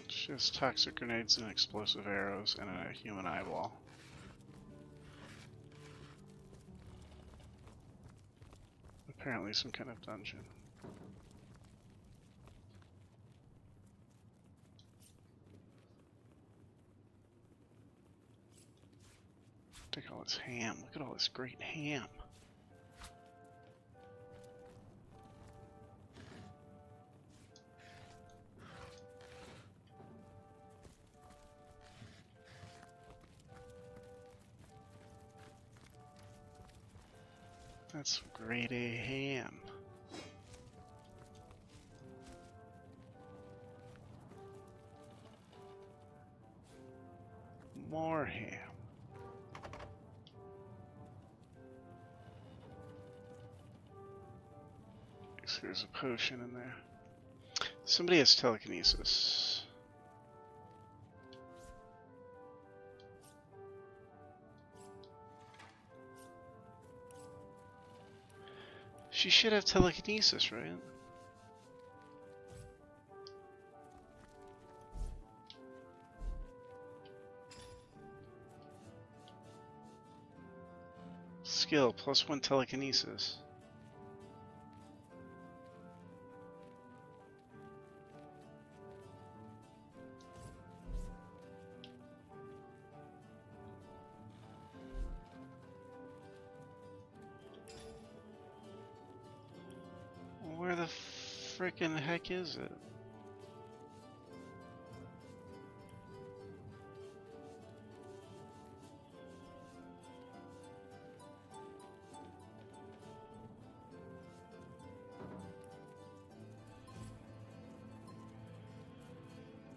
S1: It's just toxic grenades and explosive arrows and a human eyeball. Apparently some kind of dungeon. Take all this ham. Look at all this great ham. That's some grade A ham. More ham. So there's a potion in there. Somebody has telekinesis. She should have telekinesis, right? Skill +1 telekinesis. Where the frickin' heck is it?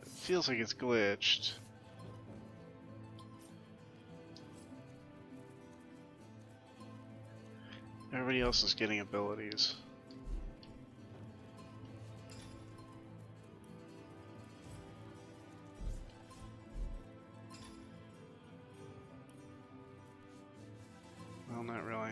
S1: It feels like it's glitched. Everybody else is getting abilities. Well, not really.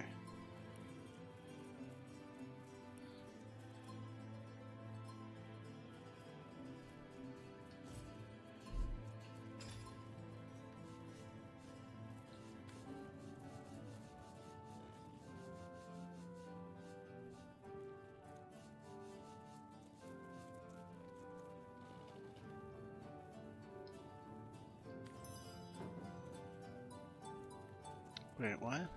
S1: Wait, what?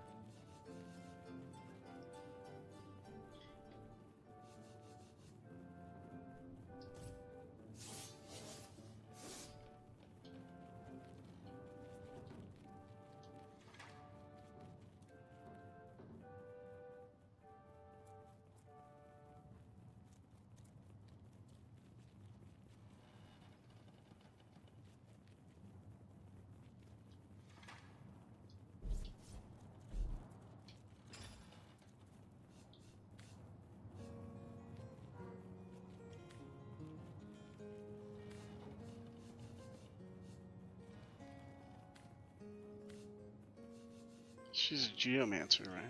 S1: She's a geomancer, right?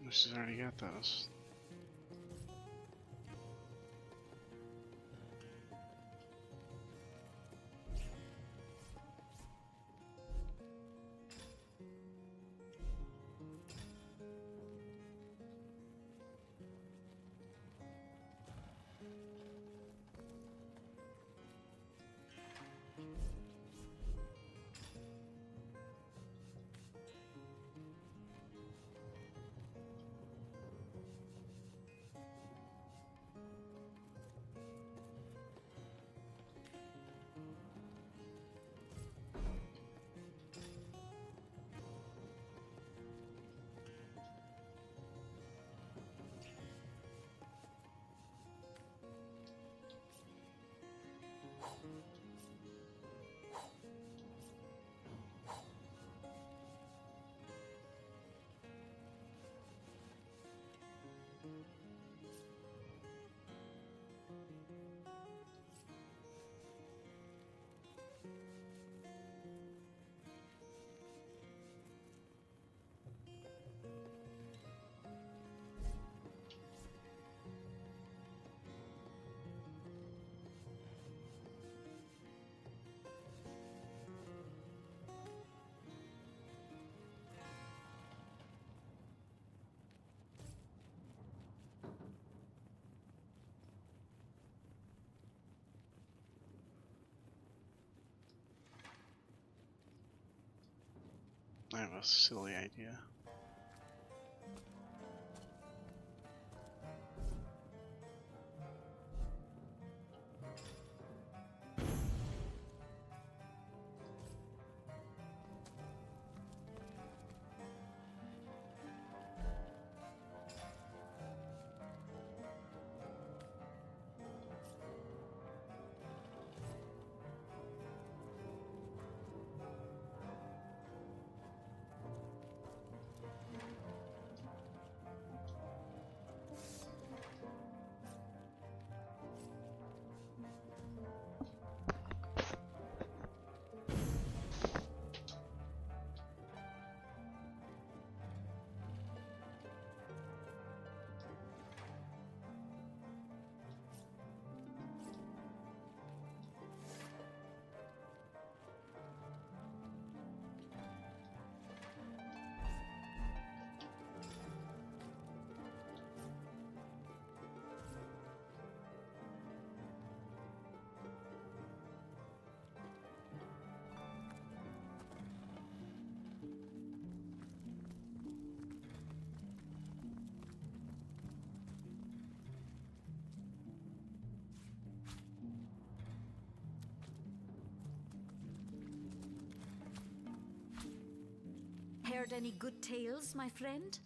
S1: She's already got those. I have a silly idea.
S6: Heard any good tales, my friend?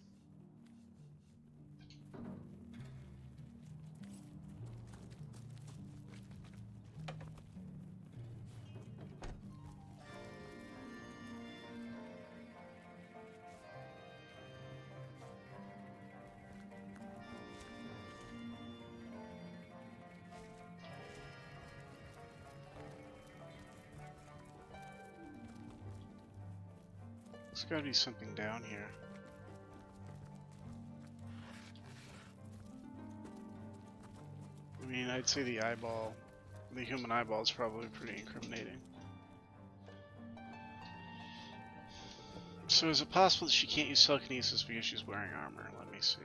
S1: There's gotta be something down here. I mean, I'd say the eyeball, the human eyeball is probably pretty incriminating. So is it possible that she can't use telekinesis because she's wearing armor? Let me see.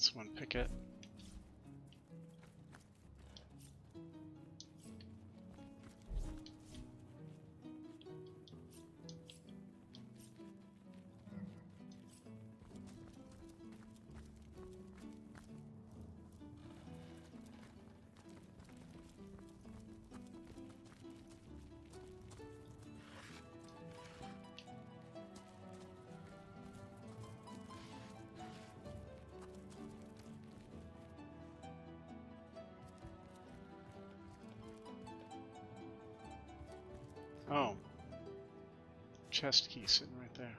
S1: Someone pick it. Oh. Chest key sitting right there.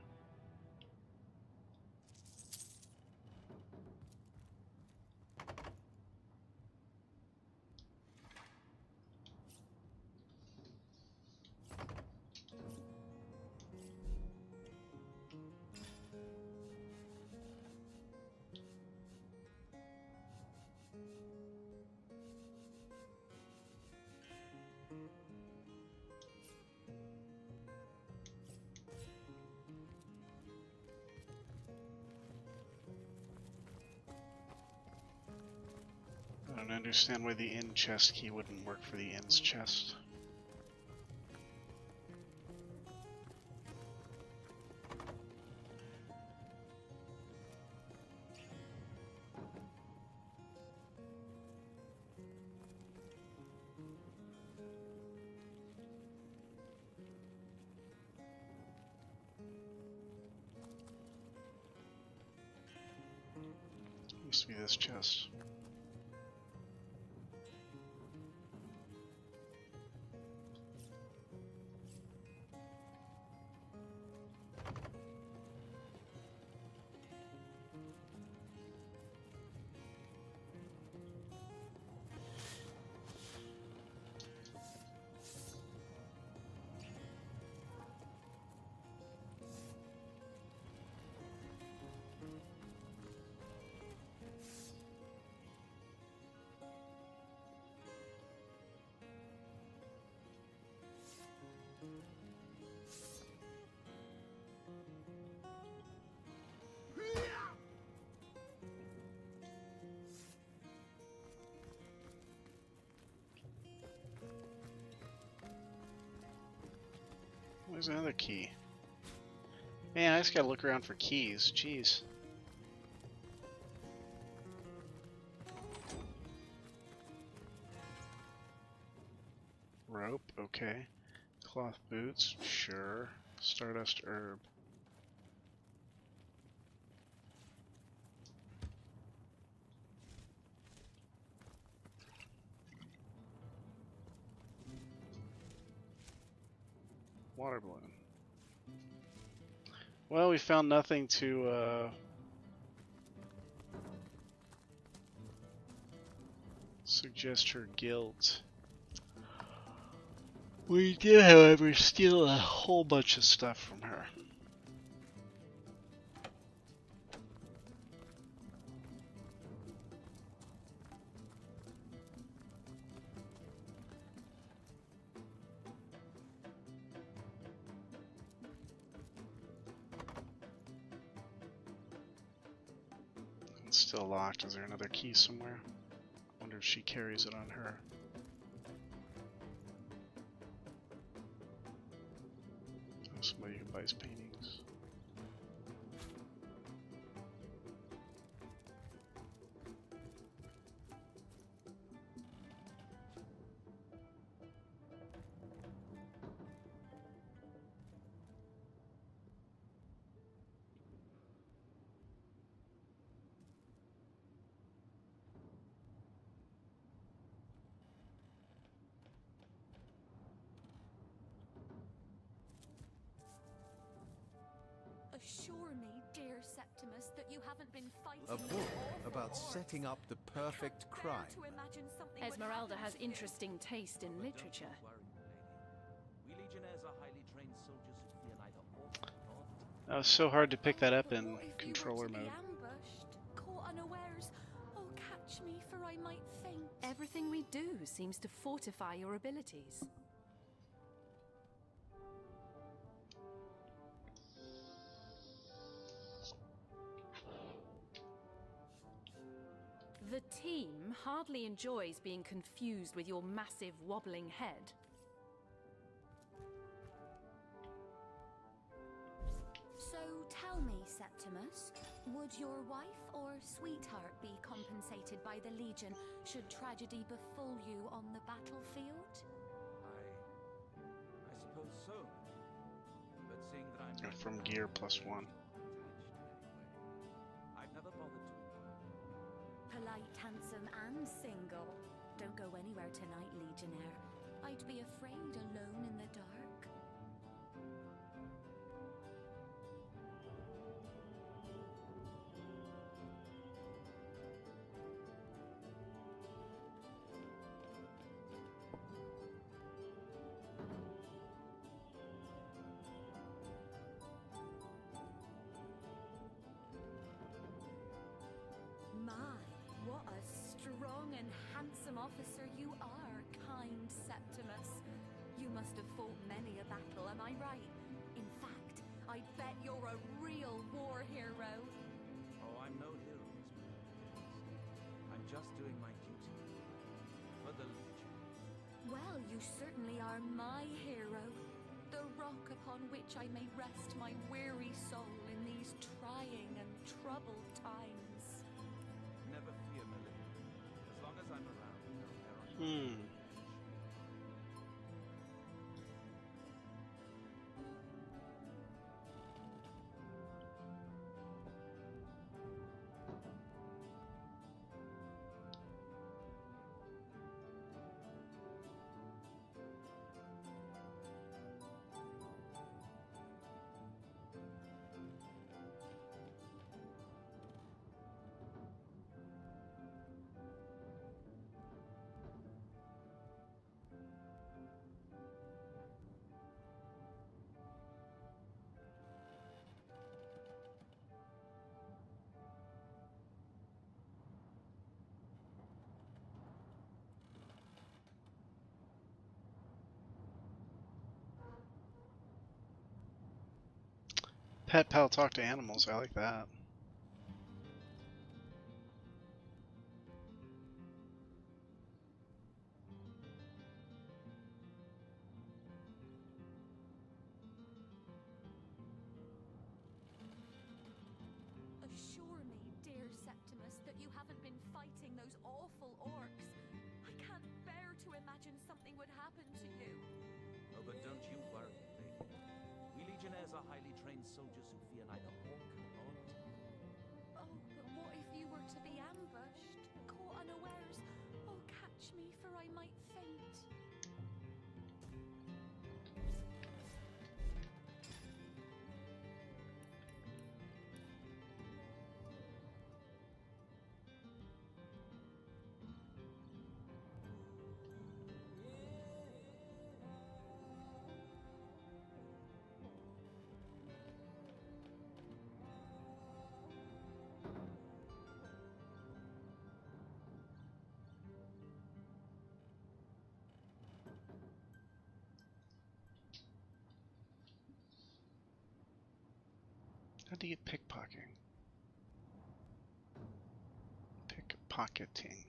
S1: I don't understand why the in chest key wouldn't work for the in's chest. Must be this chest. Where's another key? Man, I just gotta look around for keys. Jeez. Rope, okay. Cloth boots, sure. Stardust herb. Water balloon. Well, we found nothing to suggest her guilt. We did, however, steal a whole bunch of stuff from her. still locked. Is there another key somewhere? I wonder if she carries it on her. Oh, somebody who buys paintings.
S6: Assure me, dear Septimus, that you haven't been fighting
S10: A
S6: these
S10: book
S6: awful
S10: about
S6: orcs.
S10: setting up the perfect
S6: Bear
S10: crime.
S6: to imagine something
S2: Esmeralda
S6: would
S2: has
S6: happen to you.
S2: interesting taste in literature.
S13: We legionnaires are highly trained soldiers who fear neither orc nor
S1: That was so hard to pick that up
S6: But
S1: in
S6: what if
S1: controller
S6: you were to
S1: mode.
S6: be ambushed, caught unawares? Oh, catch me, for I might faint.
S2: Everything we do seems to fortify your abilities. The team hardly enjoys being confused with your massive wobbling head.
S6: So tell me, Septimus, would your wife or sweetheart be compensated by the Legion should tragedy befall you on the battlefield?
S13: I suppose so. But seeing that I'm
S1: From gear +1.
S13: I've never bothered to.
S6: Polite, handsome, and single. Don't go anywhere tonight, Legionnaire. I'd be afraid alone in the dark. My, what a strong and handsome officer you are, kind Septimus. You must have fought many a battle, am I right? In fact, I bet you're a real war hero.
S13: Oh, I'm no hero, I'm just doing my duty. For the Legion.
S6: Well, you certainly are my hero. The rock upon which I may rest my weary soul in these trying and troubled times.
S13: Never fear, Melody. As long as I'm around, they'll err on my
S1: Pet pal talk to animals. I like that.
S6: Assure me, dear Septimus, that you haven't been fighting those awful orcs. I can't bear to imagine something would happen to you.
S13: Oh, but don't you worry, lady. We legionnaires are highly trained soldiers who fear neither orc nor
S6: Oh, but what if you were to be ambushed, caught unawares? Oh, catch me, for I might faint.
S1: How do you get pickpocketing? pocketing.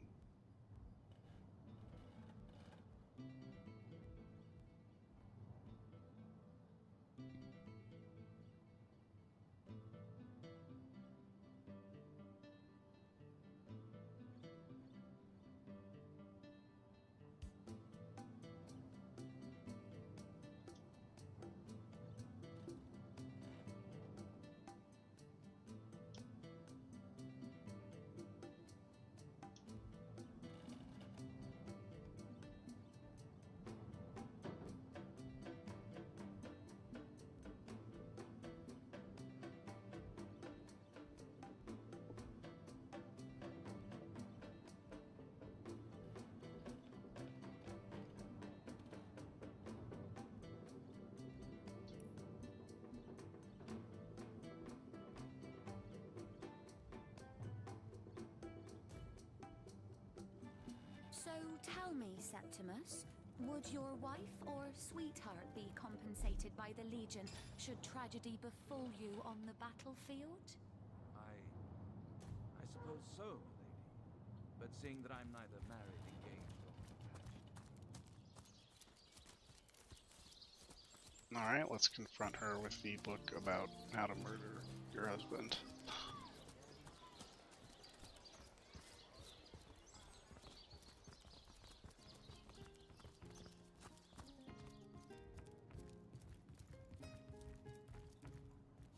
S6: So tell me, Septimus, would your wife or sweetheart be compensated by the Legion should tragedy befall you on the battlefield?
S13: I suppose so, lady. But seeing that I'm neither married, engaged, or
S1: Alright, let's confront her with the book about how to murder your husband.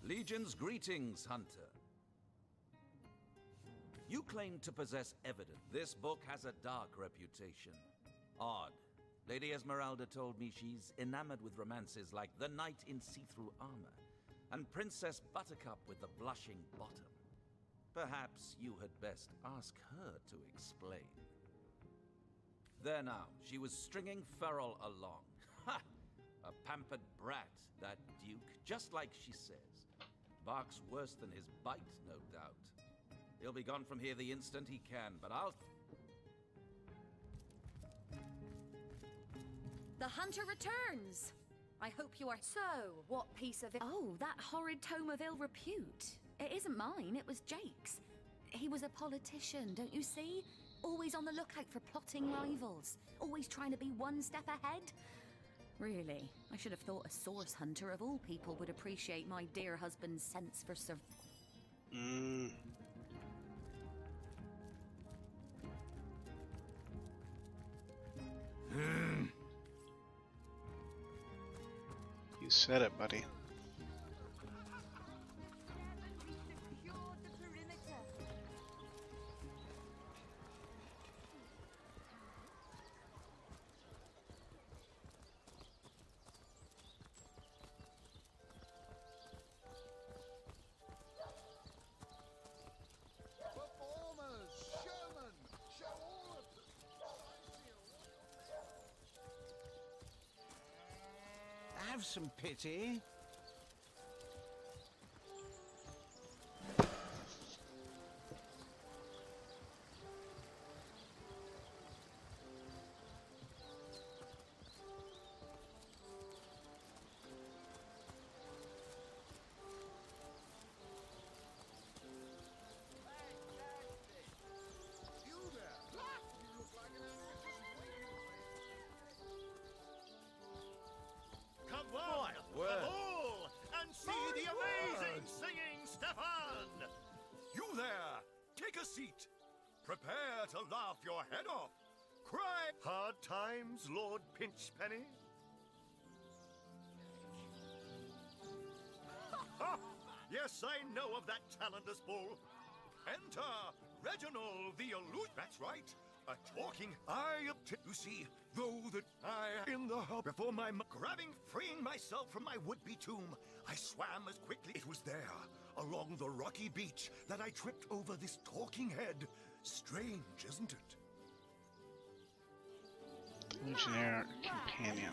S13: Legion's greetings, Hunter. You claim to possess evidence. This book has a dark reputation. Odd. Lady Esmeralda told me she's enamored with romances like the knight in see-through armor and Princess Buttercup with the blushing bottom. Perhaps you had best ask her to explain. There now, she was stringing Ferrol along. Ha! A pampered brat, that Duke, just like she says. Barks worse than his bite, no doubt. He'll be gone from here the instant he can, but I'll...
S6: The hunter returns! I hope you are... So, what piece of... Oh, that horrid tome of ill repute. It isn't mine, it was Jake's. He was a politician, don't you see? Always on the lookout for plotting rivals. Always trying to be one step ahead. Really, I should have thought a source hunter of all people would appreciate my dear husband's sense for
S1: You said it, buddy.
S19: Have some pity.
S3: Come on, come all, and see the amazing singing Stefan!
S4: You there! Take a seat! Prepare to laugh your head off! Cry!
S3: Hard times, Lord Pinchpenny?
S4: Ha! Yes, I know of that talentless bull. Enter Reginald the Elude. That's right. A talking eye of you see, though that I in the hub before my grabbing, freeing myself from my would-be tomb, I swam as quickly. It was there, along the rocky beach, that I tripped over this talking head. Strange, isn't it?
S1: Legionnaire companion.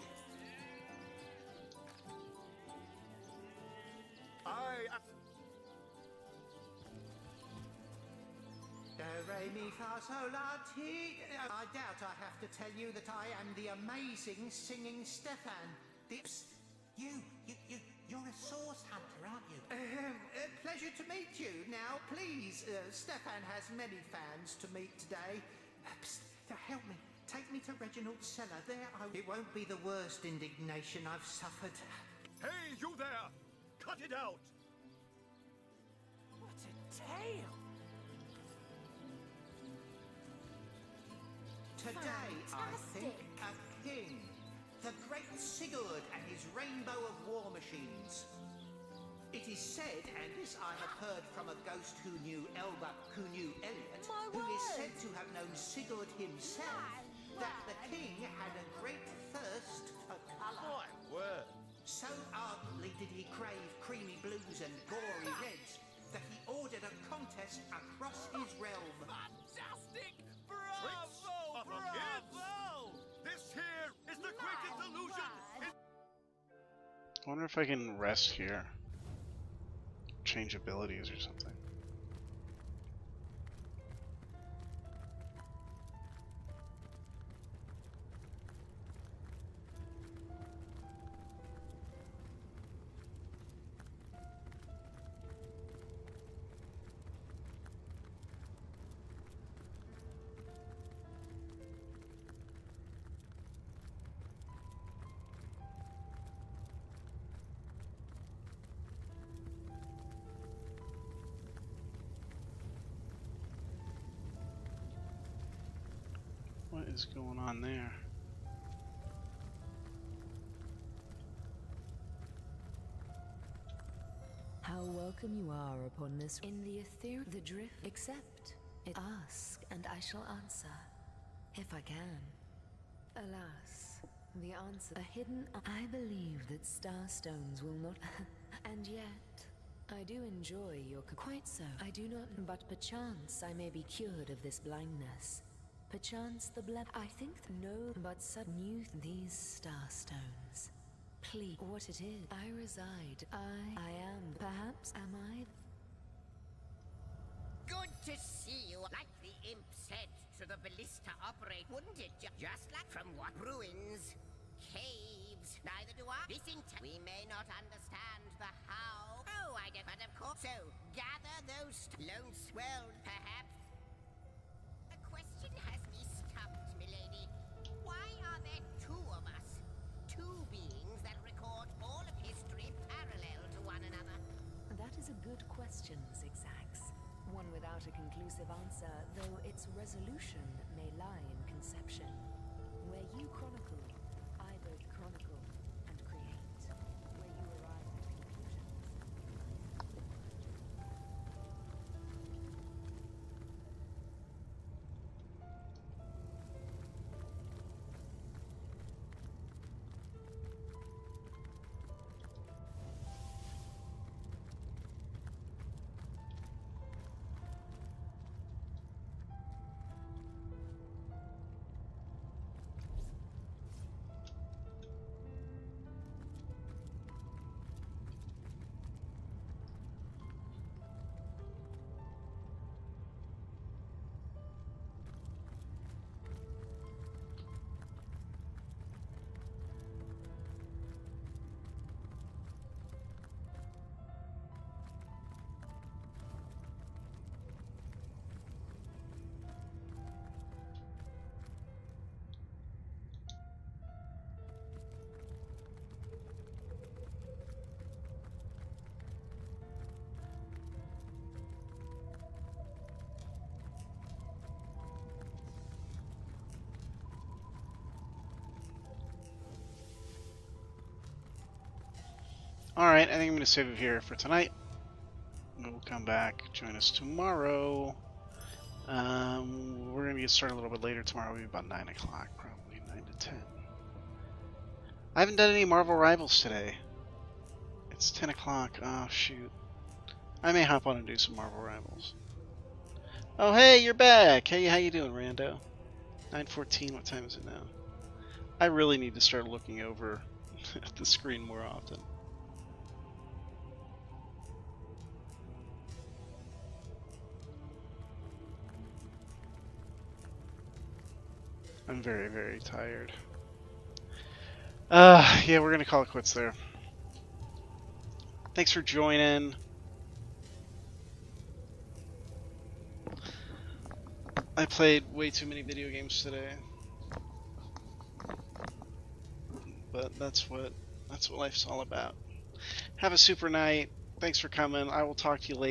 S8: Do, re, mi, fa, sol, la, ti. I doubt I have to tell you that I am the amazing singing Stefan. You You're a source hunter, aren't you? Pleasure to meet you. Now, please, Stefan has many fans to meet today. Psst, help me. Take me to Reginald's cellar. It won't be the worst indignation I've suffered.
S4: Hey, you there! Cut it out!
S5: What a tale!
S8: Today, I think, a king. The great Sigurd and his rainbow of war machines. It is said, and this I have heard from a ghost who knew Elliot, who is said to have known Sigurd himself, that the king had a great thirst for colour.
S3: My word!
S8: So ardently did he crave creamy blues and gory reds that he ordered a contest across his realm.
S5: Fantastic!
S4: Tricks
S5: Bravo!
S4: of a kids!
S5: Bravo!
S4: This here is the greatest illusion!
S1: I wonder if I can rest here. Change abilities or something. What is going on there?
S16: How welcome you are upon this in the ether, the drift. Accept it. Ask, and I shall answer, if I can. Alas, the answer a hidden. I believe that starstones will not, and yet I do enjoy your. Quite so. I do not, but perchance I may be cured of this blindness. Perchance the I think no, but sudden youth. These starstones. Please, what it is. I reside. I am. Perhaps am I?
S9: Good to see you. Like the imp said, to the ballista operate, wouldn't it? Just like from what ruins, caves. Neither do I. We may not understand the how. Oh, I don't. But of course. So gather those loans. Well, perhaps. A question has me stumped, milady. Why are there two of us? Two beings that record all of history parallel to one another.
S16: That is a good question, Zigzags. One without a conclusive answer, though its resolution may lie in conception. Where you chronicle, I both chronicle and create. Where you arrive at conclusions.
S1: Alright, I think I'm going to save it here for tonight. We'll come back, join us tomorrow. We're going to get started a little bit later tomorrow, maybe about 9 o'clock, probably 9 to 10. I haven't done any Marvel Rivals today. It's 10 o'clock, oh shoot. I may hop on and do some Marvel Rivals. Oh hey, you're back! Hey, how you doing, Rando? 9:14, what time is it now? I really need to start looking over at the screen more often. I'm very, very tired. Yeah, we're gonna call it quits there. Thanks for joining. I played way too many video games today. But that's what life's all about. Have a super night. Thanks for coming. I will talk to you later.